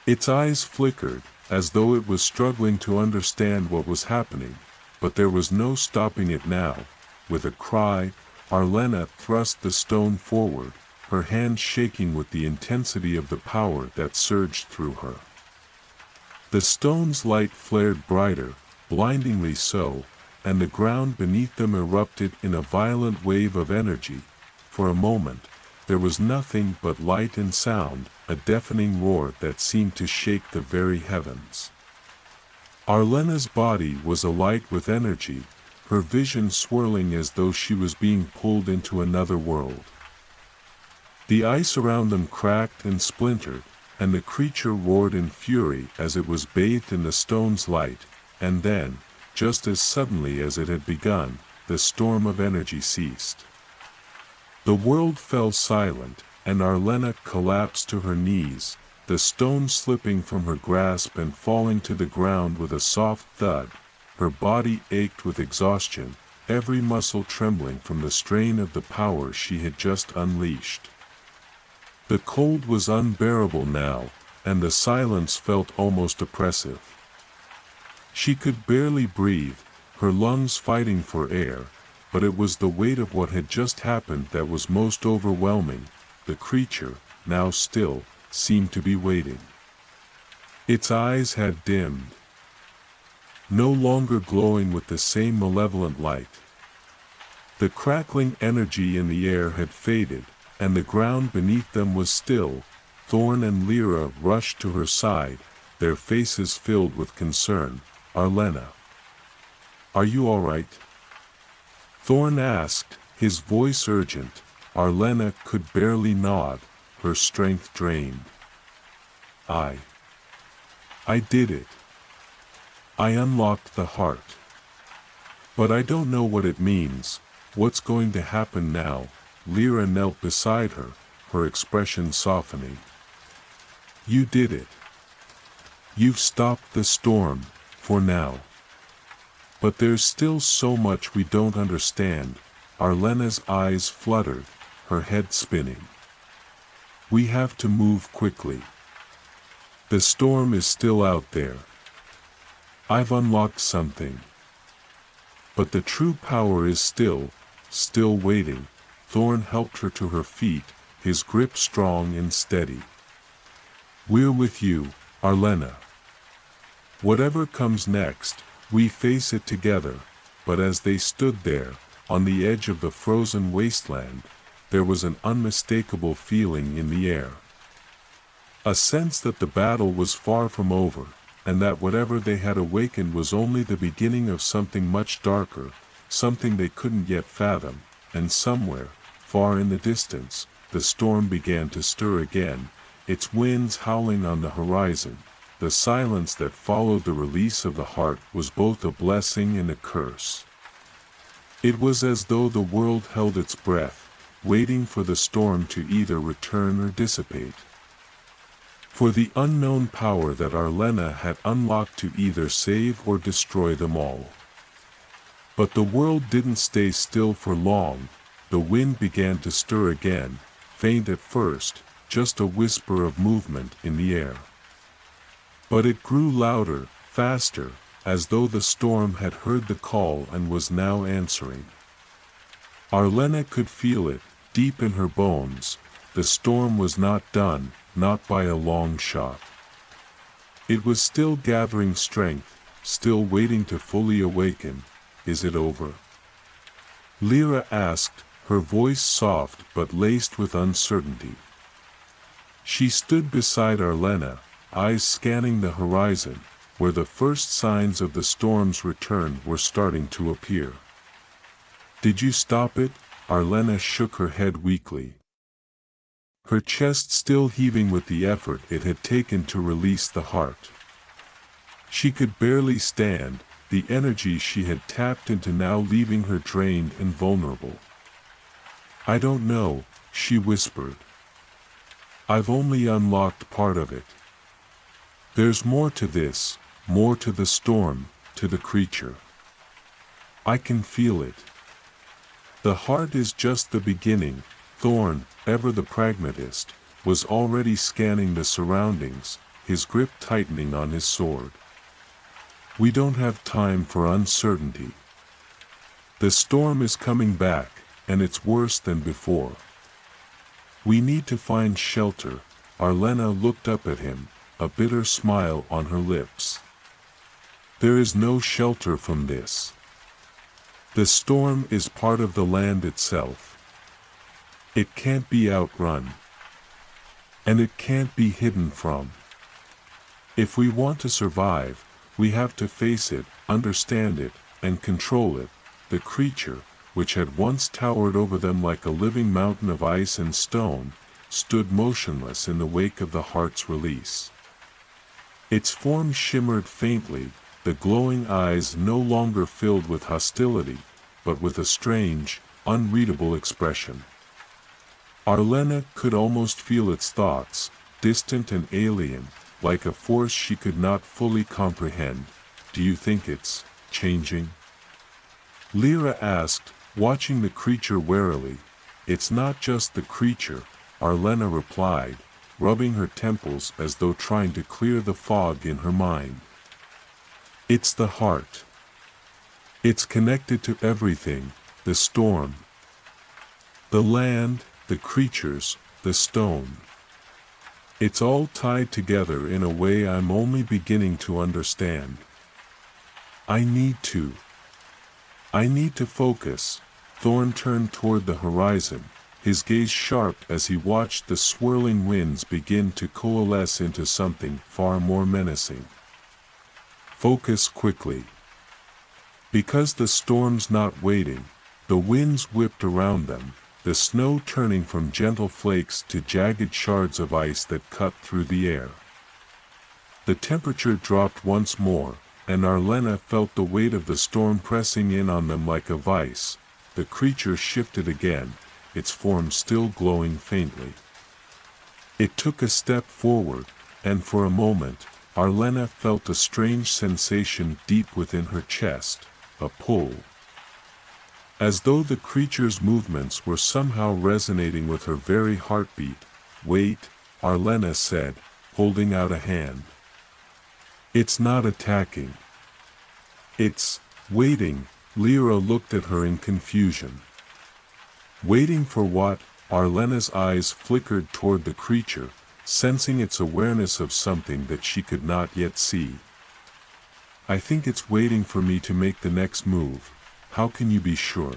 Its eyes flickered, as though it was struggling to understand what was happening, but there was no stopping it now. With a cry, Arlena thrust the stone forward, her hand shaking with the intensity of the power that surged through her. The stone's light flared brighter, blindingly so, and the ground beneath them erupted in a violent wave of energy. For a moment, there was nothing but light and sound, a deafening roar that seemed to shake the very heavens. Arlena's body was alight with energy, her vision swirling as though she was being pulled into another world. The ice around them cracked and splintered, and the creature roared in fury as it was bathed in the stone's light, and then, just as suddenly as it had begun, the storm of energy ceased. The world fell silent, and Arlena collapsed to her knees, the stone slipping from her grasp and falling to the ground with a soft thud. Her body ached with exhaustion, every muscle trembling from the strain of the power she had just unleashed. The cold was unbearable now, and the silence felt almost oppressive. She could barely breathe, her lungs fighting for air, but it was the weight of what had just happened that was most overwhelming. The creature, now still, seemed to be waiting. Its eyes had dimmed, no longer glowing with the same malevolent light. The crackling energy in the air had faded, and the ground beneath them was still. Thorn and Lyra rushed to her side, their faces filled with concern. "Arlena, are you all right?" Thorn asked, his voice urgent. Arlena could barely nod, her strength drained. I did it. I unlocked the heart. But I don't know what it means. What's going to happen now?" Lyra knelt beside her, her expression softening. "You did it. You've stopped the storm, for now. But there's still so much we don't understand." Arlena's eyes fluttered, her head spinning. "We have to move quickly. The storm is still out there. I've unlocked something. But the true power is still waiting." Thorn helped her to her feet, his grip strong and steady. "We're with you, Arlena. Whatever comes next, we face it together." But as they stood there, on the edge of the frozen wasteland, there was an unmistakable feeling in the air. A sense that the battle was far from over, and that whatever they had awakened was only the beginning of something much darker, something they couldn't yet fathom. And somewhere, far in the distance, the storm began to stir again, its winds howling on the horizon. The silence that followed the release of the heart was both a blessing and a curse. It was as though the world held its breath, waiting for the storm to either return or dissipate. For the unknown power that Arlena had unlocked to either save or destroy them all. But the world didn't stay still for long. The wind began to stir again, faint at first, just a whisper of movement in the air. But it grew louder, faster, as though the storm had heard the call and was now answering. Arlena could feel it, deep in her bones. The storm was not done, not by a long shot. It was still gathering strength, still waiting to fully awaken. "Is it over?" Lyra asked, her voice soft but laced with uncertainty. She stood beside Arlena, eyes scanning the horizon, where the first signs of the storm's return were starting to appear. "Did you stop it?" Arlena shook her head weakly, her chest still heaving with the effort it had taken to release the heart. She could barely stand, the energy she had tapped into now leaving her drained and vulnerable. "I don't know," she whispered. "I've only unlocked part of it. There's more to this, more to the storm, to the creature. I can feel it. The heart is just the beginning." Thorn, ever the pragmatist, was already scanning the surroundings, his grip tightening on his sword. "We don't have time for uncertainty. The storm is coming back, and it's worse than before. We need to find shelter." Arlena looked up at him, a bitter smile on her lips. "There is no shelter from this. The storm is part of the land itself. It can't be outrun. And it can't be hidden from. If we want to survive, we have to face it, understand it, and control it." The creature, which had once towered over them like a living mountain of ice and stone, stood motionless in the wake of the heart's release. Its form shimmered faintly, the glowing eyes no longer filled with hostility, but with a strange, unreadable expression. Arlena could almost feel its thoughts, distant and alien, like a force she could not fully comprehend. "Do you think it's changing?" Lyra asked, watching the creature warily. "It's not just the creature," Arlena replied, rubbing her temples as though trying to clear the fog in her mind. It's the heart. It's connected to everything, the storm, the land, the creatures, the stone. It's all tied together in a way I'm only beginning to understand. I need to focus. Thorn turned toward the horizon, his gaze sharp as he watched the swirling winds begin to coalesce into something far more menacing. Focus quickly. Because the storm's not waiting, the winds whipped around them, the snow turning from gentle flakes to jagged shards of ice that cut through the air. The temperature dropped once more, and Arlena felt the weight of the storm pressing in on them like a vice. The creature shifted again, its form still glowing faintly. It took a step forward, and for a moment, Arlena felt a strange sensation deep within her chest, a pull. As though the creature's movements were somehow resonating with her very heartbeat. Wait, Arlena said, holding out a hand. It's not attacking. It's waiting. Lyra looked at her in confusion. Waiting for what? Arlena's eyes flickered toward the creature, sensing its awareness of something that she could not yet see. I think it's waiting for me to make the next move. How can you be sure?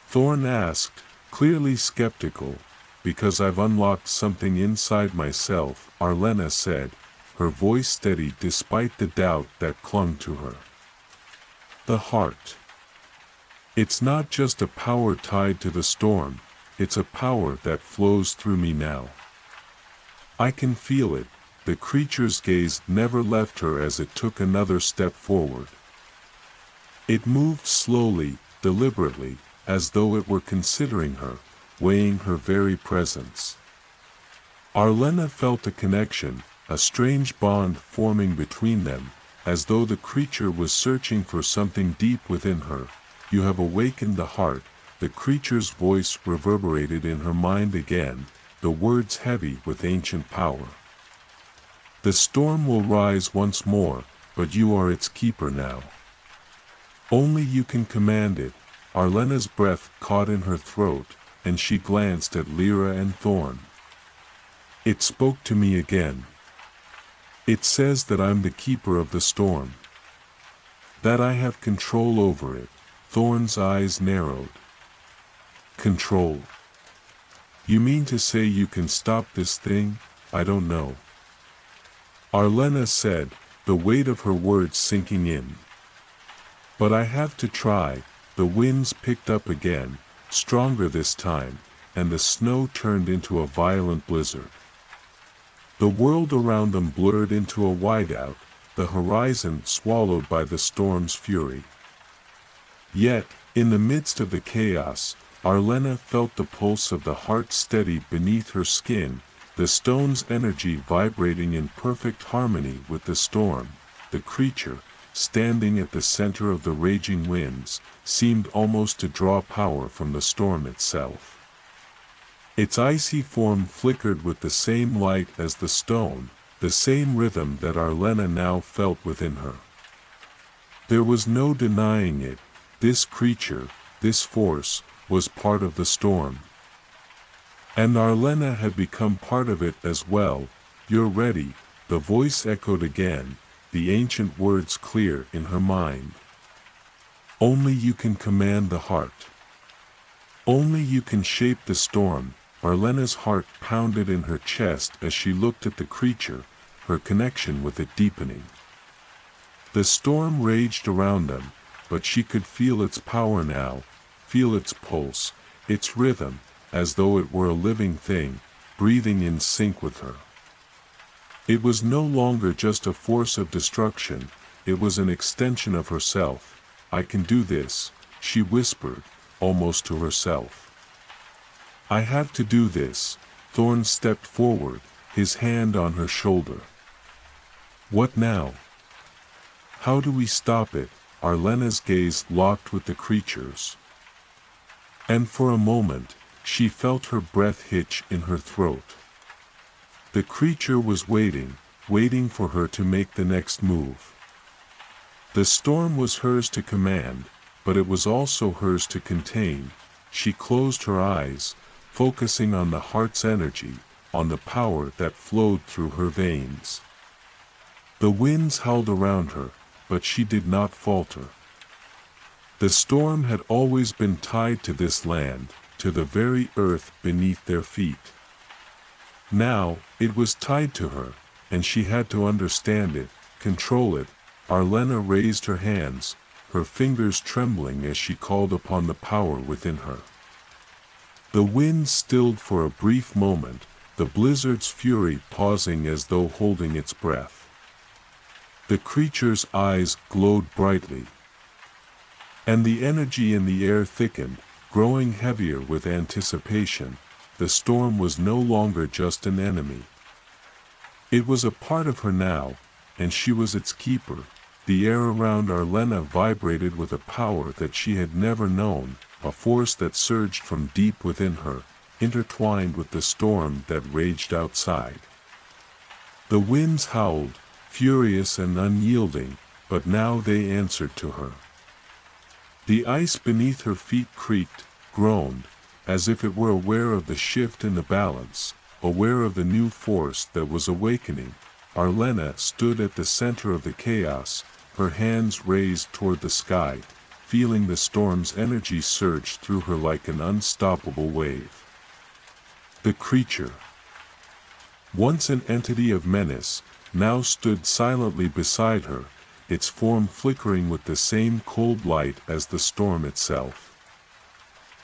Thorn asked, clearly skeptical. Because I've unlocked something inside myself, Arlena said, her voice steady despite the doubt that clung to her. The heart. It's not just a power tied to the storm, it's a power that flows through me now. I can feel it. The creature's gaze never left her as it took another step forward. It moved slowly, deliberately, as though it were considering her, weighing her very presence. Arlena felt a connection, a strange bond forming between them, as though the creature was searching for something deep within her. You have awakened the heart. The creature's voice reverberated in her mind again, the words heavy with ancient power. The storm will rise once more, but you are its keeper now. Only you can command it. Arlena's breath caught in her throat, and she glanced at Lyra and Thorn. It spoke to me again. It says that I'm the keeper of the storm. That I have control over it. Thorn's eyes narrowed. Control? You mean to say you can stop this thing? I don't know. Arlena said, the weight of her words sinking in. But I have to try. The winds picked up again, stronger this time, and the snow turned into a violent blizzard. The world around them blurred into a whiteout, the horizon swallowed by the storm's fury. Yet, in the midst of the chaos, Arlena felt the pulse of the heart steady beneath her skin, the stone's energy vibrating in perfect harmony with the storm. The creature, standing at the center of the raging winds, seemed almost to draw power from the storm itself. Its icy form flickered with the same light as the stone, the same rhythm that Arlena now felt within her. There was no denying it. This creature, this force, was part of the storm. And Arlena had become part of it as well. You're ready, the voice echoed again, the ancient words clear in her mind. Only you can command the heart. Only you can shape the storm. Arlena's heart pounded in her chest as she looked at the creature, her connection with it deepening. The storm raged around them, but she could feel its power now, feel its pulse, its rhythm, as though it were a living thing, breathing in sync with her. It was no longer just a force of destruction, it was an extension of herself. I can do this, she whispered, almost to herself. I have to do this. Thorn stepped forward, his hand on her shoulder. What now? How do we stop it? Arlena's gaze locked with the creature's. And for a moment, She felt her breath hitch in her throat. The creature was waiting for her to make the next move. The storm was hers to command, but it was also hers to contain. She closed her eyes, focusing on the heart's energy, on the power that flowed through her veins. The winds howled around her, but she did not falter. The storm had always been tied to this land, to the very earth beneath their feet. Now, it was tied to her, and she had to understand it, control it. Arlena raised her hands, her fingers trembling as she called upon the power within her. The wind stilled for a brief moment, the blizzard's fury pausing as though holding its breath. The creature's eyes glowed brightly, and the energy in the air thickened, growing heavier with anticipation. The storm was no longer just an enemy. It was a part of her now, and she was its keeper. The air around Arlena vibrated with a power that she had never known, a force that surged from deep within her, intertwined with the storm that raged outside. The winds howled, furious and unyielding, but now they answered to her. The ice beneath her feet creaked, groaned, as if it were aware of the shift in the balance, aware of the new force that was awakening. Arlena stood at the center of the chaos, her hands raised toward the sky, feeling the storm's energy surge through her like an unstoppable wave. The creature, once an entity of menace, now stood silently beside her, its form flickering with the same cold light as the storm itself.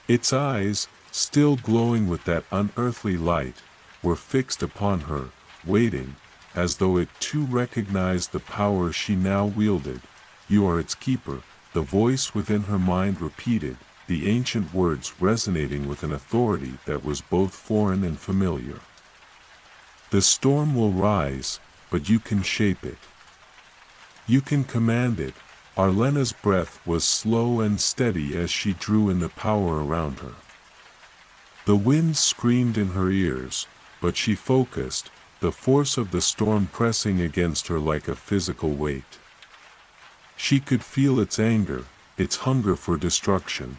Its eyes, still glowing with that unearthly light, were fixed upon her, waiting, as though it too recognized the power she now wielded. "You are its keeper," the voice within her mind repeated, the ancient words resonating with an authority that was both foreign and familiar. "The storm will rise, but you can shape it. You can command it." Arlena's breath was slow and steady as she drew in the power around her. The wind screamed in her ears, but she focused, the force of the storm pressing against her like a physical weight. She could feel its anger, its hunger for destruction.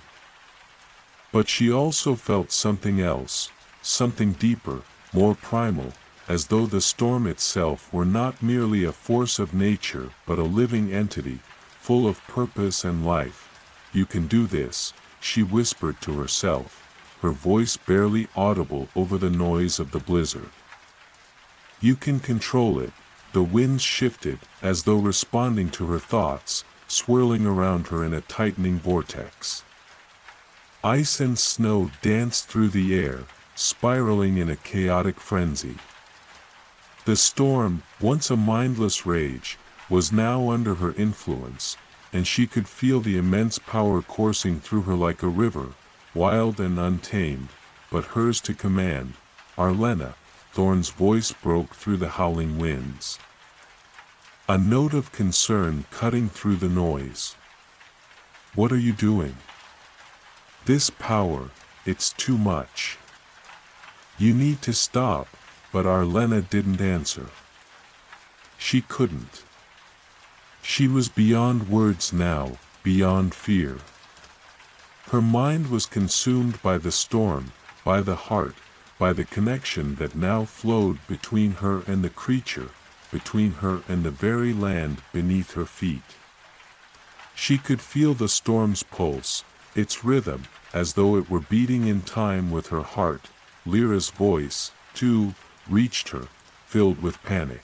But she also felt something else, something deeper, more primal, as though the storm itself were not merely a force of nature but a living entity, full of purpose and life. "You can do this," she whispered to herself, her voice barely audible over the noise of the blizzard. "You can control it." The winds shifted, as though responding to her thoughts, swirling around her in a tightening vortex. Ice and snow danced through the air, spiraling in a chaotic frenzy. The storm, once a mindless rage, was now under her influence, and she could feel the immense power coursing through her like a river, wild and untamed, but hers to command. "Arlena," Thorn's voice broke through the howling winds, a note of concern cutting through the noise. "What are you doing? This power, it's too much. You need to stop." But Arlena didn't answer. She couldn't. She was beyond words now, beyond fear. Her mind was consumed by the storm, by the heart, by the connection that now flowed between her and the creature, between her and the very land beneath her feet. She could feel the storm's pulse, its rhythm, as though it were beating in time with her heart. Lyra's voice, too, reached her, filled with panic.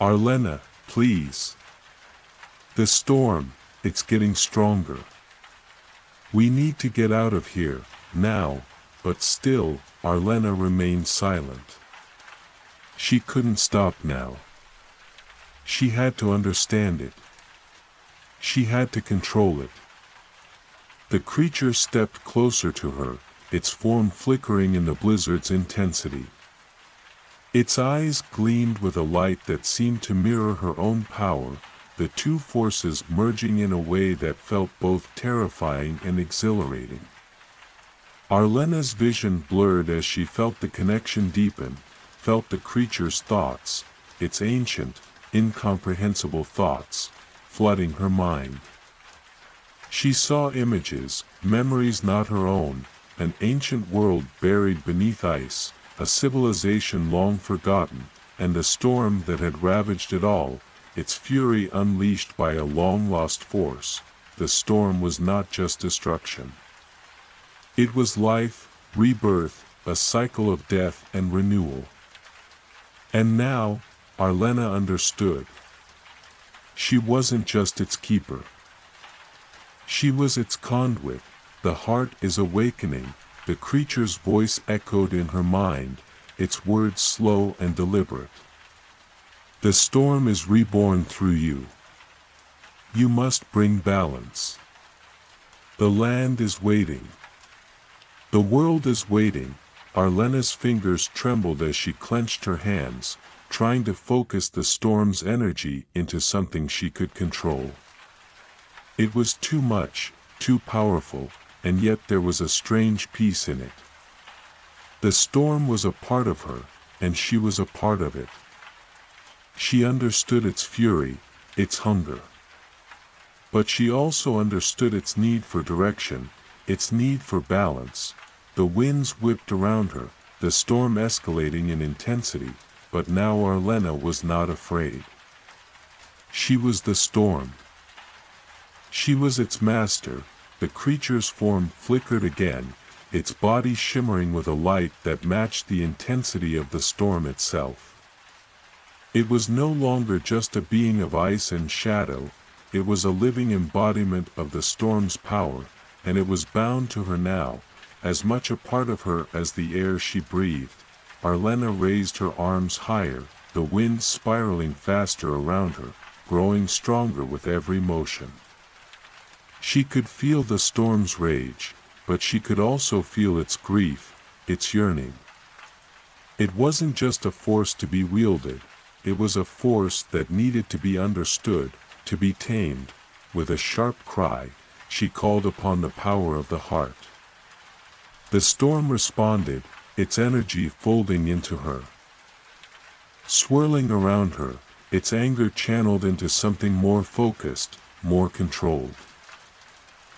"Arlena, please. The storm, it's getting stronger. We need to get out of here, now." But still, Arlena remained silent. She couldn't stop now. She had to understand it. She had to control it. The creature stepped closer to her, its form flickering in the blizzard's intensity. Its eyes gleamed with a light that seemed to mirror her own power, the two forces merging in a way that felt both terrifying and exhilarating. Arlena's vision blurred as she felt the connection deepen, felt the creature's thoughts, its ancient, incomprehensible thoughts, flooding her mind. She saw images, memories not her own, an ancient world buried beneath ice, a civilization long forgotten, and a storm that had ravaged it all, its fury unleashed by a long-lost force. The storm was not just destruction. It was life, rebirth, a cycle of death and renewal. And now, Arlena understood. She wasn't just its keeper. She was its conduit. The heart is awakening, the creature's voice echoed in her mind, its words slow and deliberate. The storm is reborn through you. You must bring balance. The land is waiting. The world is waiting. Arlena's fingers trembled as she clenched her hands, trying to focus the storm's energy into something she could control. It was too much, too powerful, and yet there was a strange peace in it. The storm was a part of her, and she was a part of it. She understood its fury, its hunger. But she also understood its need for direction, its need for balance. The winds whipped around her, the storm escalating in intensity, but now Arlena was not afraid. She was the storm. She was its master. The creature's form flickered again, its body shimmering with a light that matched the intensity of the storm itself. It was no longer just a being of ice and shadow, it was a living embodiment of the storm's power, and it was bound to her now, as much a part of her as the air she breathed. Arlena raised her arms higher, the wind spiraling faster around her, growing stronger with every motion. She could feel the storm's rage, but she could also feel its grief, its yearning. It wasn't just a force to be wielded, it was a force that needed to be understood, to be tamed. With a sharp cry, she called upon the power of the heart. The storm responded, its energy folding into her. Swirling around her, its anger channeled into something more focused, more controlled.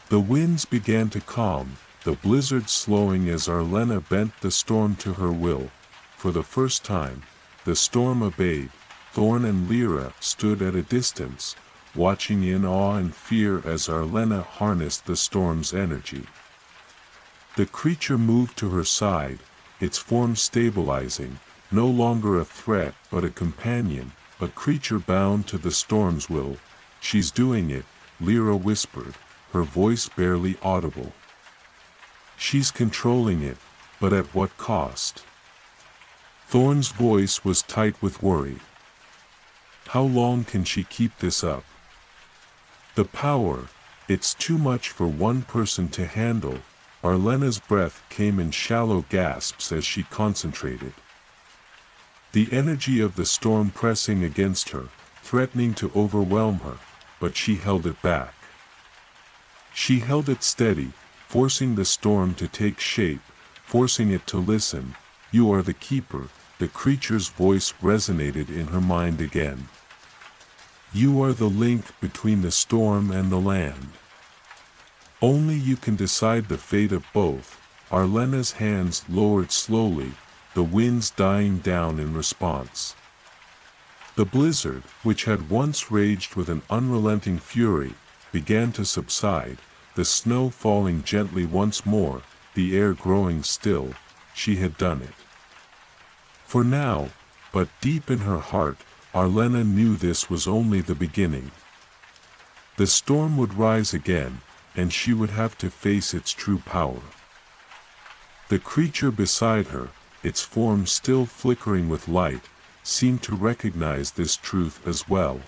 The winds began to calm, the blizzard slowing as Arlena bent the storm to her will. For the first time, the storm obeyed. Thorn and Lyra stood at a distance, watching in awe and fear as Arlena harnessed the storm's energy. The creature moved to her side, its form stabilizing, no longer a threat but a companion, a creature bound to the storm's will. "She's doing it," Lyra whispered, her voice barely audible. "She's controlling it, but at what cost?" Thorn's voice was tight with worry. "How long can she keep this up? The power, it's too much for one person to handle." Arlena's breath came in shallow gasps as she concentrated. The energy of the storm pressing against her, threatening to overwhelm her, but she held it back. She held it steady, forcing the storm to take shape, forcing it to listen. "You are the keeper," the creature's voice resonated in her mind again. "You are the link between the storm and the land. Only you can decide the fate of both." Arlena's hands lowered slowly, the winds dying down in response. The blizzard, which had once raged with an unrelenting fury, began to subside, the snow falling gently once more, the air growing still. She had done it. For now, but deep in her heart, Arlena knew this was only the beginning. The storm would rise again, and she would have to face its true power. The creature beside her, its form still flickering with light, seemed to recognize this truth as well.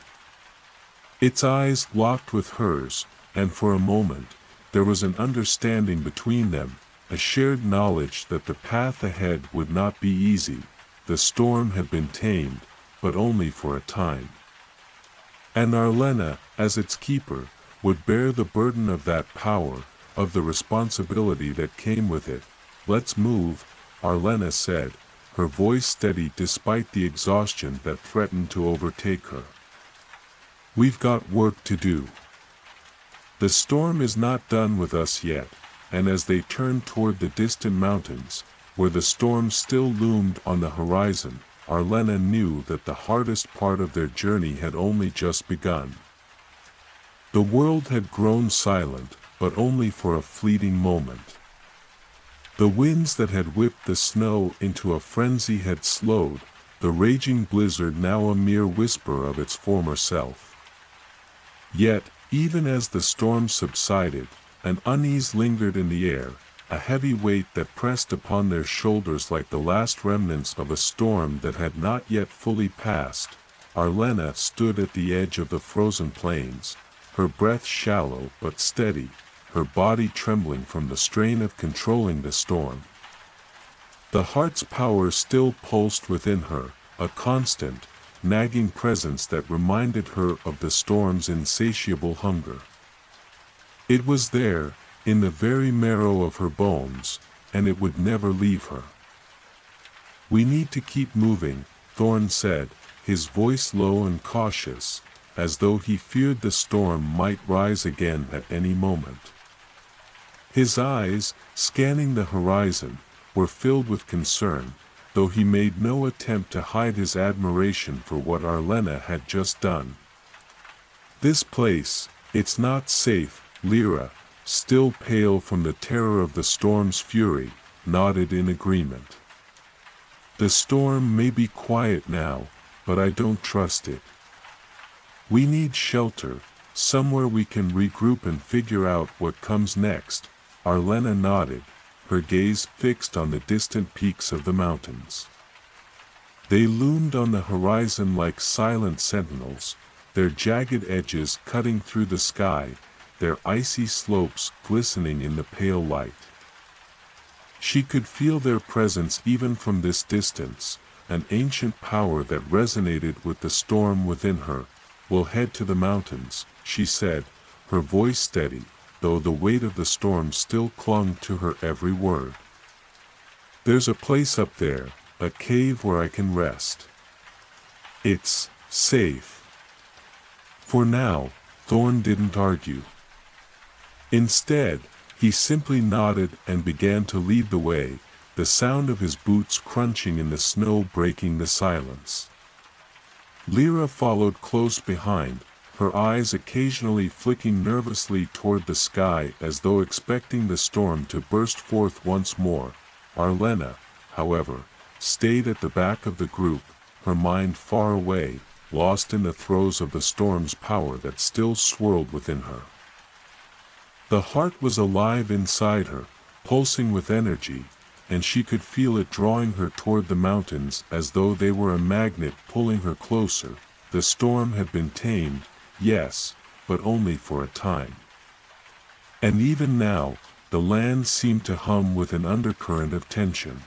Its eyes locked with hers, and for a moment, there was an understanding between them, a shared knowledge that the path ahead would not be easy. The storm had been tamed, but only for a time. And Arlena, as its keeper, would bear the burden of that power, of the responsibility that came with it. "Let's move," Arlena said, her voice steady despite the exhaustion that threatened to overtake her. "We've got work to do. The storm is not done with us yet," and as they turned toward the distant mountains, where the storm still loomed on the horizon, Arlena knew that the hardest part of their journey had only just begun. The world had grown silent, but only for a fleeting moment. The winds that had whipped the snow into a frenzy had slowed, the raging blizzard now a mere whisper of its former self. Yet, even as the storm subsided, an unease lingered in the air, a heavy weight that pressed upon their shoulders like the last remnants of a storm that had not yet fully passed. Arlena stood at the edge of the frozen plains, her breath shallow but steady, her body trembling from the strain of controlling the storm. The heart's power still pulsed within her, a constant, nagging presence that reminded her of the storm's insatiable hunger. It was there, in the very marrow of her bones, and it would never leave her. "We need to keep moving," Thorn said, his voice low and cautious, as though he feared the storm might rise again at any moment. His eyes, scanning the horizon, were filled with concern, though he made no attempt to hide his admiration for what Arlena had just done. "This place, it's not safe," Lyra, still pale from the terror of the storm's fury, nodded in agreement. "The storm may be quiet now, but I don't trust it. We need shelter, somewhere we can regroup and figure out what comes next." Arlena nodded, her gaze fixed on the distant peaks of the mountains. They loomed on the horizon like silent sentinels, their jagged edges cutting through the sky, their icy slopes glistening in the pale light. She could feel their presence even from this distance, an ancient power that resonated with the storm within her. "We'll head to the mountains," she said, her voice steady, though the weight of the storm still clung to her every word. "There's a place up there, a cave where I can rest. It's safe." For now, Thorn didn't argue. Instead, he simply nodded and began to lead the way, the sound of his boots crunching in the snow breaking the silence. Lyra followed close behind, her eyes occasionally flicking nervously toward the sky as though expecting the storm to burst forth once more. Arlena, however, stayed at the back of the group, her mind far away, lost in the throes of the storm's power that still swirled within her. The heart was alive inside her, pulsing with energy, and she could feel it drawing her toward the mountains as though they were a magnet pulling her closer. The storm had been tamed, yes, but only for a time. And even now, the land seemed to hum with an undercurrent of tension.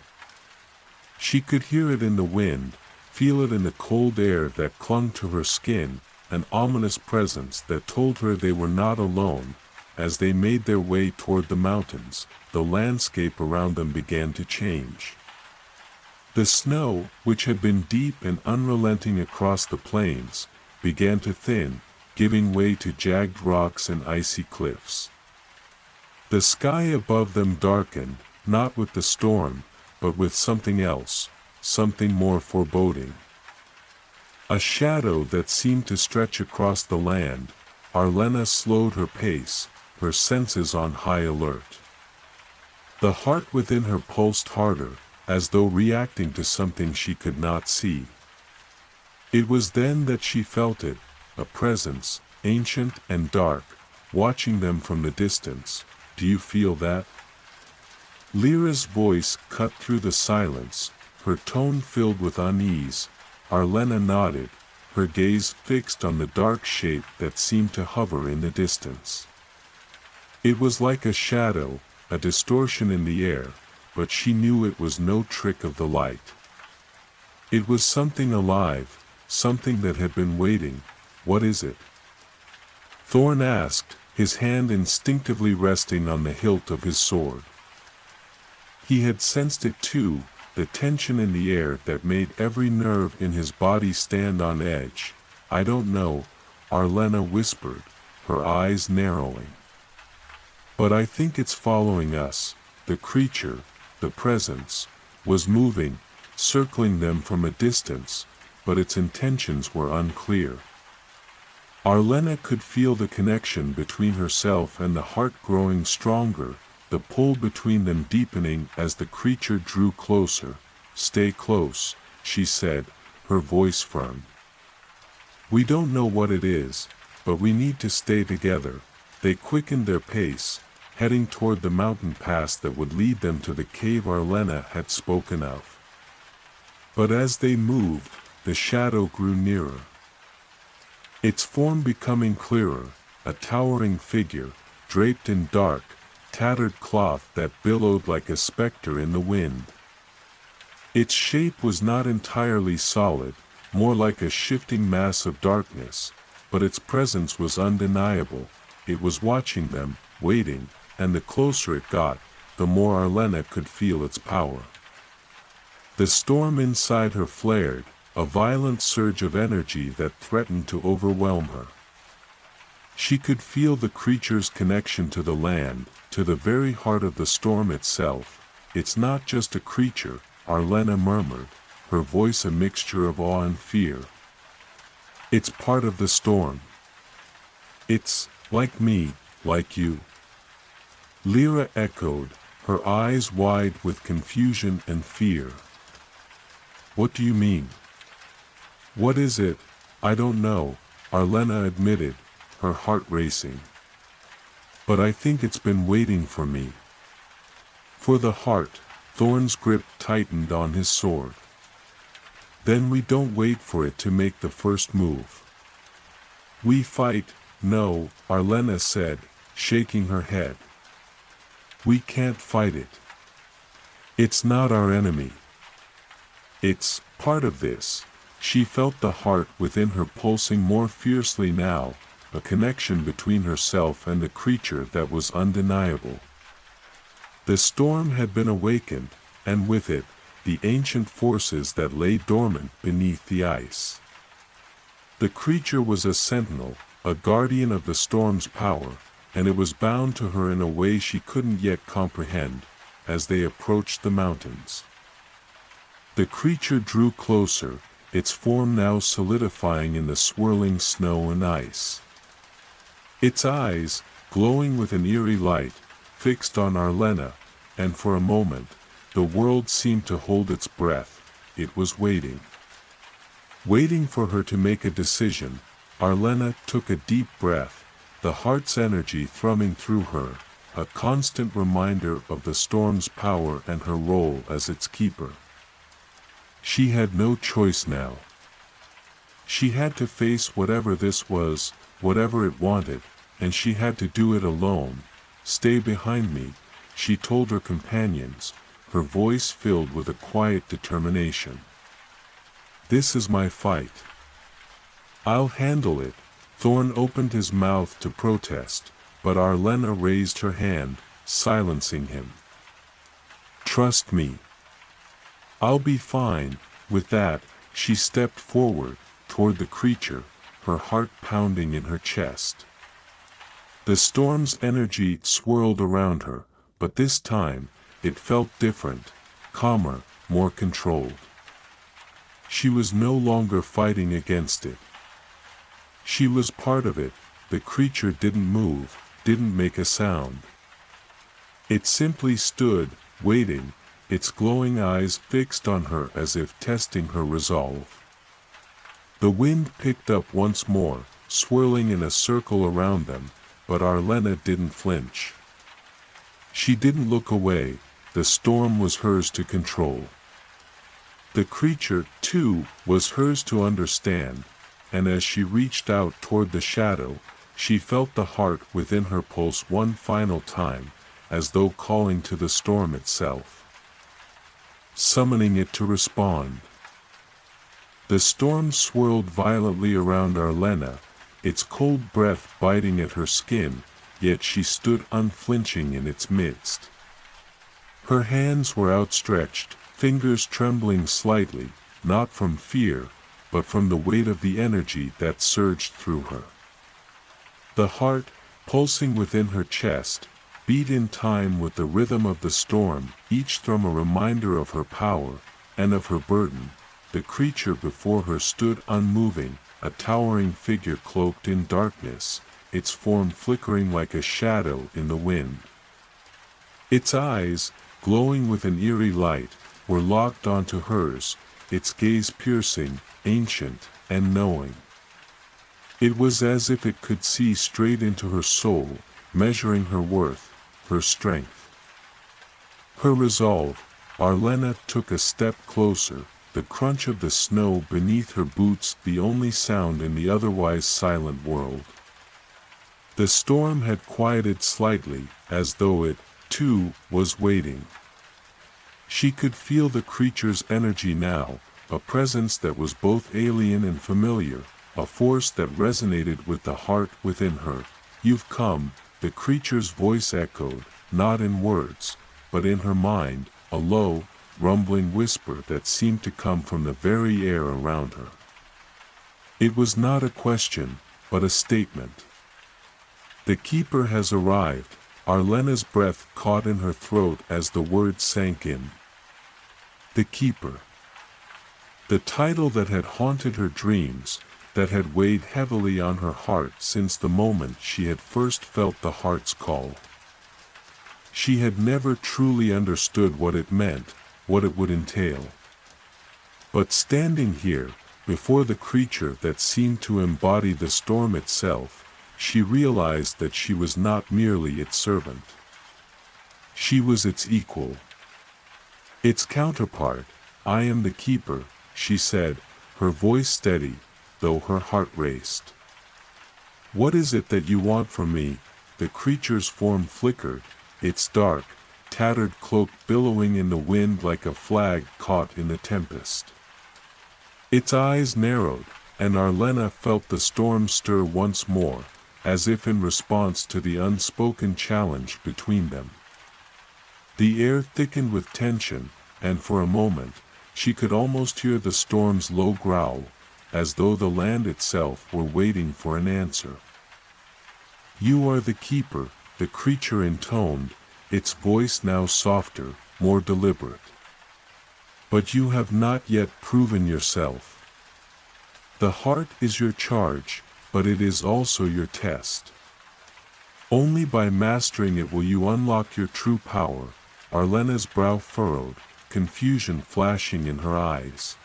She could hear it in the wind, feel it in the cold air that clung to her skin, an ominous presence that told her they were not alone. As they made their way toward the mountains, the landscape around them began to change. The snow, which had been deep and unrelenting across the plains, began to thin, giving way to jagged rocks and icy cliffs. The sky above them darkened, not with the storm, but with something else, something more foreboding. A shadow that seemed to stretch across the land. Arlena slowed her pace, her senses on high alert. The heart within her pulsed harder, as though reacting to something she could not see. It was then that she felt it, a presence, ancient and dark, watching them from the distance. "Do you feel that?" Lyra's voice cut through the silence, her tone filled with unease. Arlena nodded, her gaze fixed on the dark shape that seemed to hover in the distance. It was like a shadow, a distortion in the air, but she knew it was no trick of the light. It was something alive, something that had been waiting. "What is it?" Thorn asked, his hand instinctively resting on the hilt of his sword. He had sensed it too, the tension in the air that made every nerve in his body stand on edge. "I don't know," Arlena whispered, her eyes narrowing. "But I think it's following us." The creature, the presence, was moving, circling them from a distance, but its intentions were unclear. Arlena could feel the connection between herself and the heart growing stronger, the pull between them deepening as the creature drew closer. "Stay close," she said, her voice firm. "We don't know what it is, but we need to stay together." They quickened their pace, heading toward the mountain pass that would lead them to the cave Arlena had spoken of. But as they moved, the shadow grew nearer. Its form becoming clearer, a towering figure, draped in dark, tattered cloth that billowed like a specter in the wind. Its shape was not entirely solid, more like a shifting mass of darkness, but its presence was undeniable. It was watching them, waiting, and the closer it got, the more Arlena could feel its power. The storm inside her flared, a violent surge of energy that threatened to overwhelm her. She could feel the creature's connection to the land, to the very heart of the storm itself. "It's not just a creature," Arlena murmured, her voice a mixture of awe and fear. "It's part of the storm. It's like me, like you." Lyra echoed, her eyes wide with confusion and fear. "What do you mean? What is it?" "I don't know," Arlena admitted, her heart racing. "But I think it's been waiting for me." For the heart, Thorn's grip tightened on his sword. "Then we don't wait for it to make the first move. We fight." "No," Arlena said, shaking her head. "We can't fight it. It's not our enemy. It's part of this." She felt the heart within her pulsing more fiercely now, a connection between herself and the creature that was undeniable. The storm had been awakened, and with it, the ancient forces that lay dormant beneath the ice. The creature was a sentinel, a guardian of the storm's power, and it was bound to her in a way she couldn't yet comprehend, as they approached the mountains. The creature drew closer, its form now solidifying in the swirling snow and ice. Its eyes, glowing with an eerie light, fixed on Arlena, and for a moment, the world seemed to hold its breath. It was waiting. Waiting for her to make a decision. Arlena took a deep breath, the heart's energy thrumming through her, a constant reminder of the storm's power and her role as its keeper. She had no choice now. She had to face whatever this was, whatever it wanted, and she had to do it alone. "Stay behind me," she told her companions, her voice filled with a quiet determination. "This is my fight. I'll handle it." Thorn opened his mouth to protest, but Arlena raised her hand, silencing him. "Trust me. I'll be fine." With that, she stepped forward, toward the creature, her heart pounding in her chest. The storm's energy swirled around her, but this time, it felt different, calmer, more controlled. She was no longer fighting against it. She was part of it. The creature didn't move, didn't make a sound. It simply stood, waiting, its glowing eyes fixed on her as if testing her resolve. The wind picked up once more, swirling in a circle around them, but Arlena didn't flinch. She didn't look away, the storm was hers to control. The creature, too, was hers to understand, and as she reached out toward the shadow, she felt the heart within her pulse one final time, as though calling to the storm itself, summoning it to respond. The storm swirled violently around Arlena, its cold breath biting at her skin, yet she stood unflinching in its midst. Her hands were outstretched, fingers trembling slightly, not from fear, but from the weight of the energy that surged through her. The heart, pulsing within her chest, beat in time with the rhythm of the storm, each thrum a reminder of her power, and of her burden. The creature before her stood unmoving, a towering figure cloaked in darkness, its form flickering like a shadow in the wind. Its eyes, glowing with an eerie light, were locked onto hers, its gaze piercing, ancient, and knowing. It was as if it could see straight into her soul, measuring her worth, her strength. Her resolve. Arlena took a step closer, the crunch of the snow beneath her boots the only sound in the otherwise silent world. The storm had quieted slightly, as though it, too, was waiting. She could feel the creature's energy now, a presence that was both alien and familiar, a force that resonated with the heart within her. "You've come," the creature's voice echoed, not in words, but in her mind, a low, rumbling whisper that seemed to come from the very air around her. It was not a question, but a statement. "The Keeper has arrived." Arlena's breath caught in her throat as the words sank in. The Keeper. The title that had haunted her dreams, that had weighed heavily on her heart since the moment she had first felt the heart's call. She had never truly understood what it meant, what it would entail. But standing here, before the creature that seemed to embody the storm itself, she realized that she was not merely its servant. She was its equal. Its counterpart. "I am the Keeper," she said, her voice steady, though her heart raced. "What is it that you want from me?" The creature's form flickered, its dark, tattered cloak billowing in the wind like a flag caught in the tempest. Its eyes narrowed, and Arlena felt the storm stir once more, as if in response to the unspoken challenge between them. The air thickened with tension, and for a moment, she could almost hear the storm's low growl, as though the land itself were waiting for an answer. "You are the Keeper," the creature intoned, its voice now softer, more deliberate. "But you have not yet proven yourself. The heart is your charge, but it is also your test. Only by mastering it will you unlock your true power." Arlena's brow furrowed, confusion flashing in her eyes.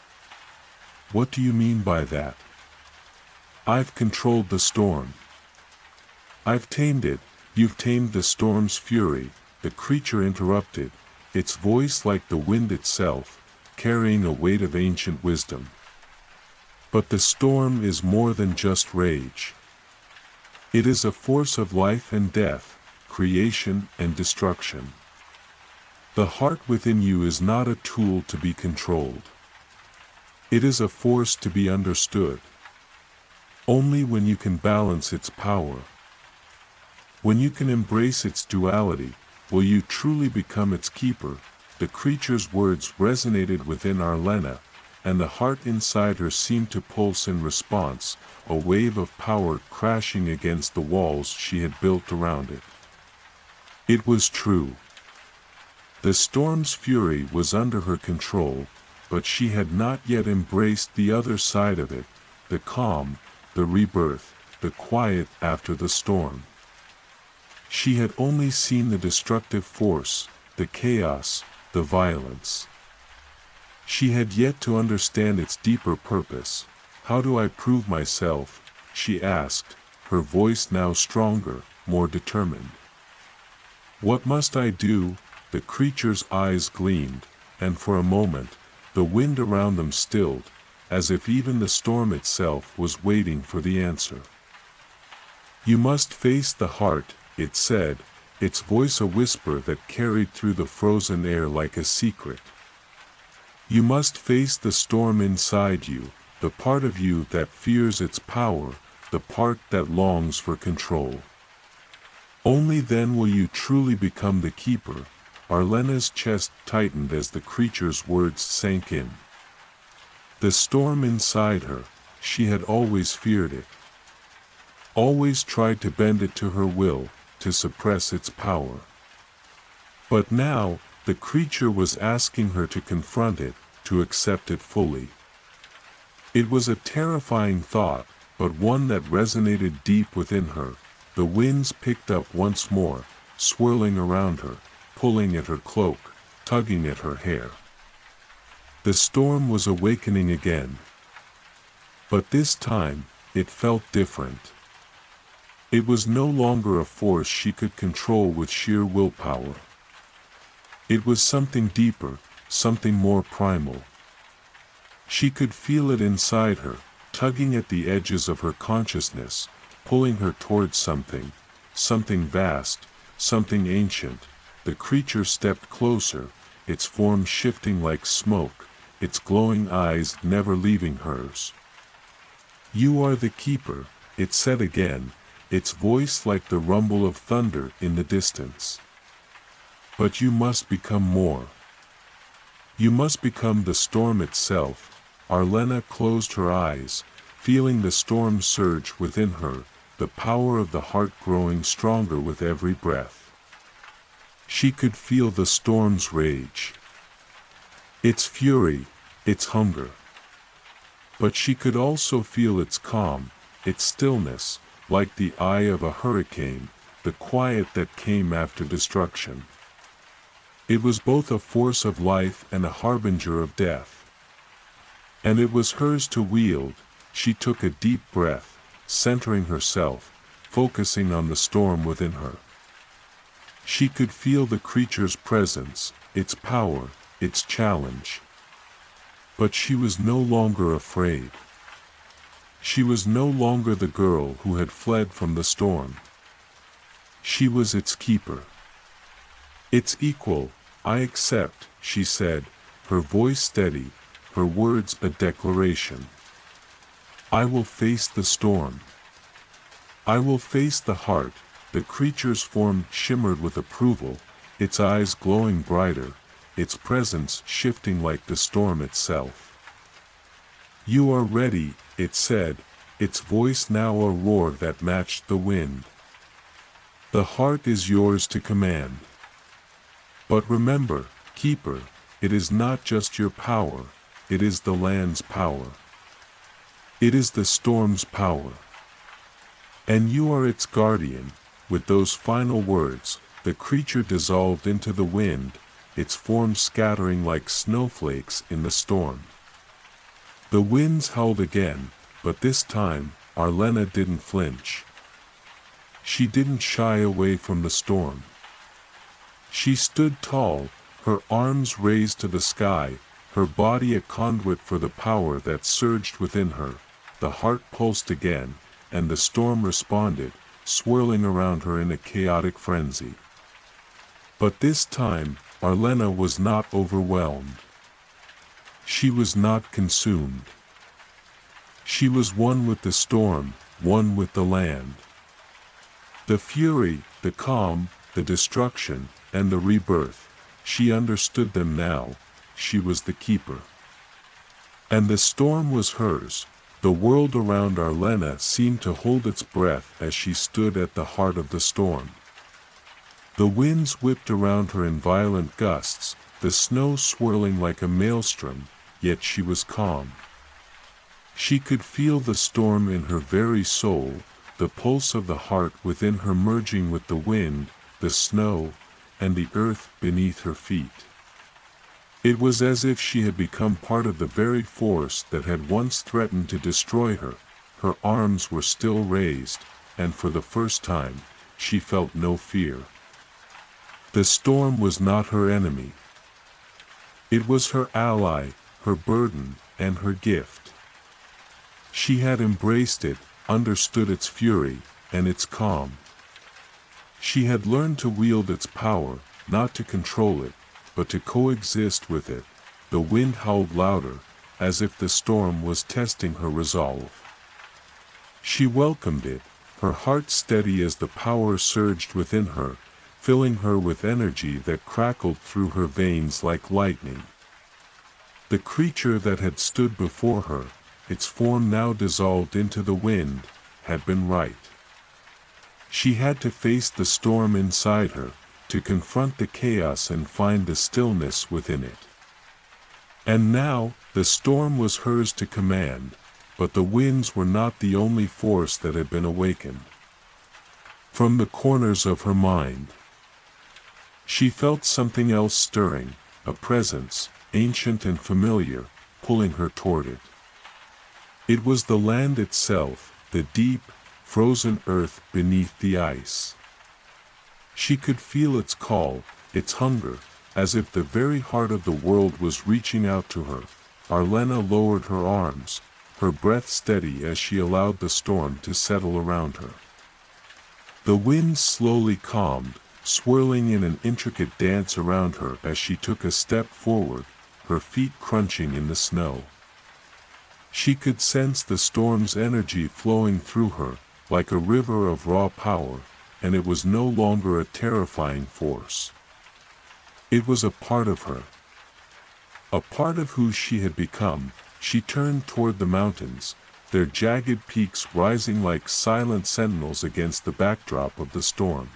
"What do you mean by that?" "I've controlled the storm. I've tamed it." "You've tamed the storm's fury," the creature interrupted, its voice like the wind itself, carrying a weight of ancient wisdom. "But the storm is more than just rage. It is a force of life and death, creation and destruction. The heart within you is not a tool to be controlled. It is a force to be understood. Only when you can balance its power, when you can embrace its duality, will you truly become its keeper." The creature's words resonated within Arlena, and the heart inside her seemed to pulse in response, a wave of power crashing against the walls she had built around it. It was true. The storm's fury was under her control, but she had not yet embraced the other side of it, the calm, the rebirth, the quiet after the storm. She had only seen the destructive force, the chaos, the violence. She had yet to understand its deeper purpose. "How do I prove myself?" she asked, her voice now stronger, more determined. "What must I do?" The creature's eyes gleamed, and for a moment, the wind around them stilled, as if even the storm itself was waiting for the answer. "You must face the heart," it said, its voice a whisper that carried through the frozen air like a secret. "You must face the storm inside you, the part of you that fears its power, the part that longs for control. Only then will you truly become the keeper. Arlena's chest tightened as the creature's words sank in. The storm inside her, she had always feared it. Always tried to bend it to her will, to suppress its power. But now, the creature was asking her to confront it, to accept it fully. It was a terrifying thought, but one that resonated deep within her. The winds picked up once more, swirling around her, pulling at her cloak, tugging at her hair. The storm was awakening again. But this time, it felt different. It was no longer a force she could control with sheer willpower. It was something deeper, something more primal. She could feel it inside her, tugging at the edges of her consciousness, pulling her towards something vast, something ancient. The creature stepped closer, its form shifting like smoke, its glowing eyes never leaving hers. "You are the keeper," it said again, its voice like the rumble of thunder in the distance. "But you must become more. You must become the storm itself." Arlena closed her eyes, feeling the storm surge within her, the power of the heart growing stronger with every breath. She could feel the storm's rage, its fury, its hunger. But she could also feel its calm, its stillness, like the eye of a hurricane, the quiet that came after destruction. It was both a force of life and a harbinger of death. And it was hers to wield. She took a deep breath, centering herself, focusing on the storm within her. She could feel the creature's presence, its power, its challenge. But she was no longer afraid. She was no longer the girl who had fled from the storm. She was its keeper. Its equal. "I accept," she said, her voice steady, her words a declaration. "I will face the storm. I will face the heart." The creature's form shimmered with approval, its eyes glowing brighter, its presence shifting like the storm itself. "You are ready," it said, its voice now a roar that matched the wind. "The heart is yours to command. But remember, keeper, it is not just your power, it is the land's power. It is the storm's power. And you are its guardian." With those final words, the creature dissolved into the wind, its form scattering like snowflakes in the storm. The winds howled again, but this time, Arlena didn't flinch. She didn't shy away from the storm. She stood tall, her arms raised to the sky, her body a conduit for the power that surged within her. The heart pulsed again, and the storm responded, swirling around her in a chaotic frenzy. But this time, Arlena was not overwhelmed. She was not consumed. She was one with the storm, one with the land. The fury, the calm, the destruction, and the rebirth, she understood them now. She was the keeper. And the storm was hers. The world around Arlena seemed to hold its breath as she stood at the heart of the storm. The winds whipped around her in violent gusts, the snow swirling like a maelstrom, yet she was calm. She could feel the storm in her very soul, the pulse of the heart within her merging with the wind, the snow, and the earth beneath her feet. It was as if she had become part of the very force that had once threatened to destroy her. Her arms were still raised, and for the first time, she felt no fear. The storm was not her enemy. It was her ally, her burden, and her gift. She had embraced it, understood its fury, and its calm. She had learned to wield its power, not to control it, but to coexist with it. The wind howled louder, as if the storm was testing her resolve. She welcomed it, her heart steady as the power surged within her, filling her with energy that crackled through her veins like lightning. The creature that had stood before her, its form now dissolved into the wind, had been right. She had to face the storm inside her, to confront the chaos and find the stillness within it. And now, the storm was hers to command, but the winds were not the only force that had been awakened. From the corners of her mind, she felt something else stirring, a presence, ancient and familiar, pulling her toward it. It was the land itself, the deep, frozen earth beneath the ice. She could feel its call, its hunger, as if the very heart of the world was reaching out to her. Arlena lowered her arms, her breath steady as she allowed the storm to settle around her. The wind slowly calmed, swirling in an intricate dance around her as she took a step forward, her feet crunching in the snow. She could sense the storm's energy flowing through her, like a river of raw power, and it was no longer a terrifying force. It was a part of her. A part of who she had become. She turned toward the mountains, their jagged peaks rising like silent sentinels against the backdrop of the storm.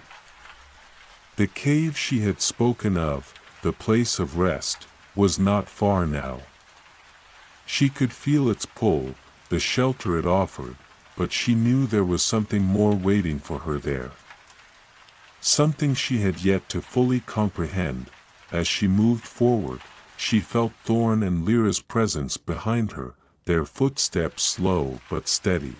The cave she had spoken of, the place of rest, was not far now. She could feel its pull, the shelter it offered, but she knew there was something more waiting for her there. Something she had yet to fully comprehend. As she moved forward, she felt Thorn and Lyra's presence behind her, their footsteps slow but steady.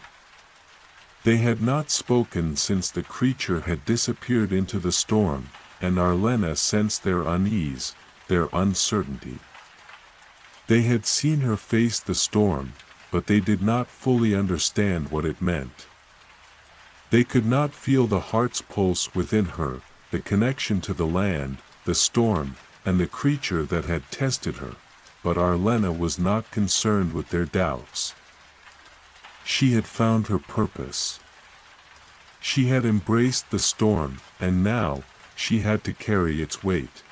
They had not spoken since the creature had disappeared into the storm, and Arlena sensed their unease, their uncertainty. They had seen her face the storm, but they did not fully understand what it meant. They could not feel the heart's pulse within her, the connection to the land, the storm, and the creature that had tested her, but Arlena was not concerned with their doubts. She had found her purpose. She had embraced the storm, and now, she had to carry its weight.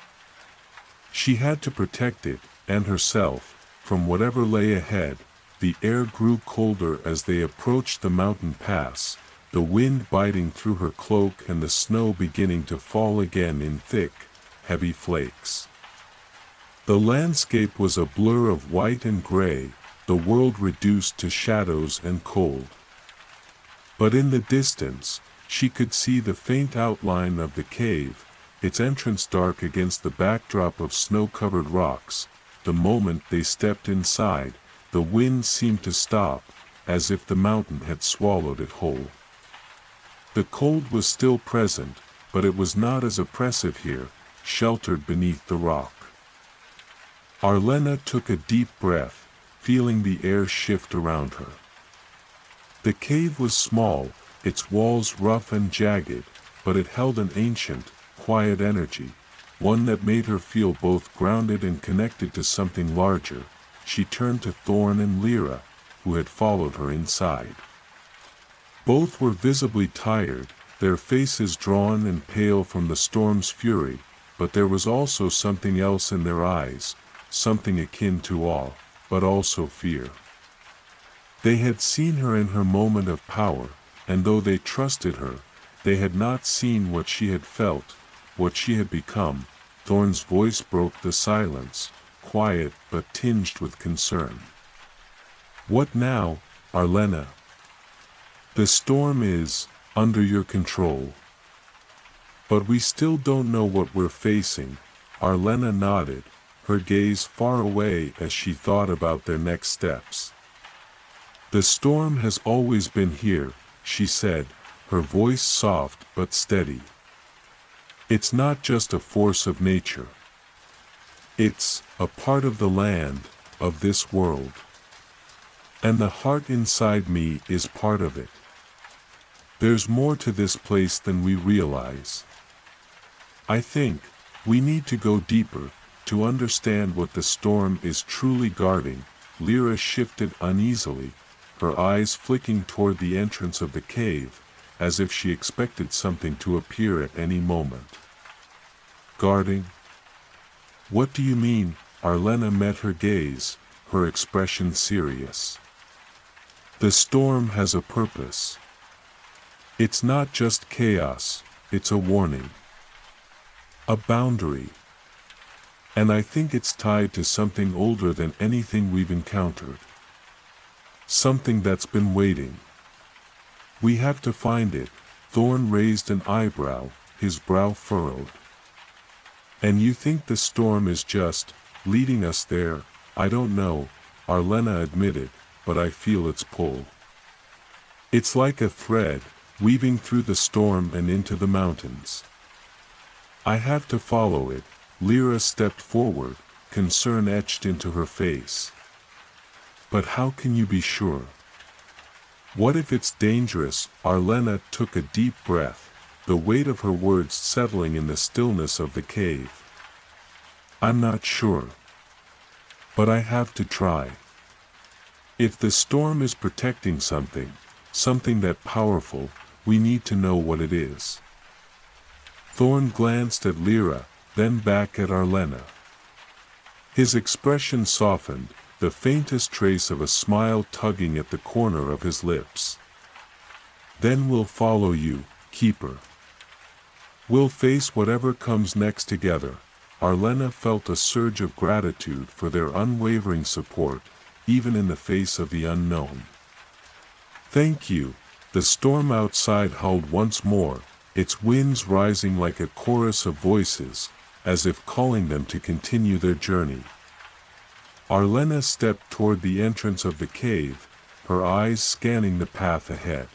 She had to protect it, and herself, from whatever lay ahead. The air grew colder as they approached the mountain pass, the wind biting through her cloak and the snow beginning to fall again in thick, heavy flakes. The landscape was a blur of white and gray, the world reduced to shadows and cold. But in the distance, she could see the faint outline of the cave, its entrance dark against the backdrop of snow-covered rocks. The moment they stepped inside, the wind seemed to stop, as if the mountain had swallowed it whole. The cold was still present, but it was not as oppressive here, sheltered beneath the rock. Arlena took a deep breath, feeling the air shift around her. The cave was small, its walls rough and jagged, but it held an ancient, quiet energy, one that made her feel both grounded and connected to something larger. She turned to Thorn and Lyra, who had followed her inside. Both were visibly tired, their faces drawn and pale from the storm's fury, but there was also something else in their eyes, something akin to awe, but also fear. They had seen her in her moment of power, and though they trusted her, they had not seen what she had felt, what she had become. Thorn's voice broke the silence, quiet but tinged with concern. "What now, Arlena? The storm is under your control. But we still don't know what we're facing." Arlena nodded, her gaze far away as she thought about their next steps. "The storm has always been here," she said, her voice soft but steady. "It's not just a force of nature. It's a part of the land, of this world. And the heart inside me is part of it. There's more to this place than we realize. I think we need to go deeper, to understand what the storm is truly guarding." Lyra shifted uneasily, her eyes flicking toward the entrance of the cave, as if she expected something to appear at any moment. Guarding? What do you mean? Arlena met her gaze, her expression serious. The storm has a purpose. It's not just chaos, it's a warning. A boundary. And I think it's tied to something older than anything we've encountered. Something that's been waiting. We have to find it. Thorn raised an eyebrow, his brow furrowed. And you think the storm is just leading us there? I don't know, Arlena admitted, but I feel its pull. It's like a thread, weaving through the storm and into the mountains. I have to follow it. Lyra stepped forward, concern etched into her face. But how can you be sure? What if it's dangerous? Arlena took a deep breath, the weight of her words settling in the stillness of the cave. I'm not sure. But I have to try. If the storm is protecting something that powerful, we need to know what it is. Thorn glanced at Lyra, then back at Arlena. His expression softened, the faintest trace of a smile tugging at the corner of his lips. Then we'll follow you, Keeper. We'll face whatever comes next together. Arlena felt a surge of gratitude for their unwavering support, even in the face of the unknown. Thank you. The storm outside howled once more, its winds rising like a chorus of voices, as if calling them to continue their journey. Arlena stepped toward the entrance of the cave, her eyes scanning the path ahead.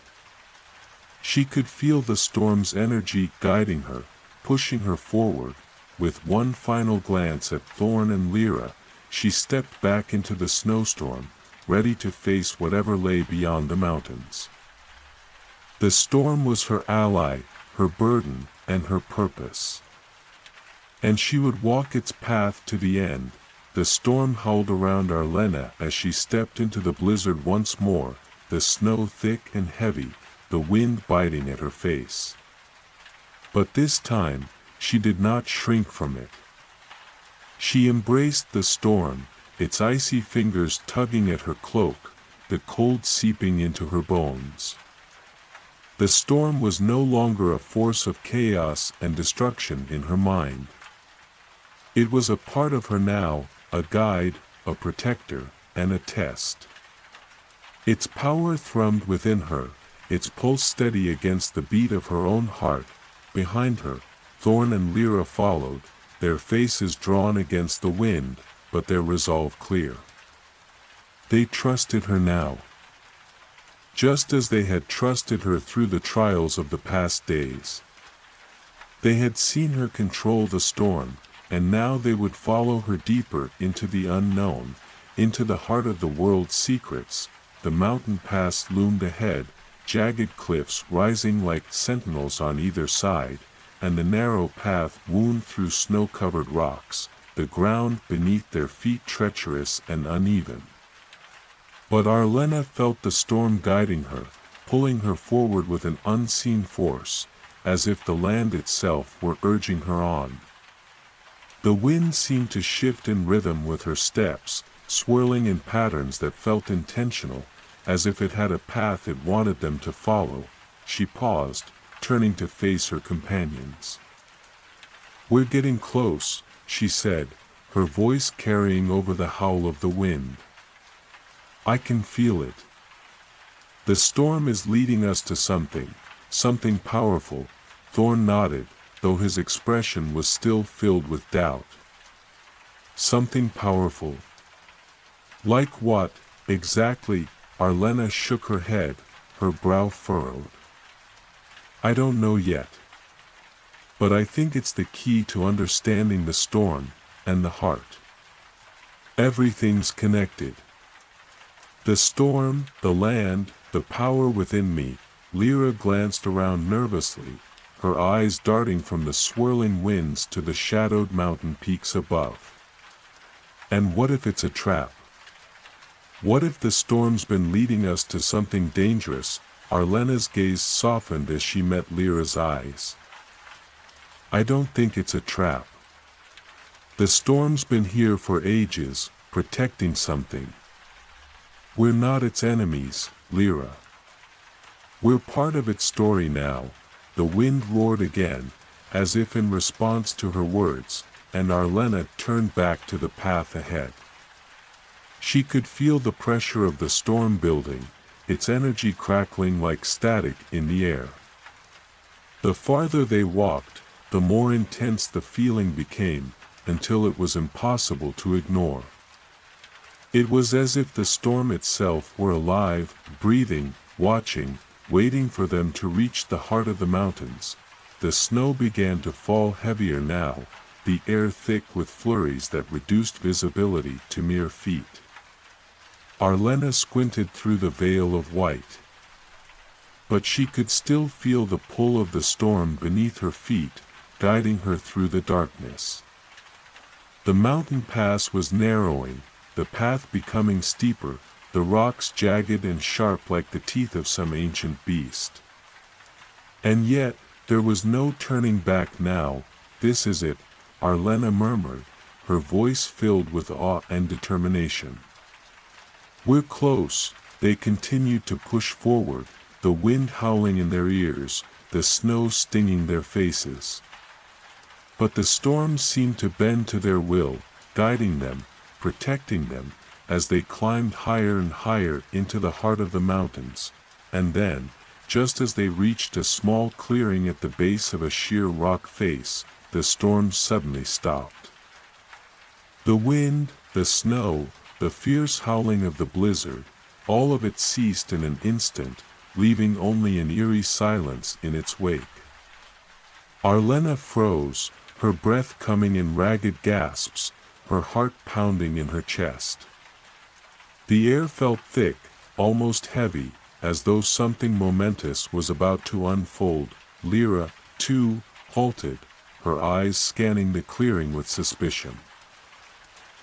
She could feel the storm's energy guiding her, pushing her forward. With one final glance at Thorn and Lyra, she stepped back into the snowstorm, ready to face whatever lay beyond the mountains. The storm was her ally, her burden, and her purpose. And she would walk its path to the end. The storm howled around Arlena as she stepped into the blizzard once more, the snow thick and heavy, the wind biting at her face. But this time, she did not shrink from it. She embraced the storm, its icy fingers tugging at her cloak, the cold seeping into her bones. The storm was no longer a force of chaos and destruction in her mind. It was a part of her now, a guide, a protector, and a test. Its power thrummed within her, its pulse steady against the beat of her own heart. Behind her, Thorn and Lyra followed, their faces drawn against the wind, but their resolve clear. They trusted her now. Just as they had trusted her through the trials of the past days. They had seen her control the storm, and now they would follow her deeper into the unknown, into the heart of the world's secrets. The mountain pass loomed ahead, jagged cliffs rising like sentinels on either side, and the narrow path wound through snow-covered rocks, the ground beneath their feet treacherous and uneven. But Arlena felt the storm guiding her, pulling her forward with an unseen force, as if the land itself were urging her on. The wind seemed to shift in rhythm with her steps, swirling in patterns that felt intentional, as if it had a path it wanted them to follow. She paused, turning to face her companions. "We're getting close," she said, her voice carrying over the howl of the wind. "I can feel it. The storm is leading us to something powerful." Thorn nodded, though his expression was still filled with doubt. "Something powerful? Like what, exactly?" Arlena shook her head, her brow furrowed. "I don't know yet. But I think it's the key to understanding the storm, and the heart. Everything's connected. The storm, the land, the power within me." Lyra glanced around nervously, her eyes darting from the swirling winds to the shadowed mountain peaks above. "And what if it's a trap? What if the storm's been leading us to something dangerous?" Arlena's gaze softened as she met Lyra's eyes. I don't think it's a trap. The storm's been here for ages, protecting something. We're not its enemies, Lyra. We're part of its story now. The wind roared again, as if in response to her words, and Arlena turned back to the path ahead. She could feel the pressure of the storm building, its energy crackling like static in the air. The farther they walked, the more intense the feeling became, until it was impossible to ignore. It was as if the storm itself were alive, breathing, watching, waiting for them to reach the heart of the mountains. The snow began to fall heavier now, the air thick with flurries that reduced visibility to mere feet. Arlena squinted through the veil of white. But she could still feel the pull of the storm beneath her feet, guiding her through the darkness. The mountain pass was narrowing, the path becoming steeper, the rocks jagged and sharp like the teeth of some ancient beast. And yet, there was no turning back now. This is it, Arlena murmured, her voice filled with awe and determination. We're close. They continued to push forward, the wind howling in their ears, the snow stinging their faces. But the storm seemed to bend to their will, guiding them, protecting them, as they climbed higher and higher into the heart of the mountains. And then, just as they reached a small clearing at the base of a sheer rock face, the storm suddenly stopped. The wind, the snow, the fierce howling of the blizzard, all of it ceased in an instant, leaving only an eerie silence in its wake. Arlena froze, her breath coming in ragged gasps, her heart pounding in her chest. The air felt thick, almost heavy, as though something momentous was about to unfold. Lyra, too, halted, her eyes scanning the clearing with suspicion.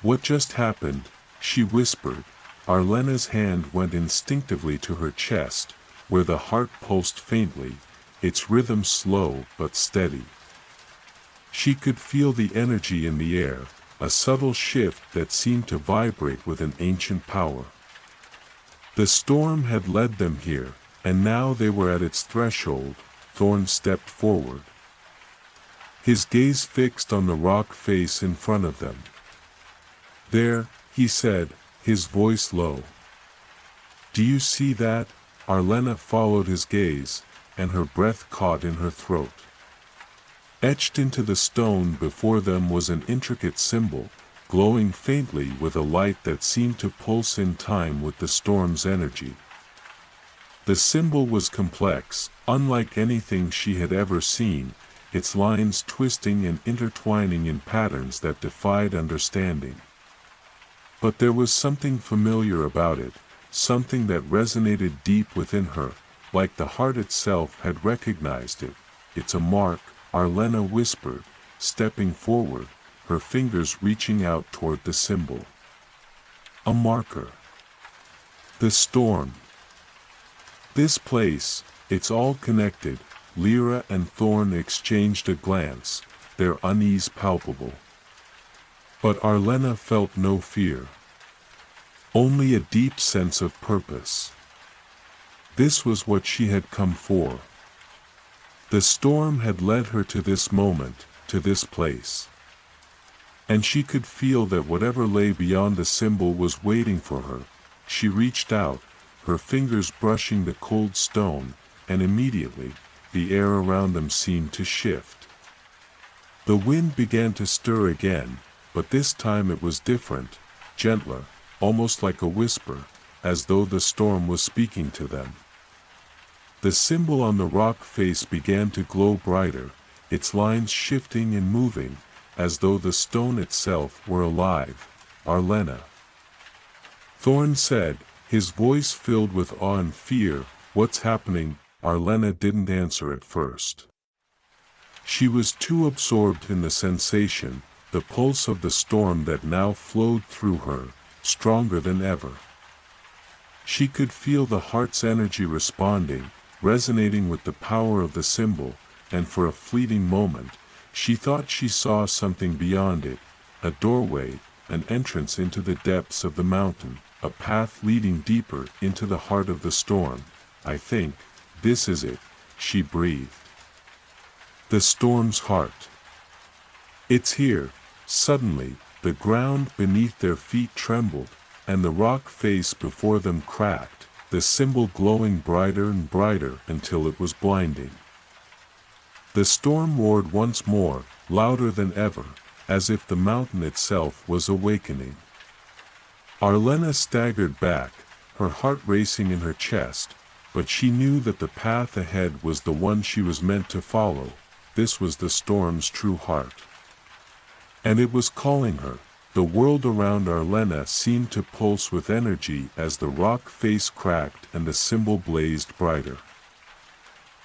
What just happened? She whispered. Arlena's hand went instinctively to her chest, where the heart pulsed faintly, its rhythm slow but steady. She could feel the energy in the air, a subtle shift that seemed to vibrate with an ancient power. The storm had led them here, and now they were at its threshold. Thorn stepped forward, his gaze fixed on the rock face in front of them. There, he said, his voice low. Do you see that? Arlena followed his gaze, and her breath caught in her throat. Etched into the stone before them was an intricate symbol, glowing faintly with a light that seemed to pulse in time with the storm's energy. The symbol was complex, unlike anything she had ever seen, its lines twisting and intertwining in patterns that defied understanding. But there was something familiar about it, something that resonated deep within her, like the heart itself had recognized it. It's a mark, Arlena whispered, stepping forward, her fingers reaching out toward the symbol. A marker. The storm. This place, it's all connected. Lyra and Thorn exchanged a glance, their unease palpable. But Arlena felt no fear. Only a deep sense of purpose. This was what she had come for. The storm had led her to this moment, to this place. And she could feel that whatever lay beyond the symbol was waiting for her. She reached out, her fingers brushing the cold stone, and immediately, the air around them seemed to shift. The wind began to stir again, but this time it was different, gentler, almost like a whisper, as though the storm was speaking to them. The symbol on the rock face began to glow brighter, its lines shifting and moving, as though the stone itself were alive. Arlena. Thorn said, his voice filled with awe and fear, what's happening? Arlena didn't answer at first. She was too absorbed in the sensation, the pulse of the storm that now flowed through her, stronger than ever. She could feel the heart's energy responding, resonating with the power of the symbol, and for a fleeting moment, she thought she saw something beyond it, a doorway, an entrance into the depths of the mountain, a path leading deeper into the heart of the storm. "I think, this is it," she breathed. The storm's heart. "It's here." Suddenly, the ground beneath their feet trembled, and the rock face before them cracked, the symbol glowing brighter and brighter until it was blinding. The storm roared once more, louder than ever, as if the mountain itself was awakening. Arlena staggered back, her heart racing in her chest, but she knew that the path ahead was the one she was meant to follow. This was the storm's true heart. And it was calling her. The world around Arlena seemed to pulse with energy as the rock face cracked and the symbol blazed brighter.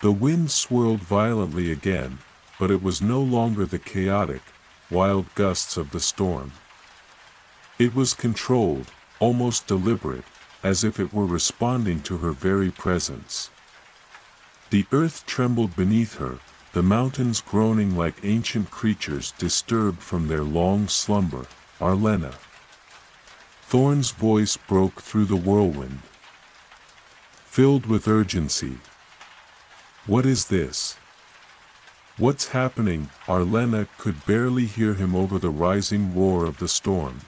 The wind swirled violently again, but it was no longer the chaotic, wild gusts of the storm. It was controlled, almost deliberate, as if it were responding to her very presence. The earth trembled beneath her, the mountains groaning like ancient creatures disturbed from their long slumber. "Arlena." Thorn's voice broke through the whirlwind, filled with urgency. "What is this? What's happening?" Arlena could barely hear him over the rising roar of the storm.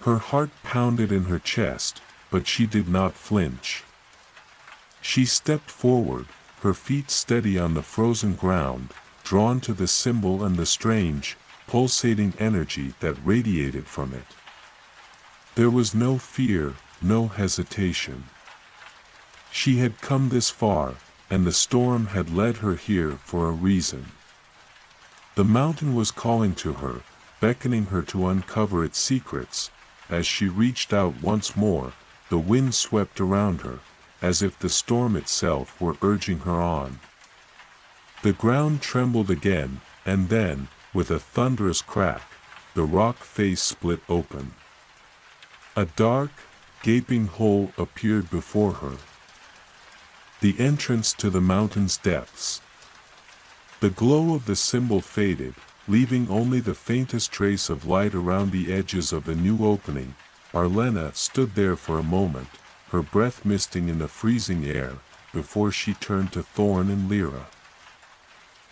Her heart pounded in her chest, but she did not flinch. She stepped forward, her feet steady on the frozen ground, drawn to the symbol and the strange, pulsating energy that radiated from it. There was no fear, no hesitation. She had come this far, and the storm had led her here for a reason. The mountain was calling to her, beckoning her to uncover its secrets. As she reached out once more, the wind swept around her, as if the storm itself were urging her on. The ground trembled again, and then, with a thunderous crack, the rock face split open. A dark, gaping hole appeared before her. The entrance to the mountain's depths. The glow of the symbol faded, leaving only the faintest trace of light around the edges of the new opening. Arlena stood there for a moment, her breath misting in the freezing air, before she turned to Thorn and Lyra.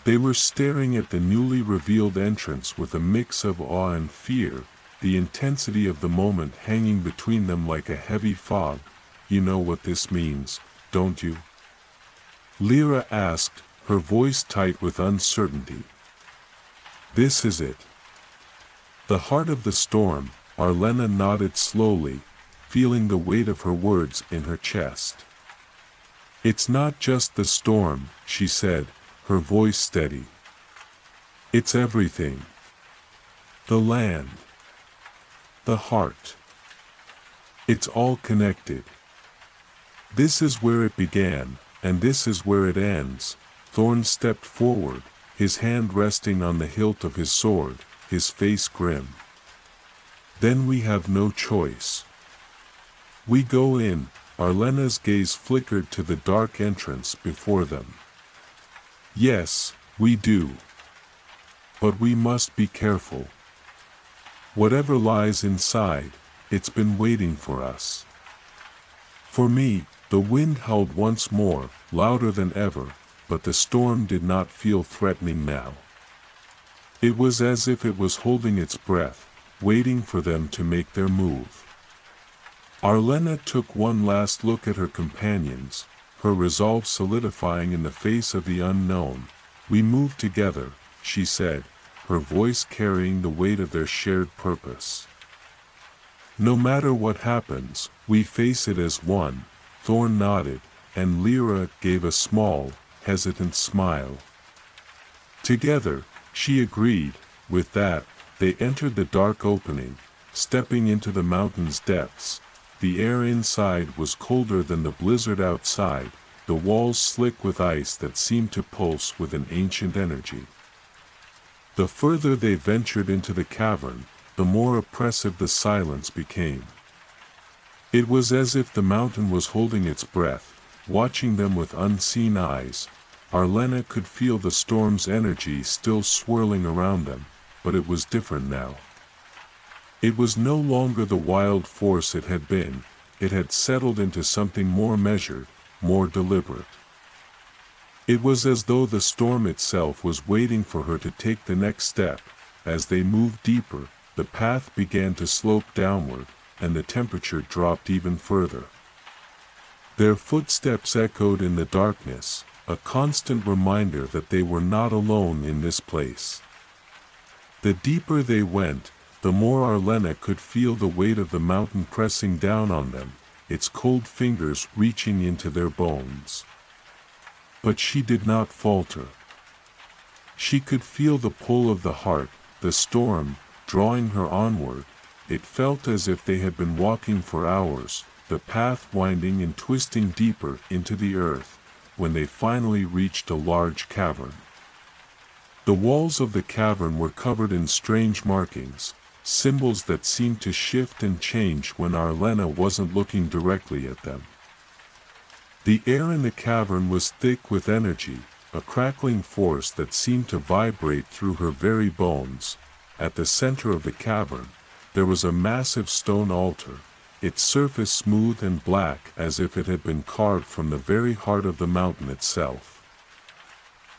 They were staring at the newly revealed entrance with a mix of awe and fear, the intensity of the moment hanging between them like a heavy fog. "You know what this means, don't you?" Lyra asked, her voice tight with uncertainty. "This is it." The heart of the storm, Arlena nodded slowly, feeling the weight of her words in her chest. "It's not just the storm," she said, her voice steady. "It's everything. The land. The heart. It's all connected. This is where it began, and this is where it ends." Thorn stepped forward, his hand resting on the hilt of his sword, his face grim. "Then we have no choice. We go in." Arlena's gaze flickered to the dark entrance before them. "Yes, we do. But we must be careful. Whatever lies inside, it's been waiting for us." For me, the wind howled once more, louder than ever, but the storm did not feel threatening now. It was as if it was holding its breath, waiting for them to make their move. Arlena took one last look at her companions, her resolve solidifying in the face of the unknown. "We move together," she said, her voice carrying the weight of their shared purpose. "No matter what happens, we face it as one." Thorn nodded, and Lyra gave a small, hesitant smile. "Together," she agreed. With that, they entered the dark opening, stepping into the mountain's depths. The air inside was colder than the blizzard outside, the walls slick with ice that seemed to pulse with an ancient energy. The further they ventured into the cavern, the more oppressive the silence became. It was as if the mountain was holding its breath, watching them with unseen eyes. Arlena could feel the storm's energy still swirling around them, but it was different now. It was no longer the wild force it had been. It had settled into something more measured, more deliberate. It was as though the storm itself was waiting for her to take the next step. As they moved deeper, the path began to slope downward, and the temperature dropped even further. Their footsteps echoed in the darkness, a constant reminder that they were not alone in this place. The deeper they went, the more Arlena could feel the weight of the mountain pressing down on them, its cold fingers reaching into their bones. But she did not falter. She could feel the pull of the heart, the storm, drawing her onward. It felt as if they had been walking for hours, the path winding and twisting deeper into the earth, when they finally reached a large cavern. The walls of the cavern were covered in strange markings, symbols that seemed to shift and change when Arlena wasn't looking directly at them. The air in the cavern was thick with energy, a crackling force that seemed to vibrate through her very bones. At the center of the cavern, there was a massive stone altar, its surface smooth and black as if it had been carved from the very heart of the mountain itself.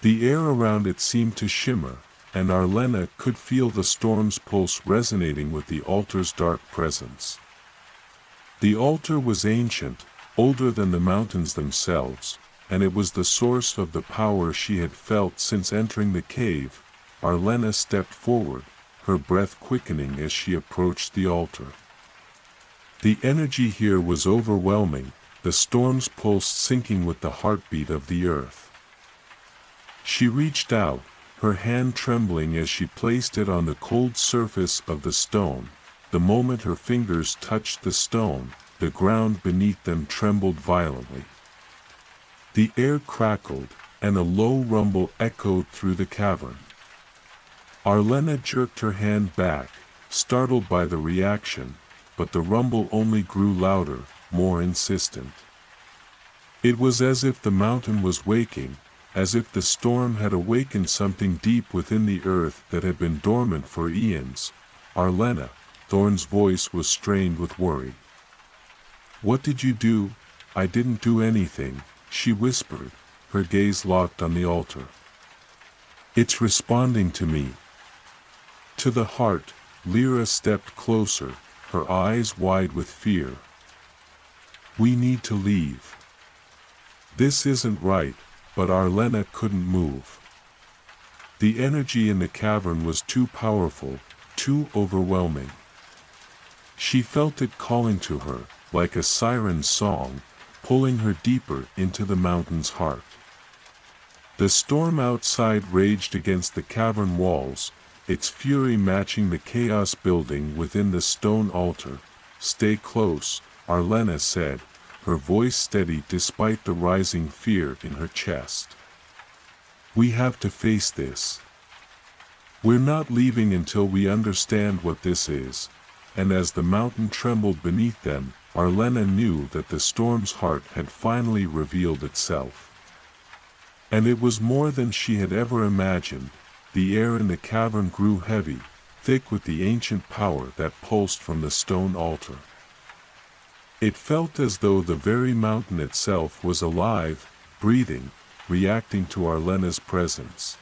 The air around it seemed to shimmer, and Arlena could feel the storm's pulse resonating with the altar's dark presence. The altar was ancient, older than the mountains themselves, and it was the source of the power she had felt since entering the cave. Arlena stepped forward, her breath quickening as she approached the altar. The energy here was overwhelming, the storm's pulse syncing with the heartbeat of the earth. She reached out, her hand trembling as she placed it on the cold surface of the stone. The moment her fingers touched the stone, the ground beneath them trembled violently. The air crackled, and a low rumble echoed through the cavern. Arlena jerked her hand back, startled by the reaction, but the rumble only grew louder, more insistent. It was as if the mountain was waking, as if the storm had awakened something deep within the earth that had been dormant for eons. Arlena, Thorn's voice was strained with worry. "What did you do?" "I didn't do anything," she whispered, her gaze locked on the altar. "It's responding to me." To the heart, Lyra stepped closer, her eyes wide with fear. "We need to leave. This isn't right," but Arlena couldn't move. The energy in the cavern was too powerful, too overwhelming. She felt it calling to her, like a siren's song, pulling her deeper into the mountain's heart. The storm outside raged against the cavern walls, its fury matching the chaos building within the stone altar. "Stay close," Arlena said, her voice steady despite the rising fear in her chest. "We have to face this. We're not leaving until we understand what this is." And as the mountain trembled beneath them, Arlena knew that the storm's heart had finally revealed itself. And it was more than she had ever imagined. The air in the cavern grew heavy, thick with the ancient power that pulsed from the stone altar. It felt as though the very mountain itself was alive, breathing, reacting to Arlena's presence.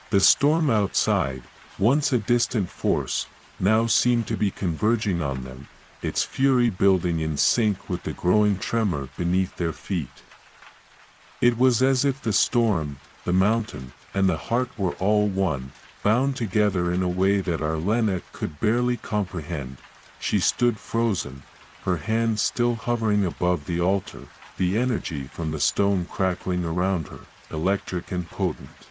The storm outside, once a distant force, now seemed to be converging on them, its fury building in sync with the growing tremor beneath their feet. It was as if the storm, the mountain, and the heart were all one, bound together in a way that Arlena could barely comprehend. She stood frozen, her hand still hovering above the altar, the energy from the stone crackling around her, electric and potent.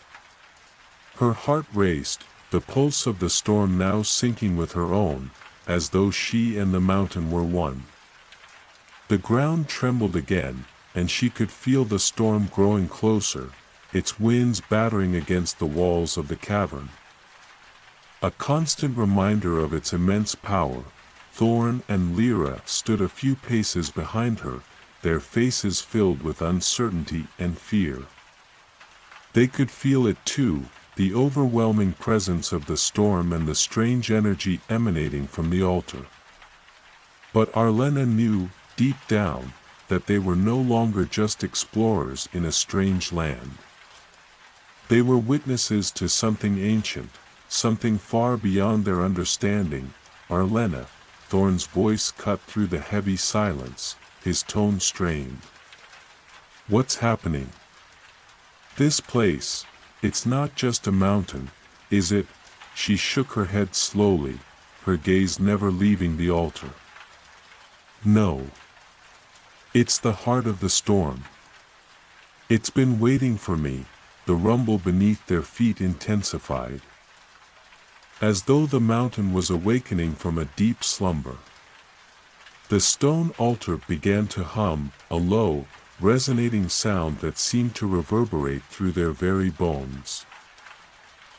Her heart raced, the pulse of the storm now syncing with her own, as though she and the mountain were one. The ground trembled again, and she could feel the storm growing closer, its winds battering against the walls of the cavern. A constant reminder of its immense power. Thorn and Lyra stood a few paces behind her, their faces filled with uncertainty and fear. They could feel it too, the overwhelming presence of the storm and the strange energy emanating from the altar. But Arlena knew, deep down, that they were no longer just explorers in a strange land. They were witnesses to something ancient, something far beyond their understanding. Arlena, Thorn's voice cut through the heavy silence, his tone strained. What's happening? This place, it's not just a mountain, is it? She shook her head slowly, her gaze never leaving the altar. No. It's the heart of the storm. It's been waiting for me. The rumble beneath their feet intensified, as though the mountain was awakening from a deep slumber. The stone altar began to hum, a low, resonating sound that seemed to reverberate through their very bones.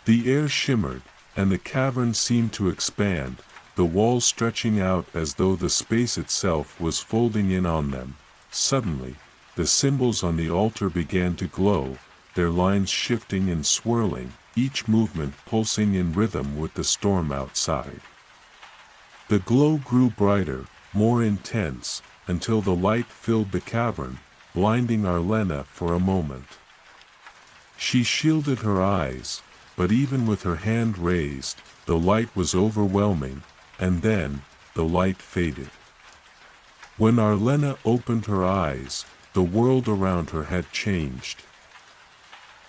The air shimmered, and the cavern seemed to expand, the walls stretching out as though the space itself was folding in on them. Suddenly, the symbols on the altar began to glow, their lines shifting and swirling, each movement pulsing in rhythm with the storm outside. The glow grew brighter, more intense, until the light filled the cavern, blinding Arlena for a moment. She shielded her eyes, but even with her hand raised, the light was overwhelming, and then, the light faded. When Arlena opened her eyes, the world around her had changed.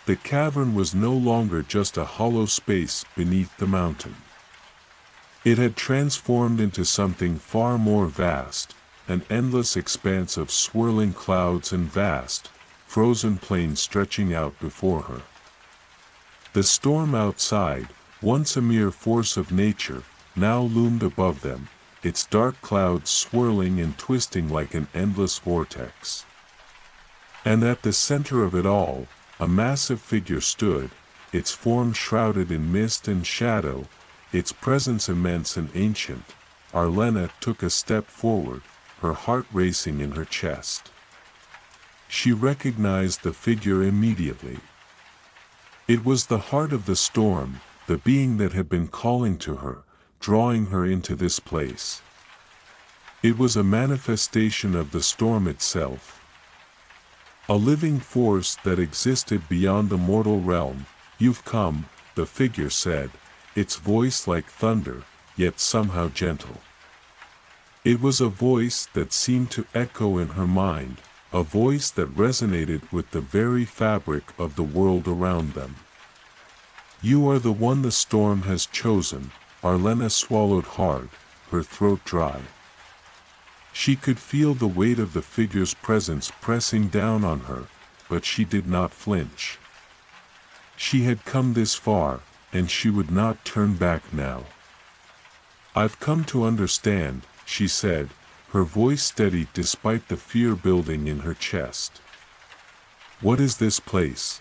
The cavern was no longer just a hollow space beneath the mountain. It had transformed into something far more vast, an endless expanse of swirling clouds and vast, frozen plains stretching out before her. The storm outside, once a mere force of nature, now loomed above them, its dark clouds swirling and twisting like an endless vortex. And at the center of it all, a massive figure stood, its form shrouded in mist and shadow, its presence immense and ancient. Arlena took a step forward, her heart racing in her chest. She recognized the figure immediately. It was the heart of the storm, the being that had been calling to her, drawing her into this place. It was a manifestation of the storm itself. A living force that existed beyond the mortal realm. You've come, the figure said, its voice like thunder, yet somehow gentle. It was a voice that seemed to echo in her mind, a voice that resonated with the very fabric of the world around them. You are the one the storm has chosen. Arlena swallowed hard, her throat dry. She could feel the weight of the figure's presence pressing down on her, but she did not flinch. She had come this far, and she would not turn back now. I've come to understand, she said, her voice steady despite the fear building in her chest. What is this place?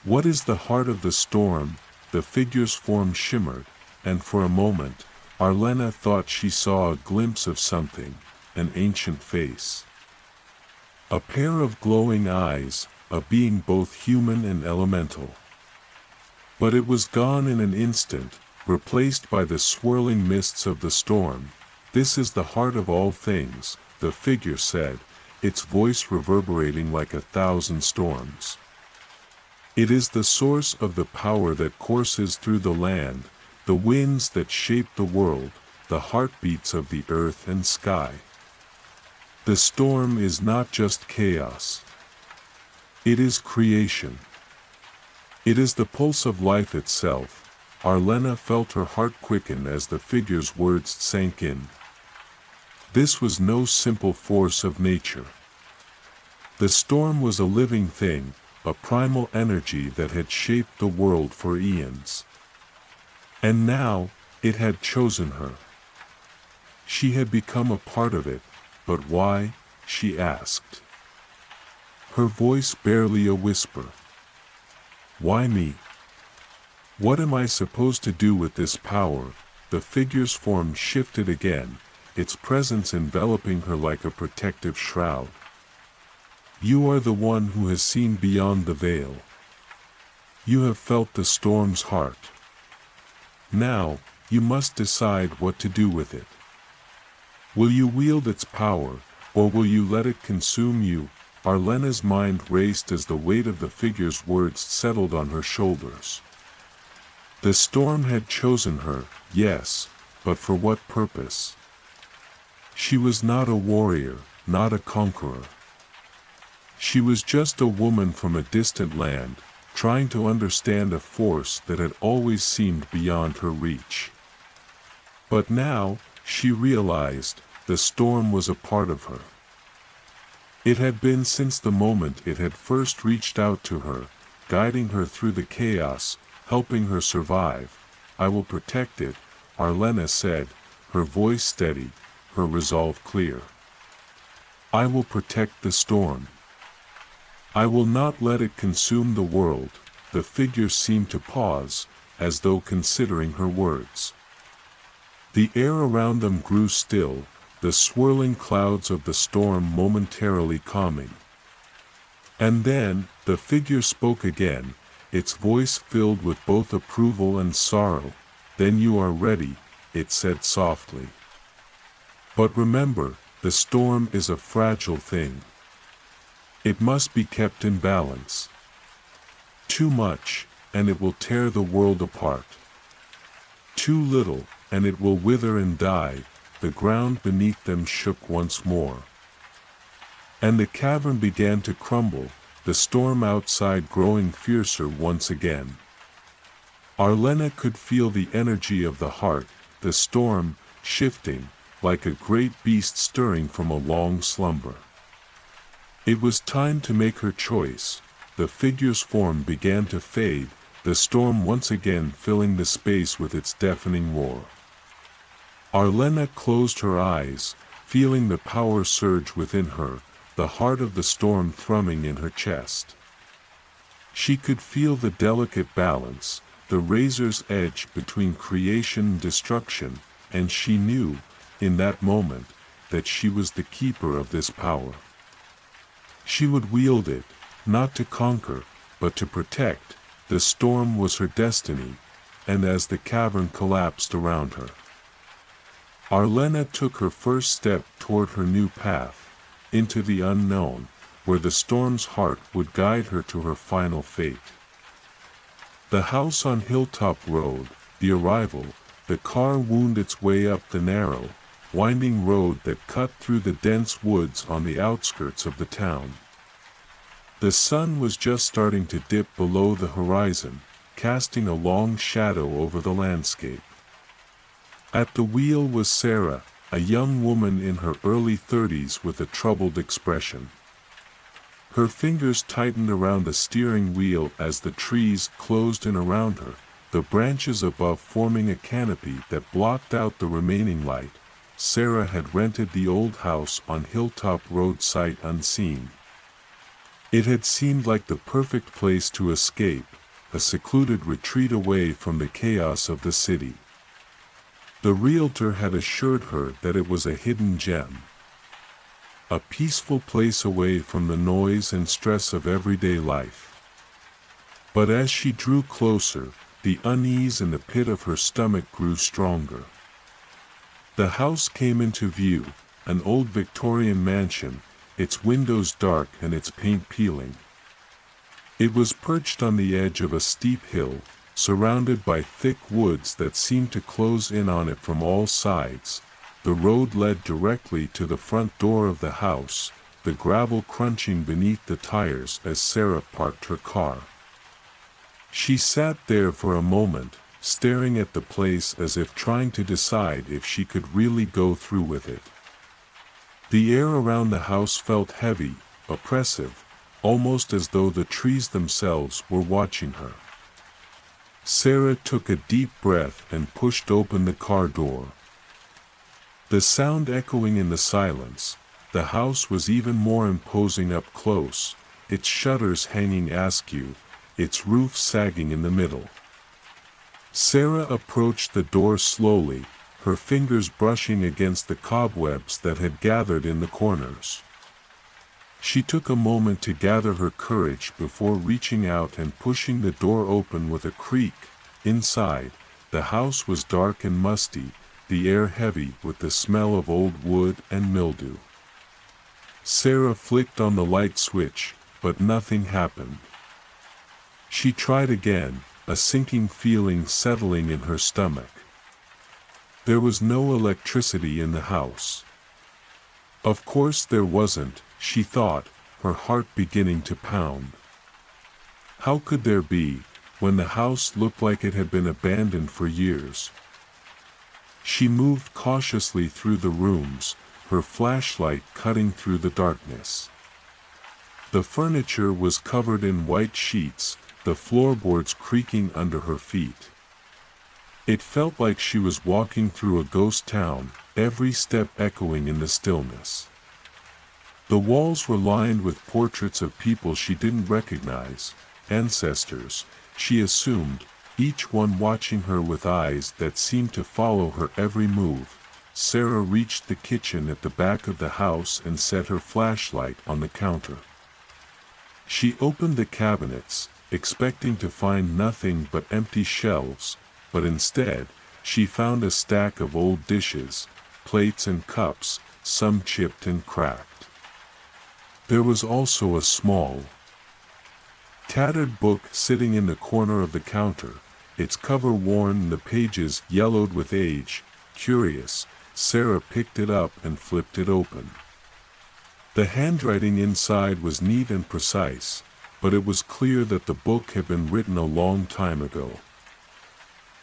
What is the heart of the storm? The figure's form shimmered, and for a moment, Arlena thought she saw a glimpse of something, an ancient face. A pair of glowing eyes, a being both human and elemental. But it was gone in an instant, replaced by the swirling mists of the storm. This is the heart of all things, the figure said, its voice reverberating like 1,000 storms. It is the source of the power that courses through the land, the winds that shape the world, the heartbeats of the earth and sky. The storm is not just chaos. It is creation. It is the pulse of life itself. Arlena felt her heart quicken as the figure's words sank in. This was no simple force of nature. The storm was a living thing, a primal energy that had shaped the world for eons. And now, it had chosen her. She had become a part of it, but why? She asked. Her voice barely a whisper. Why me? What am I supposed to do with this power? the figure's form shifted again, its presence enveloping her like a protective shroud. You are the one who has seen beyond the veil. You have felt the storm's heart. Now, you must decide what to do with it. Will you wield its power, or will you let it consume you? Arlena's mind raced as the weight of the figure's words settled on her shoulders. The storm had chosen her, yes, but for what purpose? She was not a warrior, not a conqueror. She was just a woman from a distant land, trying to understand a force that had always seemed beyond her reach. But now, she realized, the storm was a part of her. It had been since the moment it had first reached out to her, guiding her through the chaos, helping her survive. I will protect it, Arlena said, her voice steady, her resolve clear. I will protect the storm. I will not let it consume the world. The figure seemed to pause, as though considering her words. The air around them grew still, the swirling clouds of the storm momentarily calming. And then, the figure spoke again, its voice filled with both approval and sorrow. Then you are ready, it said softly. But remember, the storm is a fragile thing. It must be kept in balance. Too much, and it will tear the world apart. Too little, and it will wither and die. The ground beneath them shook once more. And the cavern began to crumble, the storm outside growing fiercer once again. Arlena could feel the energy of the heart, the storm, shifting, like a great beast stirring from a long slumber. It was time to make her choice. The figure's form began to fade, the storm once again filling the space with its deafening roar. Arlena closed her eyes, feeling the power surge within her, the heart of the storm thrumming in her chest. She could feel the delicate balance, the razor's edge between creation and destruction, and she knew, in that moment, that she was the keeper of this power. She would wield it, not to conquer, but to protect. The storm was her destiny, and as the cavern collapsed around her, Arlena took her first step toward her new path, into the unknown, where the storm's heart would guide her to her final fate. The house on Hilltop Road, the arrival, the car wound its way up the narrow, winding road that cut through the dense woods on the outskirts of the town. The sun was just starting to dip below the horizon, casting a long shadow over the landscape. At the wheel was Sarah, a young woman in her early 30s with a troubled expression. Her fingers tightened around the steering wheel as the trees closed in around her, the branches above forming a canopy that blocked out the remaining light. Sarah had rented the old house on Hilltop Road sight unseen. It had seemed like the perfect place to escape, a secluded retreat away from the chaos of the city. The realtor had assured her that it was a hidden gem. A peaceful place away from the noise and stress of everyday life. But as she drew closer, the unease in the pit of her stomach grew stronger. The house came into view, an old Victorian mansion, its windows dark and its paint peeling. It was perched on the edge of a steep hill, surrounded by thick woods that seemed to close in on it from all sides. The road led directly to the front door of the house, the gravel crunching beneath the tires as Sarah parked her car. She sat there for a moment, staring at the place as if trying to decide if she could really go through with it. The air around the house felt heavy, oppressive, almost as though the trees themselves were watching her. Sarah took a deep breath and pushed open the car door. The sound echoing in the silence, the house was even more imposing up close, its shutters hanging askew, its roof sagging in the middle. Sarah approached the door slowly, her fingers brushing against the cobwebs that had gathered in the corners. She took a moment to gather her courage before reaching out and pushing the door open with a creak. Inside, the house was dark and musty, the air heavy with the smell of old wood and mildew. Sarah flicked on the light switch, but nothing happened. She tried again, a sinking feeling settling in her stomach. There was no electricity in the house. Of course there wasn't, she thought, her heart beginning to pound. How could there be, when the house looked like it had been abandoned for years? She moved cautiously through the rooms, her flashlight cutting through the darkness. The furniture was covered in white sheets, the floorboards creaking under her feet. It felt like she was walking through a ghost town, every step echoing in the stillness. The walls were lined with portraits of people she didn't recognize, ancestors, she assumed, each one watching her with eyes that seemed to follow her every move. Sarah reached the kitchen at the back of the house and set her flashlight on the counter. She opened the cabinets, expecting to find nothing but empty shelves, but instead, she found a stack of old dishes, plates and cups, some chipped and cracked. There was also a small, tattered book sitting in the corner of the counter, its cover worn, the pages yellowed with age. Curious, Sarah picked it up and flipped it open. The handwriting inside was neat and precise, but it was clear that the book had been written a long time ago.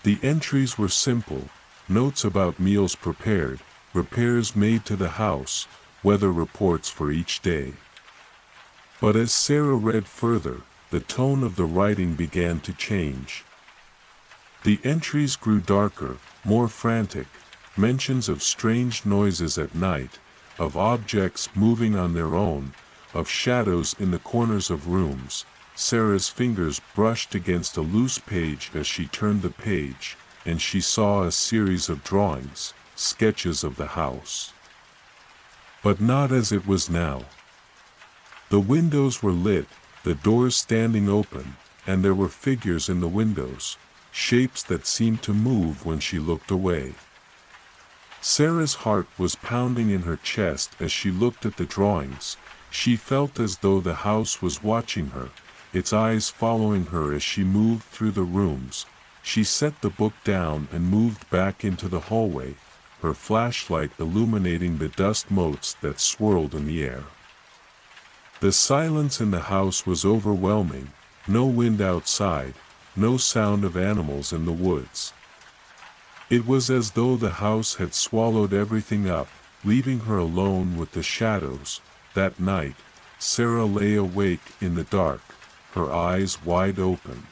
The entries were simple, notes about meals prepared, repairs made to the house, weather reports for each day. But as Sarah read further, the tone of the writing began to change. The entries grew darker, more frantic, mentions of strange noises at night, of objects moving on their own, of shadows in the corners of rooms. Sarah's fingers brushed against a loose page as she turned the page, and she saw a series of drawings, sketches of the house. But not as it was now. The windows were lit, the doors standing open, and there were figures in the windows, shapes that seemed to move when she looked away. Sarah's heart was pounding in her chest as she looked at the drawings. She felt as though the house was watching her, its eyes following her as she moved through the rooms. She set the book down and moved back into the hallway, her flashlight illuminating the dust motes that swirled in the air. The silence in the house was overwhelming, no wind outside, no sound of animals in the woods. It was as though the house had swallowed everything up, leaving her alone with the shadows. That night, Sarah lay awake in the dark, her eyes wide open.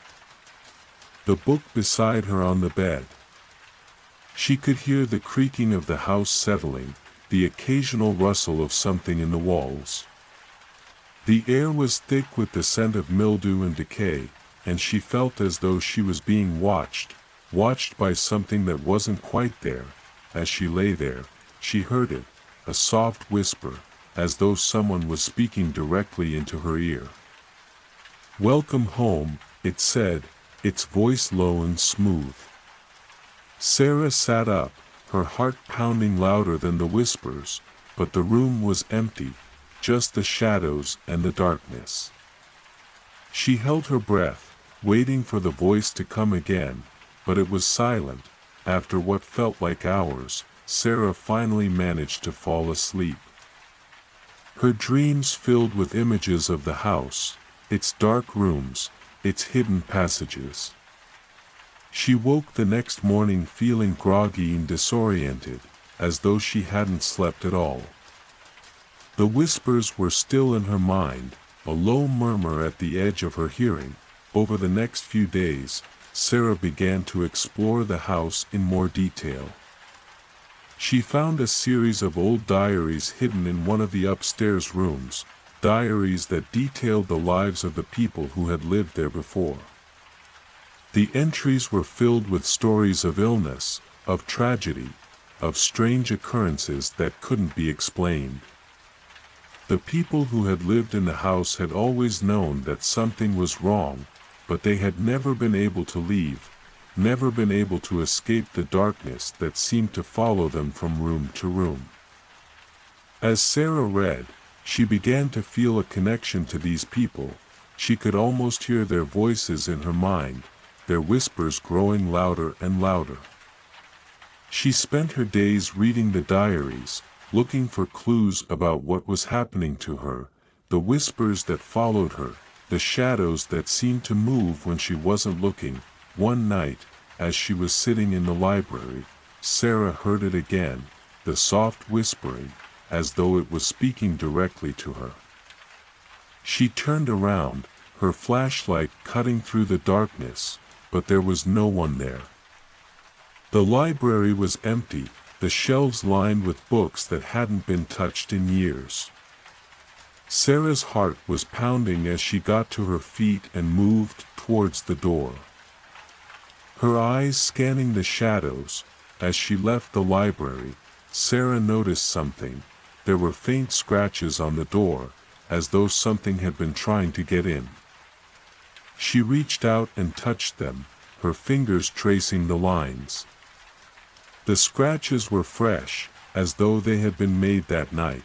The book beside her on the bed. She could hear the creaking of the house settling, the occasional rustle of something in the walls. The air was thick with the scent of mildew and decay, and she felt as though she was being watched by something that wasn't quite there. As she lay there, she heard it, a soft whisper, as though someone was speaking directly into her ear. "Welcome home," it said, its voice low and smooth. Sarah sat up, her heart pounding louder than the whispers, but the room was empty, just the shadows and the darkness. She held her breath, waiting for the voice to come again, but it was silent. After what felt like hours, Sarah finally managed to fall asleep. Her dreams filled with images of the house, its dark rooms, its hidden passages. She woke the next morning feeling groggy and disoriented, as though she hadn't slept at all. The whispers were still in her mind, a low murmur at the edge of her hearing. Over the next few days, Sarah began to explore the house in more detail. She found a series of old diaries hidden in one of the upstairs rooms, diaries that detailed the lives of the people who had lived there before. The entries were filled with stories of illness, of tragedy, of strange occurrences that couldn't be explained. The people who had lived in the house had always known that something was wrong, but they had never been able to leave, never been able to escape the darkness that seemed to follow them from room to room. As Sarah read, she began to feel a connection to these people. She could almost hear their voices in her mind, their whispers growing louder and louder. She spent her days reading the diaries, looking for clues about what was happening to her, the whispers that followed her, the shadows that seemed to move when she wasn't looking. One night, as she was sitting in the library, Sarah heard it again, the soft whispering, as though it was speaking directly to her. She turned around, her flashlight cutting through the darkness, but there was no one there. The library was empty, the shelves lined with books that hadn't been touched in years. Sarah's heart was pounding as she got to her feet and moved towards the door. Her eyes scanning the shadows, as she left the library, Sarah noticed something. There were faint scratches on the door, as though something had been trying to get in. She reached out and touched them, her fingers tracing the lines. The scratches were fresh, as though they had been made that night.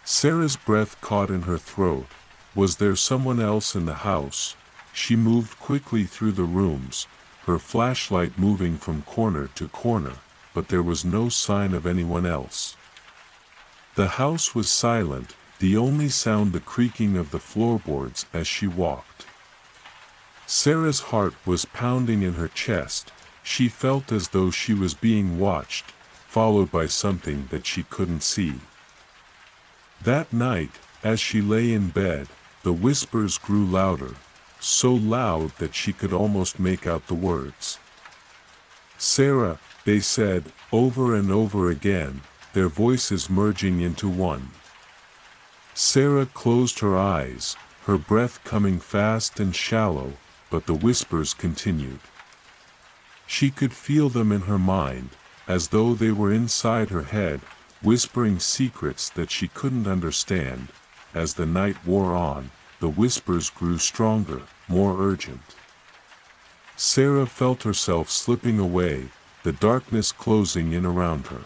Sarah's breath caught in her throat. Was there someone else in the house? She moved quickly through the rooms, her flashlight moving from corner to corner, but there was no sign of anyone else. The house was silent, the only sound the creaking of the floorboards as she walked. Sarah's heart was pounding in her chest. She felt as though she was being watched, followed by something that she couldn't see. That night, as she lay in bed, the whispers grew louder, so loud that she could almost make out the words. "Sarah," they said, over and over again, their voices merging into one. Sarah closed her eyes, her breath coming fast and shallow, but the whispers continued. She could feel them in her mind, as though they were inside her head, whispering secrets that she couldn't understand. As the night wore on, the whispers grew stronger, more urgent. Sarah felt herself slipping away, the darkness closing in around her.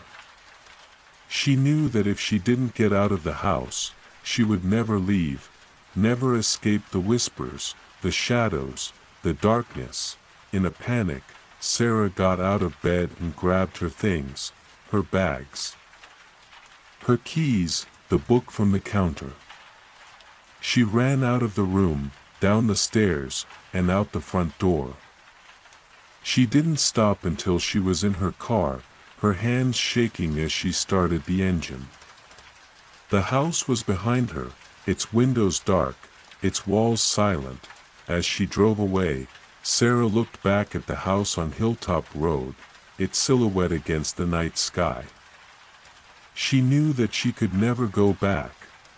She knew that if she didn't get out of the house, she would never leave, never escape the whispers, the shadows, the darkness. In a panic, Sarah got out of bed and grabbed her things, her bags, her keys, the book from the counter. She ran out of the room, down the stairs, and out the front door. She didn't stop until she was in her car, her hands shaking as she started the engine. The house was behind her, its windows dark, its walls silent. As she drove away, Sarah looked back at the house on Hilltop Road, its silhouette against the night sky. She knew that she could never go back,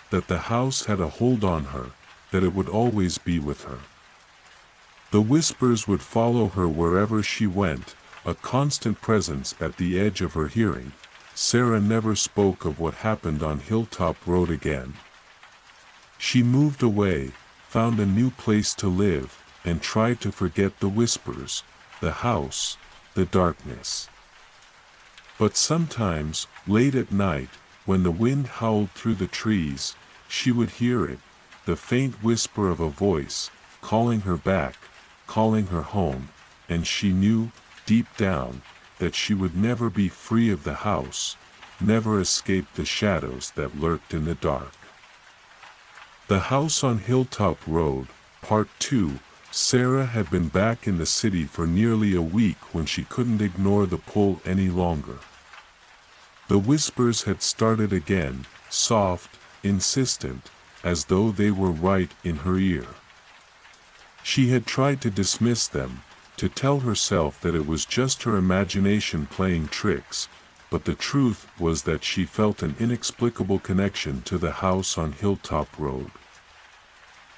that the house had a hold on her, that it would always be with her. The whispers would follow her wherever she went, a constant presence at the edge of her hearing. Sarah never spoke of what happened on Hilltop Road again. She moved away, found a new place to live, and tried to forget the whispers, the house, the darkness. But sometimes, late at night, when the wind howled through the trees, she would hear it, the faint whisper of a voice, calling her back, calling her home, and she knew, deep down, that she would never be free of the house, never escape the shadows that lurked in the dark. The House on Hilltop Road, Part 2. Sarah had been back in the city for nearly a week when she couldn't ignore the pull any longer. The whispers had started again, soft, insistent, as though they were right in her ear. She had tried to dismiss them, to tell herself that it was just her imagination playing tricks, but the truth was that she felt an inexplicable connection to the house on Hilltop Road.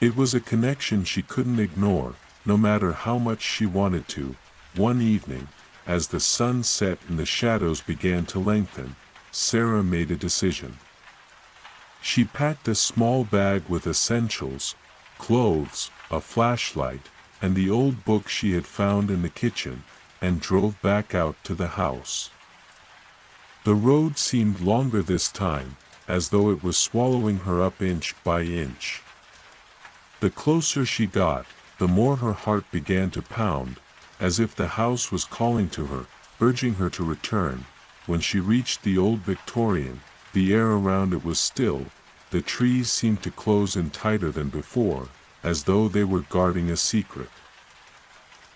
It was a connection she couldn't ignore, no matter how much she wanted to. One evening, as the sun set and the shadows began to lengthen, Sarah made a decision. She packed a small bag with essentials, clothes, a flashlight, and the old book she had found in the kitchen, and drove back out to the house. The road seemed longer this time, as though it was swallowing her up inch by inch. The closer she got, the more her heart began to pound, as if the house was calling to her, urging her to return. When she reached the old Victorian, the air around it was still. The trees seemed to close in tighter than before, as though they were guarding a secret.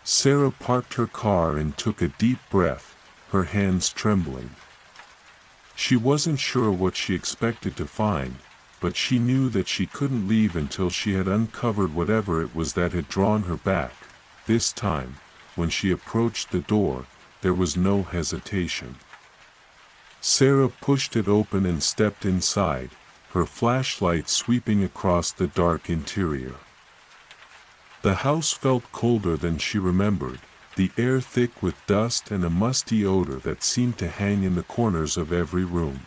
Sarah parked her car and took a deep breath, her hands trembling. She wasn't sure what she expected to find, but she knew that she couldn't leave until she had uncovered whatever it was that had drawn her back. This time, when she approached the door, there was no hesitation. Sarah pushed it open and stepped inside, her flashlight sweeping across the dark interior. The house felt colder than she remembered, the air thick with dust and a musty odor that seemed to hang in the corners of every room.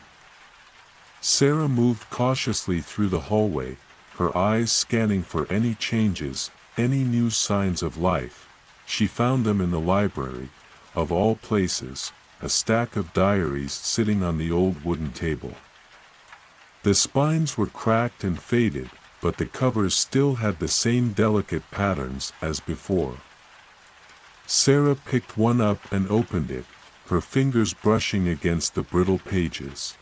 Sarah moved cautiously through the hallway, her eyes scanning for any changes, any new signs of life. She found them in the library, of all places, a stack of diaries sitting on the old wooden table. The spines were cracked and faded, but the covers still had the same delicate patterns as before. Sarah picked one up and opened it, her fingers brushing against the brittle pages.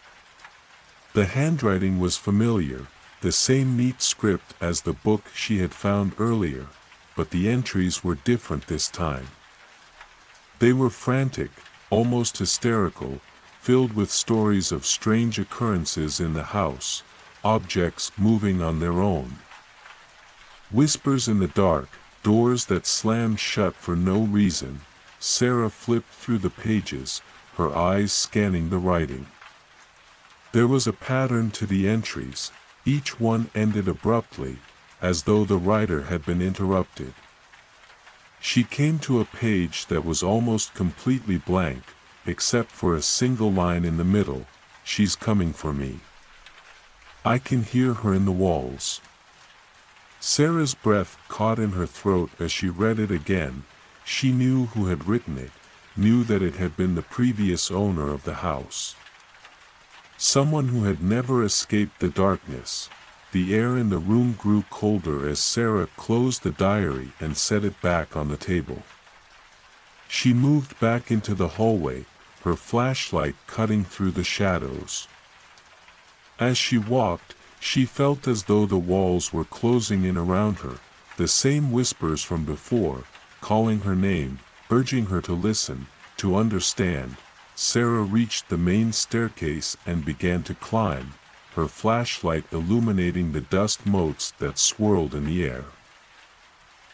The handwriting was familiar, the same neat script as the book she had found earlier, but the entries were different this time. They were frantic, almost hysterical, filled with stories of strange occurrences in the house, objects moving on their own. Whispers in the dark, doors that slammed shut for no reason. Sarah flipped through the pages, her eyes scanning the writing. There was a pattern to the entries, each one ended abruptly, as though the writer had been interrupted. She came to a page that was almost completely blank, except for a single line in the middle, "She's coming for me. I can hear her in the walls." Sarah's breath caught in her throat as she read it again. She knew who had written it, knew that it had been the previous owner of the house. Someone who had never escaped the darkness. The air in the room grew colder as Sarah closed the diary and set it back on the table. She moved back into the hallway, her flashlight cutting through the shadows. As she walked, she felt as though the walls were closing in around her, the same whispers from before, calling her name, urging her to listen, to understand. Sarah reached the main staircase and began to climb, her flashlight illuminating the dust motes that swirled in the air.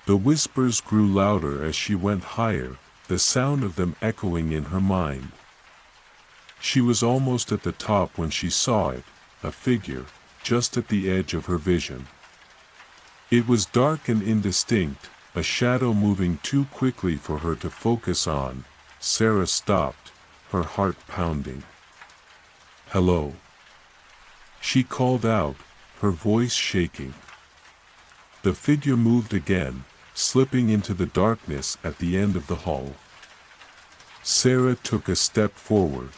The whispers grew louder as she went higher, the sound of them echoing in her mind. She was almost at the top when she saw it, a figure, just at the edge of her vision. It was dark and indistinct, a shadow moving too quickly for her to focus on. Sarah stopped, her heart pounding. "Hello," she called out, her voice shaking. The figure moved again, slipping into the darkness at the end of the hall. Sarah took a step forward,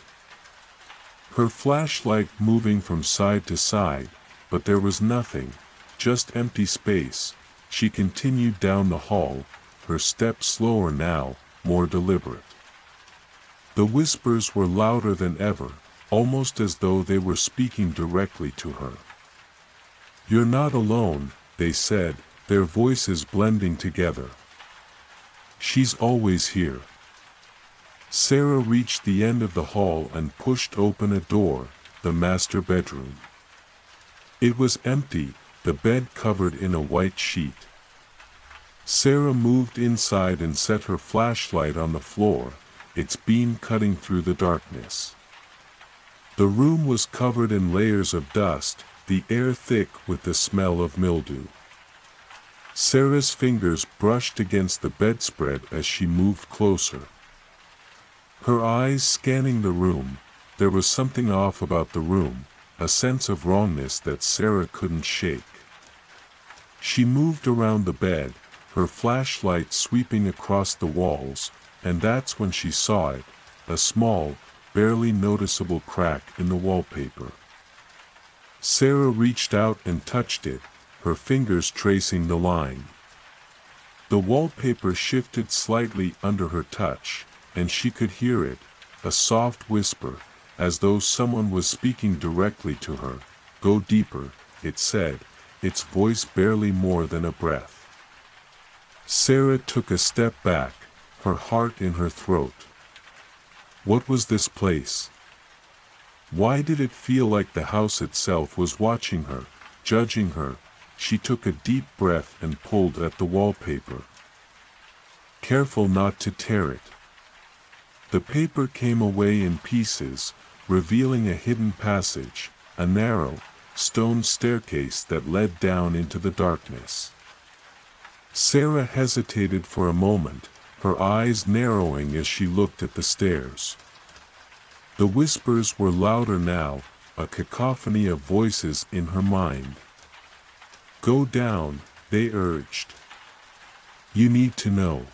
her flashlight moving from side to side, but there was nothing, just empty space. She continued down the hall, her steps slower now, more deliberate. The whispers were louder than ever, almost as though they were speaking directly to her. "You're not alone," they said, their voices blending together. "She's always here." Sarah reached the end of the hall and pushed open a door, the master bedroom. It was empty, the bed covered in a white sheet. Sarah moved inside and set her flashlight on the floor, its beam cutting through the darkness. The room was covered in layers of dust, the air thick with the smell of mildew. Sarah's fingers brushed against the bedspread as she moved closer. Her eyes scanning the room, there was something off about the room, a sense of wrongness that Sarah couldn't shake. She moved around the bed, her flashlight sweeping across the walls, and that's when she saw it, a small, barely noticeable crack in the wallpaper. Sarah reached out and touched it, her fingers tracing the line. The wallpaper shifted slightly under her touch, and she could hear it, a soft whisper, as though someone was speaking directly to her. "Go deeper," it said, its voice barely more than a breath. Sarah took a step back, her heart in her throat. What was this place? Why did it feel like the house itself was watching her, judging her? She took a deep breath and pulled at the wallpaper. Careful not to tear it. The paper came away in pieces, revealing a hidden passage, a narrow, stone staircase that led down into the darkness. Sarah hesitated for a moment, her eyes narrowing as she looked at the stairs. The whispers were louder now, a cacophony of voices in her mind. "Go down," they urged. "You need to know."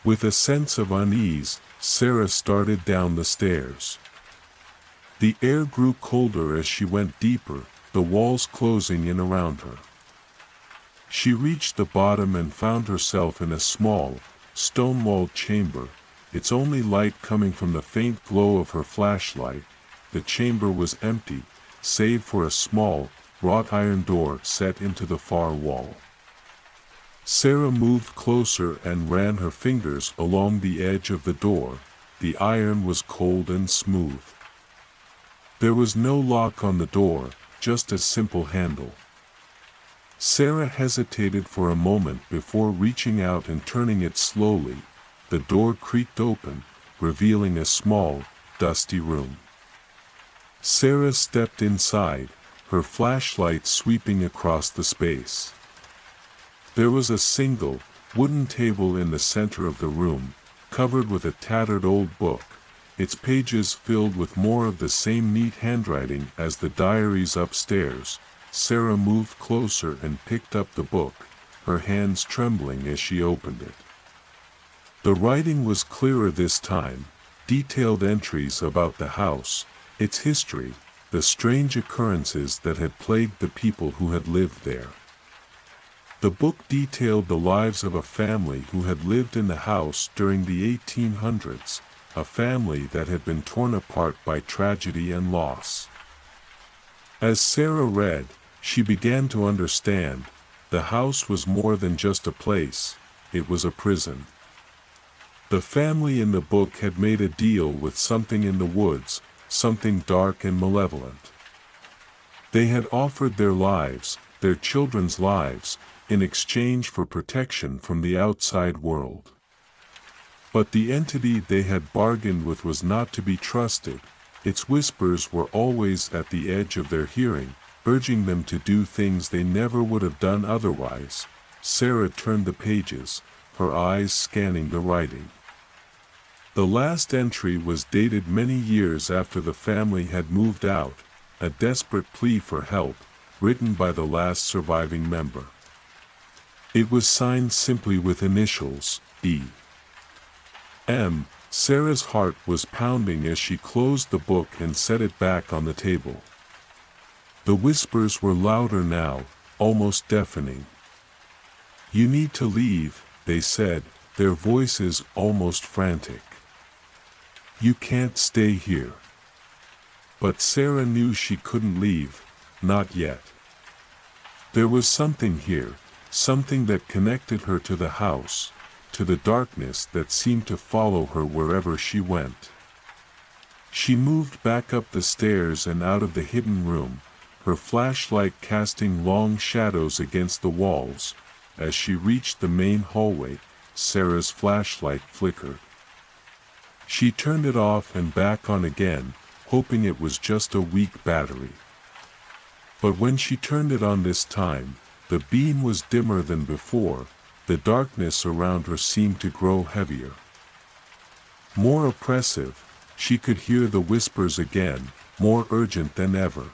With a sense of unease, Sarah started down the stairs. The air grew colder as she went deeper, the walls closing in around her. She reached the bottom and found herself in a small, stone-walled chamber, its only light coming from the faint glow of her flashlight. The chamber was empty, save for a small, wrought iron door set into the far wall. Sarah moved closer and ran her fingers along the edge of the door. The iron was cold and smooth. There was no lock on the door, just a simple handle. Sarah hesitated for a moment before reaching out and turning it slowly. The door creaked open, revealing a small, dusty room. Sarah stepped inside, her flashlight sweeping across the space. There was a single, wooden table in the center of the room, covered with a tattered old book, its pages filled with more of the same neat handwriting as the diaries upstairs. Sarah moved closer and picked up the book, her hands trembling as she opened it. The writing was clearer this time, detailed entries about the house, its history, the strange occurrences that had plagued the people who had lived there. The book detailed the lives of a family who had lived in the house during the 1800s, a family that had been torn apart by tragedy and loss. As Sarah read, she began to understand. The house was more than just a place, it was a prison. The family in the book had made a deal with something in the woods, something dark and malevolent. They had offered their lives, their children's lives, in exchange for protection from the outside world. But the entity they had bargained with was not to be trusted. Its whispers were always at the edge of their hearing, urging them to do things they never would have done otherwise. Sarah turned the pages, her eyes scanning the writing. The last entry was dated many years after the family had moved out, a desperate plea for help, written by the last surviving member. It was signed simply with initials, E.M. Sarah's heart was pounding as she closed the book and set it back on the table. The whispers were louder now, almost deafening. "You need to leave," they said, their voices almost frantic. "You can't stay here." But Sarah knew she couldn't leave, not yet. There was something here, something that connected her to the house, to the darkness that seemed to follow her wherever she went. She moved back up the stairs and out of the hidden room, her flashlight casting long shadows against the walls. As she reached the main hallway, Sarah's flashlight flickered. She turned it off and back on again, hoping it was just a weak battery. But when she turned it on this time, The beam was dimmer than before, the darkness around her seemed to grow heavier. More oppressive, she could hear the whispers again, more urgent than ever.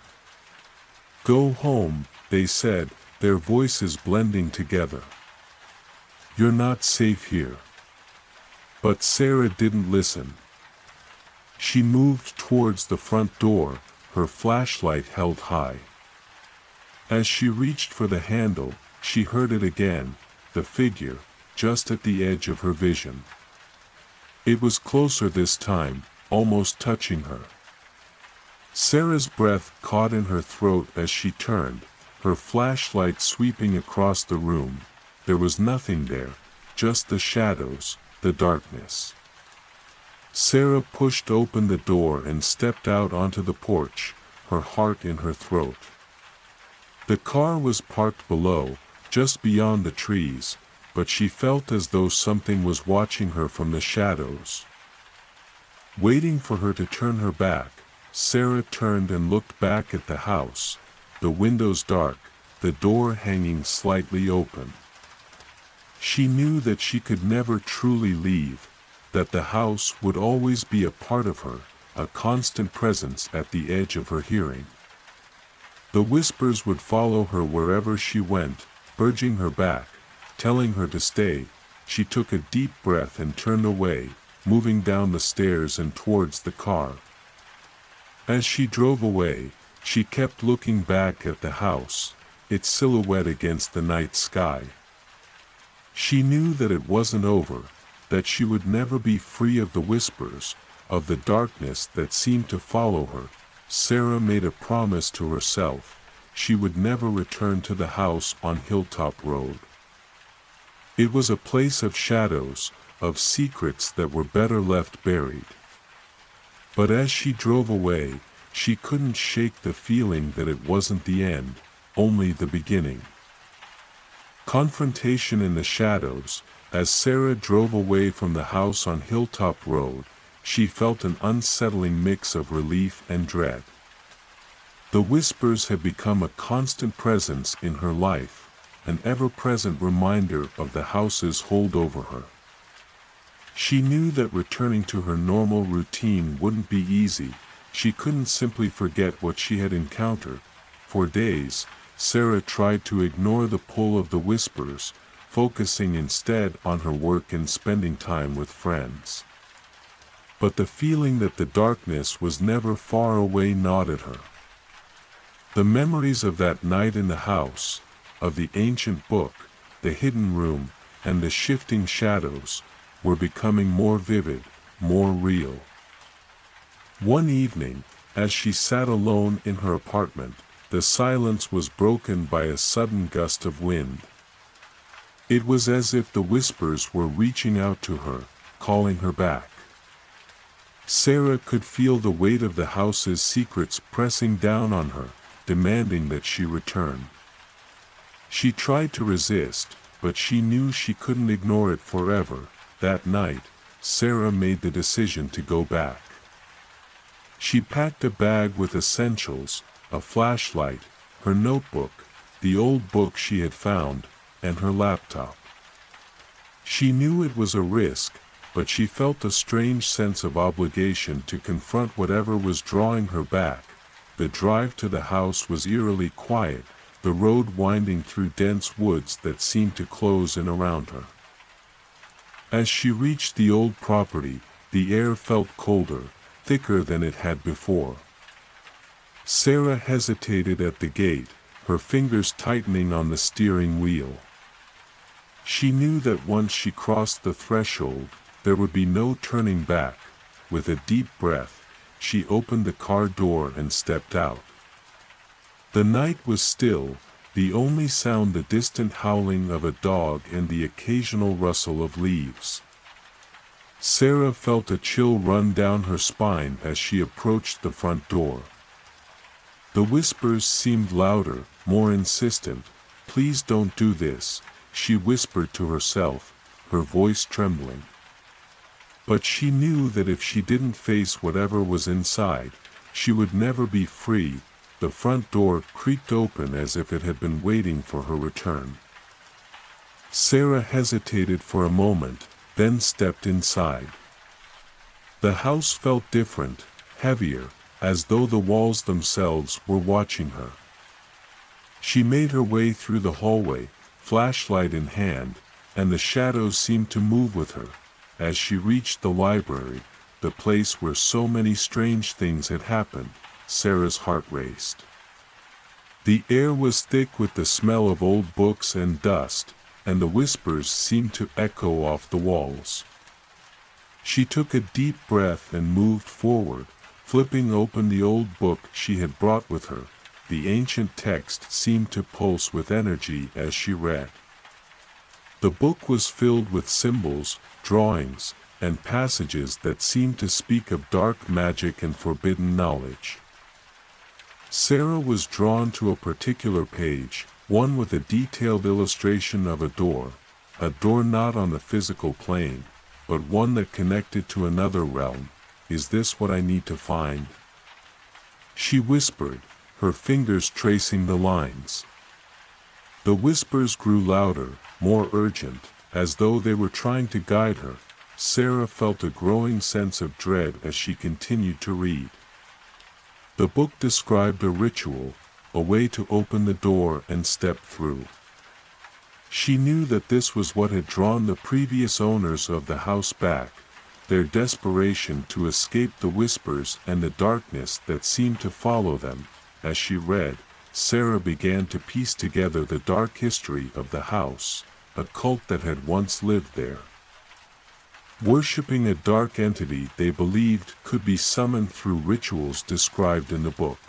"Go home," they said, their voices blending together. "You're not safe here." But Sarah didn't listen. She moved towards the front door, her flashlight held high. As she reached for the handle, she heard it again, the figure, just at the edge of her vision. It was closer this time, almost touching her. Sarah's breath caught in her throat as she turned, her flashlight sweeping across the room. There was nothing there, just the shadows, the darkness. Sarah pushed open the door and stepped out onto the porch, her heart in her throat. The car was parked below, just beyond the trees, but she felt as though something was watching her from the shadows. Waiting for her to turn her back, Sarah turned and looked back at the house, the windows dark, the door hanging slightly open. She knew that she could never truly leave, that the house would always be a part of her, a constant presence at the edge of her hearing. The whispers would follow her wherever she went, urging her back, telling her to stay. She took a deep breath and turned away, moving down the stairs and towards the car. As she drove away, she kept looking back at the house, its silhouette against the night sky. She knew that it wasn't over, that she would never be free of the whispers, of the darkness that seemed to follow her. Sarah made a promise to herself: she would never return to the house on Hilltop Road. It was a place of shadows, of secrets that were better left buried. But as she drove away, she couldn't shake the feeling that it wasn't the end, only the beginning. Confrontation in the shadows. As Sarah drove away from the house on Hilltop Road, she felt an unsettling mix of relief and dread. The whispers had become a constant presence in her life, an ever-present reminder of the house's hold over her. She knew that returning to her normal routine wouldn't be easy. She couldn't simply forget what she had encountered. For days, Sarah tried to ignore the pull of the whispers, focusing instead on her work and spending time with friends. But the feeling that the darkness was never far away gnawed at her. The memories of that night in the house, of the ancient book, the hidden room, and the shifting shadows, were becoming more vivid, more real. One evening, as she sat alone in her apartment, the silence was broken by a sudden gust of wind. It was as if the whispers were reaching out to her, calling her back. Sarah could feel the weight of the house's secrets pressing down on her, demanding that she return. She tried to resist, but she knew she couldn't ignore it forever. That night, Sarah made the decision to go back. She packed a bag with essentials, a flashlight, her notebook, the old book she had found, and her laptop. She knew it was a risk, but she felt a strange sense of obligation to confront whatever was drawing her back. The drive to the house was eerily quiet, the road winding through dense woods that seemed to close in around her. As she reached the old property, the air felt colder, thicker than it had before. Sarah hesitated at the gate, her fingers tightening on the steering wheel. She knew that once she crossed the threshold, there would be no turning back. With a deep breath, she opened the car door and stepped out. The night was still, the only sound the distant howling of a dog and the occasional rustle of leaves. Sarah felt a chill run down her spine as she approached the front door. The whispers seemed louder, more insistent. "Please don't do this," she whispered to herself, her voice trembling. But she knew that if she didn't face whatever was inside, she would never be free. The front door creaked open as if it had been waiting for her return. Sarah hesitated for a moment, then stepped inside. The house felt different, heavier, as though the walls themselves were watching her. She made her way through the hallway, flashlight in hand, and the shadows seemed to move with her. As she reached the library, the place where so many strange things had happened, Sarah's heart raced. The air was thick with the smell of old books and dust, and the whispers seemed to echo off the walls. She took a deep breath and moved forward, flipping open the old book she had brought with her. The ancient text seemed to pulse with energy as she read. The book was filled with symbols, drawings, and passages that seemed to speak of dark magic and forbidden knowledge. Sarah was drawn to a particular page, one with a detailed illustration of a door not on the physical plane, but one that connected to another realm. Is this what I need to find? She whispered, her fingers tracing the lines. The whispers grew louder, more urgent, as though they were trying to guide her. Sarah felt a growing sense of dread as she continued to read. The book described a ritual, a way to open the door and step through. She knew that this was what had drawn the previous owners of the house back, their desperation to escape the whispers and the darkness that seemed to follow them. As she read, Sarah began to piece together the dark history of the house, a cult that had once lived there, worshipping a dark entity they believed could be summoned through rituals described in the book.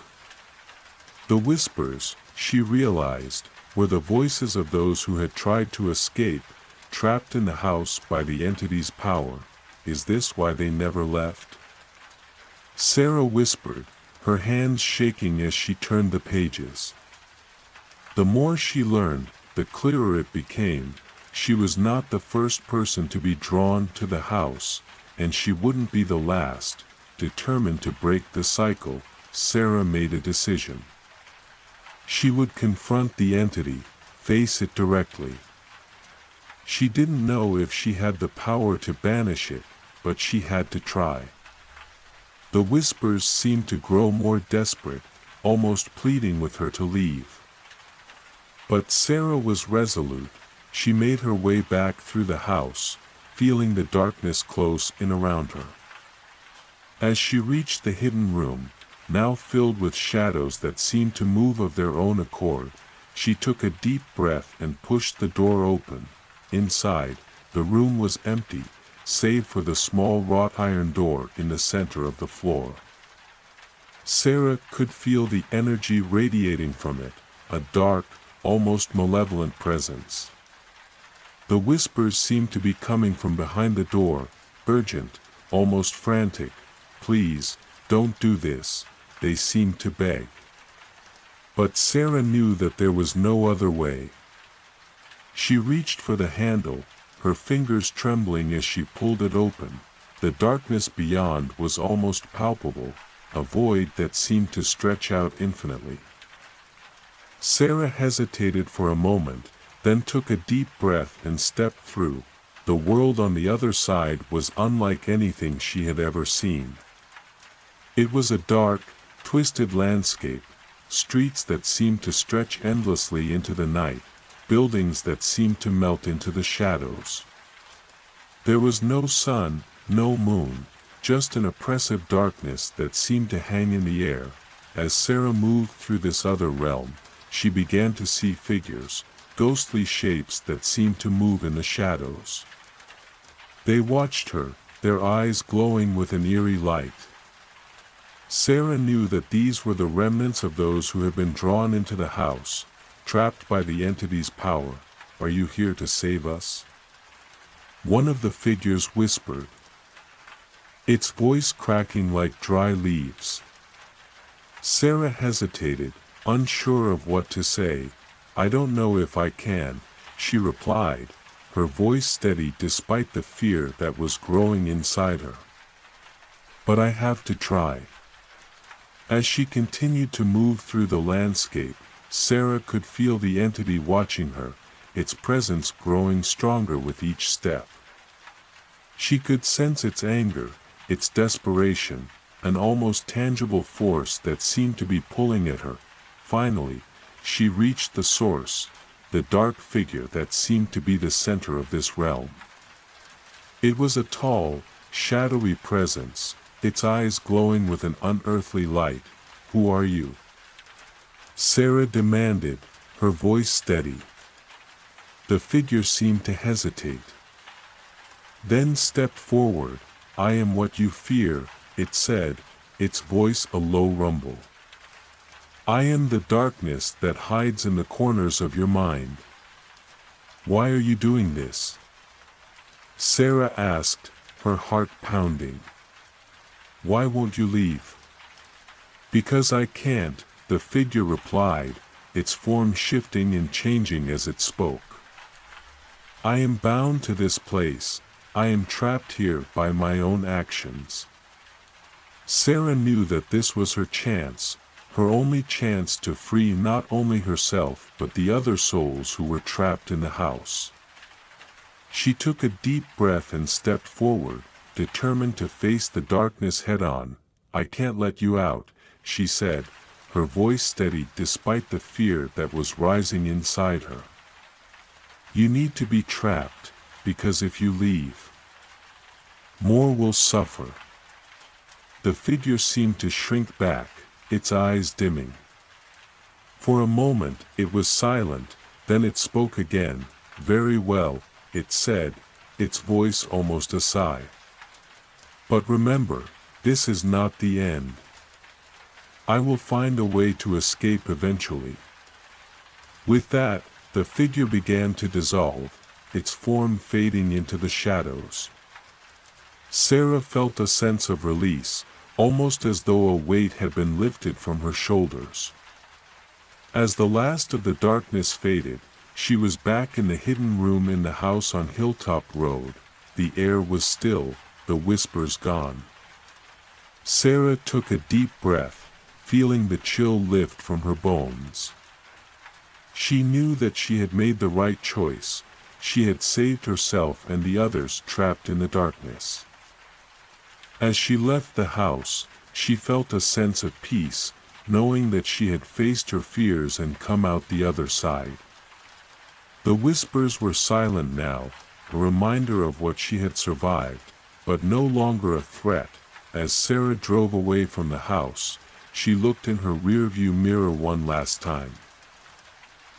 The whispers, she realized, were the voices of those who had tried to escape, trapped in the house by the entity's power. Is this why they never left? Sarah whispered, her hands shaking as she turned the pages. The more she learned, the clearer it became. She was not the first person to be drawn to the house, and she wouldn't be the last. Determined to break the cycle, Sarah made a decision. She would confront the entity, face it directly. She didn't know if she had the power to banish it, but she had to try. The whispers seemed to grow more desperate, almost pleading with her to leave. But Sarah was resolute. She made her way back through the house, feeling the darkness close in around her. As she reached the hidden room, now filled with shadows that seemed to move of their own accord, she took a deep breath and pushed the door open. Inside, the room was empty, save for the small wrought iron door in the center of the floor. Sarah could feel the energy radiating from it, a dark, almost malevolent presence. The whispers seemed to be coming from behind the door, urgent, almost frantic. Please, don't do this, they seemed to beg. But Sarah knew that there was no other way. She reached for the handle, her fingers trembling as she pulled it open. The darkness beyond was almost palpable, a void that seemed to stretch out infinitely. Sarah hesitated for a moment, then took a deep breath and stepped through. The world on the other side was unlike anything she had ever seen. It was a dark, twisted landscape, streets that seemed to stretch endlessly into the night, buildings that seemed to melt into the shadows. There was no sun, no moon, just an oppressive darkness that seemed to hang in the air. As Sarah moved through this other realm, she began to see figures, ghostly shapes that seemed to move in the shadows. They watched her, their eyes glowing with an eerie light. Sarah knew that these were the remnants of those who had been drawn into the house, trapped by the entity's power. Are you here to save us? One of the figures whispered, its voice cracking like dry leaves. Sarah hesitated, unsure of what to say. I don't know if I can, she replied, her voice steady despite the fear that was growing inside her. But I have to try. As she continued to move through the landscape, Sarah could feel the entity watching her, its presence growing stronger with each step. She could sense its anger, its desperation, an almost tangible force that seemed to be pulling at her. Finally, she reached the source, the dark figure that seemed to be the center of this realm. It was a tall, shadowy presence, its eyes glowing with an unearthly light. "Who are you?" Sarah demanded, her voice steady. The figure seemed to hesitate. Then stepped forward. "I am what you fear," it said, its voice a low rumble. "I am the darkness that hides in the corners of your mind." "Why are you doing this?" Sarah asked, her heart pounding. "Why won't you leave?" "Because I can't," the figure replied, its form shifting and changing as it spoke. "I am bound to this place, I am trapped here by my own actions." Sarah knew that this was her chance, her only chance to free not only herself but the other souls who were trapped in the house. She took a deep breath and stepped forward, determined to face the darkness head-on. "I can't let you out," she said, her voice steady despite the fear that was rising inside her. "You need to be trapped, because if you leave, more will suffer." The figure seemed to shrink back, its eyes dimming. For a moment it was silent, then it spoke again. "Very well," it said, its voice almost a sigh. "But remember, this is not the end. I will find a way to escape eventually." With that, the figure began to dissolve, its form fading into the shadows. Sarah felt a sense of release, almost as though a weight had been lifted from her shoulders. As the last of the darkness faded, she was back in the hidden room in the house on Hilltop Road. The air was still, the whispers gone. Sarah took a deep breath, feeling the chill lift from her bones. She knew that she had made the right choice. She had saved herself and the others trapped in the darkness. As she left the house, she felt a sense of peace, knowing that she had faced her fears and come out the other side. The whispers were silent now, a reminder of what she had survived, but no longer a threat. As Sarah drove away from the house, she looked in her rearview mirror one last time.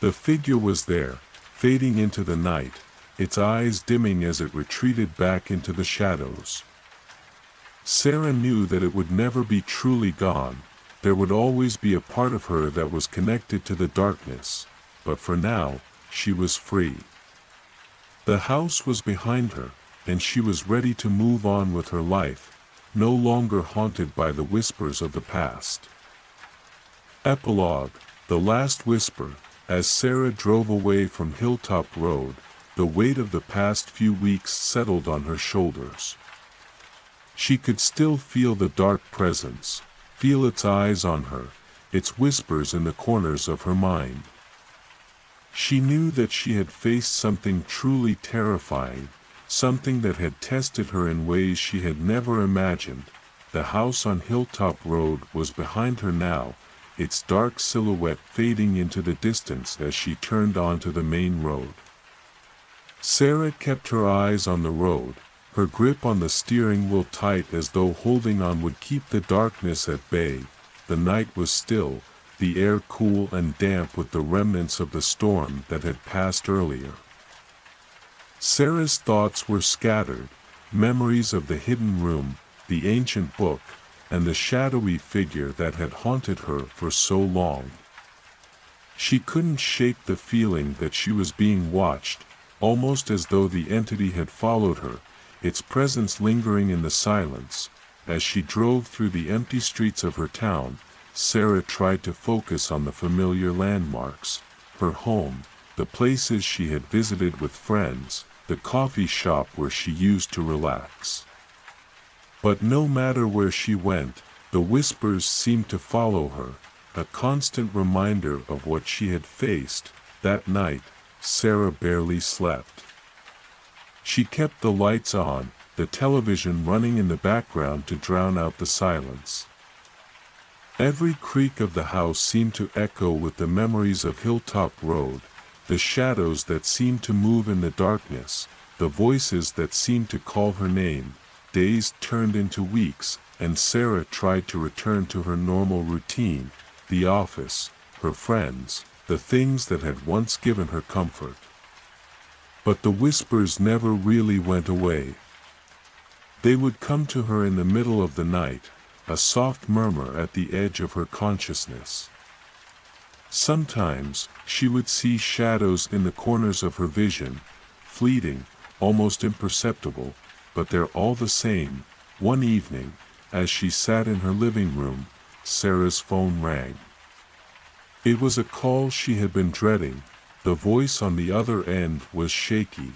The figure was there, fading into the night, its eyes dimming as it retreated back into the shadows. Sarah knew that it would never be truly gone. There would always be a part of her that was connected to the darkness, but for now, she was free. The house was behind her, and she was ready to move on with her life, no longer haunted by the whispers of the past. Epilogue: The Last Whisper. As Sarah drove away from Hilltop Road, the weight of the past few weeks settled on her shoulders. She could still feel the dark presence, feel its eyes on her, its whispers in the corners of her mind. She knew that she had faced something truly terrifying, something that had tested her in ways she had never imagined. The house on Hilltop Road was behind her now, its dark silhouette fading into the distance as she turned onto the main road. Sarah kept her eyes on the road, her grip on the steering wheel tight as though holding on would keep the darkness at bay. The night was still, the air cool and damp with the remnants of the storm that had passed earlier. Sarah's thoughts were scattered, memories of the hidden room, the ancient book, and the shadowy figure that had haunted her for so long. She couldn't shake the feeling that she was being watched, almost as though the entity had followed her, its presence lingering in the silence. As she drove through the empty streets of her town, Sarah tried to focus on the familiar landmarks, her home, the places she had visited with friends, the coffee shop where she used to relax. But no matter where she went, The whispers seemed to follow her, a constant reminder of what she had faced. That night, Sarah barely slept. She kept the lights on, the television running in the background to drown out the silence. Every creak of the house seemed to echo with the memories of Hilltop Road, the shadows that seemed to move in the darkness, the voices that seemed to call her name. Days turned into weeks, and Sarah tried to return to her normal routine, the office, her friends, the things that had once given her comfort. But the whispers never really went away. They would come to her in the middle of the night, a soft murmur at the edge of her consciousness. Sometimes, she would see shadows in the corners of her vision, fleeting, almost imperceptible, but they're all the same. One evening, as she sat in her living room, Sarah's phone rang. It was a call she had been dreading. The voice on the other end was shaky.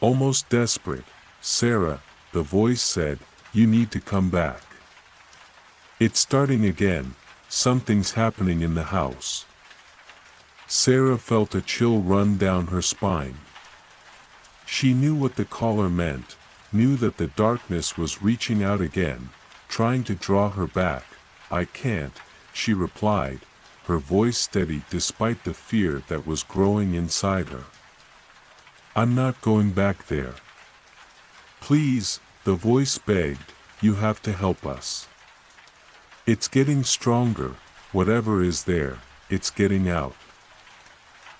Almost desperate. "Sarah," the voice said, "you need to come back. It's starting again. Something's happening in the house." Sarah felt a chill run down her spine. She knew what the caller meant, knew that the darkness was reaching out again, trying to draw her back. "I can't," she replied, her voice steady despite the fear that was growing inside her. "I'm not going back there. Please," the voice begged, "you have to help us. It's getting stronger, whatever is there, it's getting out."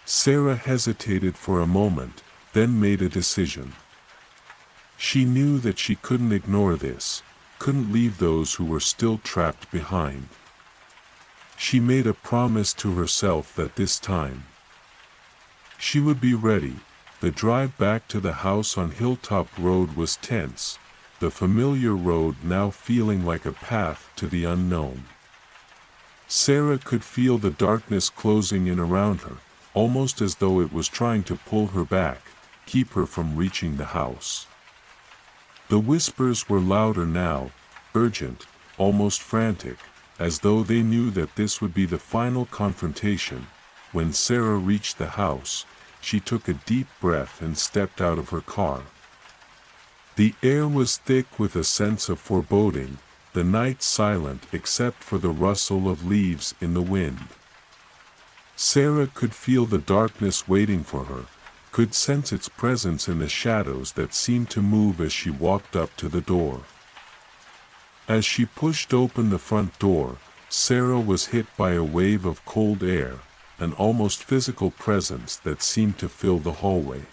Sarah hesitated for a moment, then made a decision. She knew that she couldn't ignore this, couldn't leave those who were still trapped behind. She made a promise to herself that this time she would be ready. The drive back to the house on Hilltop Road was tense, the familiar road now feeling like a path to the unknown. Sarah could feel the darkness closing in around her, almost as though it was trying to pull her back, keep her from reaching the house. The whispers were louder now, urgent, almost frantic, as though they knew that this would be the final confrontation. When Sarah reached the house, she took a deep breath and stepped out of her car. The air was thick with a sense of foreboding, the night silent except for the rustle of leaves in the wind. Sarah could feel the darkness waiting for her, could sense its presence in the shadows that seemed to move as she walked up to the door. As she pushed open the front door, Sarah was hit by a wave of cold air, an almost physical presence that seemed to fill the hallway.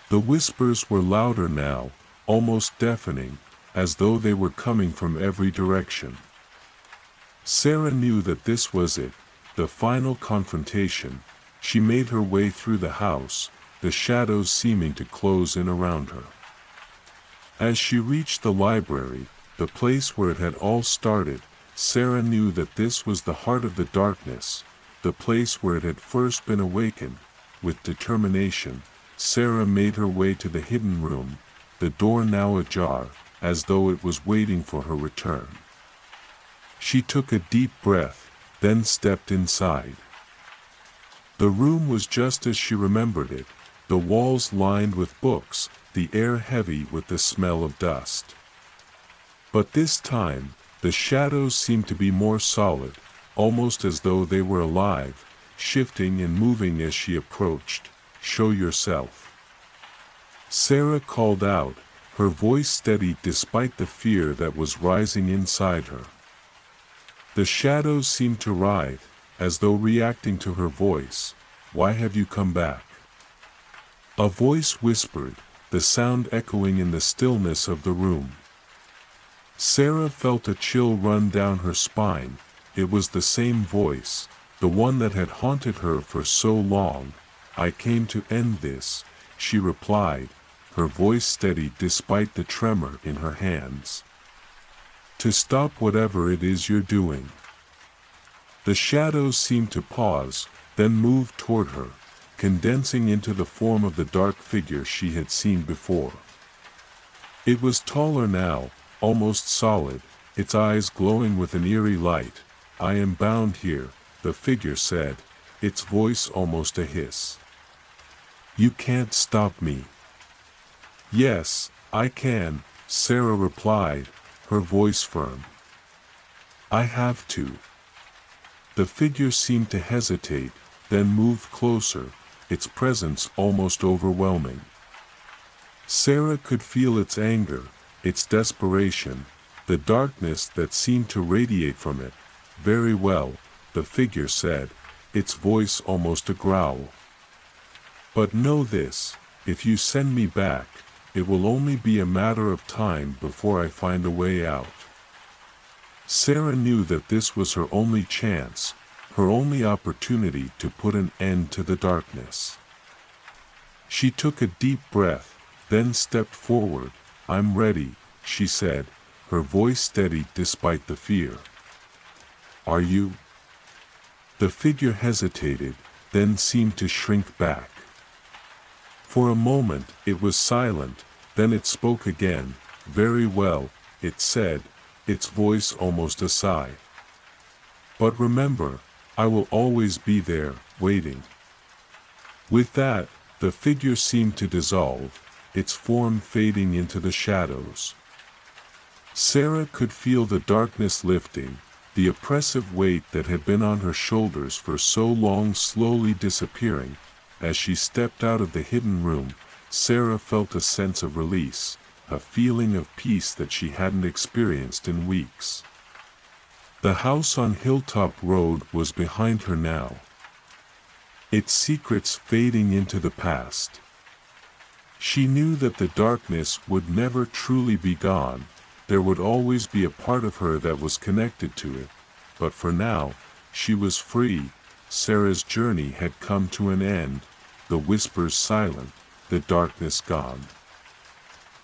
The whispers were louder now, almost deafening, as though they were coming from every direction. Sarah knew that this was it, the final confrontation. She made her way through the house, the shadows seeming to close in around her. As she reached the library, the place where it had all started, Sarah knew that this was the heart of the darkness, the place where it had first been awakened. With determination, Sarah made her way to the hidden room, the door now ajar, as though it was waiting for her return. She took a deep breath, then stepped inside. The room was just as she remembered it, the walls lined with books, the air heavy with the smell of dust. But this time, the shadows seemed to be more solid, almost as though they were alive, shifting and moving as she approached. "Show yourself," Sarah called out, her voice steady despite the fear that was rising inside her. The shadows seemed to writhe, as though reacting to her voice. "Why have you come back?" A voice whispered, the sound echoing in the stillness of the room. Sarah felt a chill run down her spine. It was the same voice, the one that had haunted her for so long. "I came to end this," she replied, her voice steady despite the tremor in her hands. "To stop whatever it is you're doing." The shadows seemed to pause, then move toward her, condensing into the form of the dark figure she had seen before. It was taller now, almost solid, its eyes glowing with an eerie light. "I am bound here," the figure said, its voice almost a hiss. "You can't stop me." "Yes, I can," Sarah replied, her voice firm. "I have to." The figure seemed to hesitate, then moved closer, its presence almost overwhelming. Sarah could feel its anger, its desperation, the darkness that seemed to radiate from it. "Very well," the figure said, its voice almost a growl. "But know this, if you send me back, it will only be a matter of time before I find a way out." Sarah knew that this was her only chance, her only opportunity to put an end to the darkness. She took a deep breath, then stepped forward. "I'm ready," she said, her voice steady despite the fear. "Are you?" The figure hesitated, then seemed to shrink back. For a moment it was silent, then it spoke again. "Very well," it said, its voice almost a sigh. "But remember, I will always be there, waiting." With that, the figure seemed to dissolve, its form fading into the shadows. Sarah could feel the darkness lifting, the oppressive weight that had been on her shoulders for so long slowly disappearing. As she stepped out of the hidden room, Sarah felt a sense of release, a feeling of peace that she hadn't experienced in weeks. The house on Hilltop Road was behind her now, its secrets fading into the past. She knew that the darkness would never truly be gone. There would always be a part of her that was connected to it, but for now, she was free. Sarah's journey had come to an end, the whispers silent, the darkness gone.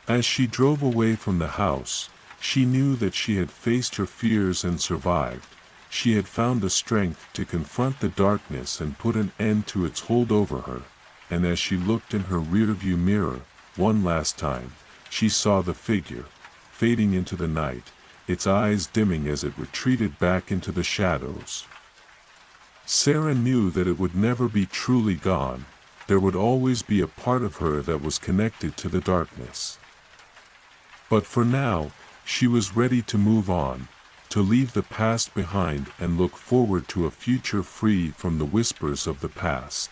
As she drove away from the house, she knew that she had faced her fears and survived. She had found the strength to confront the darkness and put an end to its hold over her, and as she looked in her rearview mirror, one last time, she saw the figure, fading into the night, its eyes dimming as it retreated back into the shadows. Sarah knew that it would never be truly gone. There would always be a part of her that was connected to the darkness. But for now, she was ready to move on, to leave the past behind and look forward to a future free from the whispers of the past.